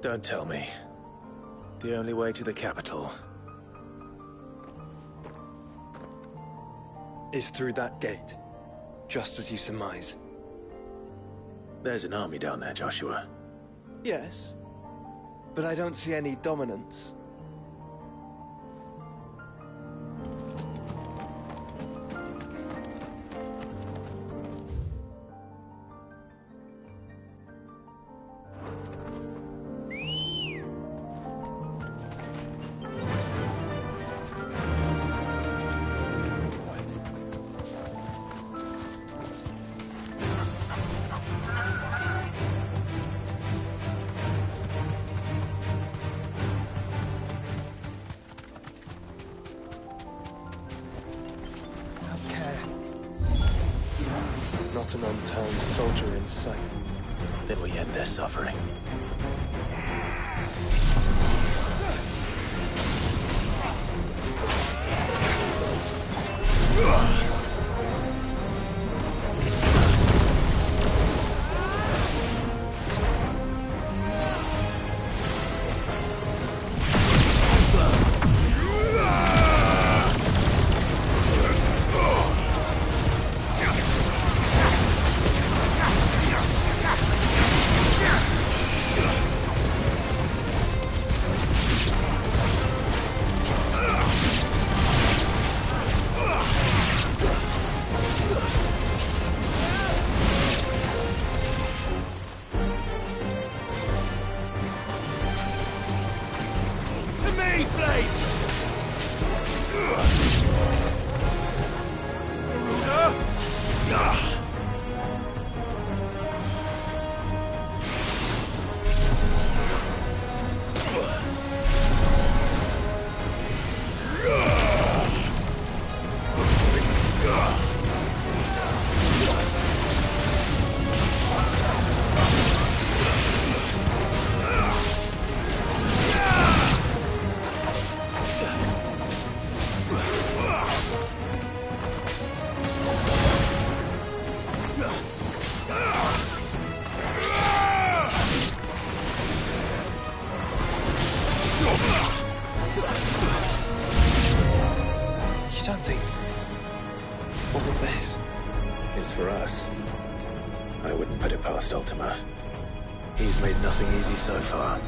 Speaker 3: Don't tell me. The only way to the capital
Speaker 7: is through that gate, just as you surmise.
Speaker 3: There's an army down there, Joshua.
Speaker 7: Yes, but I don't see any dominance. not an unturned soldier in sight.
Speaker 3: Then we end their suffering.
Speaker 15: You don't think all of this
Speaker 3: is for us? I wouldn't put it past Ultima. He's made nothing easy so far.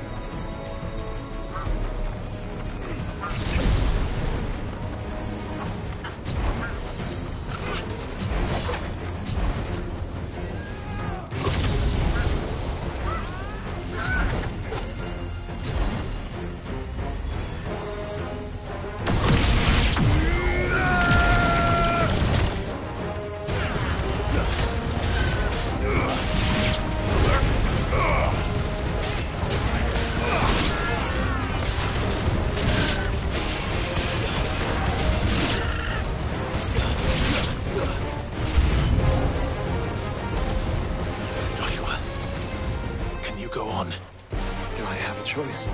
Speaker 7: choice.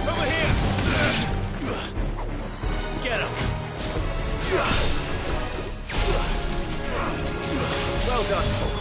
Speaker 14: Over here! Get him! Well done,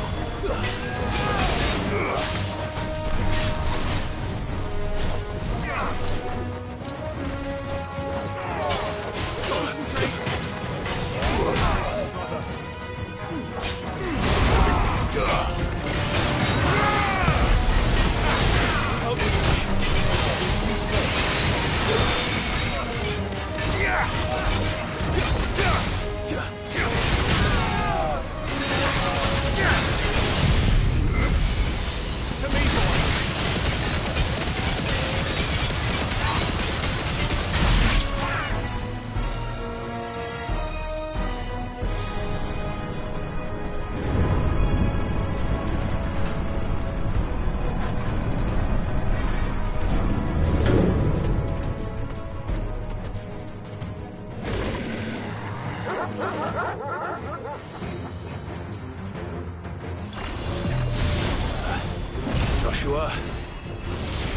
Speaker 3: Joshua,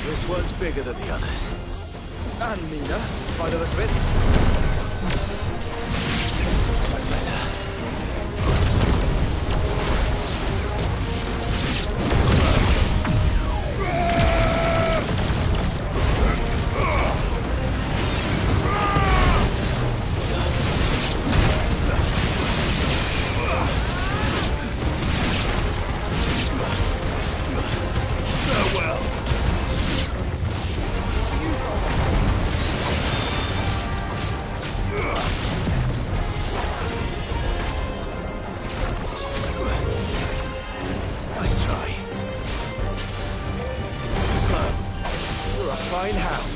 Speaker 3: this one's bigger than the others.
Speaker 7: And meaner, by the look of it.
Speaker 3: That's better.
Speaker 14: Fine hound.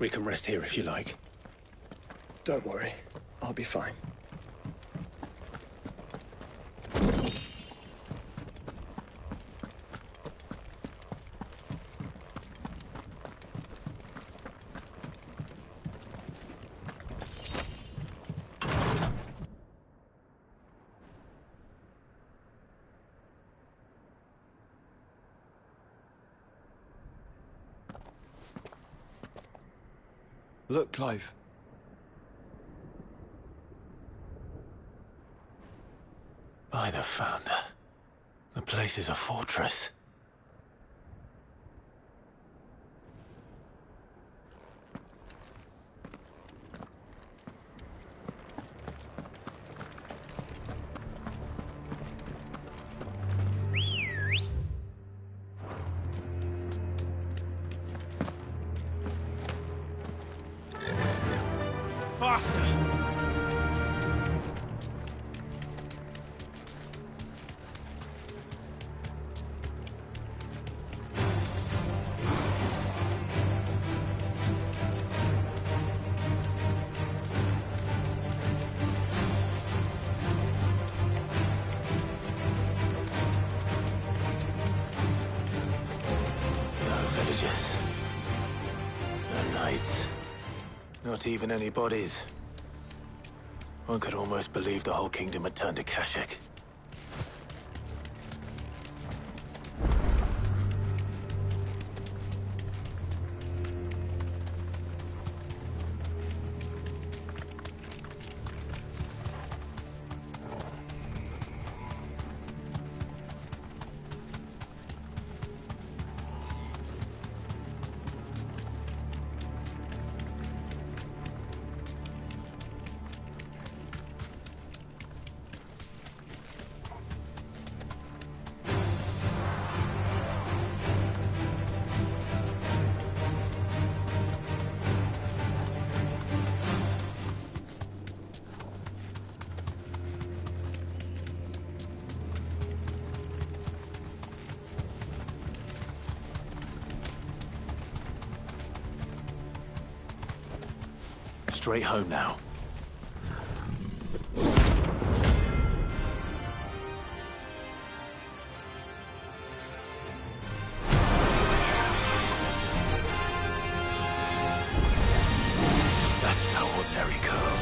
Speaker 3: We can rest here if you like.
Speaker 7: Don't worry. I'll be fine. Look, Clive.
Speaker 3: By the Founder. The place is a fortress.
Speaker 8: Faster!
Speaker 3: Villages. No knights. Not even any bodies. One could almost believe the whole kingdom had turned to Kashyyyk. Straight home now. That's no ordinary girl.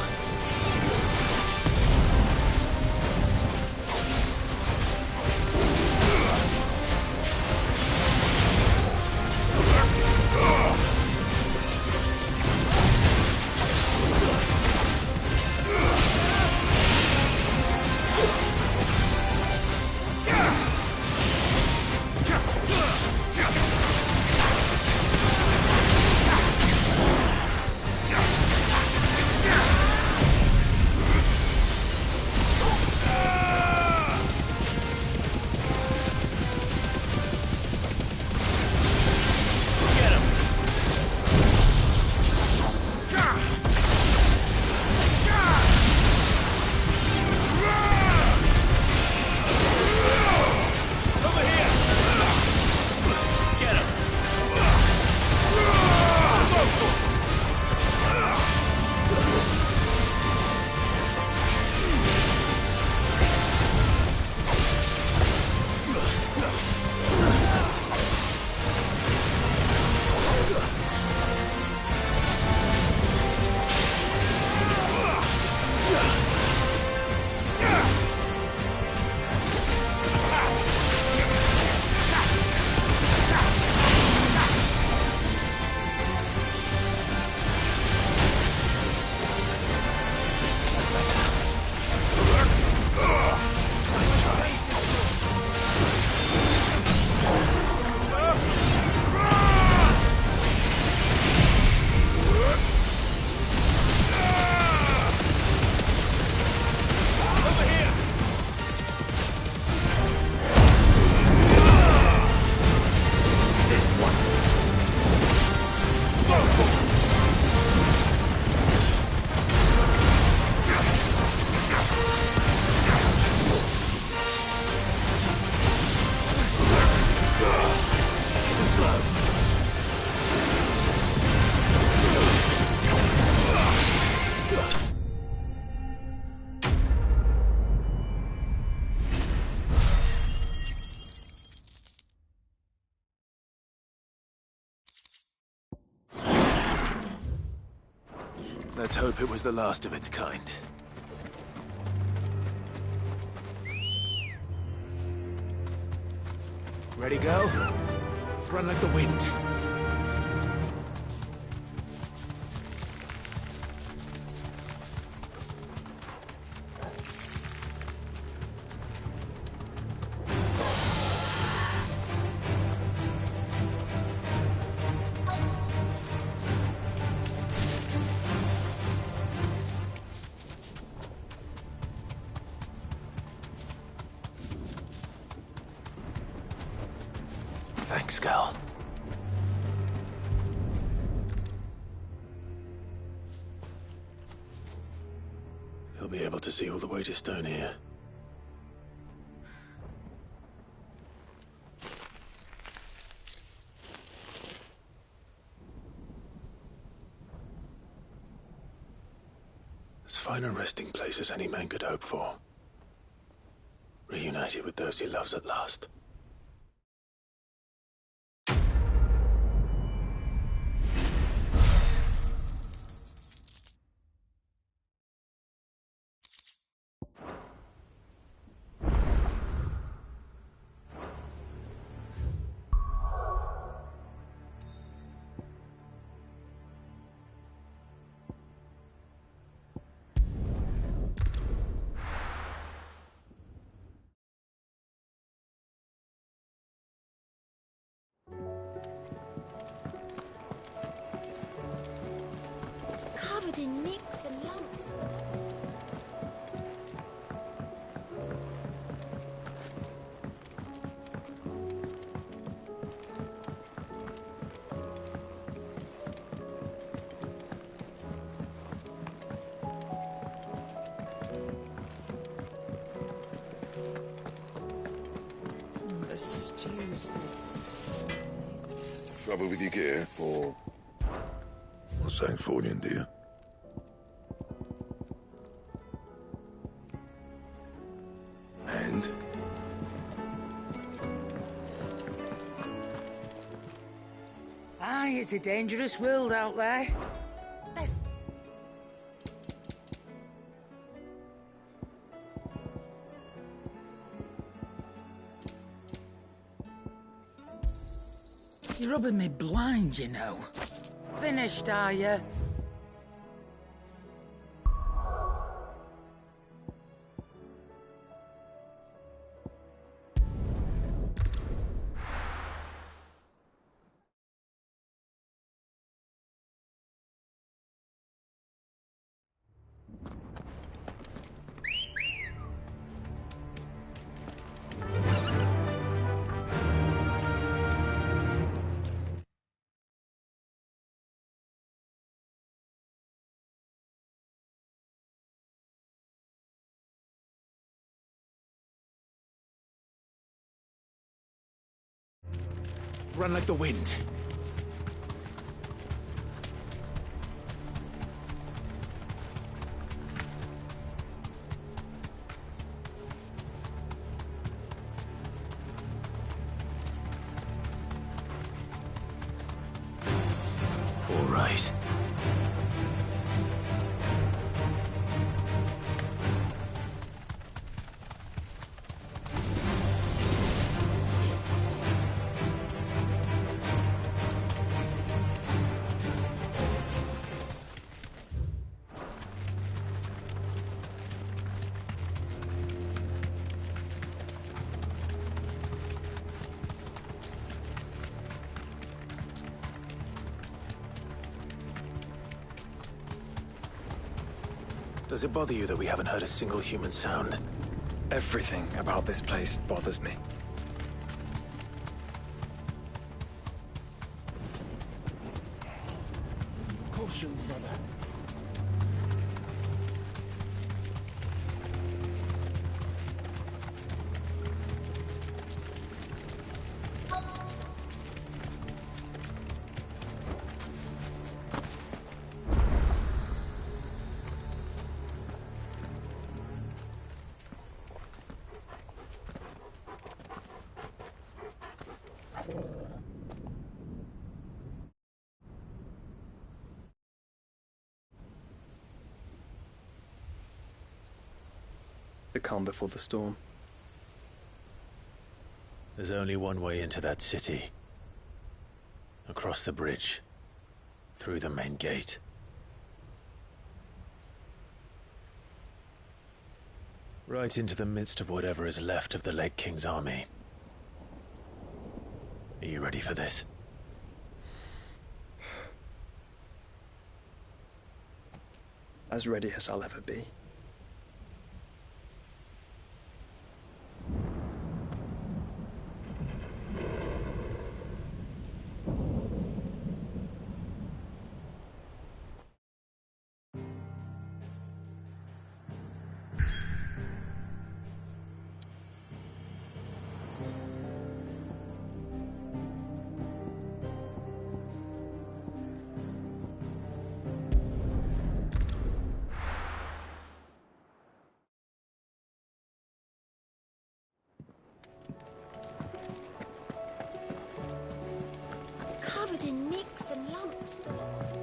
Speaker 3: Let's hope it was the last of its kind. Ready, girl? Run like the wind. Thanks, girl. He'll be able to see all the way to Stone here. As fine a resting place as any man could hope for. Reunited with those he loves at last.
Speaker 13: Covered in nicks and lumps.
Speaker 24: The stews.
Speaker 12: Trouble with your gear, or Sancfordian, do you? And?
Speaker 24: Aye, it's a dangerous world out there. You're rubbing me blind, you know. Finished, are you?
Speaker 3: Run like the wind. All right. Does it bother you that we haven't heard a single human sound?
Speaker 7: Everything about this place bothers me.
Speaker 18: Caution, brother.
Speaker 7: The calm before the storm.
Speaker 3: There's only one way into that city. Across the bridge. Through the main gate. Right into the midst of whatever is left of the late King's army. Are you ready for this?
Speaker 7: As ready as I'll ever be.
Speaker 13: Covered in nicks and lumps, the lot.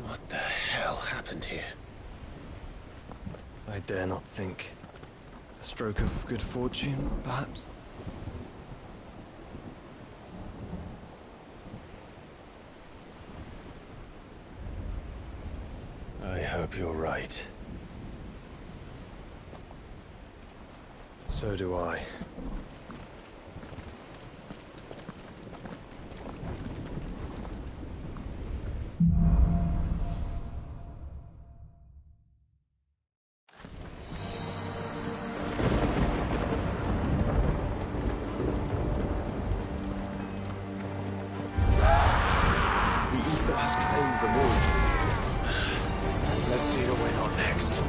Speaker 3: What the hell happened here?
Speaker 7: I dare not think. A stroke of good fortune, perhaps?
Speaker 3: I hope you're right.
Speaker 7: So do I.
Speaker 3: Let's see who went on next.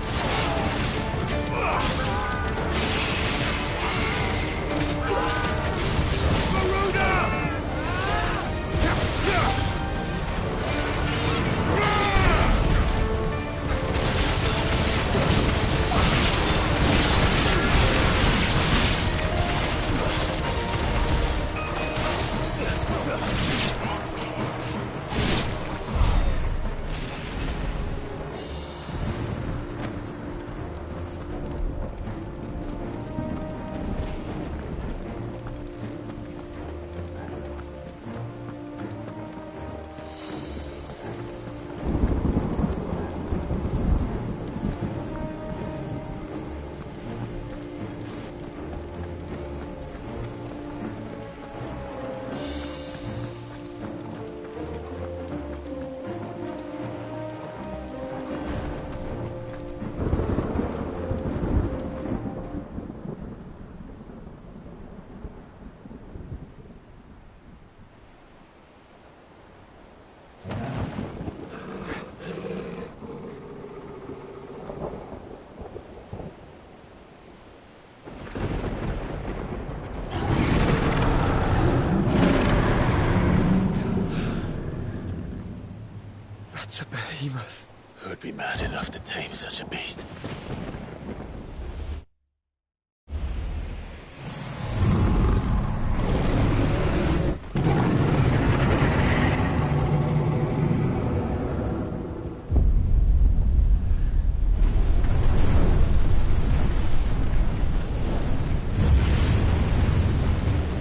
Speaker 7: That's a behemoth.
Speaker 3: Who'd be mad enough to tame such a beast?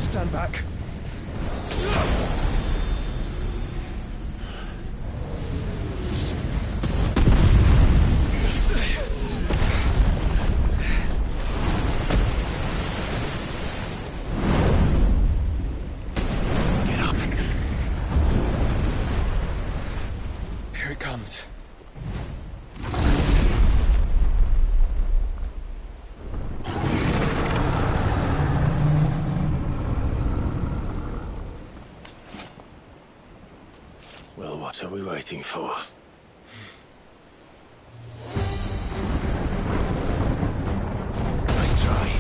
Speaker 7: Stand back.
Speaker 3: we waiting for? Nice try.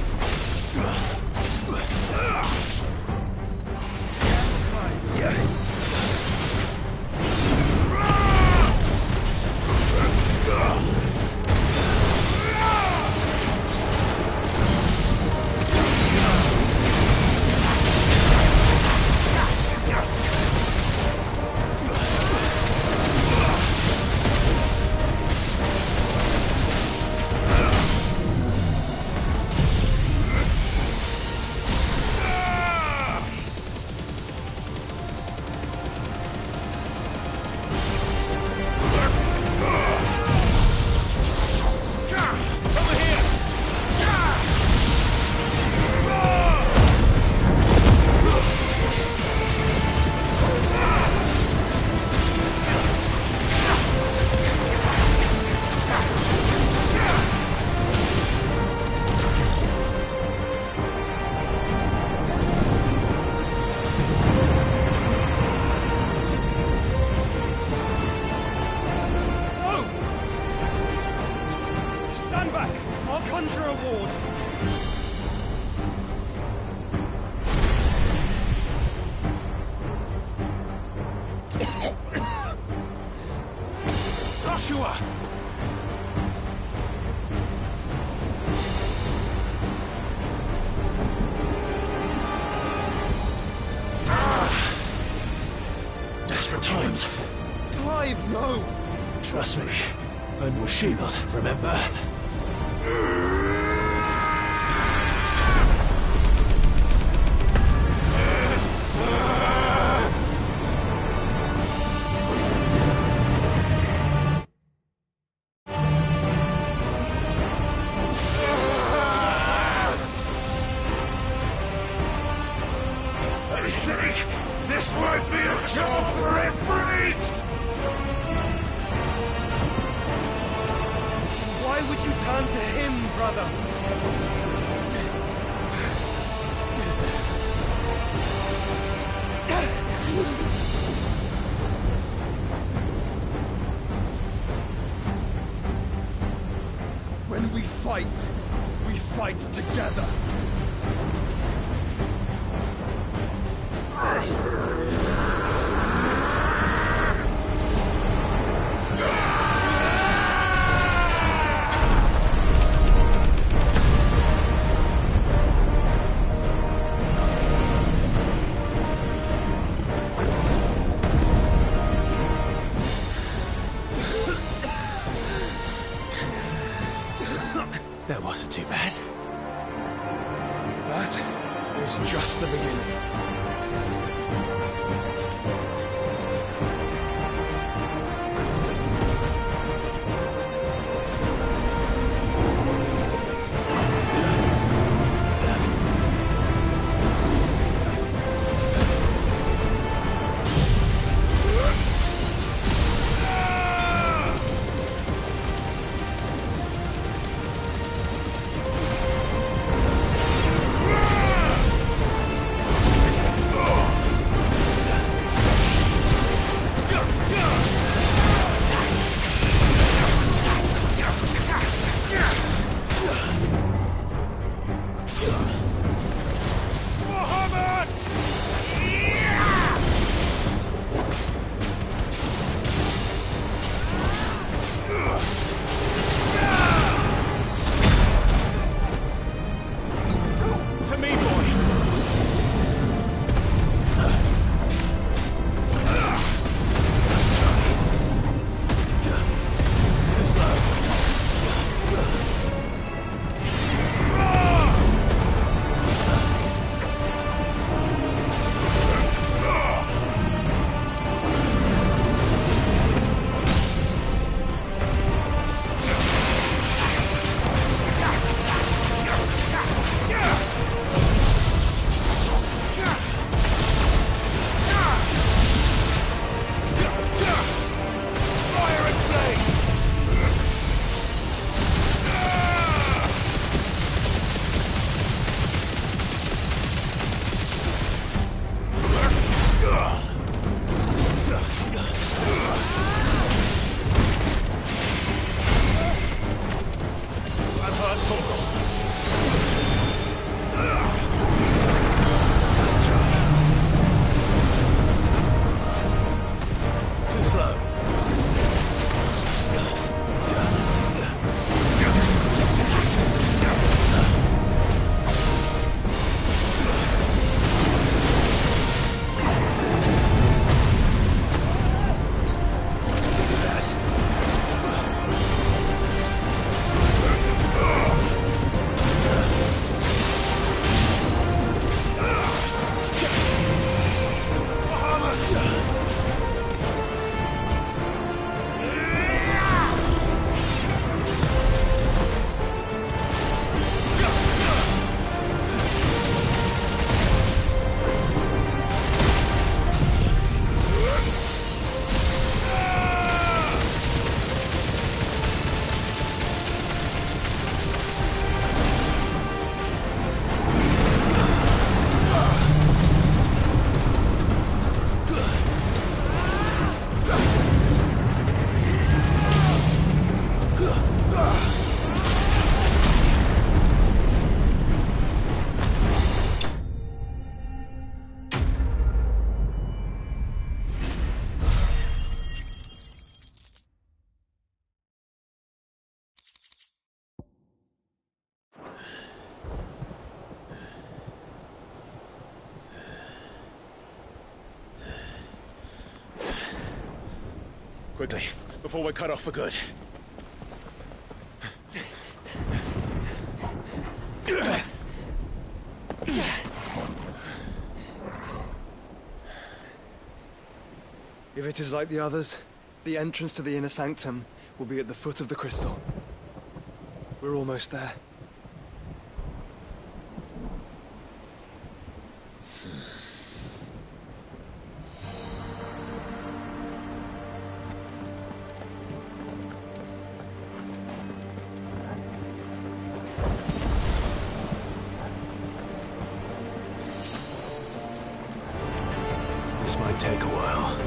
Speaker 14: Joshua!
Speaker 3: Desperate times.
Speaker 5: Clive, no!
Speaker 3: Trust me. Earn your shield, remember?
Speaker 14: This might be a job for Ifrit!
Speaker 5: Why would you turn to him, brother? When we fight together.
Speaker 3: That wasn't too bad.
Speaker 5: That was just the beginning.
Speaker 3: Quickly, before we're cut off for good.
Speaker 7: If it is like the others, the entrance to the inner sanctum will be at the foot of the crystal. We're almost there.
Speaker 3: This might take a while.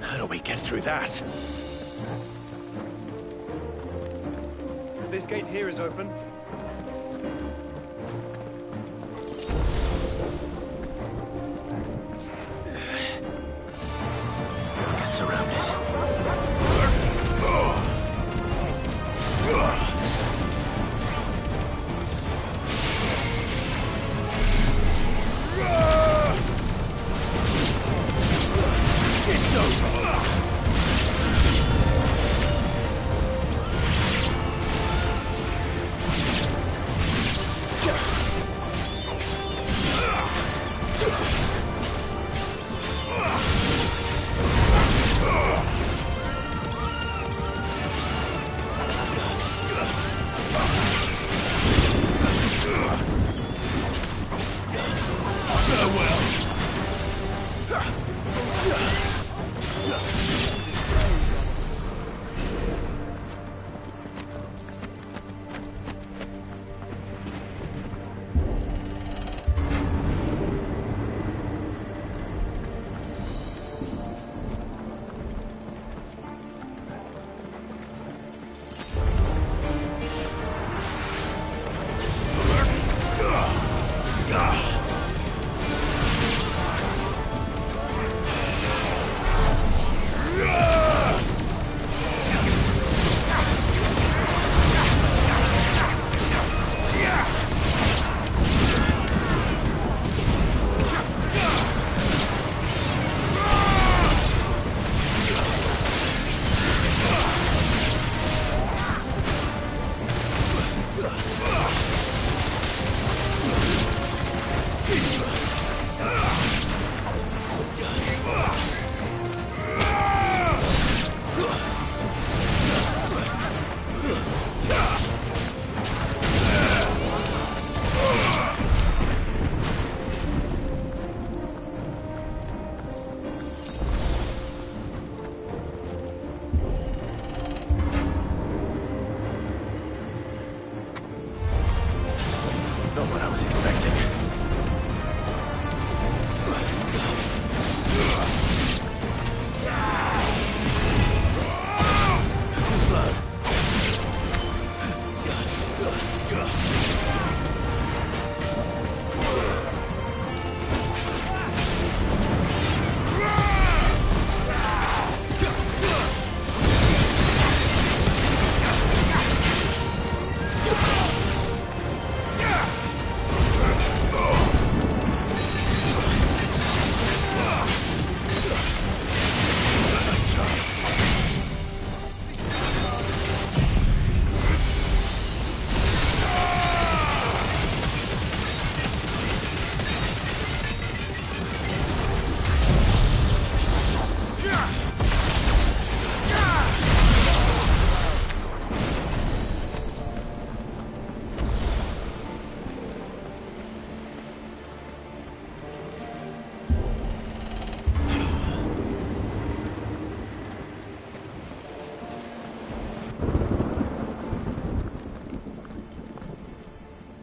Speaker 3: How do we get through that?
Speaker 7: This gate here is open.
Speaker 3: We'll get surrounded. It's over.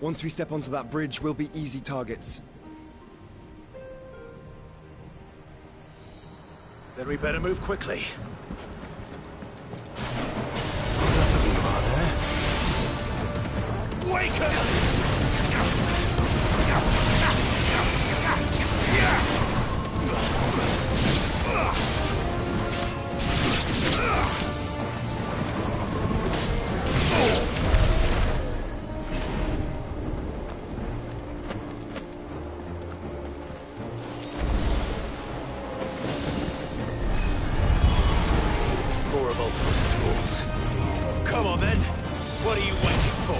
Speaker 7: Once we step onto that bridge, we'll be easy targets.
Speaker 3: Then we better move quickly.
Speaker 14: Wake up!
Speaker 3: More of Ultima's tools. Come on, then. What are you waiting for?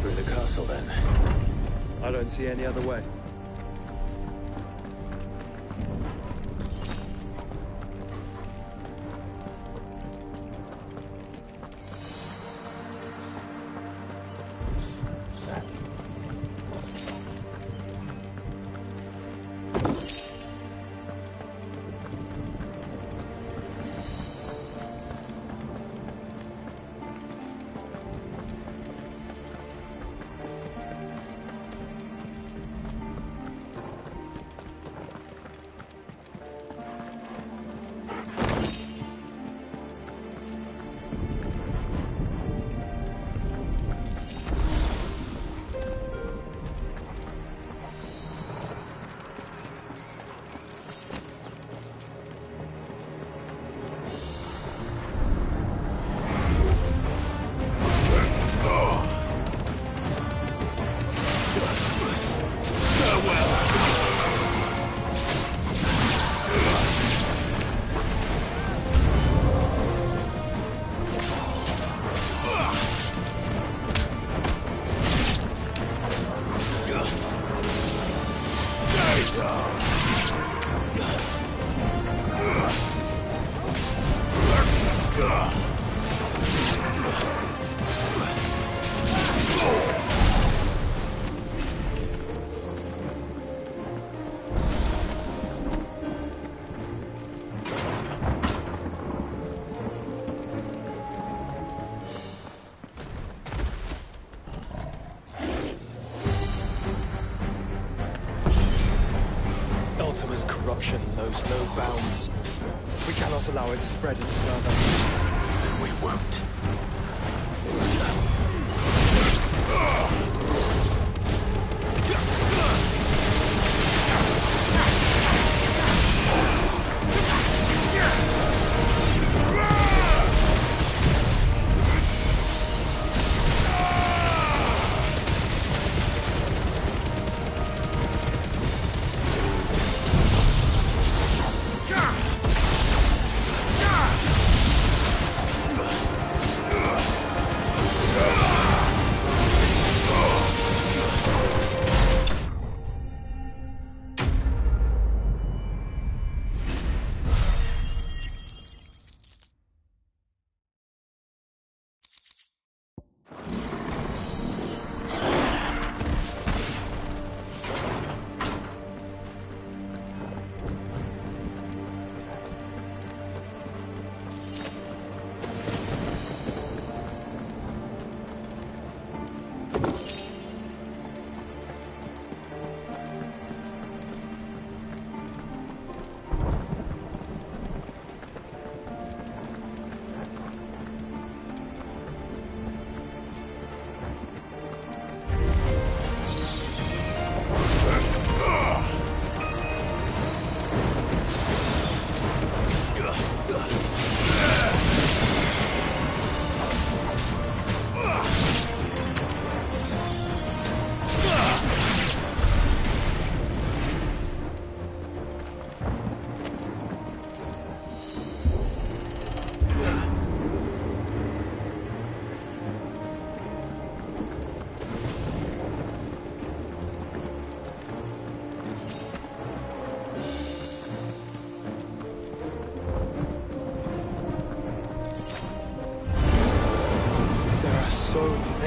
Speaker 3: Through the castle, then.
Speaker 7: I don't see any other way. Ultima's corruption knows no bounds. We cannot allow it to spread any further.
Speaker 3: And we won't.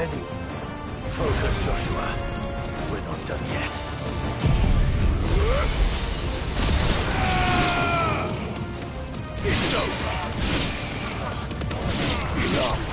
Speaker 3: men. Focus, Joshua. We're not done yet. It's over. Enough.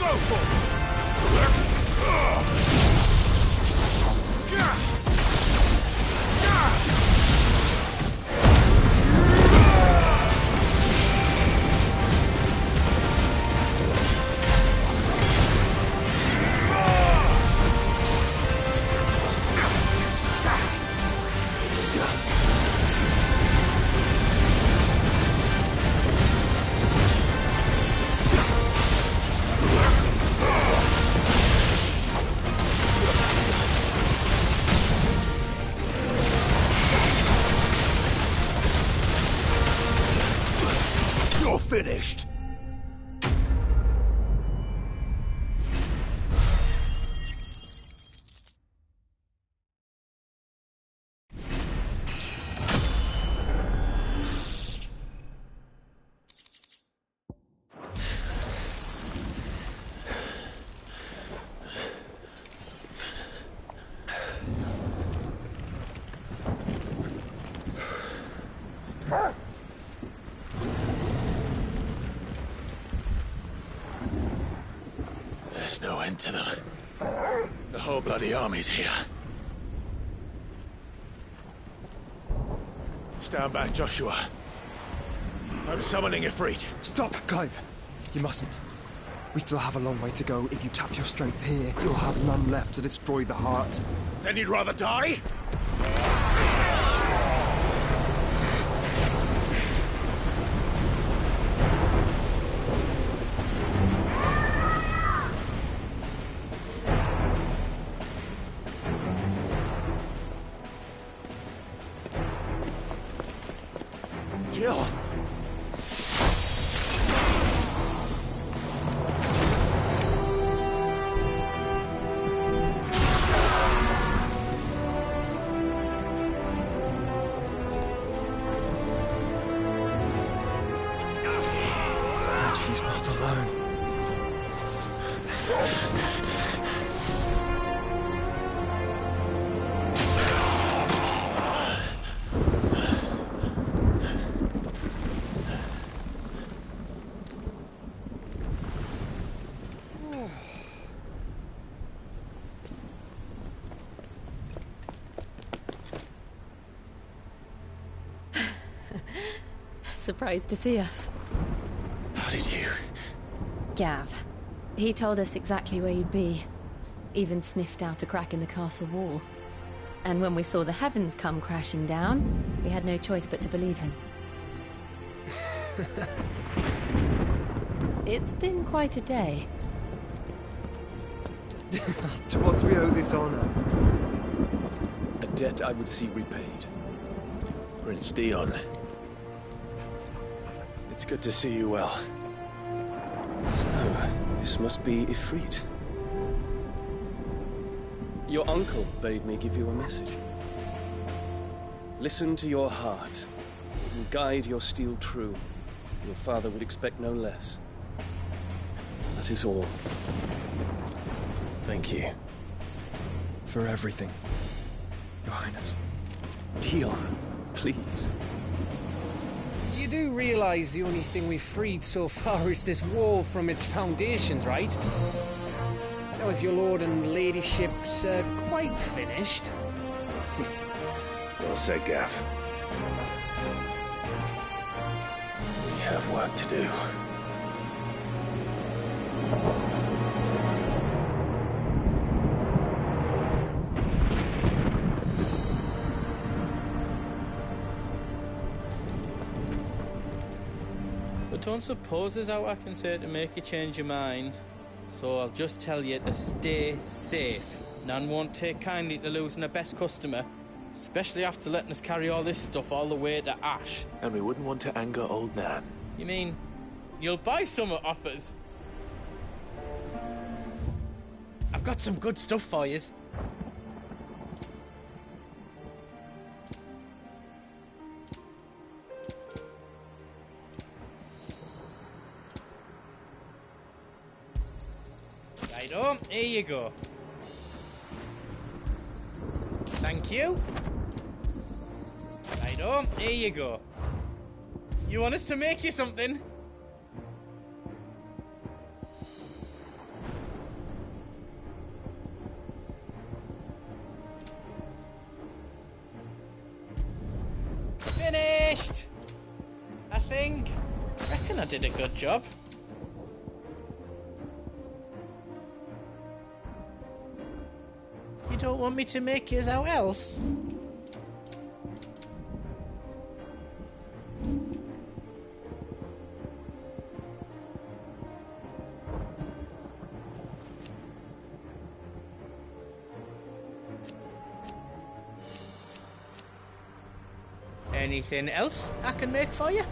Speaker 14: Go for it!
Speaker 12: You're finished! There's no end to them. The whole bloody army's here. Stand back, Joshua. I'm summoning Ifrit.
Speaker 7: Stop, Clive. You mustn't. We still have a long way to go. If you tap your strength here, you'll have none left to destroy the heart.
Speaker 12: Then you'd rather die? Jill!
Speaker 7: She's not alone.
Speaker 16: Surprised to see us.
Speaker 3: How did you?
Speaker 16: Gav. He told us exactly where you'd be. Even sniffed out a crack in the castle wall. And when we saw the heavens come crashing down, we had no choice but to believe him. It's been quite a day.
Speaker 7: To what do we owe this honor?
Speaker 9: A debt I would see repaid.
Speaker 3: Prince Dion. It's good to see you well.
Speaker 9: So, this must be Ifrit. Your uncle bade me give you a message. Listen to your heart, and guide your steel true. Your father would expect no less. That is all.
Speaker 3: Thank you.
Speaker 7: For everything, Your Highness.
Speaker 9: Dion, please.
Speaker 18: You do realize the only thing we've freed so far is this wall from its foundations, right? Now, if your lord and ladyship's quite finished...
Speaker 3: Well said, Gav. We have work to do.
Speaker 2: Don't suppose there's out I can say to make you change your mind. So I'll just tell you to stay safe. Nan won't take kindly to losing her best customer, especially after letting us carry all this stuff all the way to Ash.
Speaker 3: And we wouldn't want to anger old Nan.
Speaker 2: You mean you'll buy some at offers? I've got some good stuff for yous. Righto, here you go. Thank you. Righto, here you go. You want us to make you something? did a good job. You don't want me to make yours out else? Anything else I can make for you?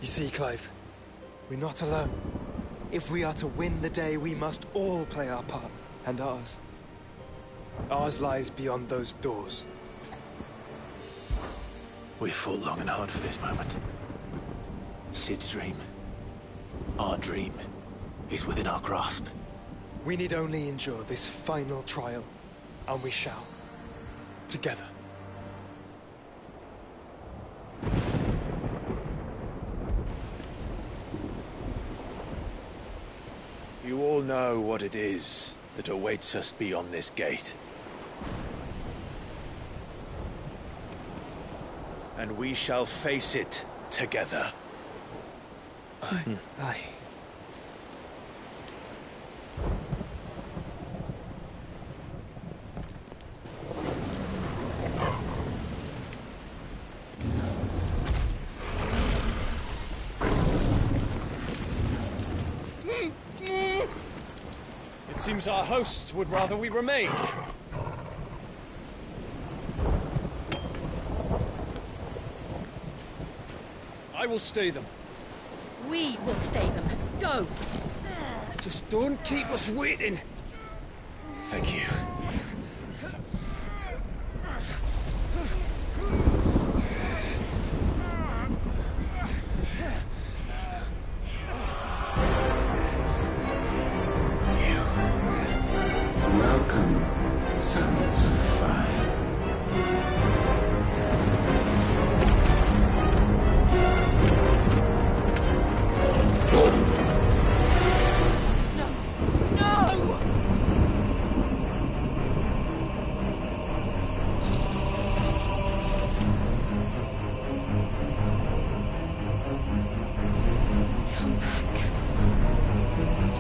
Speaker 7: You see, Clive, we're not alone. If we are to win the day, we must all play our part, and ours. Ours lies beyond those doors.
Speaker 3: We fought long and hard for this moment. Sid's dream, our dream, is within our grasp.
Speaker 7: We need only endure this final trial, and we shall. Together.
Speaker 3: You all know what it is that awaits us beyond this gate. And we shall face it together.
Speaker 7: Aye.
Speaker 8: It seems our hosts would rather we remain. I will stay them.
Speaker 16: We will stay them. Go!
Speaker 18: Just don't keep us waiting.
Speaker 3: Thank you.
Speaker 1: Welcome, sons of fire.
Speaker 16: Come back.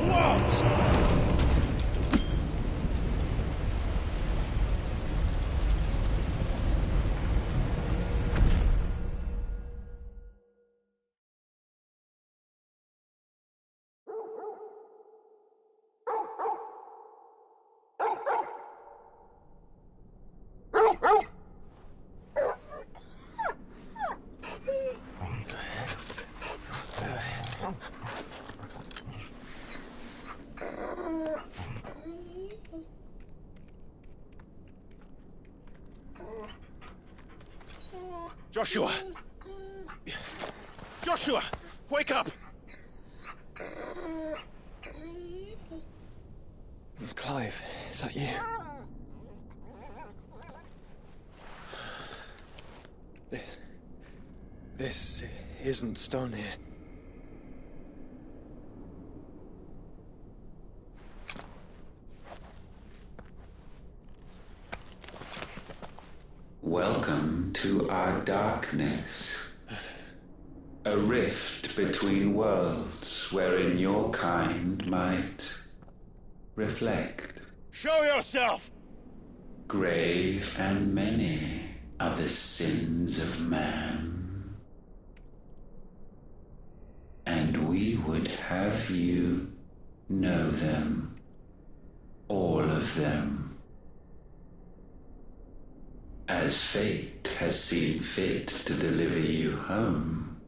Speaker 8: What?
Speaker 3: Joshua! Joshua! Wake up!
Speaker 7: Clive, is that you? This isn't Stonehenge.
Speaker 1: Welcome to our darkness. A rift between worlds wherein your kind might reflect.
Speaker 3: Show yourself!
Speaker 1: Grave and many are the sins of man. And we would have you know them, all of them. As fate has seen fit to deliver you home,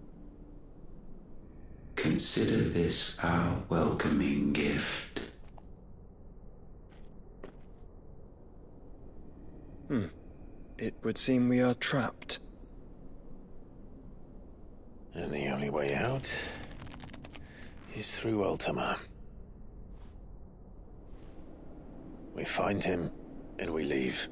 Speaker 1: consider this our welcoming gift.
Speaker 7: It would seem we are trapped.
Speaker 3: And the only way out is through Ultima. We find him, and we leave.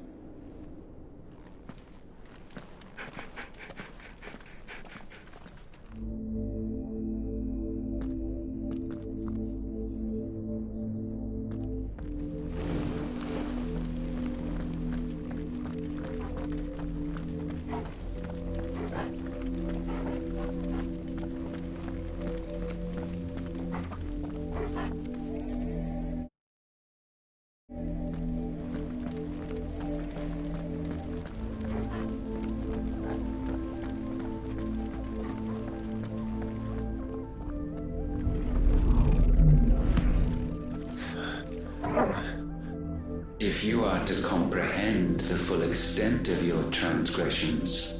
Speaker 1: If you are to comprehend the full extent of your transgressions,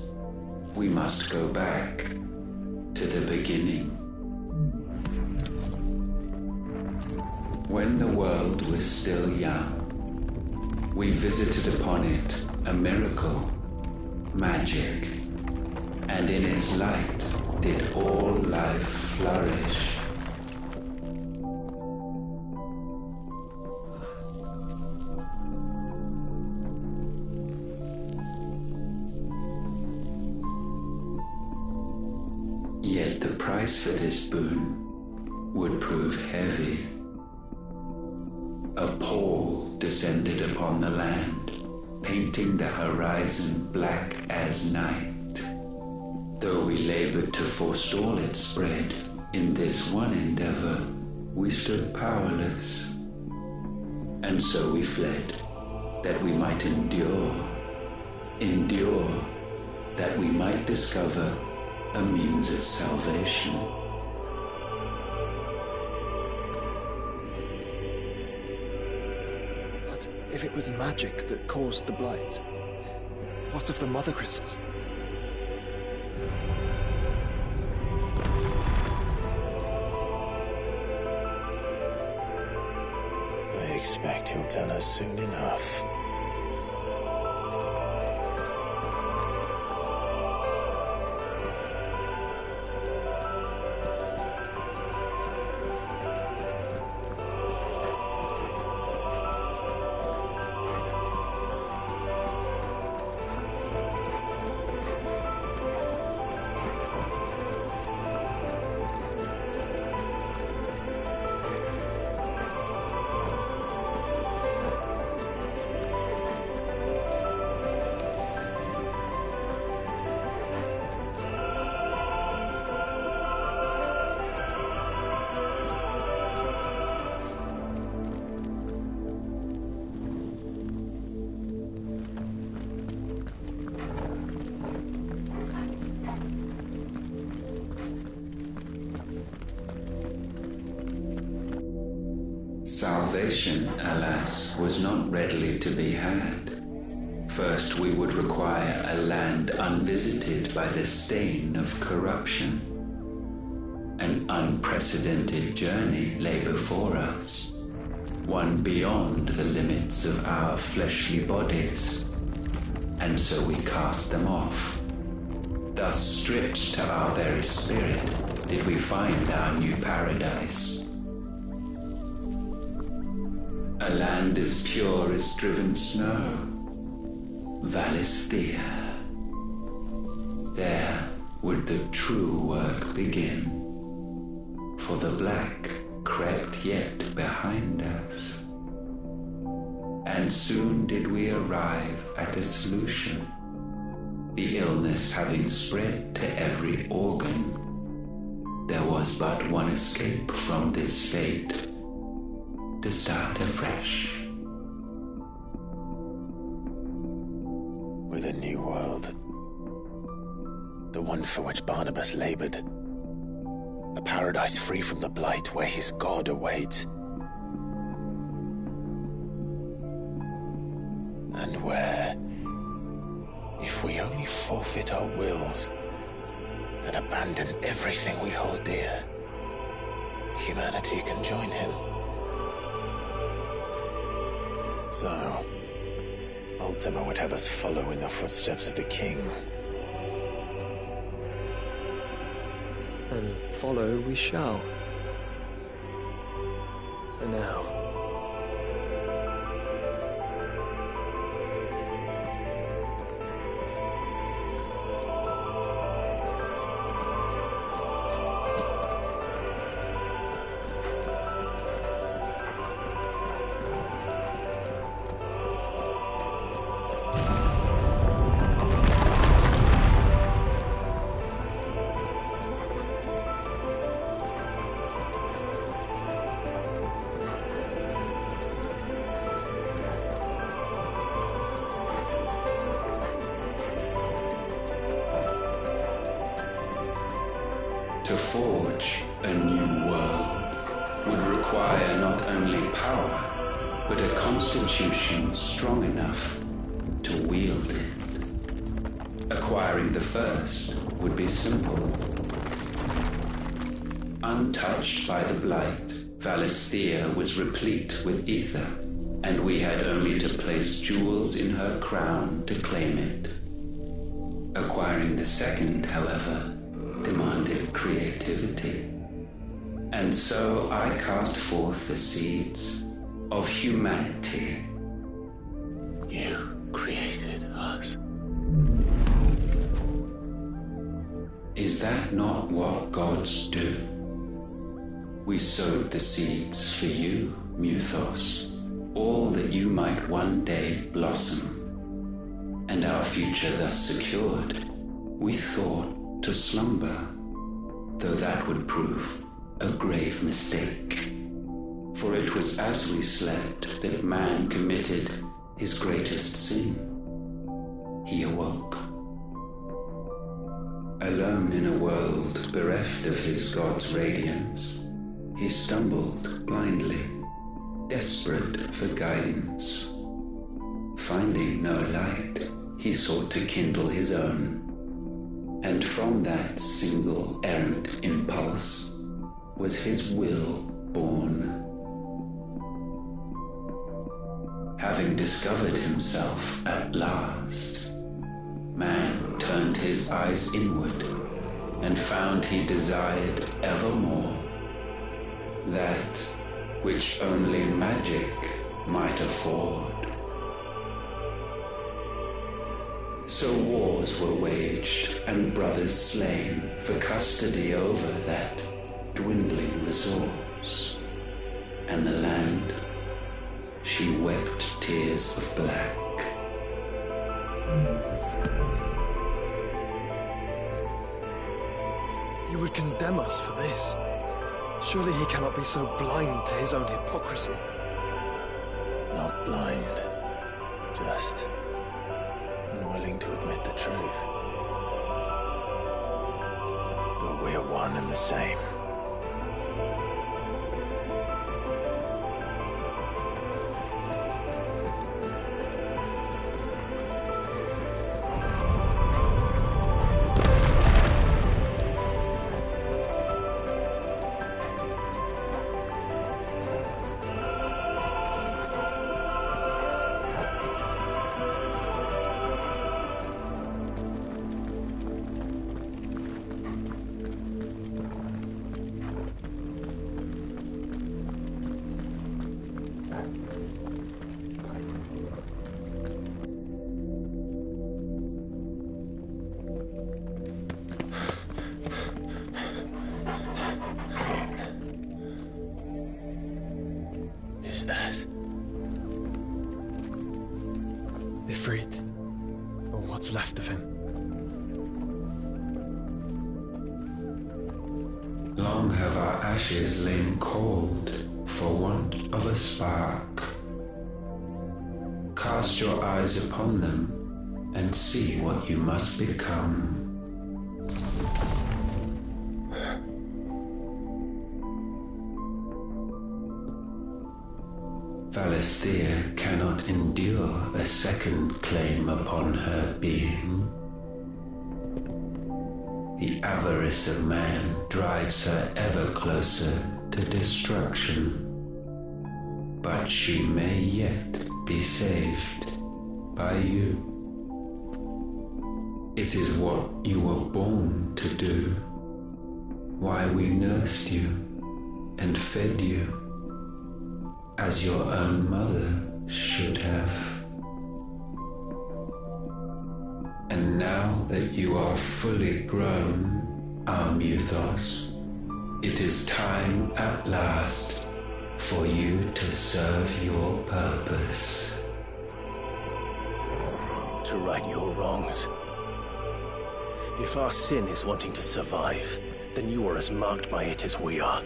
Speaker 1: we must go back to the beginning. When the world was still young, we visited upon it a miracle, magic, and in its light did all life flourish. Yet the price for this boon would prove heavy. A pall descended upon the land, painting the horizon black as night. Though we labored to forestall its spread, in this one endeavor we stood powerless. And so we fled, that we might endure, that we might discover a means of salvation.
Speaker 7: But if it was magic that caused the blight, what of the mother crystals?
Speaker 3: I expect he'll tell us soon enough.
Speaker 1: Salvation, alas, was not readily to be had. First, we would require a land unvisited by the stain of corruption. An unprecedented journey lay before us, one beyond the limits of our fleshly bodies. And so we cast them off. Thus, stripped to our very spirit, did we find our new paradise. A land as pure as driven snow, Valisthea. There would the true work begin, for the black crept yet behind us. And soon did we arrive at a solution, the illness having spread to every organ. There was but one escape from this fate, to start afresh.
Speaker 3: With a new world. The one for which Barnabas labored. A paradise free from the blight where his God awaits. And where, if we only forfeit our wills and abandon everything we hold dear, humanity can join him. So, Ultima would have us follow in the footsteps of the king.
Speaker 7: And follow we shall. For now.
Speaker 1: To forge a new world would require not only power, but a constitution strong enough to wield it. Acquiring the first would be simple. Untouched by the blight, Valisthea was replete with ether, and we had only to place jewels in her crown to claim it. Acquiring the second, however, demanded creativity. And so I cast forth the seeds of humanity.
Speaker 3: You created us.
Speaker 1: Is that not what gods do? We sowed the seeds for you, Muthos, all that you might one day blossom. And our future thus secured, we thought to slumber, though that would prove a grave mistake. For it was as we slept that man committed his greatest sin. He awoke. Alone in a world bereft of his god's radiance, he stumbled blindly, desperate for guidance. Finding no light, he sought to kindle his own. And from that single errant impulse was his will born. Having discovered himself at last, man turned his eyes inward and found he desired evermore that which only magic might afford. So wars were waged and brothers slain for custody over that dwindling resource, and the land, she wept tears of black.
Speaker 7: He would condemn us for this. Surely he cannot be so blind to his own hypocrisy.
Speaker 3: Not blind, just unwilling to admit the truth. But we're one and the same.
Speaker 7: Ifrit, or what's left of him.
Speaker 1: Long have our ashes lain cold for want of a spark. Cast your eyes upon them and see what you must become. Valisthea cannot endure a second claim upon her being. The avarice of man drives her ever closer to destruction. But she may yet be saved by you. It is what you were born to do, why we nursed you and fed you, as your own mother should have. And now that you are fully grown, our Muthos, it is time at last for you to serve your purpose.
Speaker 3: To right your wrongs. If our sin is wanting to survive, then you are as marked by it as we are.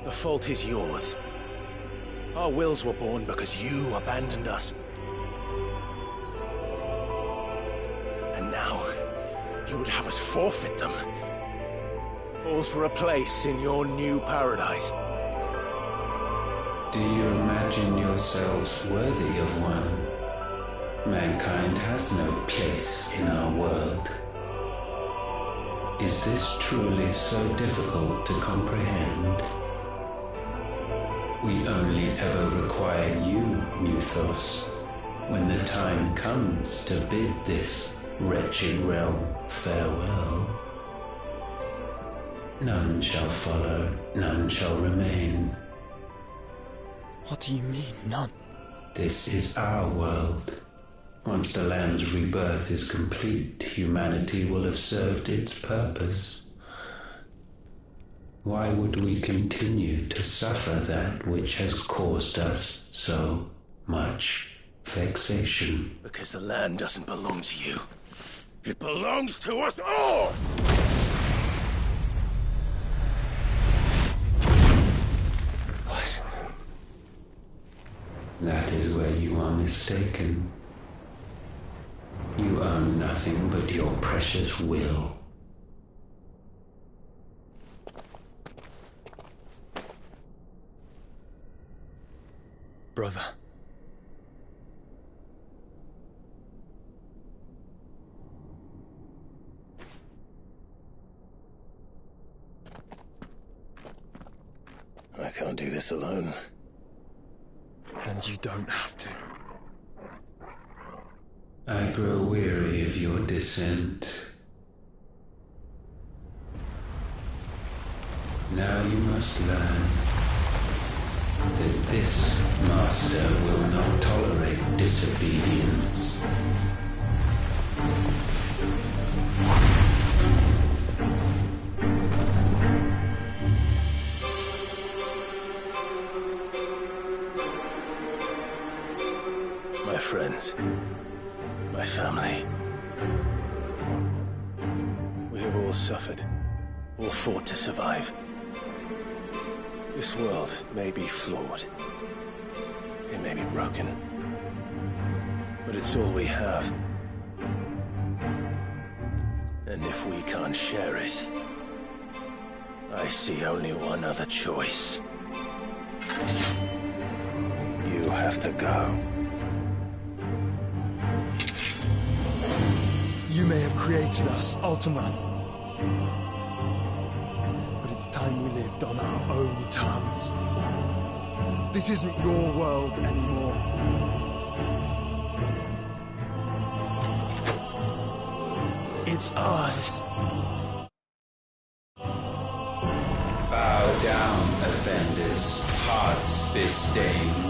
Speaker 3: The fault is yours. Our wills were born because you abandoned us. And now, you would have us forfeit them. All for a place in your new paradise.
Speaker 1: Do you imagine yourselves worthy of one? Mankind has no place in our world. Is this truly so difficult to comprehend? We only ever require you, Muthos, when the time comes to bid this wretched realm farewell. None shall follow, none shall remain.
Speaker 7: What do you mean, none?
Speaker 1: This is our world. Once the land's rebirth is complete, humanity will have served its purpose. Why would we continue to suffer that which has caused us so much vexation?
Speaker 3: Because the land doesn't belong to you. It belongs to us all! What?
Speaker 1: That is where you are mistaken. You own nothing but your precious will.
Speaker 7: Brother.
Speaker 3: I can't do this alone.
Speaker 7: And you don't have to.
Speaker 1: I grow weary of your dissent. Now you must learn that this master will not tolerate disobedience.
Speaker 3: My friends, my family. We have all suffered, all fought to survive. This world may be flawed. It may be broken. But it's all we have. And if we can't share it, I see only one other choice. You have to go.
Speaker 7: You may have created us, Ultima. But it's time we lived on our own terms. This isn't your world anymore. It's ours.
Speaker 1: Bow down, offenders, hearts be stained.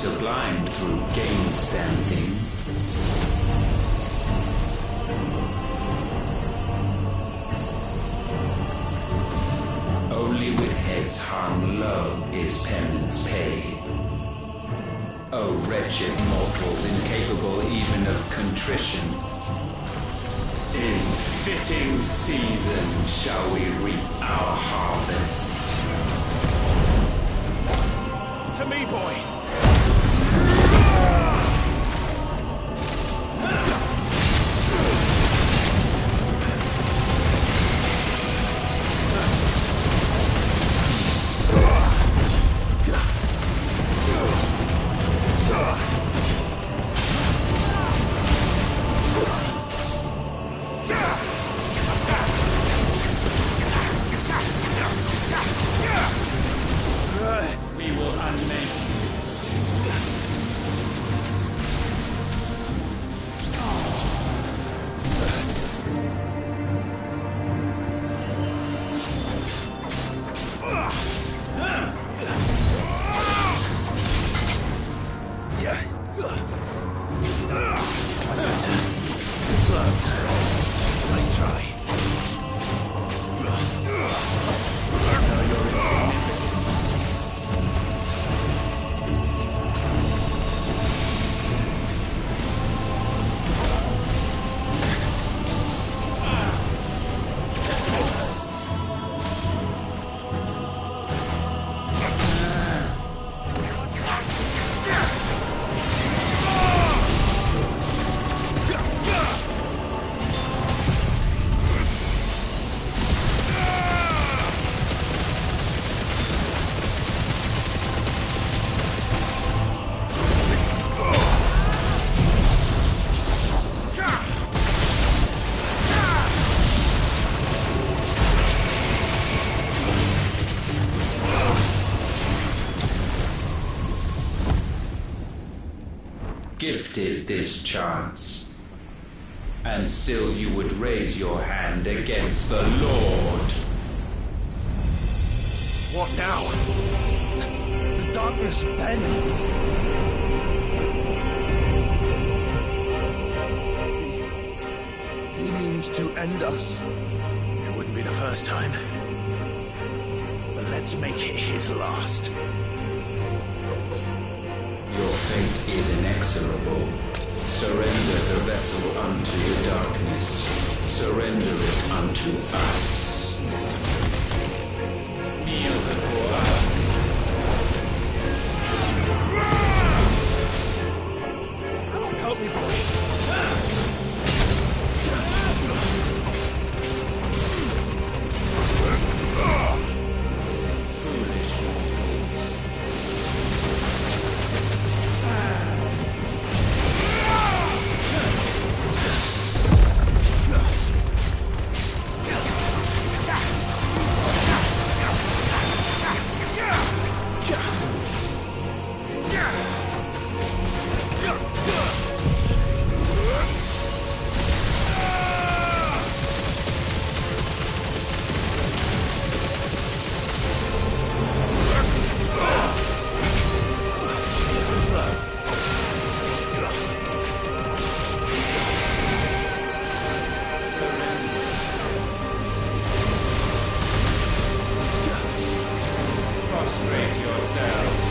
Speaker 1: sublimed through gain-standing. Only with heads hung low is penance paid. O wretched mortals, incapable even of contrition, in fitting season shall we reap our harvest.
Speaker 14: To me, boy!
Speaker 1: We will unmake.
Speaker 14: Nice try.
Speaker 1: Gifted this chance, and still you would raise your hand against the Lord.
Speaker 14: What now? The darkness bends. He means to end us.
Speaker 3: It wouldn't be the first time. But let's make it his last.
Speaker 1: Your fate is inexorable. Surrender the vessel unto the darkness. Surrender it unto us. Kneel before us.
Speaker 14: Help me, boy.
Speaker 1: Prostrate yourselves.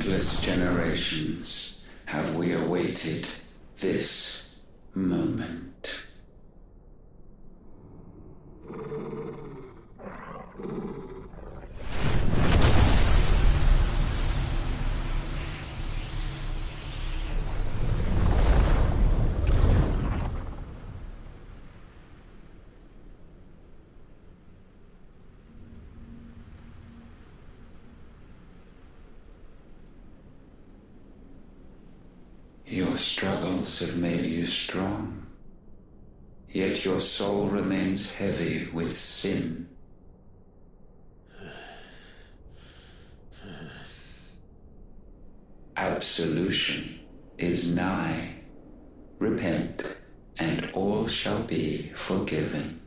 Speaker 1: countless generations have we awaited this moment. Your struggles have made you strong, yet your soul remains heavy with sin. Absolution is nigh. Repent, and all shall be forgiven.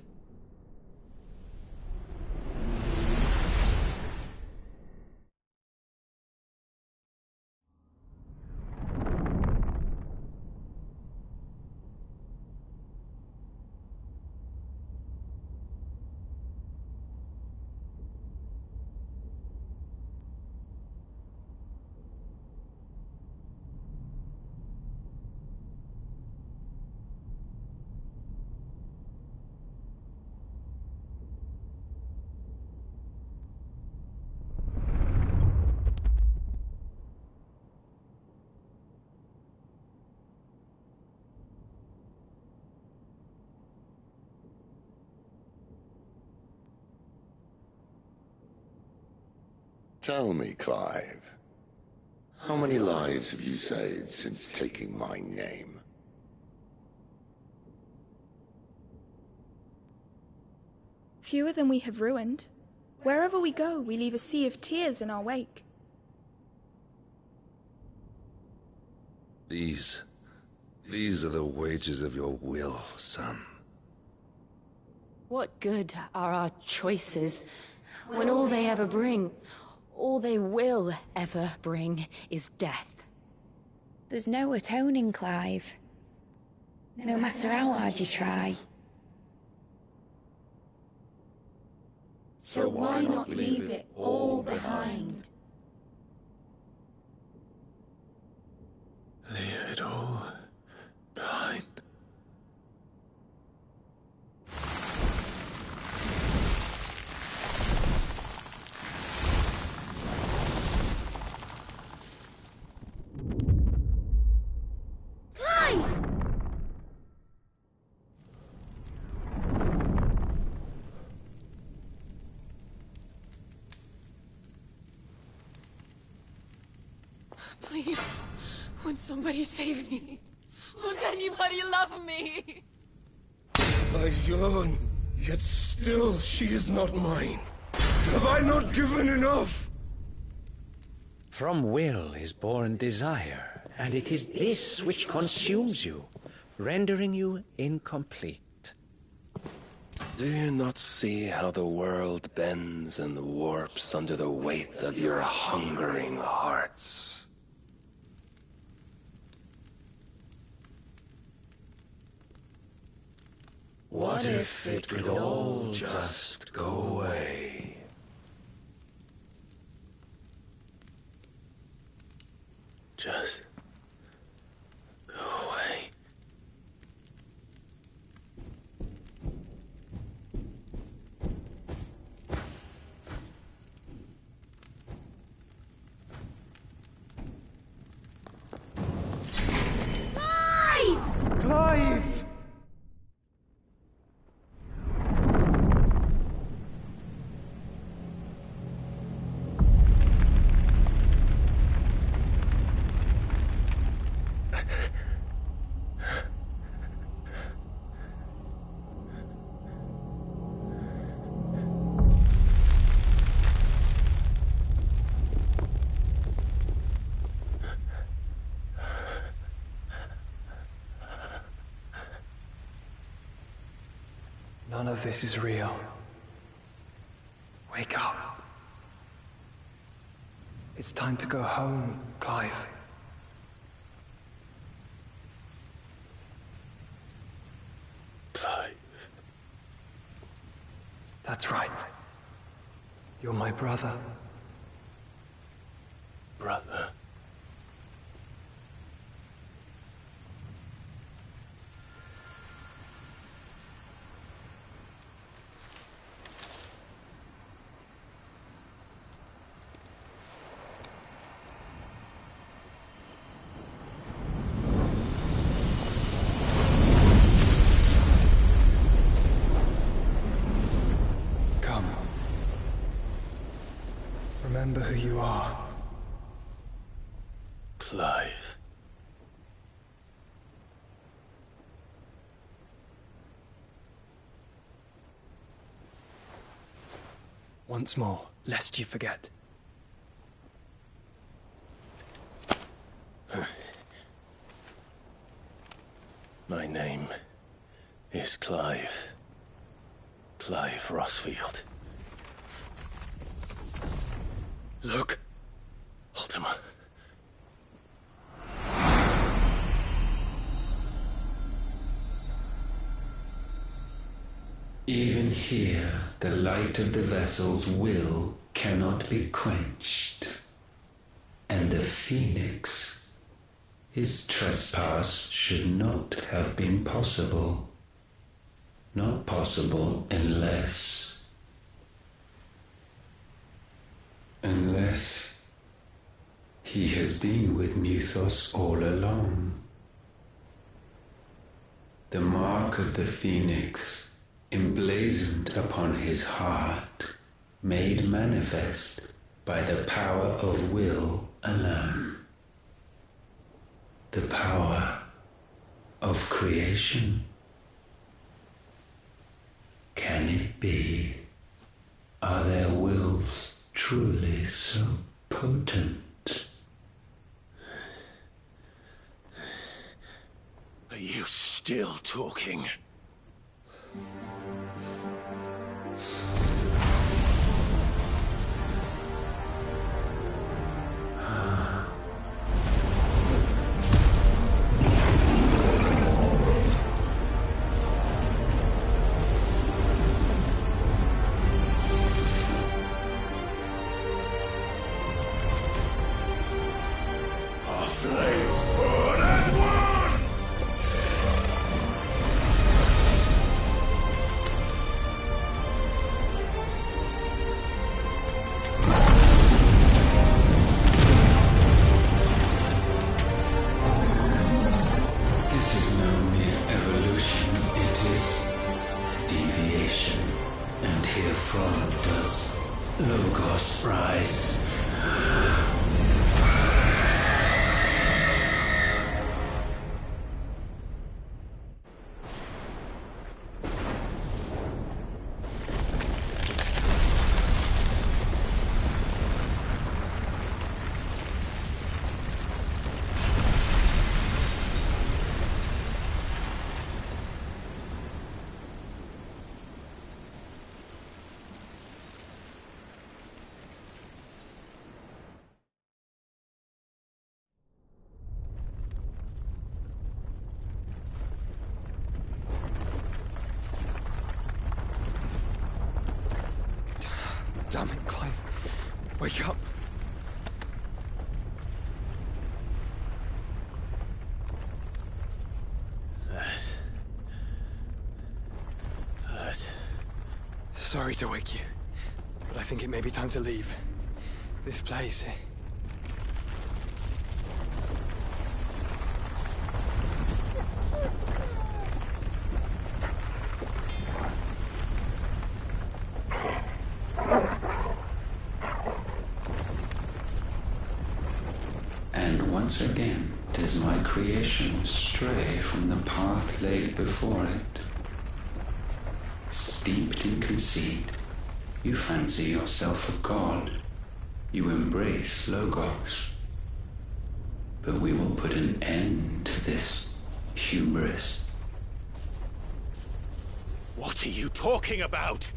Speaker 12: Tell me, Clive, how many lives have you saved since taking my name?
Speaker 17: Fewer than we have ruined. Wherever we go, we leave a sea of tears in our wake.
Speaker 9: These are the wages of your will, son.
Speaker 16: What good are our choices when all they ever bring, all they will ever bring, is death?
Speaker 10: There's no atoning, Clive. No matter how hard you try.
Speaker 14: So why not leave it all behind?
Speaker 3: Leave it all behind.
Speaker 20: Please, won't somebody save me? Won't anybody love me?
Speaker 9: I yearn, yet still she is not mine. Have I not given enough?
Speaker 21: From will is born desire, and it is this which consumes you, rendering you incomplete.
Speaker 9: Do you not see how the world bends and warps under the weight of your hungering hearts? What if it could all just go away?
Speaker 3: Just go away.
Speaker 5: Clive!
Speaker 7: None of this is real. Wake up. It's time to go home, Clive.
Speaker 3: Clive.
Speaker 7: That's right. You're my brother.
Speaker 3: Brother.
Speaker 7: Remember who you are.
Speaker 3: Clive.
Speaker 7: Once more, lest you forget.
Speaker 3: My name is Clive. Clive Rossfield. Look, Ultima.
Speaker 1: Even here, the light of the vessel's will cannot be quenched. And the Phoenix, his trespass should not have been possible. Not possible unless he has been with Mythos all along. The mark of the Phoenix, emblazoned upon his heart, made manifest by the power of will alone. The power of creation. Can it be? Are their wills truly so potent?
Speaker 3: Are you still talking?
Speaker 7: Damn it, Clive. Wake up.
Speaker 3: That hurt.
Speaker 7: Sorry to wake you, but I think it may be time to leave. This place.
Speaker 1: Once again does my creation stray from the path laid before it. Steeped in conceit, you fancy yourself a god. You embrace Logos. But we will put an end to this hubris.
Speaker 3: What are you talking about?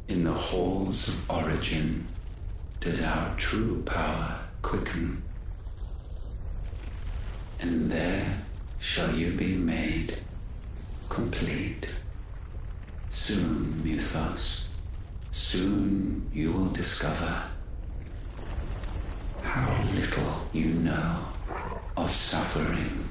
Speaker 1: In the halls of origin does our true power quicken. And there shall you be made complete. Soon, Mythos, soon you will discover how little you know of suffering.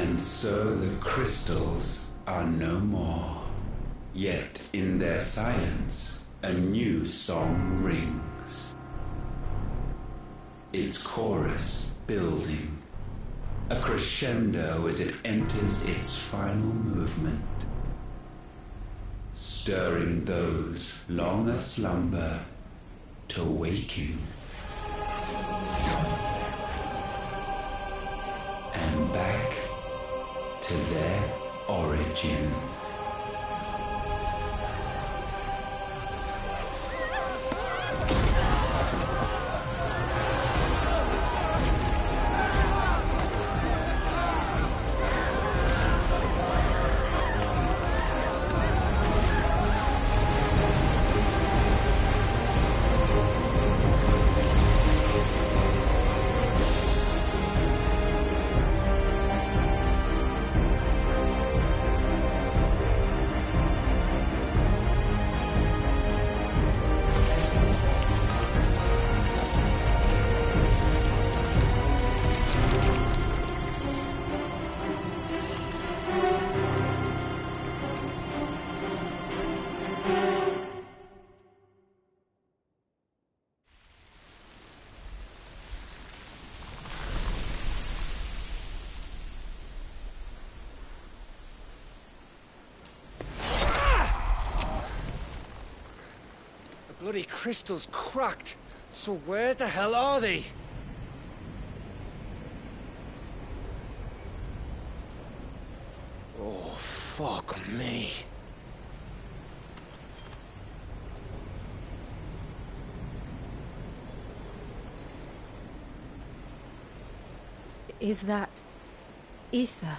Speaker 1: And so the crystals are no more. Yet in their silence, a new song rings. Its chorus building, a crescendo as it enters its final movement, stirring those long aslumber to waking. And back to their origin.
Speaker 18: Bloody crystal's cracked. So where the hell are they? Oh, fuck me.
Speaker 16: Is that ether?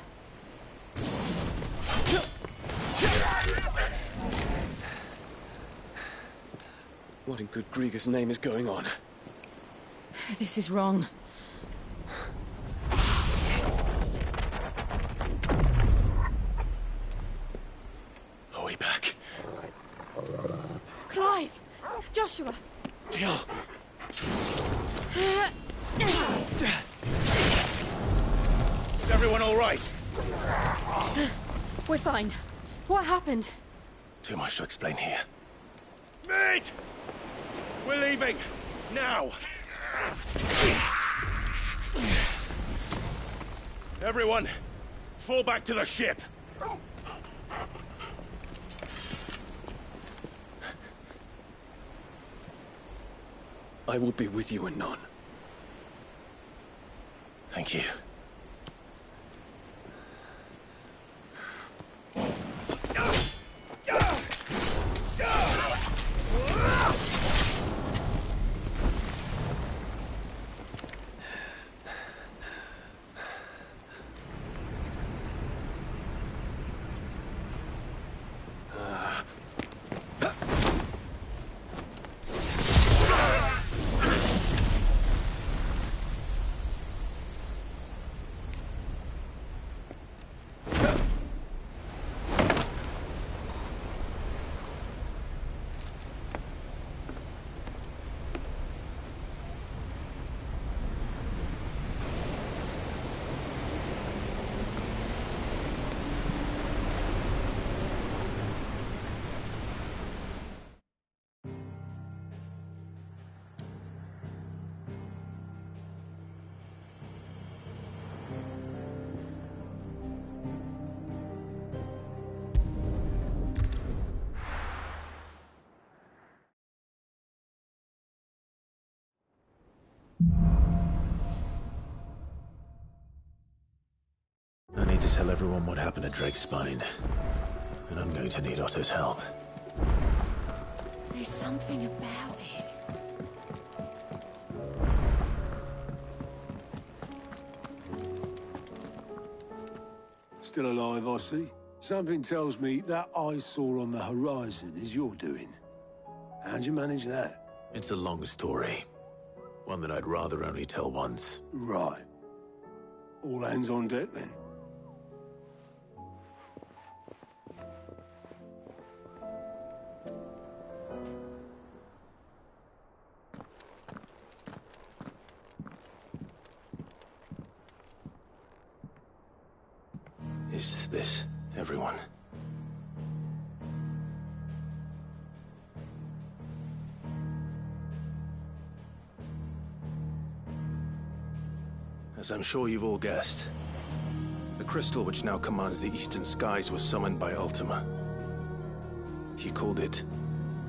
Speaker 7: What in good Grieger's name is going on?
Speaker 16: This is wrong.
Speaker 3: Are we back?
Speaker 20: Clive! Joshua!
Speaker 3: Jill!
Speaker 23: Is everyone all right?
Speaker 16: We're fine. What happened?
Speaker 3: Too much to explain here.
Speaker 23: Mate! We're leaving! Now! Everyone, fall back to the ship!
Speaker 7: I will be with you anon.
Speaker 3: Thank you. I need to tell everyone what happened at Drake's Spine. And I'm going to need Otto's help.
Speaker 20: There's something about it.
Speaker 4: Still alive, I see. Something tells me that I saw on the horizon is your doing. How'd you manage that?
Speaker 3: It's a long story. One that I'd rather only tell once.
Speaker 4: Right. All hands on deck, then.
Speaker 3: Is this everyone? As I'm sure you've all guessed, the crystal which now commands the eastern skies was summoned by Ultima. He called it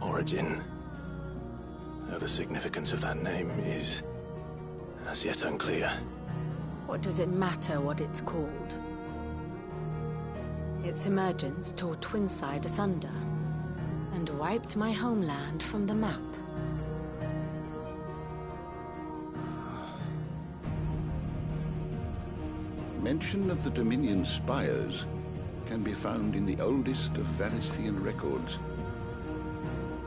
Speaker 3: Origin. Though the significance of that name is as yet unclear.
Speaker 6: What does it matter what it's called? Its emergence tore Twinside asunder and wiped my homeland from the map.
Speaker 11: Mention of the Dominion spires can be found in the oldest of Valisthian records.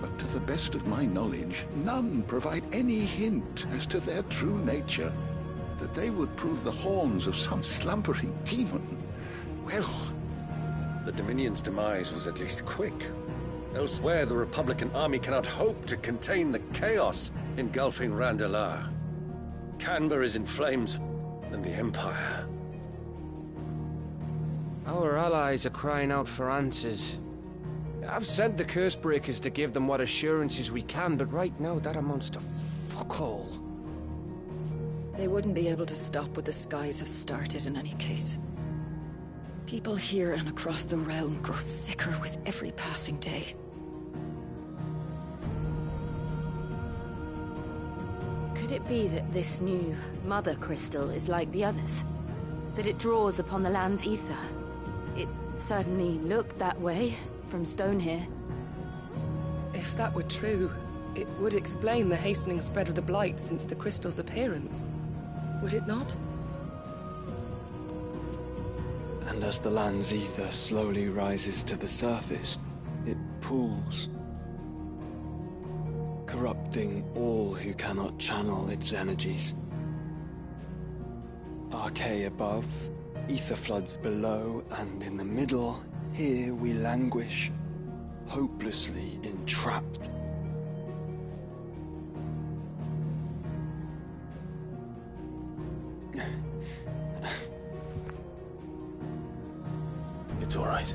Speaker 11: But to the best of my knowledge, none provide any hint as to their true nature. That they would prove the horns of some slumbering demon. Well...
Speaker 9: The Dominion's demise was at least quick. Elsewhere, the Republican army cannot hope to contain the chaos engulfing Randalar. Canva is in flames, and the Empire...
Speaker 18: Our allies are crying out for answers. I've sent the Cursebreakers to give them what assurances we can, but right now that amounts to fuck all.
Speaker 19: They wouldn't be able to stop what the skies have started in any case. People here and across the realm grow sicker with every passing day.
Speaker 6: Could it be that this new Mother Crystal is like the others? That it draws upon the land's ether? It certainly looked that way from stone here.
Speaker 22: If that were true, it would explain the hastening spread of the Blight since the crystal's appearance. Would it not?
Speaker 15: And as the land's ether slowly rises to the surface, it pools, corrupting all who cannot channel its energies. Archay above, ether floods below, and in the middle, here we languish, hopelessly entrapped.
Speaker 3: It's all right.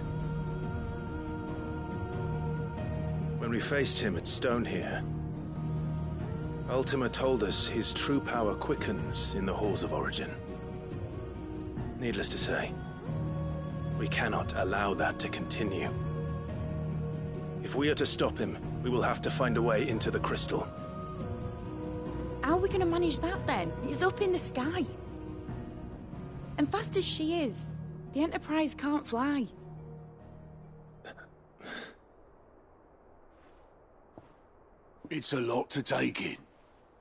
Speaker 3: When we faced him at Stone here, Ultima told us his true power quickens in the halls of Origin. Needless to say, we cannot allow that to continue. If we are to stop him, we will have to find a way into the crystal.
Speaker 25: How are we going to manage that then? It's up in the sky. And fast as she is, the Enterprise can't fly.
Speaker 4: It's a lot to take in,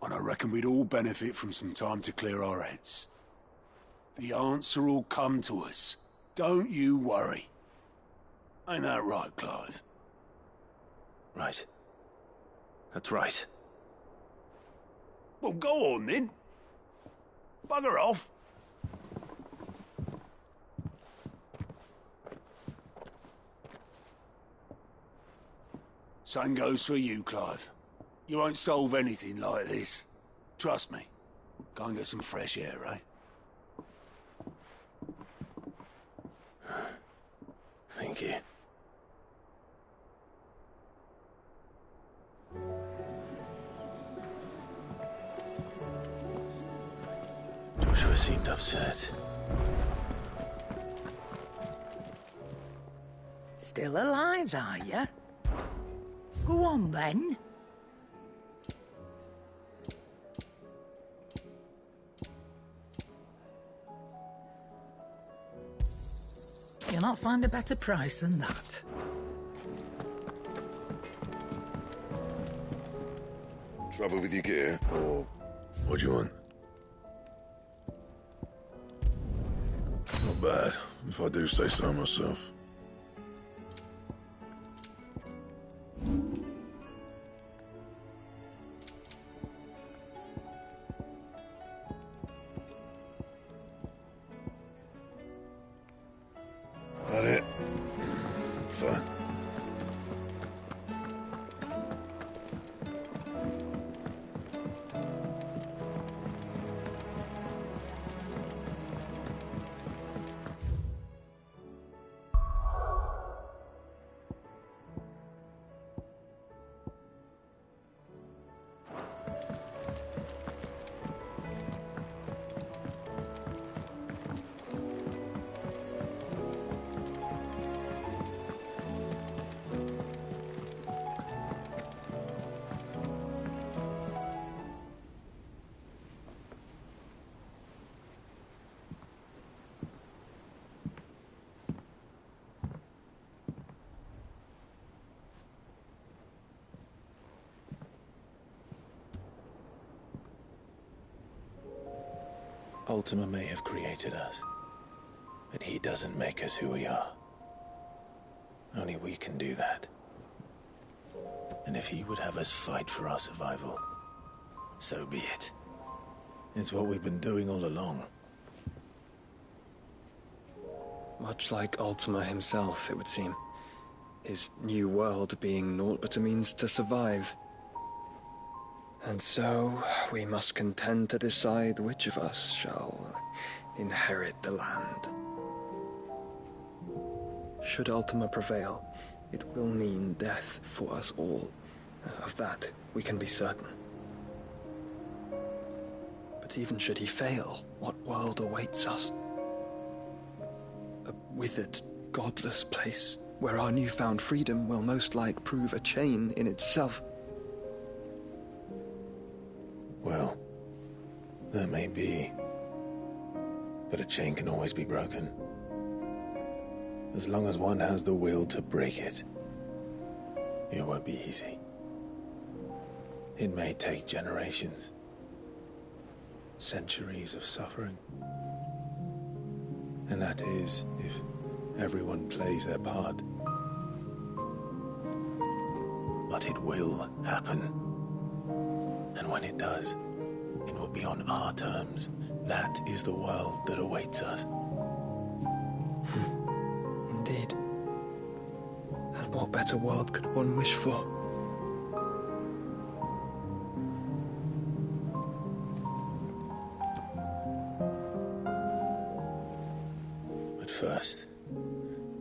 Speaker 4: and I reckon we'd all benefit from some time to clear our heads. The answer will come to us. Don't you worry. Ain't that right, Clive?
Speaker 3: Right. That's right.
Speaker 4: Well, go on then. Bugger off. Same goes for you, Clive. You won't solve anything like this. Trust me. Go and get some fresh air, eh?
Speaker 3: Thank you. Joshua seemed upset.
Speaker 24: Still alive, are you? Go on, then. You'll not find a better price than that.
Speaker 12: Trouble with your gear, or what do you want? Not bad, if I do say so myself. That it? Fine.
Speaker 3: Ultima may have created us, but he doesn't make us who we are. Only we can do that. And if he would have us fight for our survival, so be it. It's what we've been doing all along.
Speaker 7: Much like Ultima himself, it would seem. His new world being naught but a means to survive. And so, we must contend to decide which of us shall inherit the land. Should Ultima prevail, it will mean death for us all. Of that, we can be certain. But even should he fail, what world awaits us? A withered, godless place, where our newfound freedom will most like prove a chain in itself.
Speaker 3: Well, that may be. But a chain can always be broken. As long as one has the will to break it. It won't be easy. It may take generations. Centuries of suffering. And that is, if everyone plays their part. But it will happen. And when it does, it will be on our terms. That is the world that awaits us.
Speaker 7: Indeed. And what better world could one wish for?
Speaker 3: But first,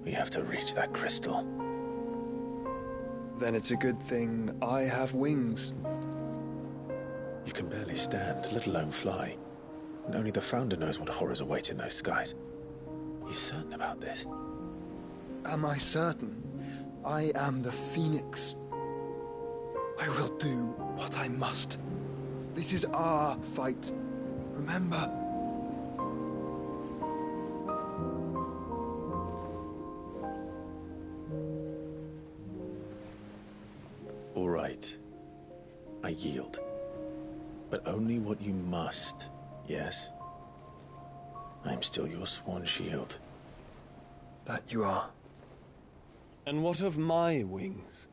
Speaker 3: we have to reach that crystal.
Speaker 7: Then it's a good thing I have wings.
Speaker 3: You can barely stand, let alone fly. And only the Founder knows what horrors await in those skies. Are you certain about this?
Speaker 7: Am I certain? I am the Phoenix. I will do what I must. This is our fight. Remember?
Speaker 3: All right. I yield. But only what you must, yes? I'm still your sworn shield.
Speaker 7: That you are.
Speaker 9: And what of my wings?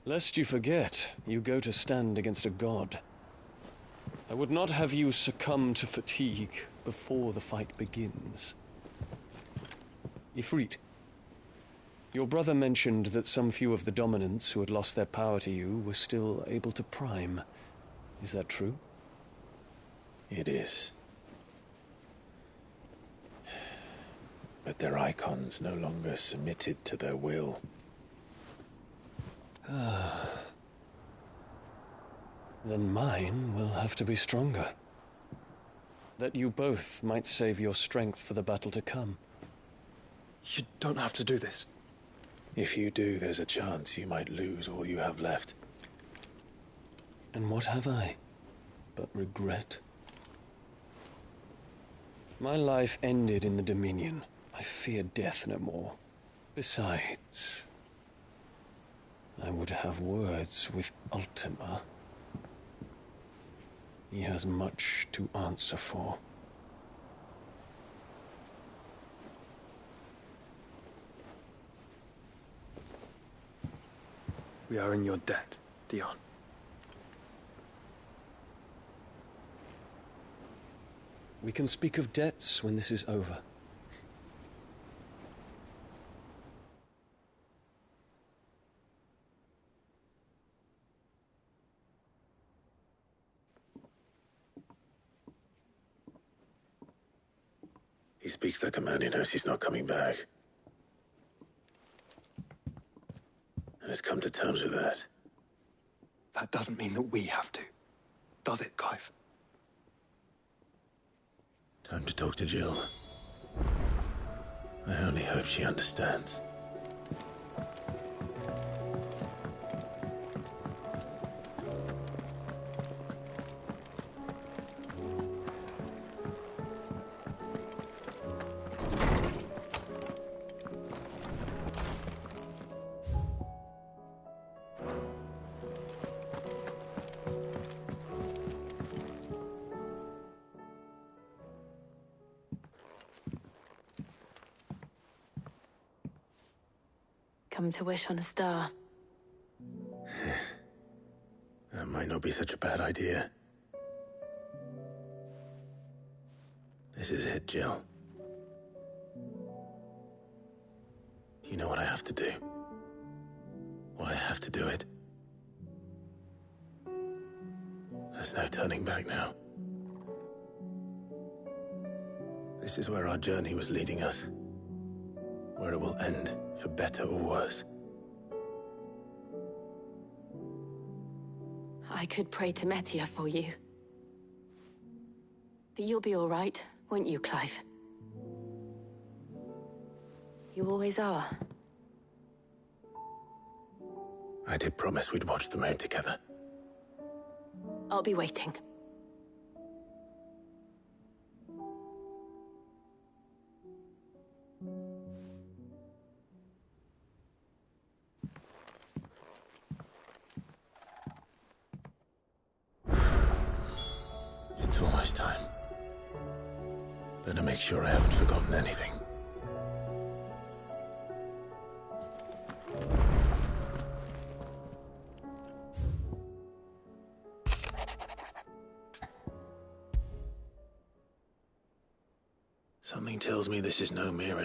Speaker 9: Lest you forget, you go to stand against a god. I would not have you succumb to fatigue before the fight begins. Ifrit, your brother mentioned that some few of the dominants who had lost their power to you were still able to prime. Is that true?
Speaker 3: It is. But their icons no longer submitted to their will.
Speaker 9: Then mine will have to be stronger. That you both might save your strength for the battle to come.
Speaker 7: You don't have to do this.
Speaker 3: If you do, there's a chance you might lose all you have left.
Speaker 9: And what have I but regret? My life ended in the Dominion. I fear death no more. Besides, I would have words with Ultima. He has much to answer for.
Speaker 7: We are in your debt, Dion.
Speaker 9: We can speak of debts when this is over.
Speaker 3: He speaks like a man who knows he's not coming back. And has come to terms with that.
Speaker 7: That doesn't mean that we have to, does it, Clive?
Speaker 3: Time to talk to Jill. I only hope she understands.
Speaker 6: come to wish on a star.
Speaker 3: That might not be such a bad idea. This is it, Jill. You know what I have to do. Why I have to do it. There's no turning back now. This is where our journey was leading us. Where it will end, for better or worse.
Speaker 6: I could pray to Metia for you. But you'll be all right, won't you, Clive? You always are.
Speaker 3: I did promise we'd watch the moon together.
Speaker 6: I'll be waiting.
Speaker 3: It's almost time. Better make sure I haven't forgotten anything. Something tells me this is no mere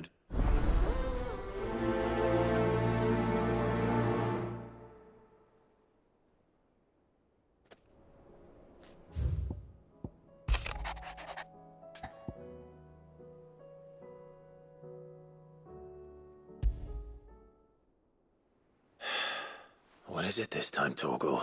Speaker 3: What is it this time, Torgal?